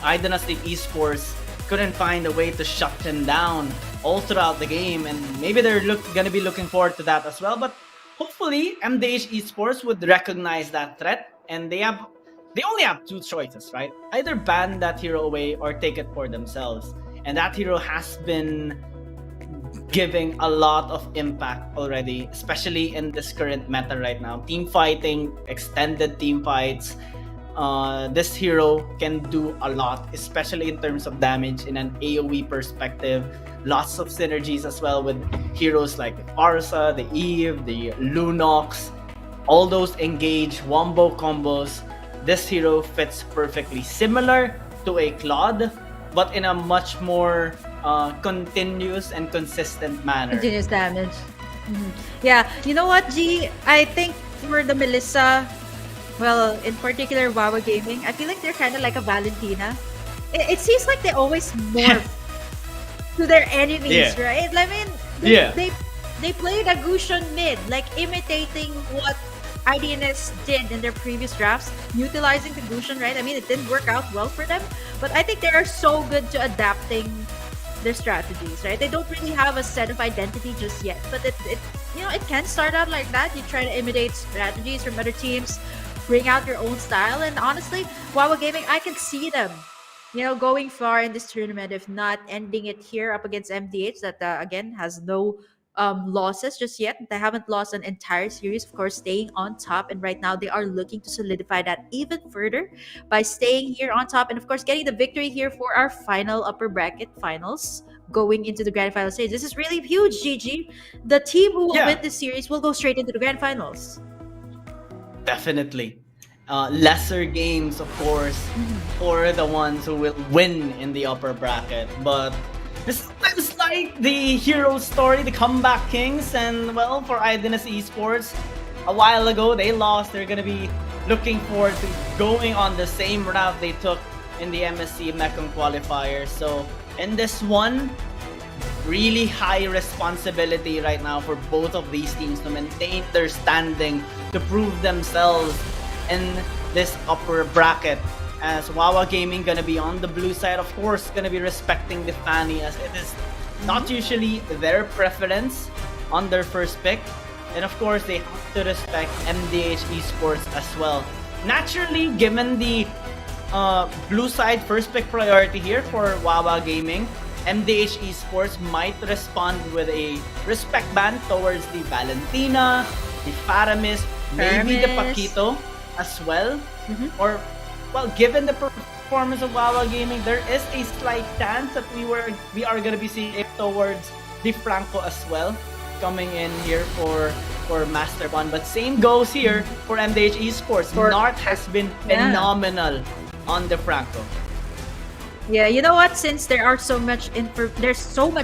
IDONOTSLEEP eSports couldn't find a way to shut him down all throughout the game, and maybe they're gonna be looking forward to that as well. But hopefully MDH eSports would recognize that threat, and they only have 2 choices, right? Either ban that hero away or take it for themselves. And that hero has been giving a lot of impact already, especially in this current meta right now. Team fighting, extended team fights. This hero can do a lot, especially in terms of damage in an AoE perspective. Lots of synergies as well with heroes like the Farsa, the Eve, the Lunox. All those engage wombo combos this hero fits perfectly. Similar to a Claude, but in a much more continuous and consistent manner. Continuous damage. Mhm. Yeah, you know what, G? I think for the Melissa, well, in particular WAWA Gaming, I feel like they're kind of like a Valentina. It seems like they always morph to their enemies, Yeah. right? I mean, Yeah. they played a Gusion mid, like imitating what IDNS did in their previous drafts, utilizing the Gusion, right? I mean, it didn't work out well for them, but I think they are so good to adapting their strategies, right? They don't really have a set of identity just yet, but it it can start out like that. You try to imitate strategies from other teams, bring out your own style, and honestly, WAWA Gaming, I can see them going far in this tournament, if not ending it here up against MDH, that again has no losses just yet. They haven't lost an entire series, of course, staying on top, and right now they are looking to solidify that even further by staying here on top, and of course getting the victory here for our final upper bracket finals, going into the grand final stage. This is really huge, GG. The team who will win this series will go straight into the grand finals. Definitely. Lesser games, of course, for the ones who will win in the upper bracket. But this is like the hero story, the comeback kings, and well, for IDONOTS eSports, a while ago they lost. They're gonna be looking forward to going on the same route they took in the MSC Mekong Qualifier. So in this one, really high responsibility right now for both of these teams to maintain their standing, to prove themselves in this upper bracket. As WAWA Gaming gonna be on the blue side, of course, gonna be respecting the Fanny, as it is not usually their preference on their first pick. And of course, they have to respect MDH eSports as well. Naturally, given the blue side first pick priority here for WAWA Gaming, MDH eSports might respond with a respect band towards the Valentina, the Faramis, maybe the Paquito as well. Or, well, given the performance of WAWA Gaming, there is a slight chance that we are gonna be seeing it towards the Franco as well, coming in here for Master 1. But same goes here for MDH eSports. Nart has been phenomenal on the Franco. Yeah, you know what? Since there's so much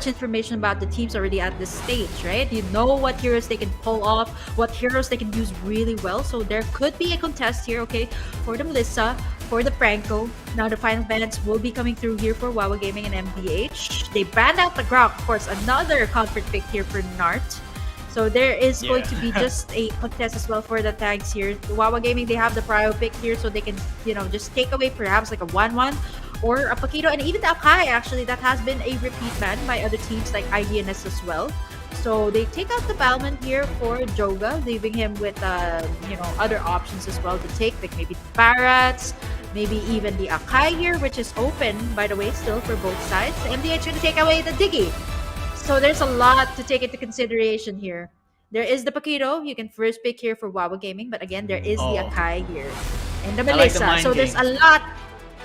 information about the teams already at this stage, right? You know what heroes they can pull off, what heroes they can use really well. So there could be a contest here, okay, for the Melissa, for the Franco. Now the final bans will be coming through here for WAWA Gaming and MDH. They banned out the Grok, of course, another comfort pick here for Nart. So there is going to be just a contest as well for the tags here. The WAWA Gaming, they have the prio pick here, so they can, just take away perhaps like a 1-1 or a Paquito, and even the Akai, actually, that has been a repeat ban by other teams like IDNS as well. So they take out the Balman here for Joga, leaving him with, other options as well to take, like maybe the Barats, maybe even the Akai here, which is open, by the way, still for both sides. The MDH going to take away the Diggy. So there's a lot to take into consideration here. There is the Paquito. You can first pick here for WAWA Gaming, but again, there is the Akai here. And the Melissa. So there's a lot.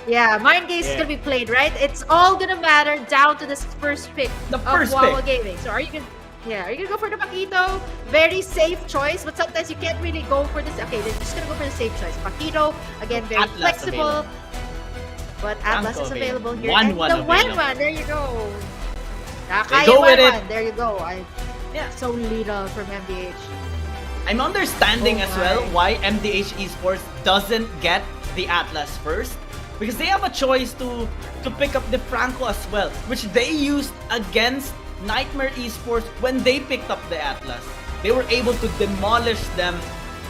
Yeah, Mind Gaze is going to be played, right? It's all going to matter down to this first pick of WAWA Gaming. So are you going to go for the Paquito? Very safe choice, but sometimes you can't really go for this. Okay, they're just going to go for the safe choice. Paquito, again, very Atlas flexible. Available. But Atlas is available here. 1-1 and the available. 1-1, there you go. Go with it. There you go. So little from MDH. I'm understanding as well why MDH eSports doesn't get the Atlas first, because they have a choice to pick up the Franco as well, which they used against NIIGHTMARE eSports when they picked up the Atlas. They were able to demolish them,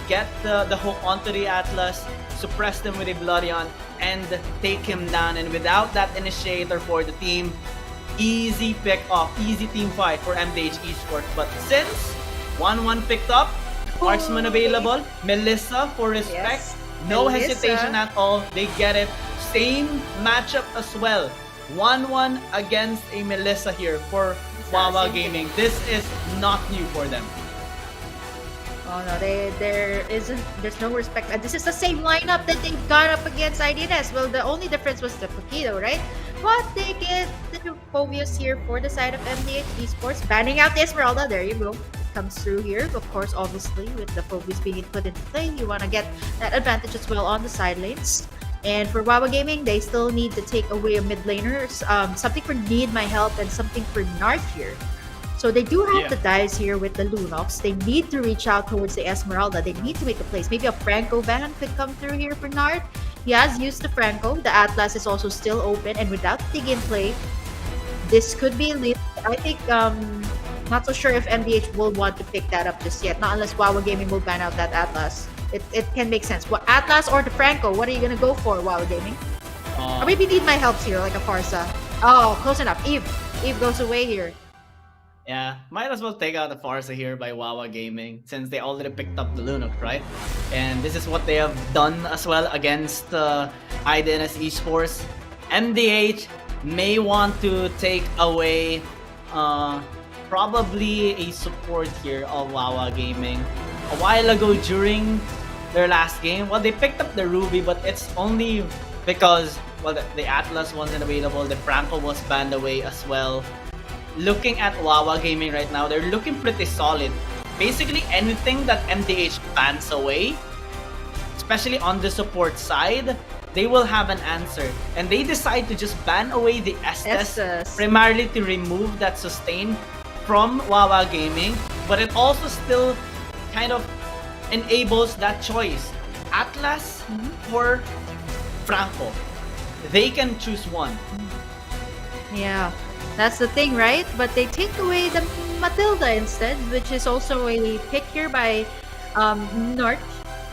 get the hook onto the Atlas, suppress them with a Bloodyon, and take him down. And without that initiator for the team, easy pick off, easy team fight for MDH eSports. But since 1-1 picked up, Marksman available, Melissa for respect, no hesitation at all, they get it. Same matchup as well, 1-1 against a Melissa here for WAWA Gaming. This is not new for them. Oh no, there's no respect. And this is the same lineup that they got up against IDNS. Well, the only difference was the Paquito, right? But they get the Phobius here for the side of MDH eSports, banning out the Esmeralda. There you go. comes through here. Of course, obviously, with the focus being put into play, you want to get that advantage as well on the side lanes. And for WAWA Gaming, they still need to take away a mid laner. Something for Need My Help and something for Narc here. So they do have the dives here with the Lunox. They need to reach out towards the Esmeralda. They need to make a place. Maybe a Franco ban could come through here for Nart. He has used the Franco. The Atlas is also still open. And without Tig in play, this could be lit. I think, not so sure if MDH will want to pick that up just yet. Not unless WAWA Gaming will ban out that Atlas. It can make sense. What, Atlas or the Franco? What are you going to go for, WAWA Gaming? Or maybe Need My Help here, like a Farsa. Oh, close enough. Eve goes away here. Yeah, might as well take out the Farsa here by WAWA Gaming since they already picked up the Lunok, right? And this is what they have done as well against IDNS eSports. MDH may want to take away probably a support here of WAWA Gaming. A while ago during their last game, well, they picked up the Ruby, but it's only because, well, the Atlas wasn't available, the Franco was banned away as well. Looking at WAWA Gaming right now, they're looking pretty solid. Basically, anything that MDH bans away, especially on the support side, they will have an answer. And they decide to just ban away the Estes, primarily to remove that sustain from WAWA Gaming. But it also still kind of enables that choice. Atlas or Franco. They can choose one. Yeah. That's the thing, right? But they take away the Matilda instead, which is also a pick here by Nort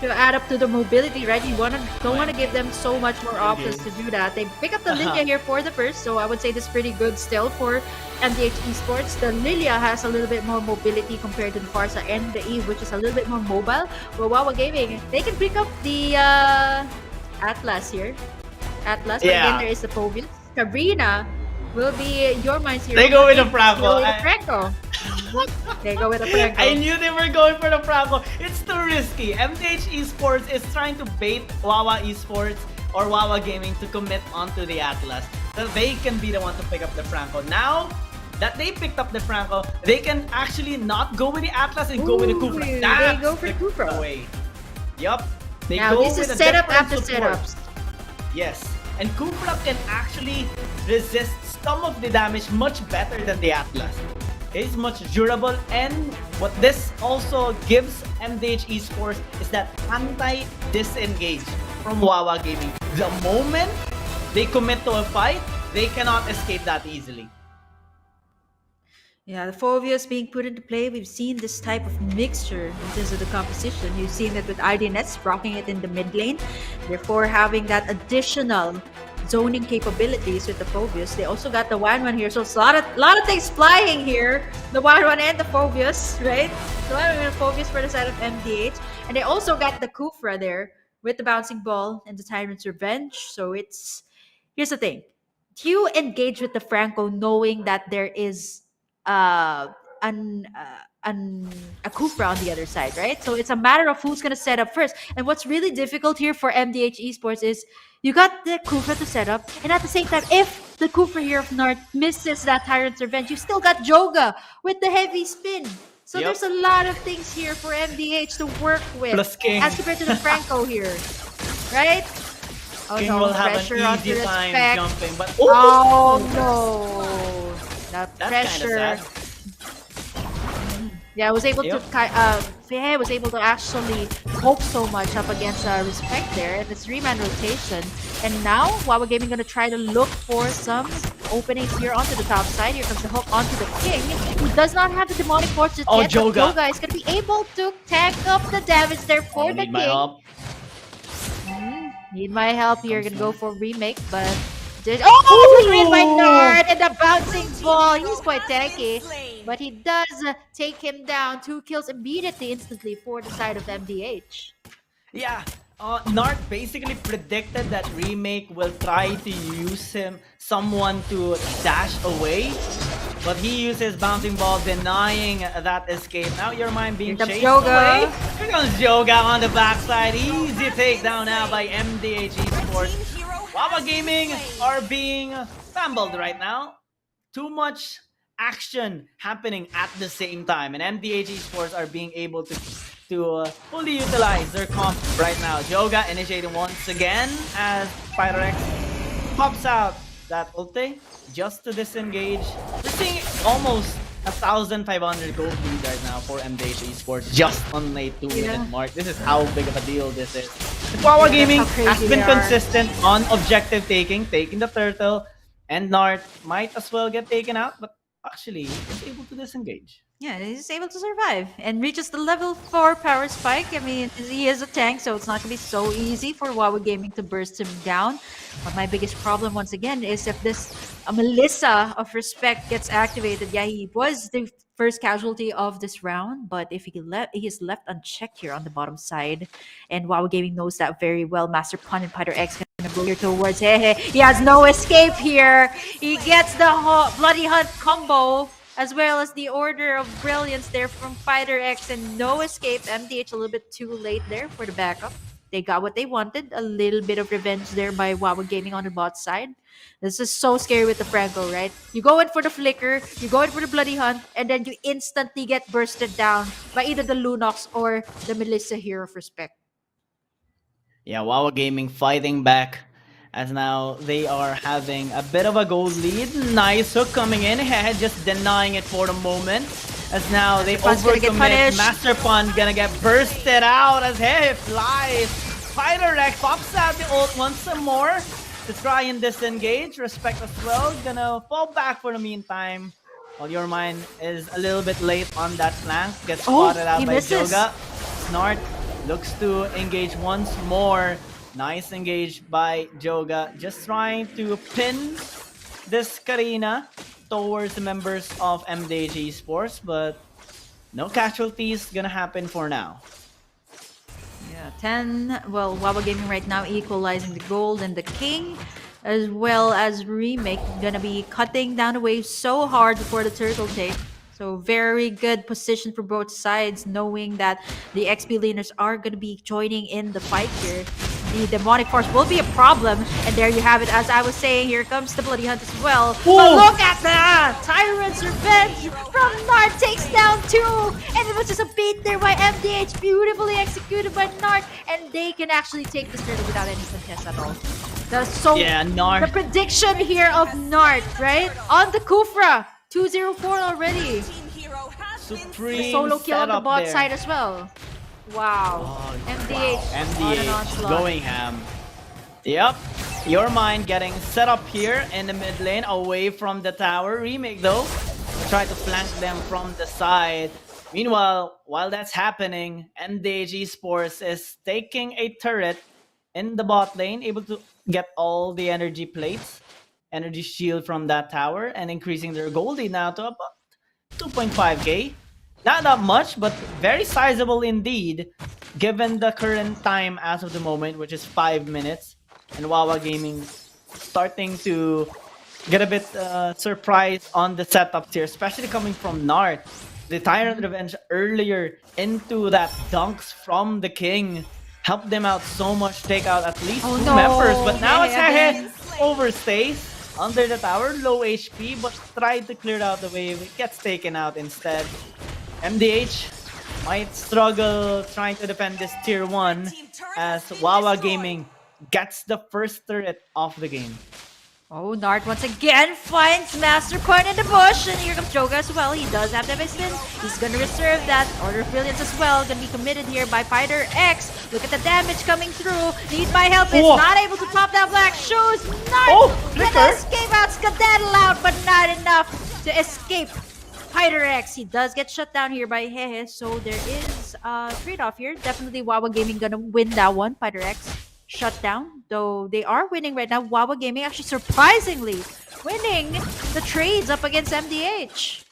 to add up to the mobility, right? You don't want to give them so much more options to do that. They pick up the Lilia here for the first, so I would say this is pretty good still for MDH Esports. The Lilia has a little bit more mobility compared to the Farsa and the Eve, which is a little bit more mobile. But WAWA Gaming, they can pick up the Atlas here. Atlas, but again, there is the Povius. Karina will be your mind's here. They go with the Franco. They go with the Franco. I knew they were going for the Franco. It's too risky. MDH Esports is trying to bait WAWA Esports or WAWA Gaming to commit onto the Atlas. So they can be the one to pick up the Franco. Now that they picked up the Franco, they can actually not go with the Atlas and go with the Kufra. They go for the Kufra. Yup. They now go this with is a setup different after support. setups. Yes. And Kufra can actually resist some of the damage much better than the Atlas. It's much durable, and what this also gives MDH Esports is that anti-disengage from WAWA Gaming. The moment they commit to a fight, they cannot escape that easily. Yeah, the Phobias being put into play, we've seen this type of mixture in terms of the composition. You've seen it with IDNS rocking it in the mid lane, therefore having that additional zoning capabilities with the Phobius. They also got the Wan here, so it's a lot of things flying here. The Wan and the Phobius, right? The Wan and the Phobius for the side of MDH, and they also got the Kufra there with the bouncing ball and the Tyrant's Revenge. So here's the thing: do you engage with the Franco knowing that there is a Kufra on the other side, right? So it's a matter of who's gonna set up first. And what's really difficult here for MDH Esports is you got the Kufra to set up, and at the same time, if the Kufra here of North misses that Tyrant's Revenge, you still got Joga with the heavy spin. So there's a lot of things here for MDH to work with Plus King. as compared to the Franco here, right? Oh King no, will have pressure an onto easy the time spec. jumping, but Oh no, the that's pressure. kind of sad. Yeah, I was able to actually poke so much up against Respect there, and it's 3-man rotation. And now WAWA Gaming gonna try to look for some openings here onto the top side. Here comes the hook onto the King, who does not have the demonic force yet. Joga. But Joga is gonna be able to tank up the damage there for the Need my King. help. Need my help here. Gonna go for remake, but it was read by Nard and the bouncing ball. He's quite tanky, but he does take him down. 2 kills immediately, instantly for the side of MDH. Yeah, Nart basically predicted that Remake will try to use someone to dash away, but he uses bouncing ball, denying that escape. Now your mind being Here comes chased Joga. away. Here comes Joga on the backside. Easy takedown now by MDH Esports. WAWA Gaming are being fumbled right now. Too much action happening at the same time, and MDH Esports are being able to fully utilize their comp right now. Joga initiating once again as Pyrex pops out that ulti just to disengage. We're seeing almost 1,500 gold lead right now for MDH Esports just on late 2-minute mark. This is how big of a deal this is. WAWA Gaming has been consistent on objective taking the turtle, and Nart might as well get taken out, but actually is able to disengage. Yeah, he's able to survive and reaches the level 4 power spike. I mean, he is a tank, so it's not going to be so easy for WAWA Gaming to burst him down. But my biggest problem, once again, is if this Melissa of Respect gets activated. Yeah, he was the first casualty of this round, but if he is left unchecked here on the bottom side, and WAWA Gaming knows that very well. Master Pun and Pyder X gonna go here towards Hehe. He has no escape here. He gets the Bloody Hunt combo, as well as the Order of Brilliance there from Fighter X, and no escape. MDH a little bit too late there for the backup. They got what they wanted. A little bit of revenge there by WAWA Gaming on the bot side. This is so scary with the Franco, right? You go in for the Flicker, you go in for the Bloody Hunt, and then you instantly get bursted down by either the Lunox or the Melissa Hero of Respect. Yeah, WAWA Gaming fighting back as now they are having a bit of a gold lead. Nice hook coming in, just denying it for the moment. As now they overcommit. Master Pun gonna get bursted out as Hehe flies. Fighter X pops out the ult once more to try and disengage. Respect as well, gonna fall back for the meantime. While your mind is a little bit late on that flank, gets spotted out by Joga. Snart looks to engage once more. Nice engage by Joga, just trying to pin this Karina towards the members of MDH Esports, but no casualties gonna happen for now. Yeah, 10. Well, WAWA Gaming right now equalizing the gold and the king, as well as Remake gonna be cutting down the wave so hard before the turtle take. So very good position for both sides, knowing that the XP laners are gonna be joining in the fight here. The demonic force will be a problem, and there you have it. As I was saying, here comes the Bloody Hunt as well. But look at that! Tyrant's Revenge from Nart takes down 2, and it was just a bait there by MDH, beautifully executed by Nart, and they can actually take this turtle without any contest at all. The prediction here of Nart, right? On the Kufra, 204 already. Supreme the solo kill on the bot there. side as well. Wow. MDH, MDH going ham. Yep. Your mind getting set up here in the mid lane away from the tower. Remake though, try to flank them from the side. Meanwhile, while that's happening, NIIGHT Esports is taking a turret in the bot lane, able to get all the energy plates, energy shield from that tower, and increasing their gold lead now to about 2.5k. Not that much, but very sizable indeed, given the current time as of the moment, which is 5 minutes. And WAWA Gaming starting to get a bit surprised on the setups here, especially coming from Nart. The Tyrant Revenge earlier into that dunks from the King helped them out so much, take out at least 2 members. But now it's Hehe overstays under the tower, low HP, but tried to clear out the wave. It gets taken out instead. MDH might struggle trying to defend this tier 1 as WAWA Gaming gets the first turret of the game. Oh, Nart once again finds Master Point in the bush, and here comes Joga as well. He does have the Vistin. He's gonna reserve that. Order of Brilliance as well, gonna be committed here by Fighter X. Look at the damage coming through. Need my help. It's not able to pop that black shoes. Nart gonna escape out, skedaddle out, but not enough to escape Fighter X. He does get shut down here by Hehe, so there is a trade-off here. Definitely WAWA Gaming gonna win that one. Fighter X shut down, though they are winning right now. WAWA Gaming actually surprisingly winning the trades up against MDH.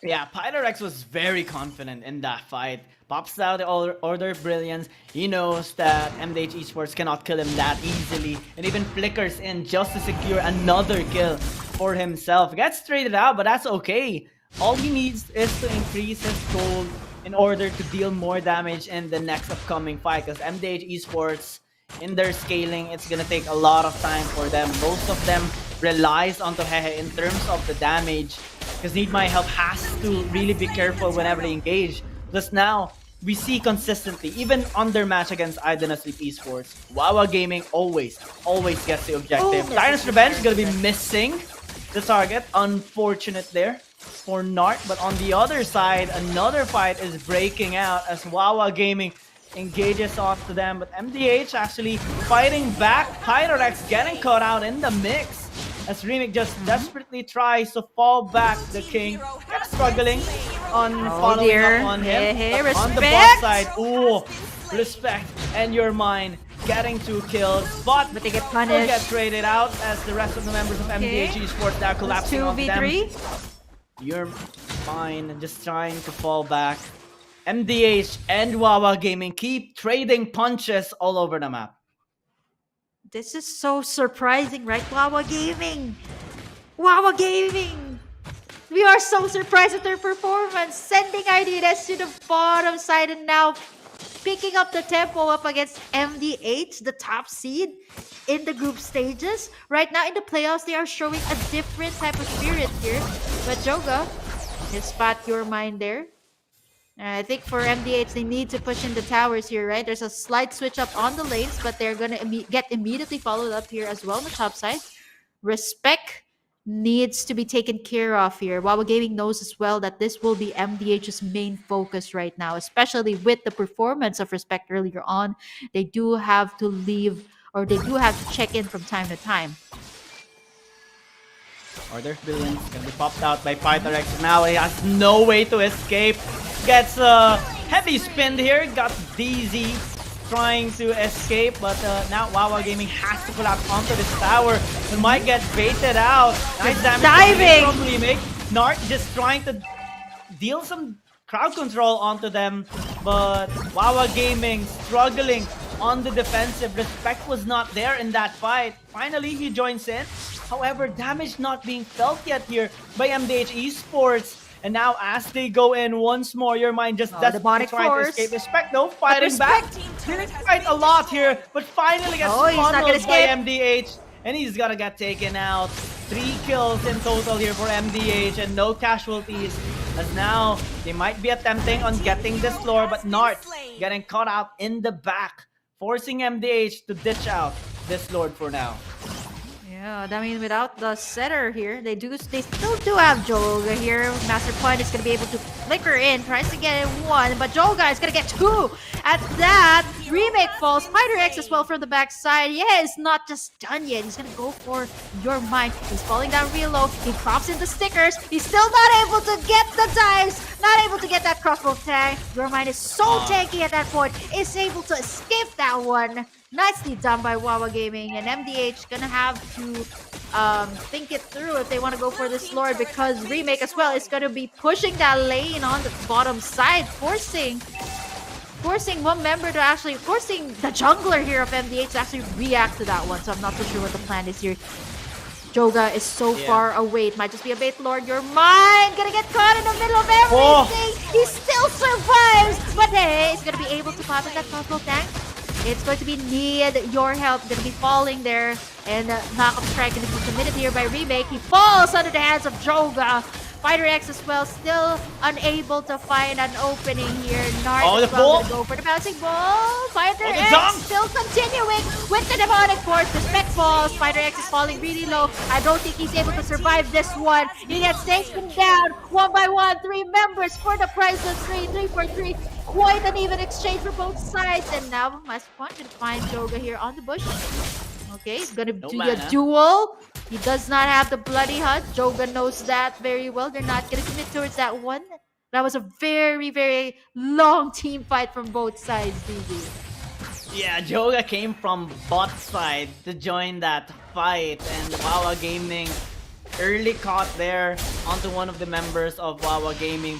Yeah, Pyder X was very confident in that fight. Pops out the Order of Brilliance. He knows that MDH Esports cannot kill him that easily, and even flickers in just to secure another kill for himself. Gets traded out, but that's okay. All he needs is to increase his gold in order to deal more damage in the next upcoming fight, because MDH Esports, in their scaling, it's gonna take a lot of time for them. Most of them relies onto Hehe in terms of the damage. because Need My Help has to really be careful whenever they engage. Plus now, we see consistently, even on their match against IDONOTSLEEP eSports, WAWA Gaming always gets the objective. Tyrant's Revenge is going to be missing the target. Unfortunate there for Nart. But on the other side, another fight is breaking out as WAWA Gaming engages onto them. But MDH actually fighting back. Pyrorex getting caught out in the mix as Remake just desperately tries to fall back the king. Kind of struggling on following up on him. But on the bot side, ooh, respect and your mind getting 2 kills, but they get will punished. get traded out as the rest of the members of MDH Esports now collapsing on them. 2v3. Your mind just trying to fall back. MDH and WAWA Gaming keep trading punches all over the map. This is so surprising, right, WAWA Gaming? WAWA Gaming! We are so surprised at their performance, sending IDS to the bottom side and now picking up the tempo up against MDH, the top seed in the group stages. Right now in the playoffs, they are showing a different type of spirit here. But Joga, you spot your mind there. I think for MDH, they need to push in the towers here, right? There's a slight switch up on the lanes, but they're going to get immediately followed up here as well on the top side. Respect needs to be taken care of here. WAWA Gaming knows as well that this will be MDH's main focus right now, especially with the performance of Respect earlier on. They do have to leave, or they do have to check in from time to time. Order Billions gonna be popped out by Pythorex. Now he has no way to escape. Gets a heavy spin here. Got DZ trying to escape, but now WAWA Gaming has to collapse onto this tower. It might get baited out. Nice damage from Remake. Nart just trying to deal some crowd control onto them, but WAWA Gaming struggling on the defensive. Respect was not there in that fight. Finally, he joins in. However, damage not being felt yet here by MDH Esports. And now as they go in once more, your mind just desperately trying to escape. Respect though, fighting back. Didn't fight a lot here, but finally gets funneled by MDH. And he's gonna get taken out. 3 kills in total here for MDH and no casualties. As now, they might be attempting on getting this lore, but Nart getting caught out in the back, forcing MDH to ditch out this lord for now. Yeah, I mean, without the setter here, they still do have Joga here. Master Point is gonna be able to flicker in, tries to get in 1, but Joga is gonna get 2. At that, Remake falls. Pythorex as well from the backside. Yeah, it's not just done yet. He's gonna go for your mind. He's falling down real low. He drops in the stickers. He's still not able to get the dives. Not able to get that crossbow tag. Your mind is so tanky at that point. Is able to escape that one. Nicely done by WAWA Gaming, and MDH gonna have to think it through if they want to go for this lord, because Remake as well is gonna be pushing that lane on the bottom side, forcing one member to actually, forcing the jungler here of MDH to actually react to that one. So I'm not too sure what the plan is here. Joga is so far away. It might just be a bait lord. Your mind gonna get caught in the middle of everything. He still survives, but hey, he's gonna be able to pop in that crossbow tank. It's going to be need your help. Going to be falling there. And knockup strike going to be committed here by Remake. He falls under the hands of Joga. Pythorex as well, still unable to find an opening here. Nart as well going to go for the bouncing ball. Pythorex still continuing with the demonic force. Respect falls. Pythorex is falling really low. I don't think he's able to survive this one. He gets taken down 1 by 1. 3 members for the price of 3. 3 for 3. Quite an even exchange for both sides. And now Master Point going to find Joga here on the bush. Okay, he's gonna do a duel. He does not have the bloody hunt. Joga knows that very well. They're not gonna commit towards that one. That was a very, very long team fight from both sides, DZ. Yeah, Joga came from bot side to join that fight, and WAWA Gaming early caught there onto one of the members of WAWA Gaming.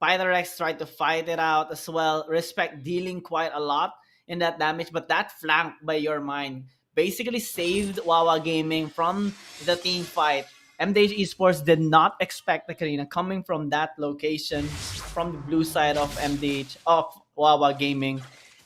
Pythorex tried to fight it out as well. Respect dealing quite a lot in that damage, but that flank by your mind basically saved WAWA Gaming from the team fight. MDH Esports did not expect the Karina coming from that location, from the blue side of MDH, of WAWA Gaming,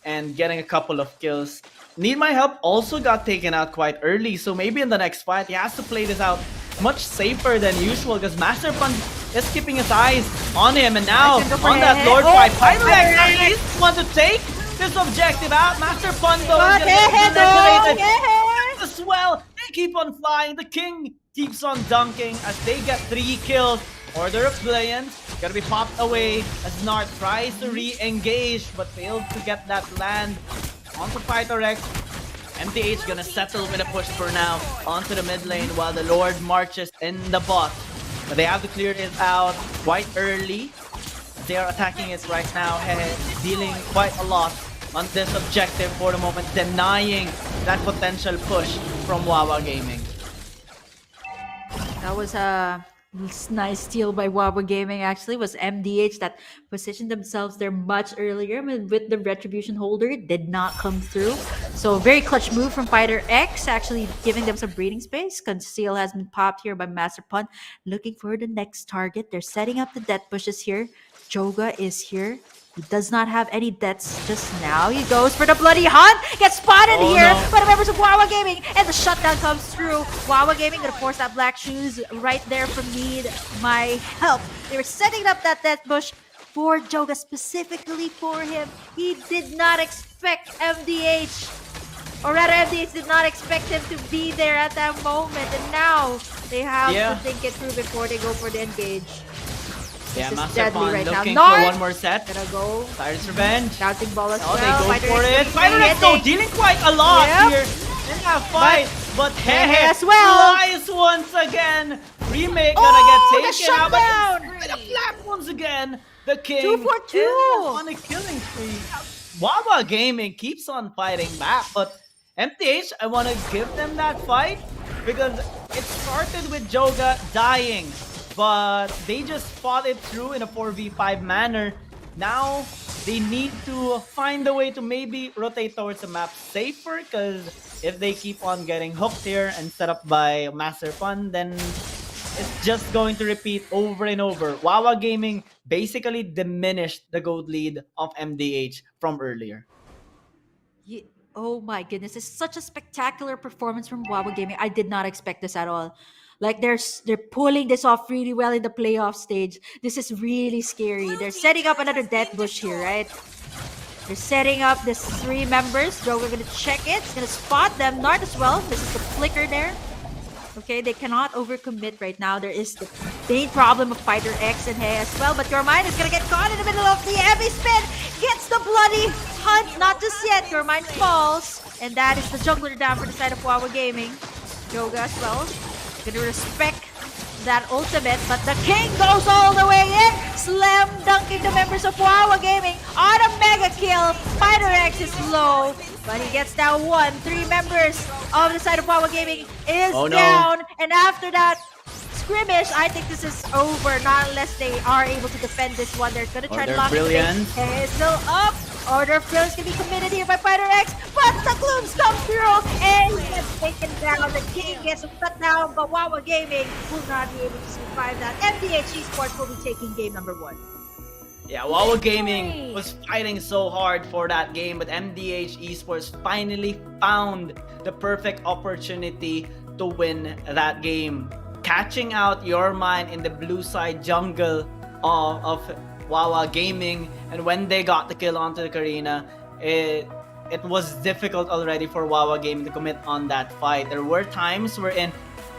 and getting a couple of kills. Need My Help also got taken out quite early, so maybe in the next fight, he has to play this out much safer than usual, because Master Punch is keeping his eyes on him, and now Nice, and go for on that Hehe. Lord Oh, fight, Pyrex. Pyrex at least want to take this objective out. Master Pun though is But gonna get Hehe, detonated though. as well. They keep on flying. The king keeps on dunking as they get 3 kills. Order of Brilliance gonna be popped away as Nart tries to re-engage but fails to get that land onto Pyrex. MDH gonna settle with a push for now onto the mid lane while the Lord marches in the bot. But they have to clear it out quite early. They are attacking it right now, dealing quite a lot on this objective for the moment, denying that potential push from WAWA Gaming. That was a nice steal by WAWA Gaming. Actually, it was MDH that positioned themselves there much earlier with the Retribution holder. It did not come through. So very clutch move from Fighter X, actually giving them some breathing space. Conceal has been popped here by Master Pun, looking for the next target. They're setting up the death bushes here. Joga is here. He does not have any deaths just now. He goes for the bloody hunt. Gets spotted here by the members of WAWA Gaming. And the shutdown comes through. WAWA Gaming gonna force that black shoes right there from Need my help. They were setting up that death bush for Joga, specifically for him. He did not expect MDH. Or rather, MDH did not expect him to be there at that moment. And now they have to think it through before they go for the engage. Yeah, This is Master deadly Pun right now. looking Nart for one more set. Gonna go. Tyrant's Revenge. Bouncing ball as Oh, well. they go Fighter for X it. Fighter X though, dealing quite a lot Yep. here in that fight. But Hehe as well. flies once again. Remake Oh, gonna get the taken out. But shutdown. it's the flat once again. The king 2 for 2. is on a killing spree. WAWA Gaming keeps on fighting back, but MTH, I want to give them that fight because it started with Joga dying, but they just fought it through in a 4v5 manner. Now they need to find a way to maybe rotate towards the map safer, because if they keep on getting hooked here and set up by Master Pun, then it's just going to repeat over and over. WAWA Gaming basically diminished the gold lead of MDH from earlier. Oh my goodness, it's such a spectacular performance from WAWA Gaming. I did not expect this at all. Like they're pulling this off really well in the playoff stage. This is really scary. They're setting up another death bush here, right? They're setting up this 3 members. Joga gonna check it. It's gonna spot them. Nart as well. This is the flicker there. Okay, they cannot overcommit right now. There is the main problem of Fighter X and Hey as well. But your mind is gonna get caught in the middle of the heavy spin. Gets the bloody hunt. Not just yet. Your mind falls. And that is the jungler down for the side of WAWA Gaming. Joga as well. Gonna respect that ultimate. But the king goes all the way in. Slam dunking the members of WAWA Gaming on a mega kill. Fighter X is low, but he gets down 1. 3 members of the side of WAWA Gaming is down. And after that scrimmage, I think this is over. Not unless they are able to defend this one. They're gonna try to lock it in. Hey, is still up. Order of Brilliance can be committed here by Fighter X, but the glooms come through and he gets taken down. The king gets shut down, but WAWA Gaming will not be able to survive that. MDH eSports will be taking game number 1. Yeah, WAWA Gaming was fighting so hard for that game, but MDH eSports finally found the perfect opportunity to win that game. Catching out your mind in the blue side jungle of WAWA Gaming, and when they got the kill onto the Karina, it was difficult already for WAWA Gaming to commit on that fight. There were times wherein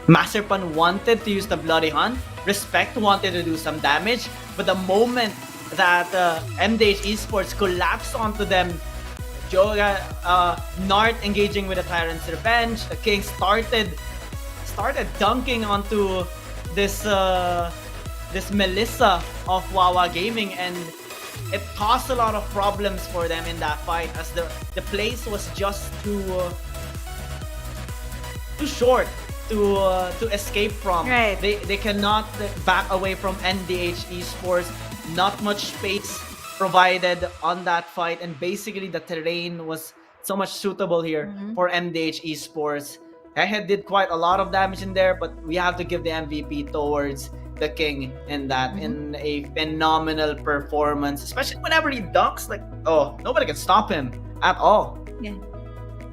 Master Pun wanted to use the Bloody Hunt, Respect wanted to do some damage, but the moment that MDH eSports collapsed onto them, Joga, Nart engaging with the Tyrant's Revenge, the King started dunking onto this this Melissa of WAWA Gaming, and it caused a lot of problems for them in that fight, as the place was just too short to escape from. Right. They cannot back away from NIIGHTMARE eSports. Not much space provided on that fight, and basically the terrain was so much suitable here for NIIGHTMARE eSports. Head did quite a lot of damage in there, but we have to give the MVP towards the king in that, in a phenomenal performance, especially whenever he dunks. Like, oh, nobody can stop him at all. Yeah.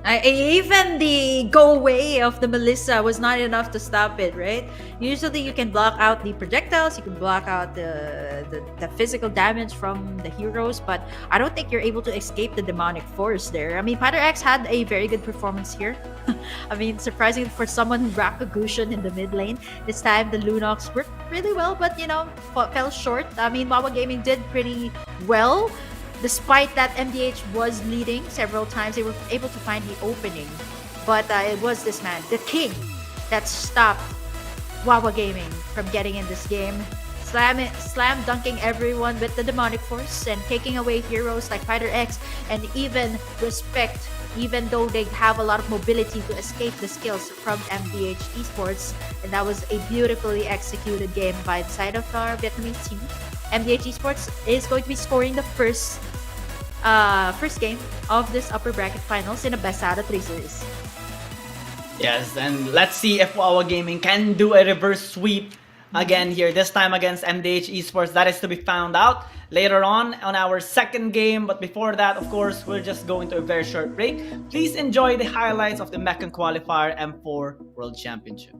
Even the go away of the Melissa was not enough to stop it, right? Usually you can block out the projectiles, you can block out the physical damage from the heroes, but I don't think you're able to escape the demonic force there. I mean, Pyder X had a very good performance here. I mean, surprising for someone who racked a Gusion in the mid lane. This time the Lunox worked really well, but you know, fell short. I mean, WAWA Gaming did pretty well. Despite that MDH was leading several times, they were able to find the opening. But it was this man, the king, that stopped WAWA Gaming from getting in this game. Slam dunking everyone with the demonic force and taking away heroes like Pyder X and even Respect, even though they have a lot of mobility to escape the skills from MDH eSports. And that was a beautifully executed game by the side of our Vietnamese team. MDH eSports is going to be scoring the first game of this upper bracket finals in a best out of 3 series. Yes, and let's see if WAWA Gaming can do a reverse sweep again here, this time against MDH eSports. That is to be found out later on our second game. But before that, of course, we're just going to a very short break. Please enjoy the highlights of the Mekong Qualifier M4 World Championship.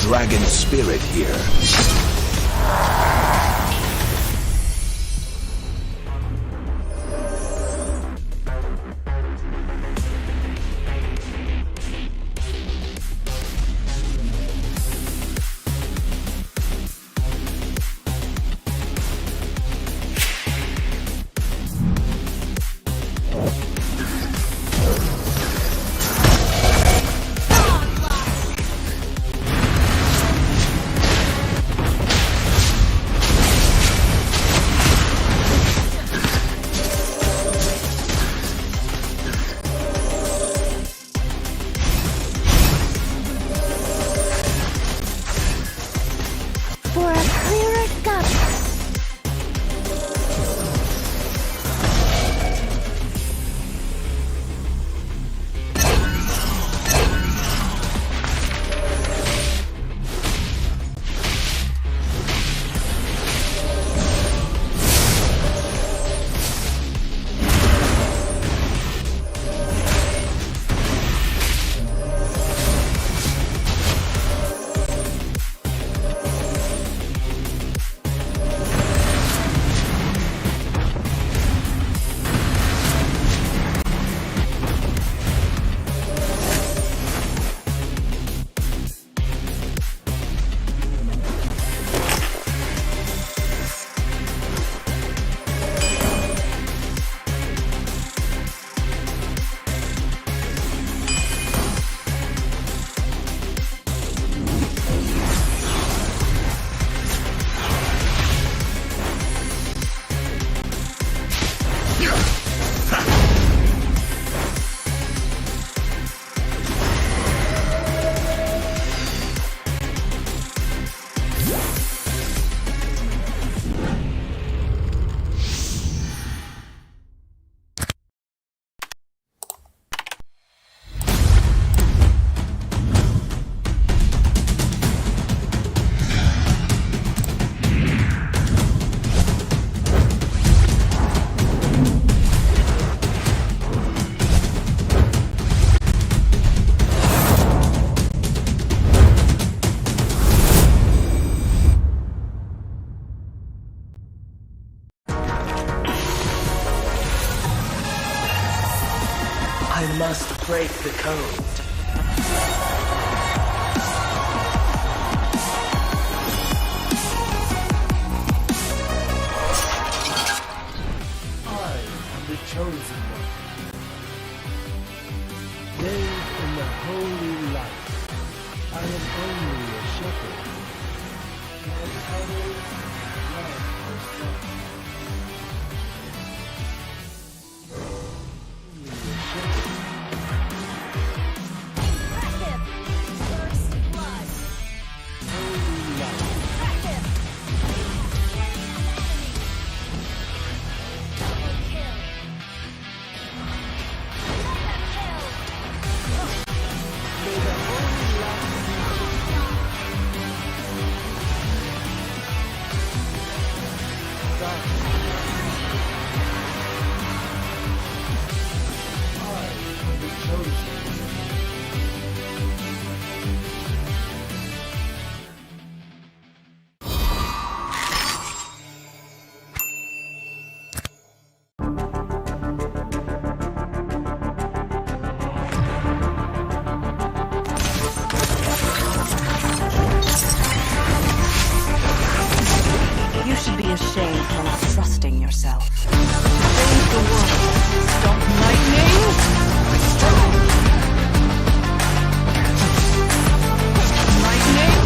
dragon spirit here. For a clearer sky. I must break the code. I am the chosen one. Bathed in the holy light, I am only a shepherd. And others love the sun. Only a shepherd. Holy light. May the holy light I am the chosen. You should be ashamed for not trusting yourself. Save the world. Stop lightning. Lightning.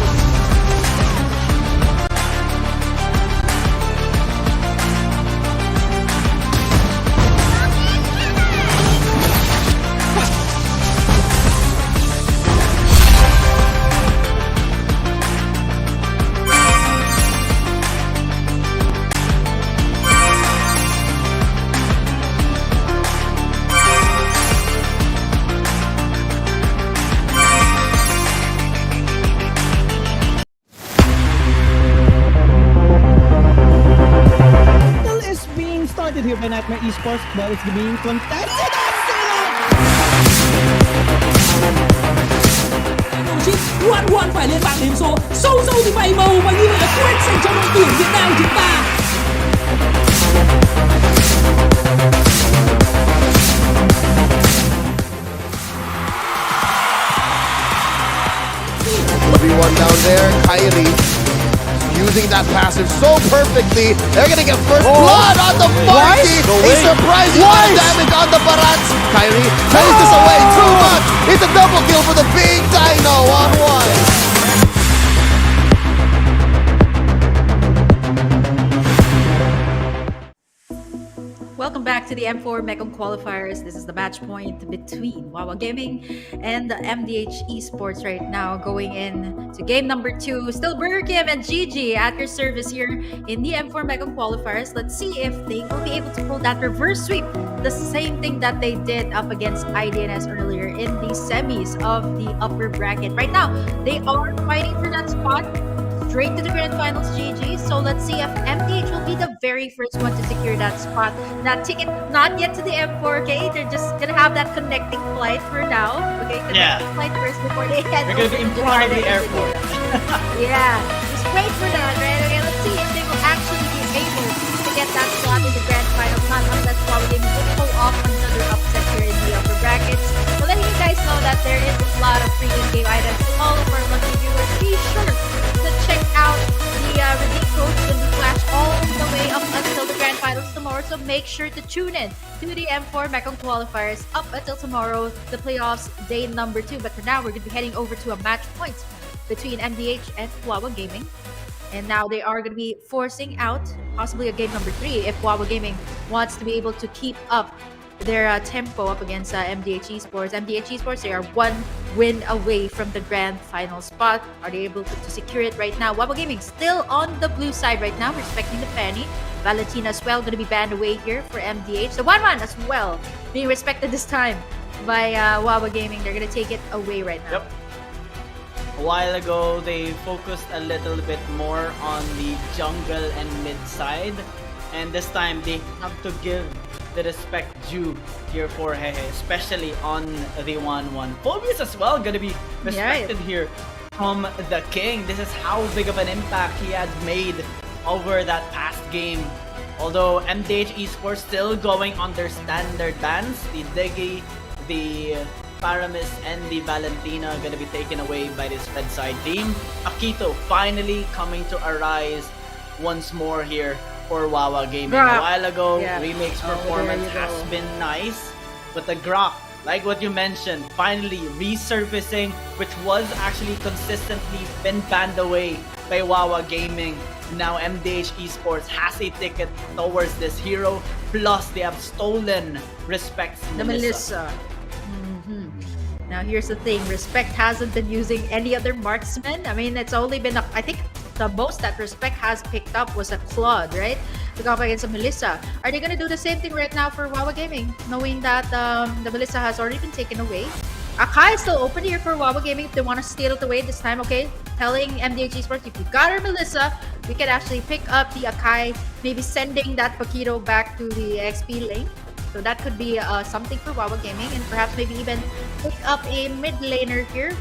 Battle is being started here by Nightmare eSports, but it's being contested. Chiếc 1-1 phải phải lên bảng điểm số. Sâu sâu thì bảy màu và như vậy là quét dành cho đội tuyển Việt Nam chúng ta. Everyone down there, Kyrie using that passive so perfectly. They're gonna get first blood on the marquee. A surprising amount of damage on the Barats. Kyrie plays this away too much. It's a double kill for the big Dino on one. Welcome back to the M4 Mekong Qualifiers. This is the match point between WAWA Gaming and the MDH Esports right now, going in to game number 2. Still Burger Kim and GG at your service here in the M4 Mekong Qualifiers. Let's see if they will be able to pull that reverse sweep. The same thing that they did up against IDNS earlier in the semis of the upper bracket. Right now, they are fighting for that spot straight to the grand finals, GG. So let's see if MDH will be the very first one to secure that spot. That ticket, not yet to the M4, okay? They're just gonna have that connecting flight for now. Okay, connecting flight first before they head They're gonna be in front of the airport. Yeah, just wait for that, right? Okay, let's see if they will actually be able to get that slot in the grand finals. Not unless WAWA Gaming will pull off another upset here in the upper brackets. So letting you guys know that there is a lot of free in-game items to all of our lucky viewers. Be sure to check out the redeem codes when we flash all the way up until the grand finals tomorrow. So make sure to tune in to the M4 Mekong Qualifiers up until tomorrow, the playoffs day number 2. But for now, we're going to be heading over to a match point between MDH and WAWA Gaming. And now they are going to be forcing out possibly a game number 3 if WAWA Gaming wants to be able to keep up their tempo up against MDH Esports. MDH Esports, they are 1 win away from the grand final spot. Are they able to secure it right now? WAWA Gaming still on the blue side right now, respecting the Fanny. Valentina as well, going to be banned away here for MDH. The 1-1 as well, being respected this time by WAWA Gaming. They're going to take it away right now. Yep. A while ago, they focused a little bit more on the jungle and mid side. And this time, they have to give the respect due here for Hehe, especially on the 1-1. Phobius as well gonna be respected here from the King. This is how big of an impact he had made over that past game. Although MDH Esports still going on their standard bans, the Degi, the Paramis, and the Valentina gonna be taken away by this Fed side team. Akito finally coming to arise once more here for WAWA Gaming. A while ago, Remake's performance has been nice, but the Grok, like what you mentioned, finally resurfacing, which was actually consistently been banned away by WAWA Gaming. Now MDH Esports has a ticket towards this hero, plus they have stolen Respect's Melissa. Now here's the thing, Respect hasn't been using any other marksman. I mean, it's only been, I think the most that Respect has picked up was a Claude, right? To go up against a Melissa. Are they gonna do the same thing right now for WAWA Gaming, knowing that the Melissa has already been taken away? Akai is still open here for WAWA Gaming if they want to steal it away this time, okay? Telling MDH Esports, if you got our Melissa, we can actually pick up the Akai, maybe sending that Paquito back to the XP lane. So that could be something for WAWA Gaming, and perhaps maybe even pick up a mid laner here.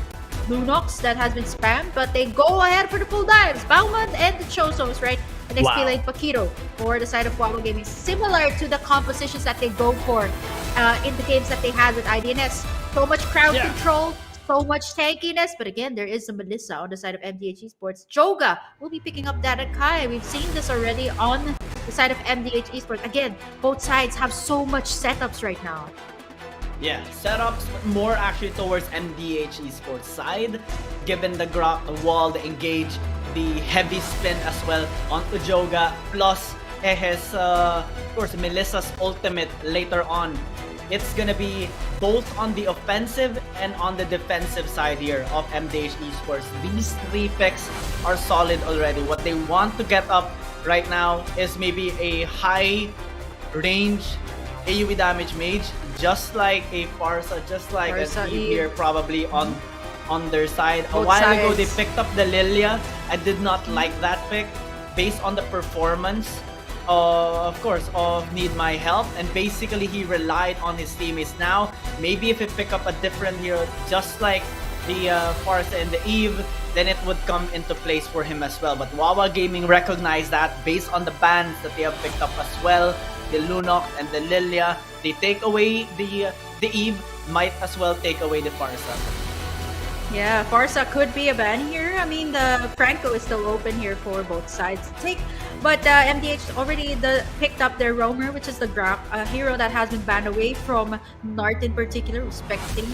Lunox that has been spammed, but they go ahead for the full dives. Bauman and the Chosos, right? And XP lane Paquito for the side of WAWA Gaming. Similar to the compositions that they go for in the games that they had with IDNS. So much crowd control, so much tankiness. But again, there is a Melissa on the side of MDH Esports. Joga will be picking up that Akai. We've seen this already on the side of MDH Esports. Again, both sides have so much setups right now. Yeah, setups more actually towards MDH Esports side, given the Grok, the wall, the engage, the heavy spin as well onto Joga, plus his, of course, Melissa's ultimate later on. It's gonna be both on the offensive and on the defensive side here of MDH Esports. These 3 picks are solid already. What they want to get up right now is maybe a high range AoE damage mage, just like a Farsa, just like a Eve here probably on their side. A while ago, they picked up the Lilia. I did not like that pick based on the performance, of course, of Need My Help, and basically he relied on his teammates. Now, maybe if he pick up a different hero, just like the Farsa and the Eve, then it would come into place for him as well. But WAWA Gaming recognized that based on the bans that they have picked up as well, the Lunok and the Lilia. They take away the Eve, might as well take away the Farsa. Yeah, Farsa could be a ban here. I mean, the Franco is still open here for both sides to take. But MDH already picked up their roamer, which is the Grap, a hero that has been banned away from Nart in particular, respecting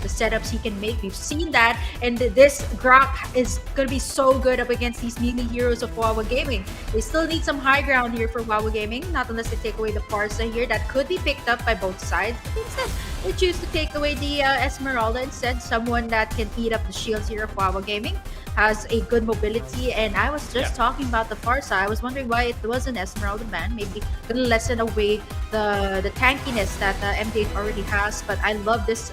the setups he can make. We've seen that, and this Grap is going to be so good up against these melee heroes of WAWA Gaming. They still need some high ground here for WAWA Gaming, not unless they take away the Farsa here. That could be picked up by both sides. But instead, they choose to take away the Esmeralda instead, someone that can eat up the shields here of WAWA Gaming. Has a good mobility, and I was just talking about the Farsa. I was wondering why it wasn't Esmeralda ban. Maybe gonna lessen away the tankiness that MDH already has. But I love this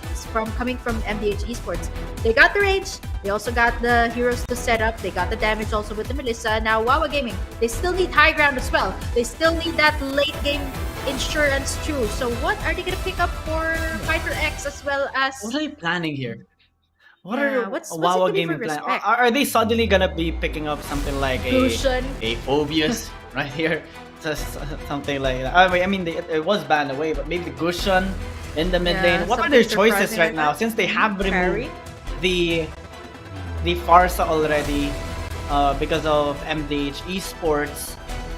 coming from MDH Esports. They got the range. They also got the heroes to set up. They got the damage also with the Melissa. Now WAWA Gaming, they still need high ground as well. They still need that late game insurance too. So what are they gonna pick up for Fighter X as well as? What are they planning here? What's WAWA it Gaming for plan? respect? Are they suddenly gonna be picking up something like a Phobius right here? Just something like that. I mean, it was banned away, but maybe Gushan in the mid lane. What are their choices right now? Since they have removed the Farsa already because of MDH Esports.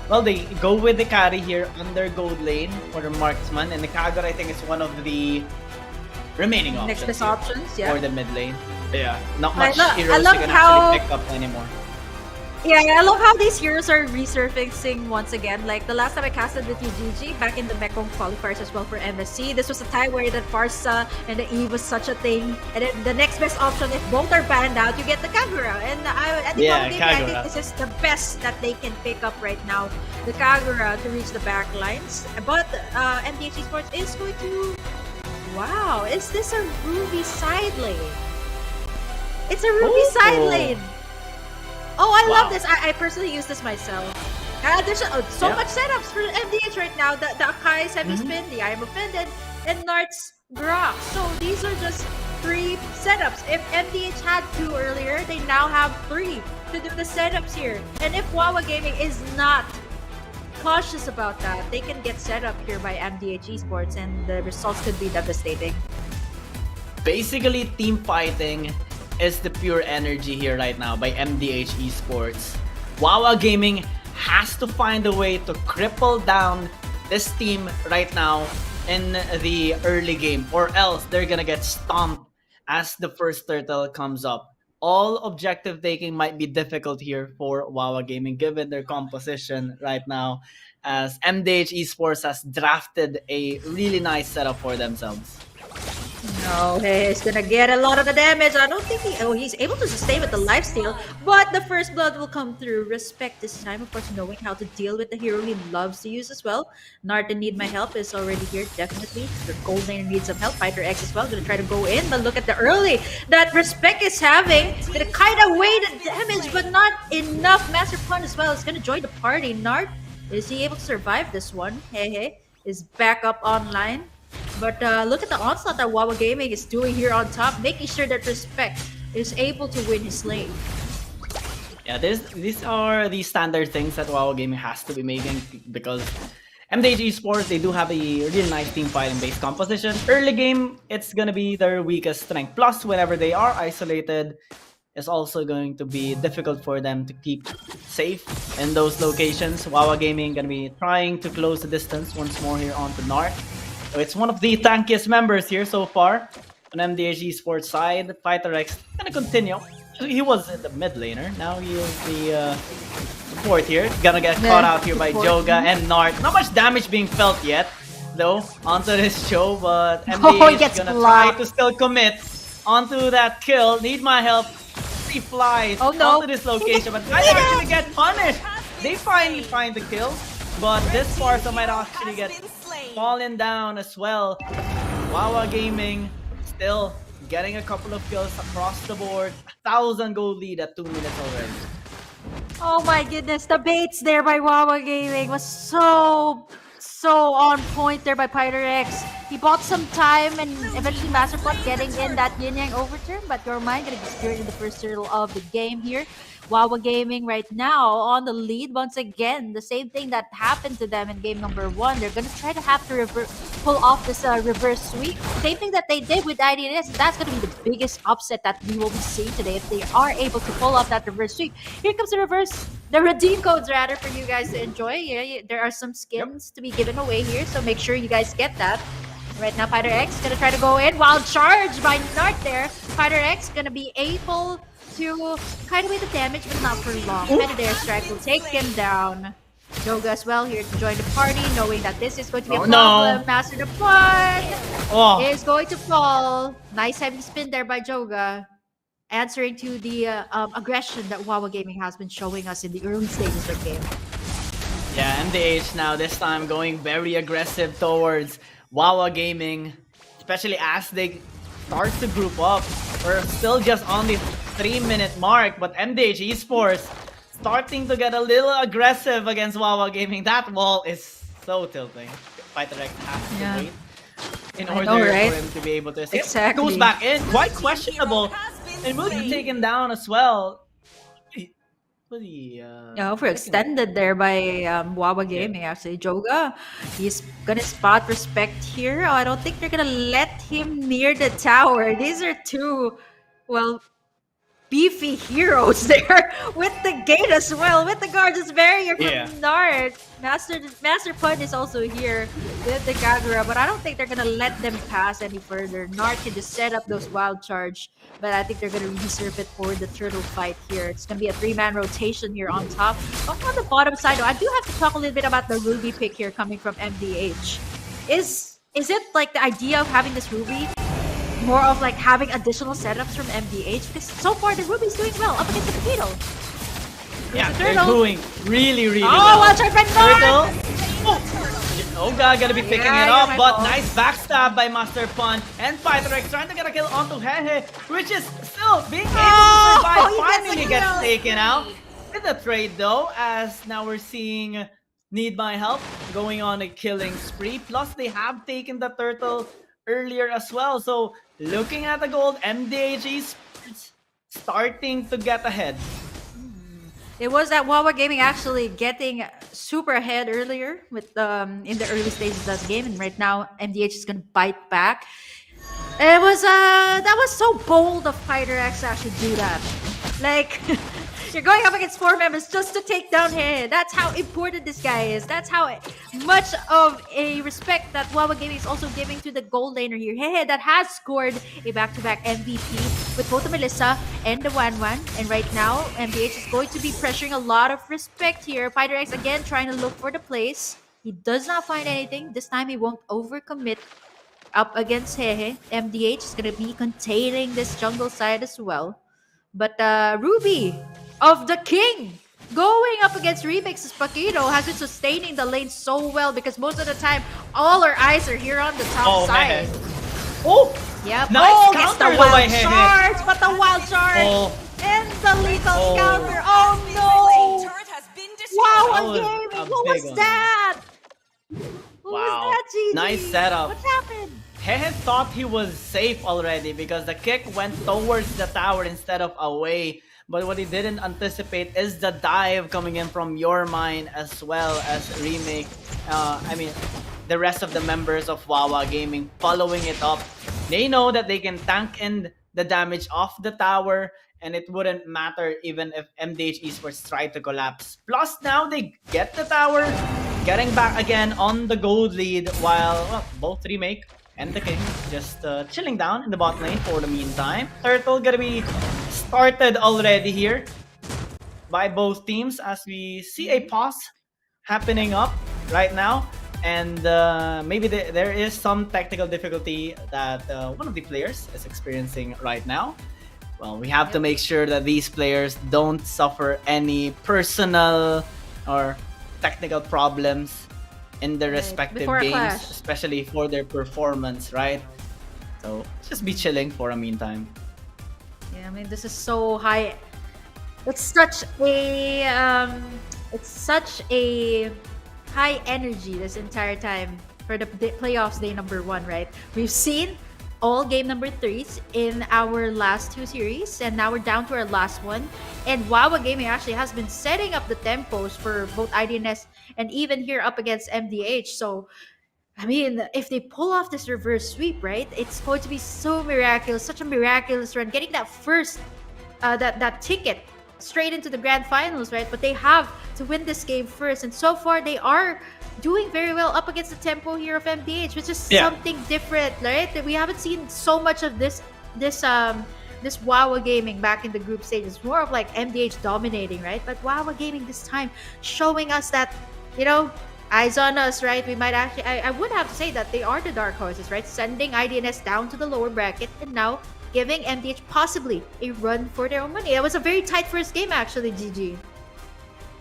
Well, they go with the carry here on their gold lane for the marksman, and the Kagura I think is one of the remaining options. Next best options, yeah. For the mid lane. Yeah, not much I heroes love you can how- actually pick up anymore. Yeah, I love how these heroes are resurfacing once again. Like the last time I casted with UGG back in the Mekong Qualifiers as well for MSC. This was a time where the Farsa and the Eve was such a thing. And then the next best option, if both are banned out, you get the Kagura. And I think I think this is the best that they can pick up right now. The Kagura to reach the back lines. But MDH Esports is going to... Wow, is this a Ruby side lane? It's a Ruby side lane! Oh, I love this. I personally use this myself. There's so much setups for MDH right now. The Akai's Heavy Spin, the I Am Offended, and Nart's Grok. So these are just 3 setups. If MDH had 2 earlier, they now have 3 to do the setups here. And if WAWA Gaming is not cautious about that, they can get set up here by MDH Esports, and the results could be devastating. Basically, team fighting is the pure energy here right now by MDH Esports. WAWA Gaming has to find a way to cripple down this team right now in the early game, or else they're gonna get stomped as the first turtle comes up. All objective taking might be difficult here for WAWA Gaming given their composition right now, as MDH Esports has drafted a really nice setup for themselves. No, he's gonna get a lot of the damage. I don't think he's able to sustain with the lifesteal, but the first blood will come through. Respect this time, of course, knowing how to deal with the hero he loves to use as well. Narton Need My Help is already here, definitely. The gold lane needs some help. Fighter X as well, gonna try to go in, but look at the early that Respect is having. Gonna kind of weigh the damage, but not enough. Master Pun as well is gonna join the party. Nart, is he able to survive this one? Hey, is back up online. But look at the onslaught that WAWA Gaming is doing here on top, making sure that Respect is able to win his lane. Yeah, these are the standard things that WAWA Gaming has to be making, because MDH Esports, they do have a really nice team fighting based composition. Early game, it's gonna be their weakest strength. Plus, whenever they are isolated, it's also going to be difficult for them to keep safe in those locations. WAWA Gaming gonna be trying to close the distance once more here onto Narc. So it's one of the tankiest members here so far on MDH Esports side. Fighter X gonna continue. He was the mid laner. Now he is the support here. Gonna get caught out here by Joga and Nart. Not much damage being felt yet, though, onto this show. But MDH is gonna try to still commit onto that kill. Need my help. 3 flies onto this location, but might actually get punished. They finally find the kill, but this Farsa might actually get fallen down as well. WAWA Gaming still getting a couple of kills across the board. 1,000 gold lead at 2 minutes already. Oh my goodness, the baits there by WAWA Gaming was so so on point there by Pyrex. He bought some time and eventually Masterpot getting in that yin yang overturn, but Gormine gonna be speared in the first turtle of the game here. WAWA Gaming right now on the lead once again. The same thing that happened to them in game number 1. They're gonna try to have to pull off this reverse sweep. Same thing that they did with IDNS. That's gonna be the biggest upset that we will be seeing today if they are able to pull off that reverse sweep. Here comes the redeem codes rather for you guys to enjoy. Yeah, there are some skins to be given away here, so make sure you guys get that. Right now, Fighter X gonna try to go in. Wild charge by Nart there. Fighter X gonna be able to kite away the damage, but not for long. Predator Strike will take him down. Joga as well here to join the party, knowing that this is going to be a problem. Master the Pun is going to fall. Nice heavy spin there by Joga, answering to the aggression that WAWA Gaming has been showing us in the early stages of the game. Yeah, MDH now this time going very aggressive towards WAWA Gaming, especially as they start to group up. We're still just on the 3-minute mark, but MDH eSports starting to get a little aggressive against WAWA Gaming. That wall is so tilting. Fighter X has to wait in order for him to be able to escape. Exactly. Goes back in, quite questionable, and will be taken down as well. For extended there by WAWA Gaming, actually. Joga, he's gonna spot respect here. I don't think they're gonna let him near the tower. These are two, well, beefy heroes there with the gate as well, with the gorgeous barrier from Nart. Master Pun is also here with the Kagura, but I don't think they're gonna let them pass any further. Nart can just set up those wild charge, but I think they're gonna reserve it for the turtle fight here. It's gonna be a 3-man rotation here on top. But on the bottom side, though, I do have to talk a little bit about the Ruby pick here coming from MDH. Is it like the idea of having this Ruby more of like having additional setups from MDH? Because so far the Ruby's doing well up against the Potato. Yeah, they're doing really, really well. well. Watch out, Turtle! Yoga gonna be picking it up, but nice backstab by Master Pun. And Fighter X trying to get a kill onto Hehe, which is still being able to survive. Finally gets taken out. With the trade though, as now we're seeing Need My Help going on a killing spree. Plus they have taken the turtle earlier as well. So looking at the gold, MDH eSports starting to get ahead. It was that WAWA Gaming actually getting super ahead earlier with in the early stages of the game, and right now MDH is gonna bite back. It was that was so bold of Fighter X to actually do that. Like you're going up against 4 members just to take down Hehe. That's how important this guy is. That's how much of a respect that WAWA Gaming is also giving to the gold laner here. Hehe that has scored a back-to-back MVP with both the Melissa and the Wanwan. And right now, MDH is going to be pressuring a lot of respect here. Fighter X again trying to look for the place. He does not find anything. This time he won't overcommit up against Hehe. MDH is going to be containing this jungle side as well. But Ruby of the King going up against Remix's Paquito has been sustaining the lane so well because most of the time all our eyes are here on the top side. Yep. Nice gets counter the wild charge, but the wild charge and the lethal counter. Oh no! Wow, Gaming, what was that? What was that, GG? Nice setup. What happened? Hehe thought he was safe already because the kick went towards the tower instead of away. But what he didn't anticipate is the dive coming in from Your Mind as well as Remake. The rest of the members of WAWA Gaming following it up. They know that they can tank in the damage off the tower and it wouldn't matter even if MDH eSports tried to collapse. Plus now they get the tower, getting back again on the gold lead while both Remake and the King just chilling down in the bot lane for the meantime. Turtle gonna be started already here by both teams as we see a pause happening up right now. And maybe there is some technical difficulty that one of the players is experiencing right now. Well, we have to make sure that these players don't suffer any personal or technical problems in their respective games, especially for their performance, right? So just be chilling for a meantime. Yeah, I mean this is so high. It's such a high energy this entire time for the playoffs day number 1, right? We've seen all game number 3s in our last 2 series, and now we're down to our last one. And WAWA Gaming actually has been setting up the tempos for both IDNS and even here up against MDH. So, I mean, if they pull off this reverse sweep, right, it's going to be so miraculous, such a miraculous run, getting that first, that ticket straight into the grand finals, right? But they have to win this game first, and so far they are doing very well up against the tempo here of MDH, which is something different, right? That we haven't seen so much of this WAWA Gaming back in the group stage. It's more of like MDH dominating, right? But WAWA Gaming this time showing us that, you know, eyes on us, right? We might actually, I would have to say that they are the dark horses, right? Sending IDNS down to the lower bracket and now giving MDH possibly a run for their own money. It was a very tight first game actually, GG.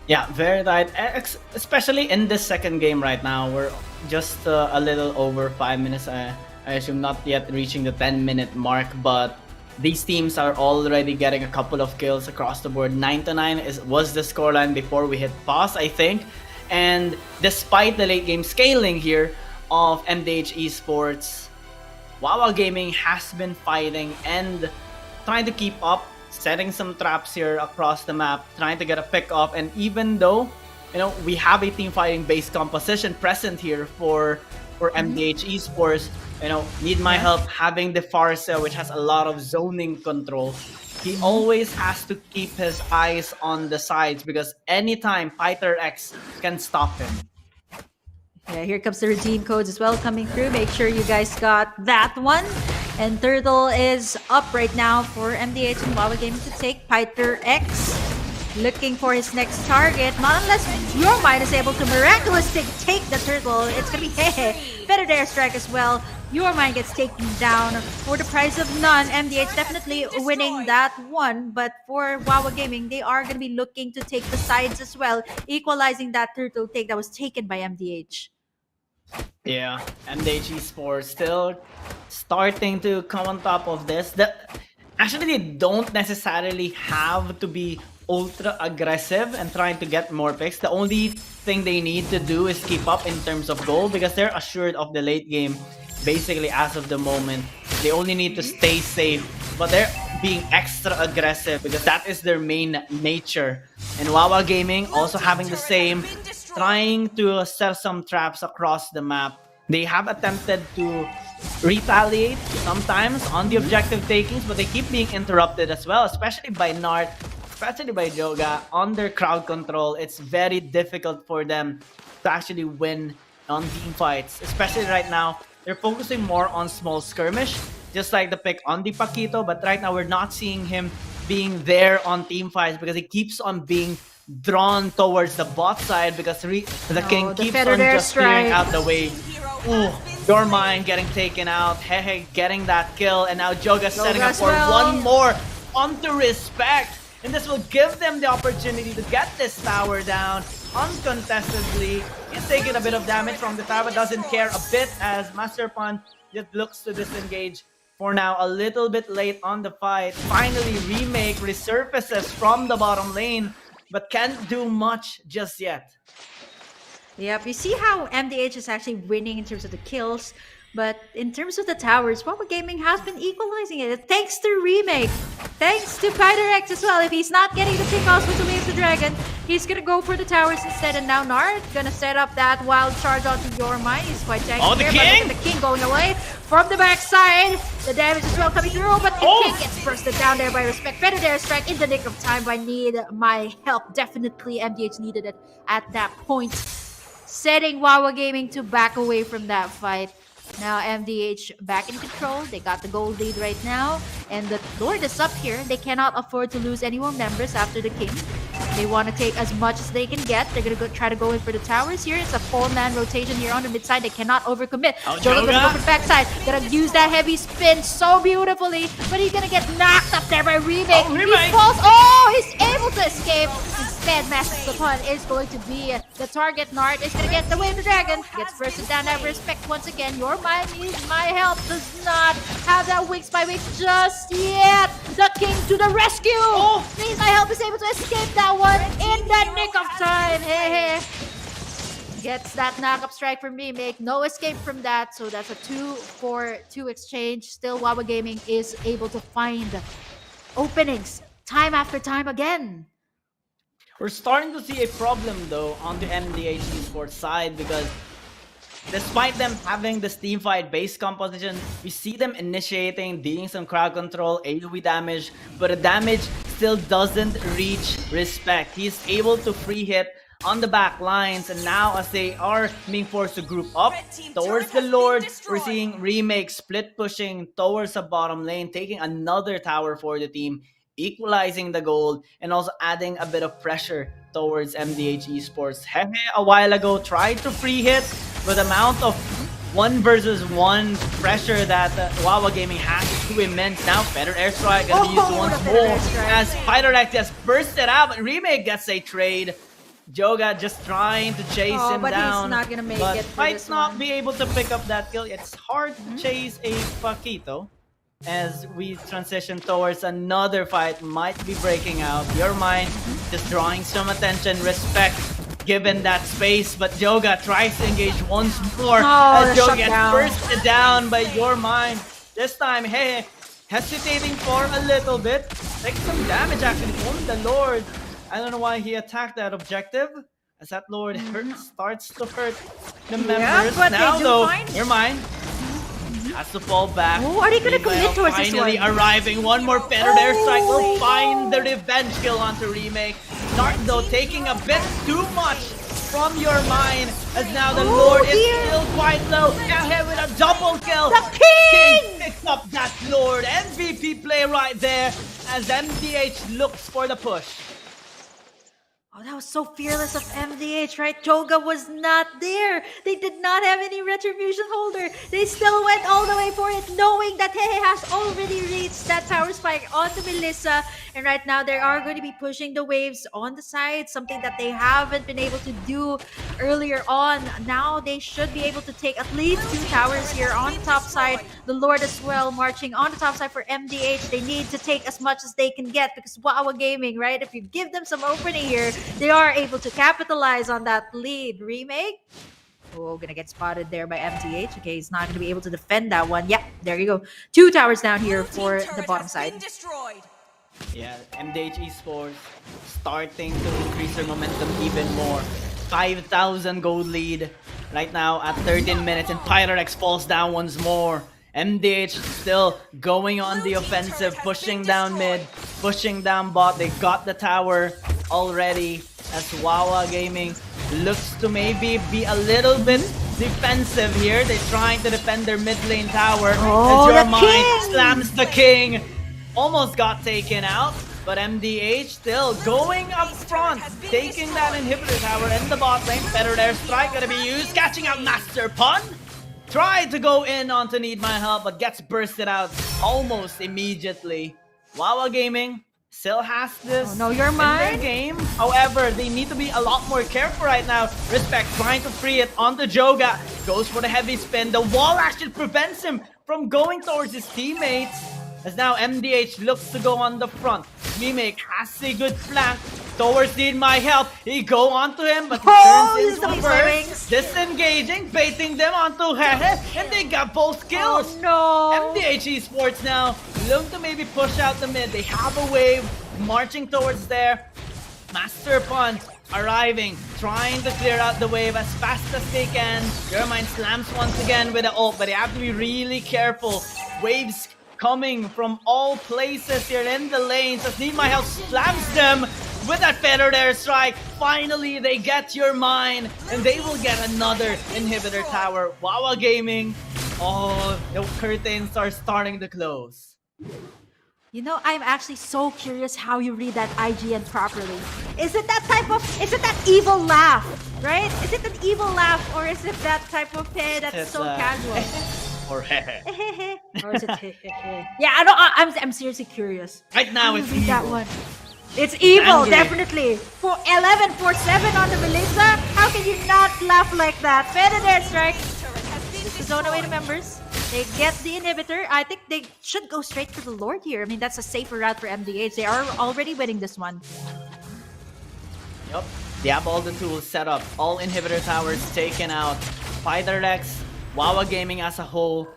Yeah, very tight, especially in this second game right now. We're just a little over 5 minutes. I assume not yet reaching the 10-minute mark, but these teams are already getting a couple of kills across the board. 9-9 was the scoreline before we hit pause, I think. And despite the late game scaling here of MDH Esports, WAWA Gaming has been fighting and trying to keep up, setting some traps here across the map, trying to get a pick off. And even though, you know, we have a team fighting based composition present here for MDH Esports, you know, need my help having the Farsa, which has a lot of zoning control. He always has to keep his eyes on the sides because anytime Pyther X can stop him. Yeah, here comes the redeem codes as well coming through. Make sure you guys got that one. And Turtle is up right now for MDH and WAWA Gaming to take. Pyther X looking for his next target. Not unless your mind is able to miraculously take the Turtle. It's going to be better dare strike as well. Your mind gets taken down for the price of none. MDH definitely winning that one. But for WAWA Gaming, they are going to be looking to take the sides as well, equalizing that Turtle take that was taken by MDH. Yeah, MDH Esports still starting to come on top of this. Actually, they don't necessarily have to be ultra aggressive and trying to get more picks. The only thing they need to do is keep up in terms of goal because they're assured of the late game. Basically, as of the moment, they only need to stay safe, but they're being extra aggressive because that is their main nature. And WAWA Gaming also having the same, trying to set some traps across the map. They have attempted to retaliate sometimes on the objective takings, but they keep being interrupted as well, especially by Nart, especially by Joga. On their crowd control, it's very difficult for them to actually win on team fights, especially right now. They're focusing more on small skirmish, just like the pick on the Paquito, but right now we're not seeing him being there on team fights because he keeps on being drawn towards the bot side because the king keeps on just clearing out the way. Ooh, your mind getting taken out, Hehe getting that kill, and now Joga setting up for one more onto respect. And this will give them the opportunity to get this tower down uncontestedly. He's taking a bit of damage from the tower, doesn't care a bit as Master Pun just looks to disengage. For now, a little bit late on the fight. Finally, Remake resurfaces from the bottom lane, but can't do much just yet. Yep, you see how MDH is actually winning in terms of the kills, but in terms of the towers, WAWA Gaming has been equalizing it. Thanks to Remake, thanks to Pyther X as well. If he's not getting the pickoffs with the Wave the Dragon, he's gonna go for the towers instead. And now Nart gonna set up that wild charge onto your mind. He's quite tanky Oh, the here, king! but look at the king going away from the backside. The damage as well coming through, but the king gets bursted down there by respect. Better dare strike in the nick of time. I need my help. Definitely MDH needed it at that point, setting WAWA Gaming to back away from that fight. Now MDH back in control. They got the gold lead right now. And the Lord is up here. They cannot afford to lose any more members after the king. They want to take as much as they can get. They're going to try to go in for the towers here. It's a 4-man rotation here on the mid side. They cannot overcommit. Joga gonna go for the backside. Gonna use that heavy spin so beautifully. But he's going to get knocked up there by Remake. He falls. Oh, he's able to escape. Instead, Master Pun is going to be the target. Nart is going to get the Wave of the Dragon. Gets bursted down that respect once again. Your mind needs my help. Does not have that wings by wings just yet. The king to the rescue. Needs my help is able to escape that one in the nick of time. Hey. Gets that knock-up strike from Remake. No escape from that. So that's a 2-4-2 exchange. Still, WAWA Gaming is able to find openings time after time again. We're starting to see a problem though on the NDH esports side because despite them having this teamfight base composition, we see them initiating, doing some crowd control, AoE damage, but the damage still doesn't reach Respect. He's able to free hit on the back lines, and now as they are being forced to group up towards the Lord, we're seeing Remake split pushing towards the bottom lane, taking another tower for the team, equalizing the gold, and also adding a bit of pressure towards MDH Esports. Hehe a while ago tried to free hit, but the amount of 1 versus 1 pressure that WAWA Gaming has is too immense. Now better airstrike gonna be used once more as Pyrorex just bursted out, but Remake gets a trade. Joga just trying to chase him but down, he's not gonna make but it for might this not one. be able to pick up that kill. It's hard to chase a Paquito as we transition towards another fight. Might be breaking out. Your Mind just drawing some attention, Respect given that space, but Joga tries to engage once more as Joga gets bursted down by Your Mind. This time, hey, hesitating for a little bit. Takes some damage actually from the Lord. I don't know why he attacked that objective, as that Lord starts to hurt the members. but Now they do though, find- Your Mind has to fall back. Oh, are they gonna Meanwhile, commit towards this finally one? arriving, one more better airstrike will find the revenge kill onto Remake. Nart though taking a bit too much from Your Mind, as now the Lord is still quite low. Ahead with a double kill. The King! Picks up that Lord. MVP play right there as MDH looks for the push. Oh, that was so fearless of MDH, right? Joga was not there. They did not have any retribution holder. They still went all the way for it, knowing that Hehe has already reached that tower spike onto Melissa. And right now, they are going to be pushing the waves on the side, something that they haven't been able to do earlier on. Now, they should be able to take at least 2 towers here on the top side. The Lord as well, marching on the top side for MDH. They need to take as much as they can get because WAWA Gaming, right? If you give them some opening here, they are able to capitalize on that lead. Remake. Oh, gonna get spotted there by MTH. Okay, he's not gonna be able to defend that one. Yep, there you go. 2 towers down here for the bottom side. Yeah, MDH Esports starting to increase their momentum even more. 5,000 gold lead right now at 13 minutes, and Pyrorex falls down once more. MDH still going on the offensive, pushing down mid, pushing down bot. They got the tower already as WAWA Gaming looks to maybe be a little bit defensive here. They're trying to defend their mid lane tower as Your Mind slams the King. Almost got taken out, but MDH still going up front, taking that inhibitor tower in the bot lane. Better airstrike gonna be used, catching out Master Pun. Tried to go in onto Need My Help, but gets bursted out almost immediately. WAWA Gaming still has this Your in Mind. their game. However, they need to be a lot more careful right now. Respect trying to free it onto Joga. Goes for the heavy spin. The wall actually prevents him from going towards his teammates. As now MDH looks to go on the front. Remake has a good flank towards Need My Help. He go onto him, but he turns into a bird. Disengaging, baiting them onto Hehe, and they got both kills. Oh, no. MDH Esports now look to maybe push out the mid. They have a wave marching towards there. Master Pun arriving, trying to clear out the wave as fast as they can. Your Mind slams once again with the ult, but they have to be really careful. Waves coming from all places here in the lanes as Need My Help slams them with that feathered airstrike. Finally, they get Your Mind, and they will get another inhibitor tower. WAWA Gaming, oh, the curtains are starting to close. You know, I'm actually so curious how you read that IGN properly. Is it that evil laugh, right? Is it an evil laugh, or is it that type of hey that's It's, so casual? Or hehe. Or is it yeah, I'm seriously curious. Right now, it's Read that evil. one. It's evil, angry. definitely. For 11, for 7 on the Melissa, how can you not laugh like that? Feathered airstrike. This is zone away to members. They get the inhibitor. I think they should go straight for the Lord here. I mean, that's a safer route for MDH. They are already winning this one. Yup. They have all the tools set up, all inhibitor towers taken out. Pytharex, WAWA Gaming as a whole,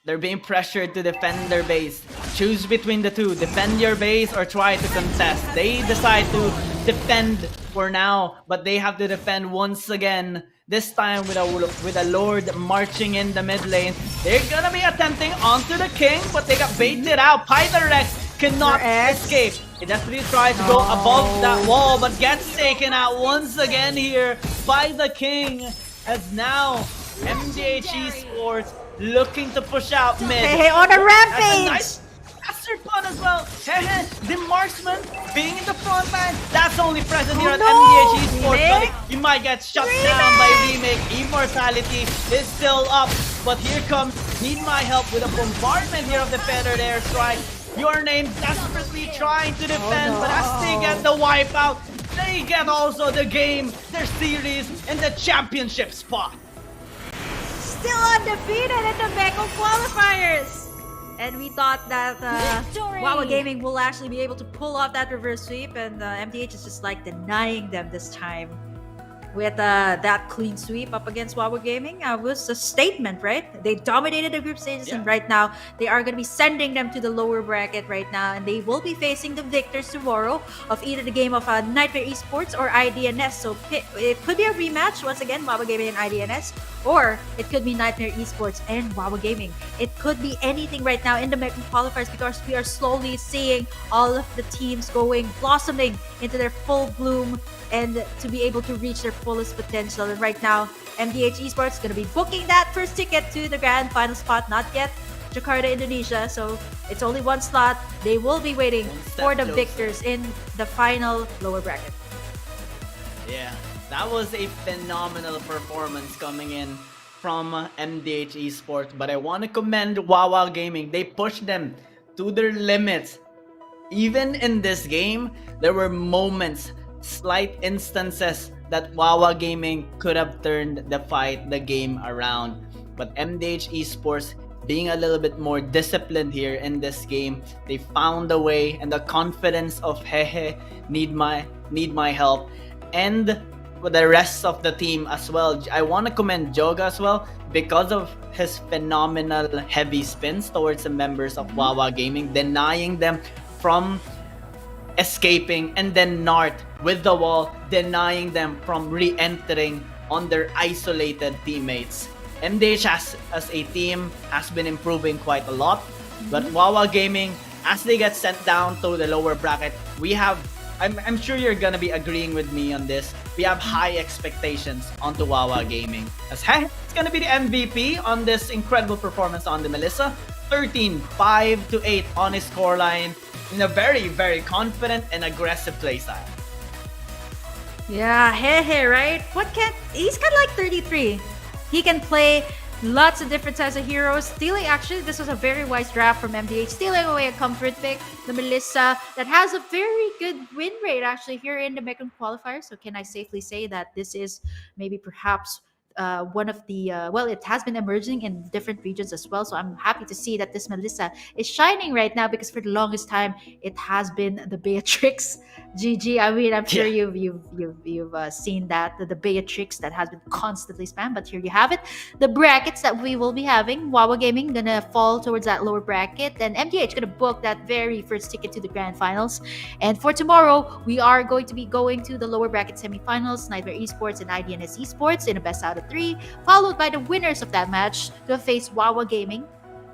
they're being pressured to defend their base. Choose between the two, defend your base or try to contest. They decide to defend for now, but they have to defend once again. This time with a Lord marching in the mid lane. They're gonna be attempting onto the king, but they got baited out. Pytharex cannot escape. He definitely tried to go above that wall, but gets taken out once again here by the king. As now, MDH eSports looking to push out mid. Hey, on a rampage! Nice bastard pun as well. The marksman being in the front line. That's only present here at MDH eSports, buddy. You might get shut down by Remake. Immortality is still up, but here comes Need My Help with a bombardment here of the feathered airstrike. Your Name desperately trying to defend, but as they get the wipeout, they get also the game, their series, and the championship spot. Still undefeated in the Mekong Qualifiers! And we thought that WAWA Gaming will actually be able to pull off that reverse sweep, and MDH is just like denying them this time. With that clean sweep up against WAWA Gaming was a statement, right? They dominated the group stages, and right now they are going to be sending them to the lower bracket right now, and they will be facing the victors tomorrow of either the game of NIIGHTMARE eSports or IDNS. So it could be a rematch once again, WAWA Gaming and IDNS, or it could be NIIGHTMARE eSports and WAWA Gaming. It could be anything right now in the Mekong Qualifiers because we are slowly seeing all of the teams blossoming into their full bloom and to be able to reach their fullest potential. And right now, MDH eSports is going to be booking that first ticket to the grand final spot. Not yet Jakarta, Indonesia, so it's only one slot. They will be waiting for the victors in the final lower bracket. Yeah, that was a phenomenal performance coming in from MDH eSports, but I want to commend WAWA Gaming. They pushed them to their limits. Even in this game, there were moments, slight instances that WAWA Gaming could have turned the game around, but MDH eSports being a little bit more disciplined here in this game, they found a way, and the confidence of Need My Help, and with the rest of the team as well. I want to commend Joga as well because of his phenomenal heavy spins towards the members of WAWA Gaming, denying them from escaping, and then Nart with the wall denying them from re-entering on their isolated teammates. MDH as a team has been improving quite a lot, but WAWA Gaming, as they get sent down to the lower bracket, I'm sure you're gonna be agreeing with me on this. We have high expectations onto WAWA Gaming, as it's gonna be the MVP on this incredible performance on the Melissa. 13, 5-8 on his scoreline in a very, very confident and aggressive playstyle. Yeah, right? He's kind of like 33. He can play lots of different types of heroes. Stealing, actually, this was a very wise draft from MDH. Stealing away a comfort pick, the Melissa, that has a very good win rate actually here in the Mekong Qualifier. So can I safely say that this is maybe perhaps one of the it has been emerging in different regions as well, so I'm happy to see that this Melissa is shining right now, because for the longest time it has been the Beatrix GG. I mean, I'm sure you've seen that the Beatrix that has been constantly spammed, but here you have it, the brackets that we will be having. WAWA Gaming gonna fall towards that lower bracket, and MDH gonna book that very first ticket to the grand finals. And for tomorrow, we are going to be going to the lower bracket semifinals, NIIGHTMARE eSports and IDNS eSports in a best out of 3, followed by the winners of that match to face WAWA Gaming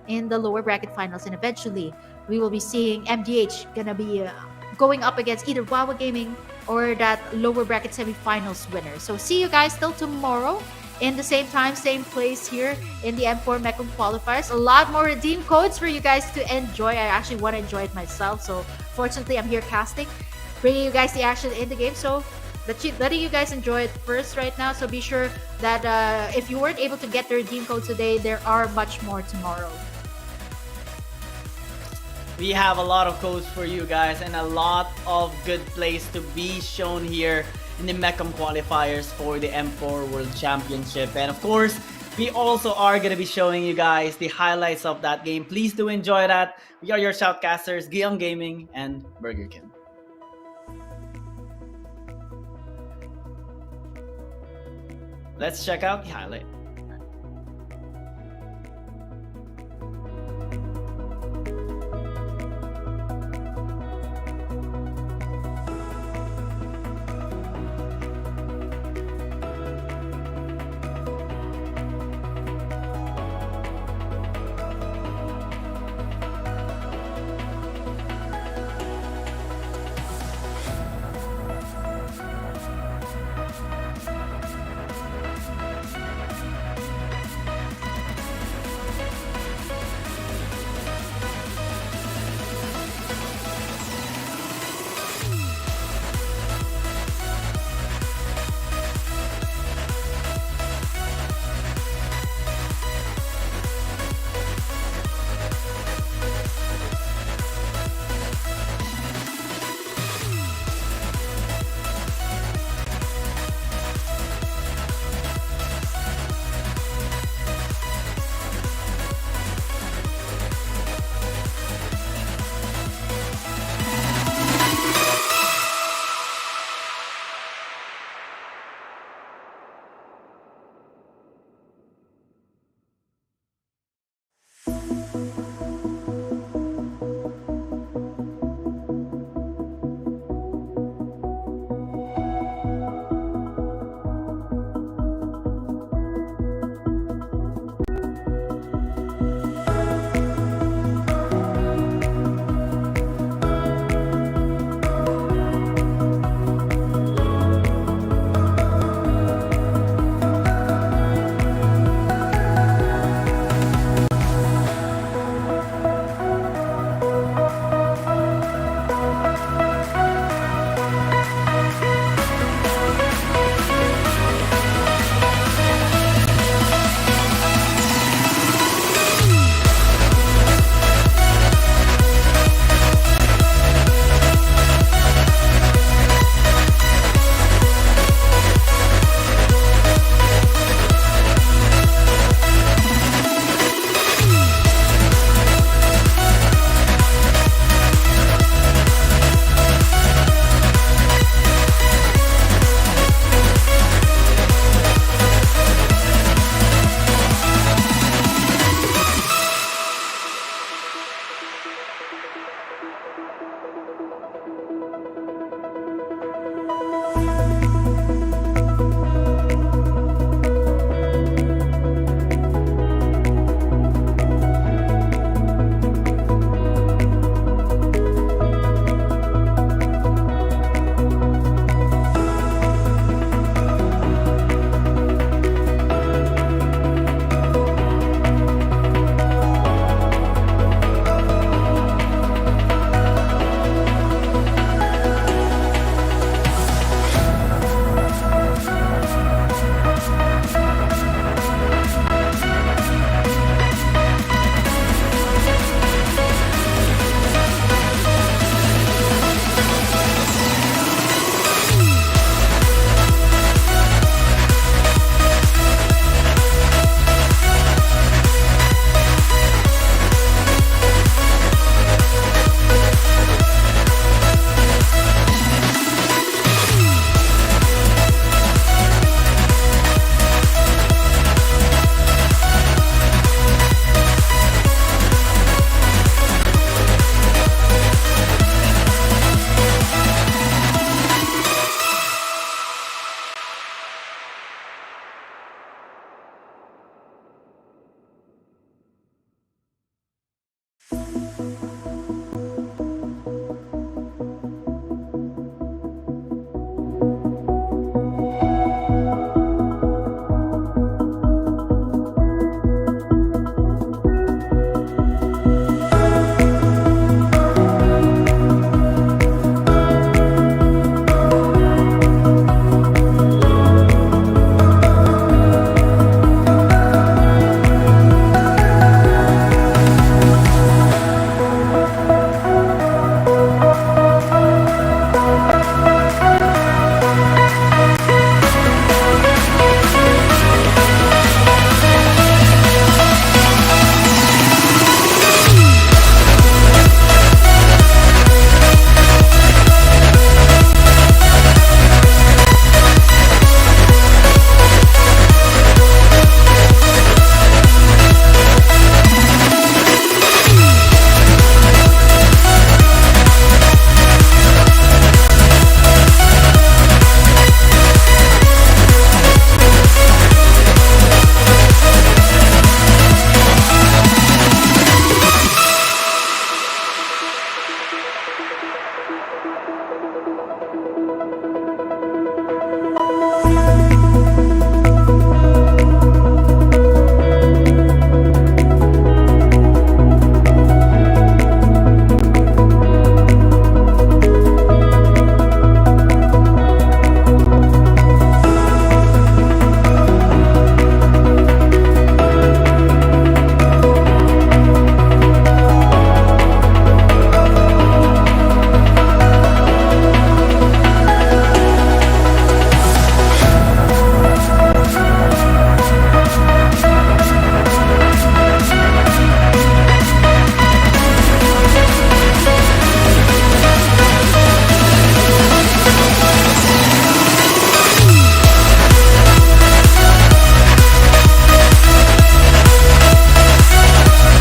in the lower bracket finals. And eventually, we will be seeing MDH gonna be going up against either WAWA Gaming or that lower bracket semifinals winner. So see you guys till tomorrow in the same time, same place here in the M4 Mekong Qualifiers. A lot more redeem codes for you guys to enjoy. I actually want to enjoy it myself, so fortunately I'm here casting, bringing you guys the action in the game. So letting you guys enjoy it first right now. So be sure that if you weren't able to get the redeem code today, there are much more tomorrow. We have a lot of codes for you guys and a lot of good plays to be shown here in the Mekong Qualifiers for the M4 World Championship. And of course, we also are going to be showing you guys the highlights of that game. Please do enjoy that. We are your shoutcasters, Gion Gaming and Burger King. Let's check out the highlight.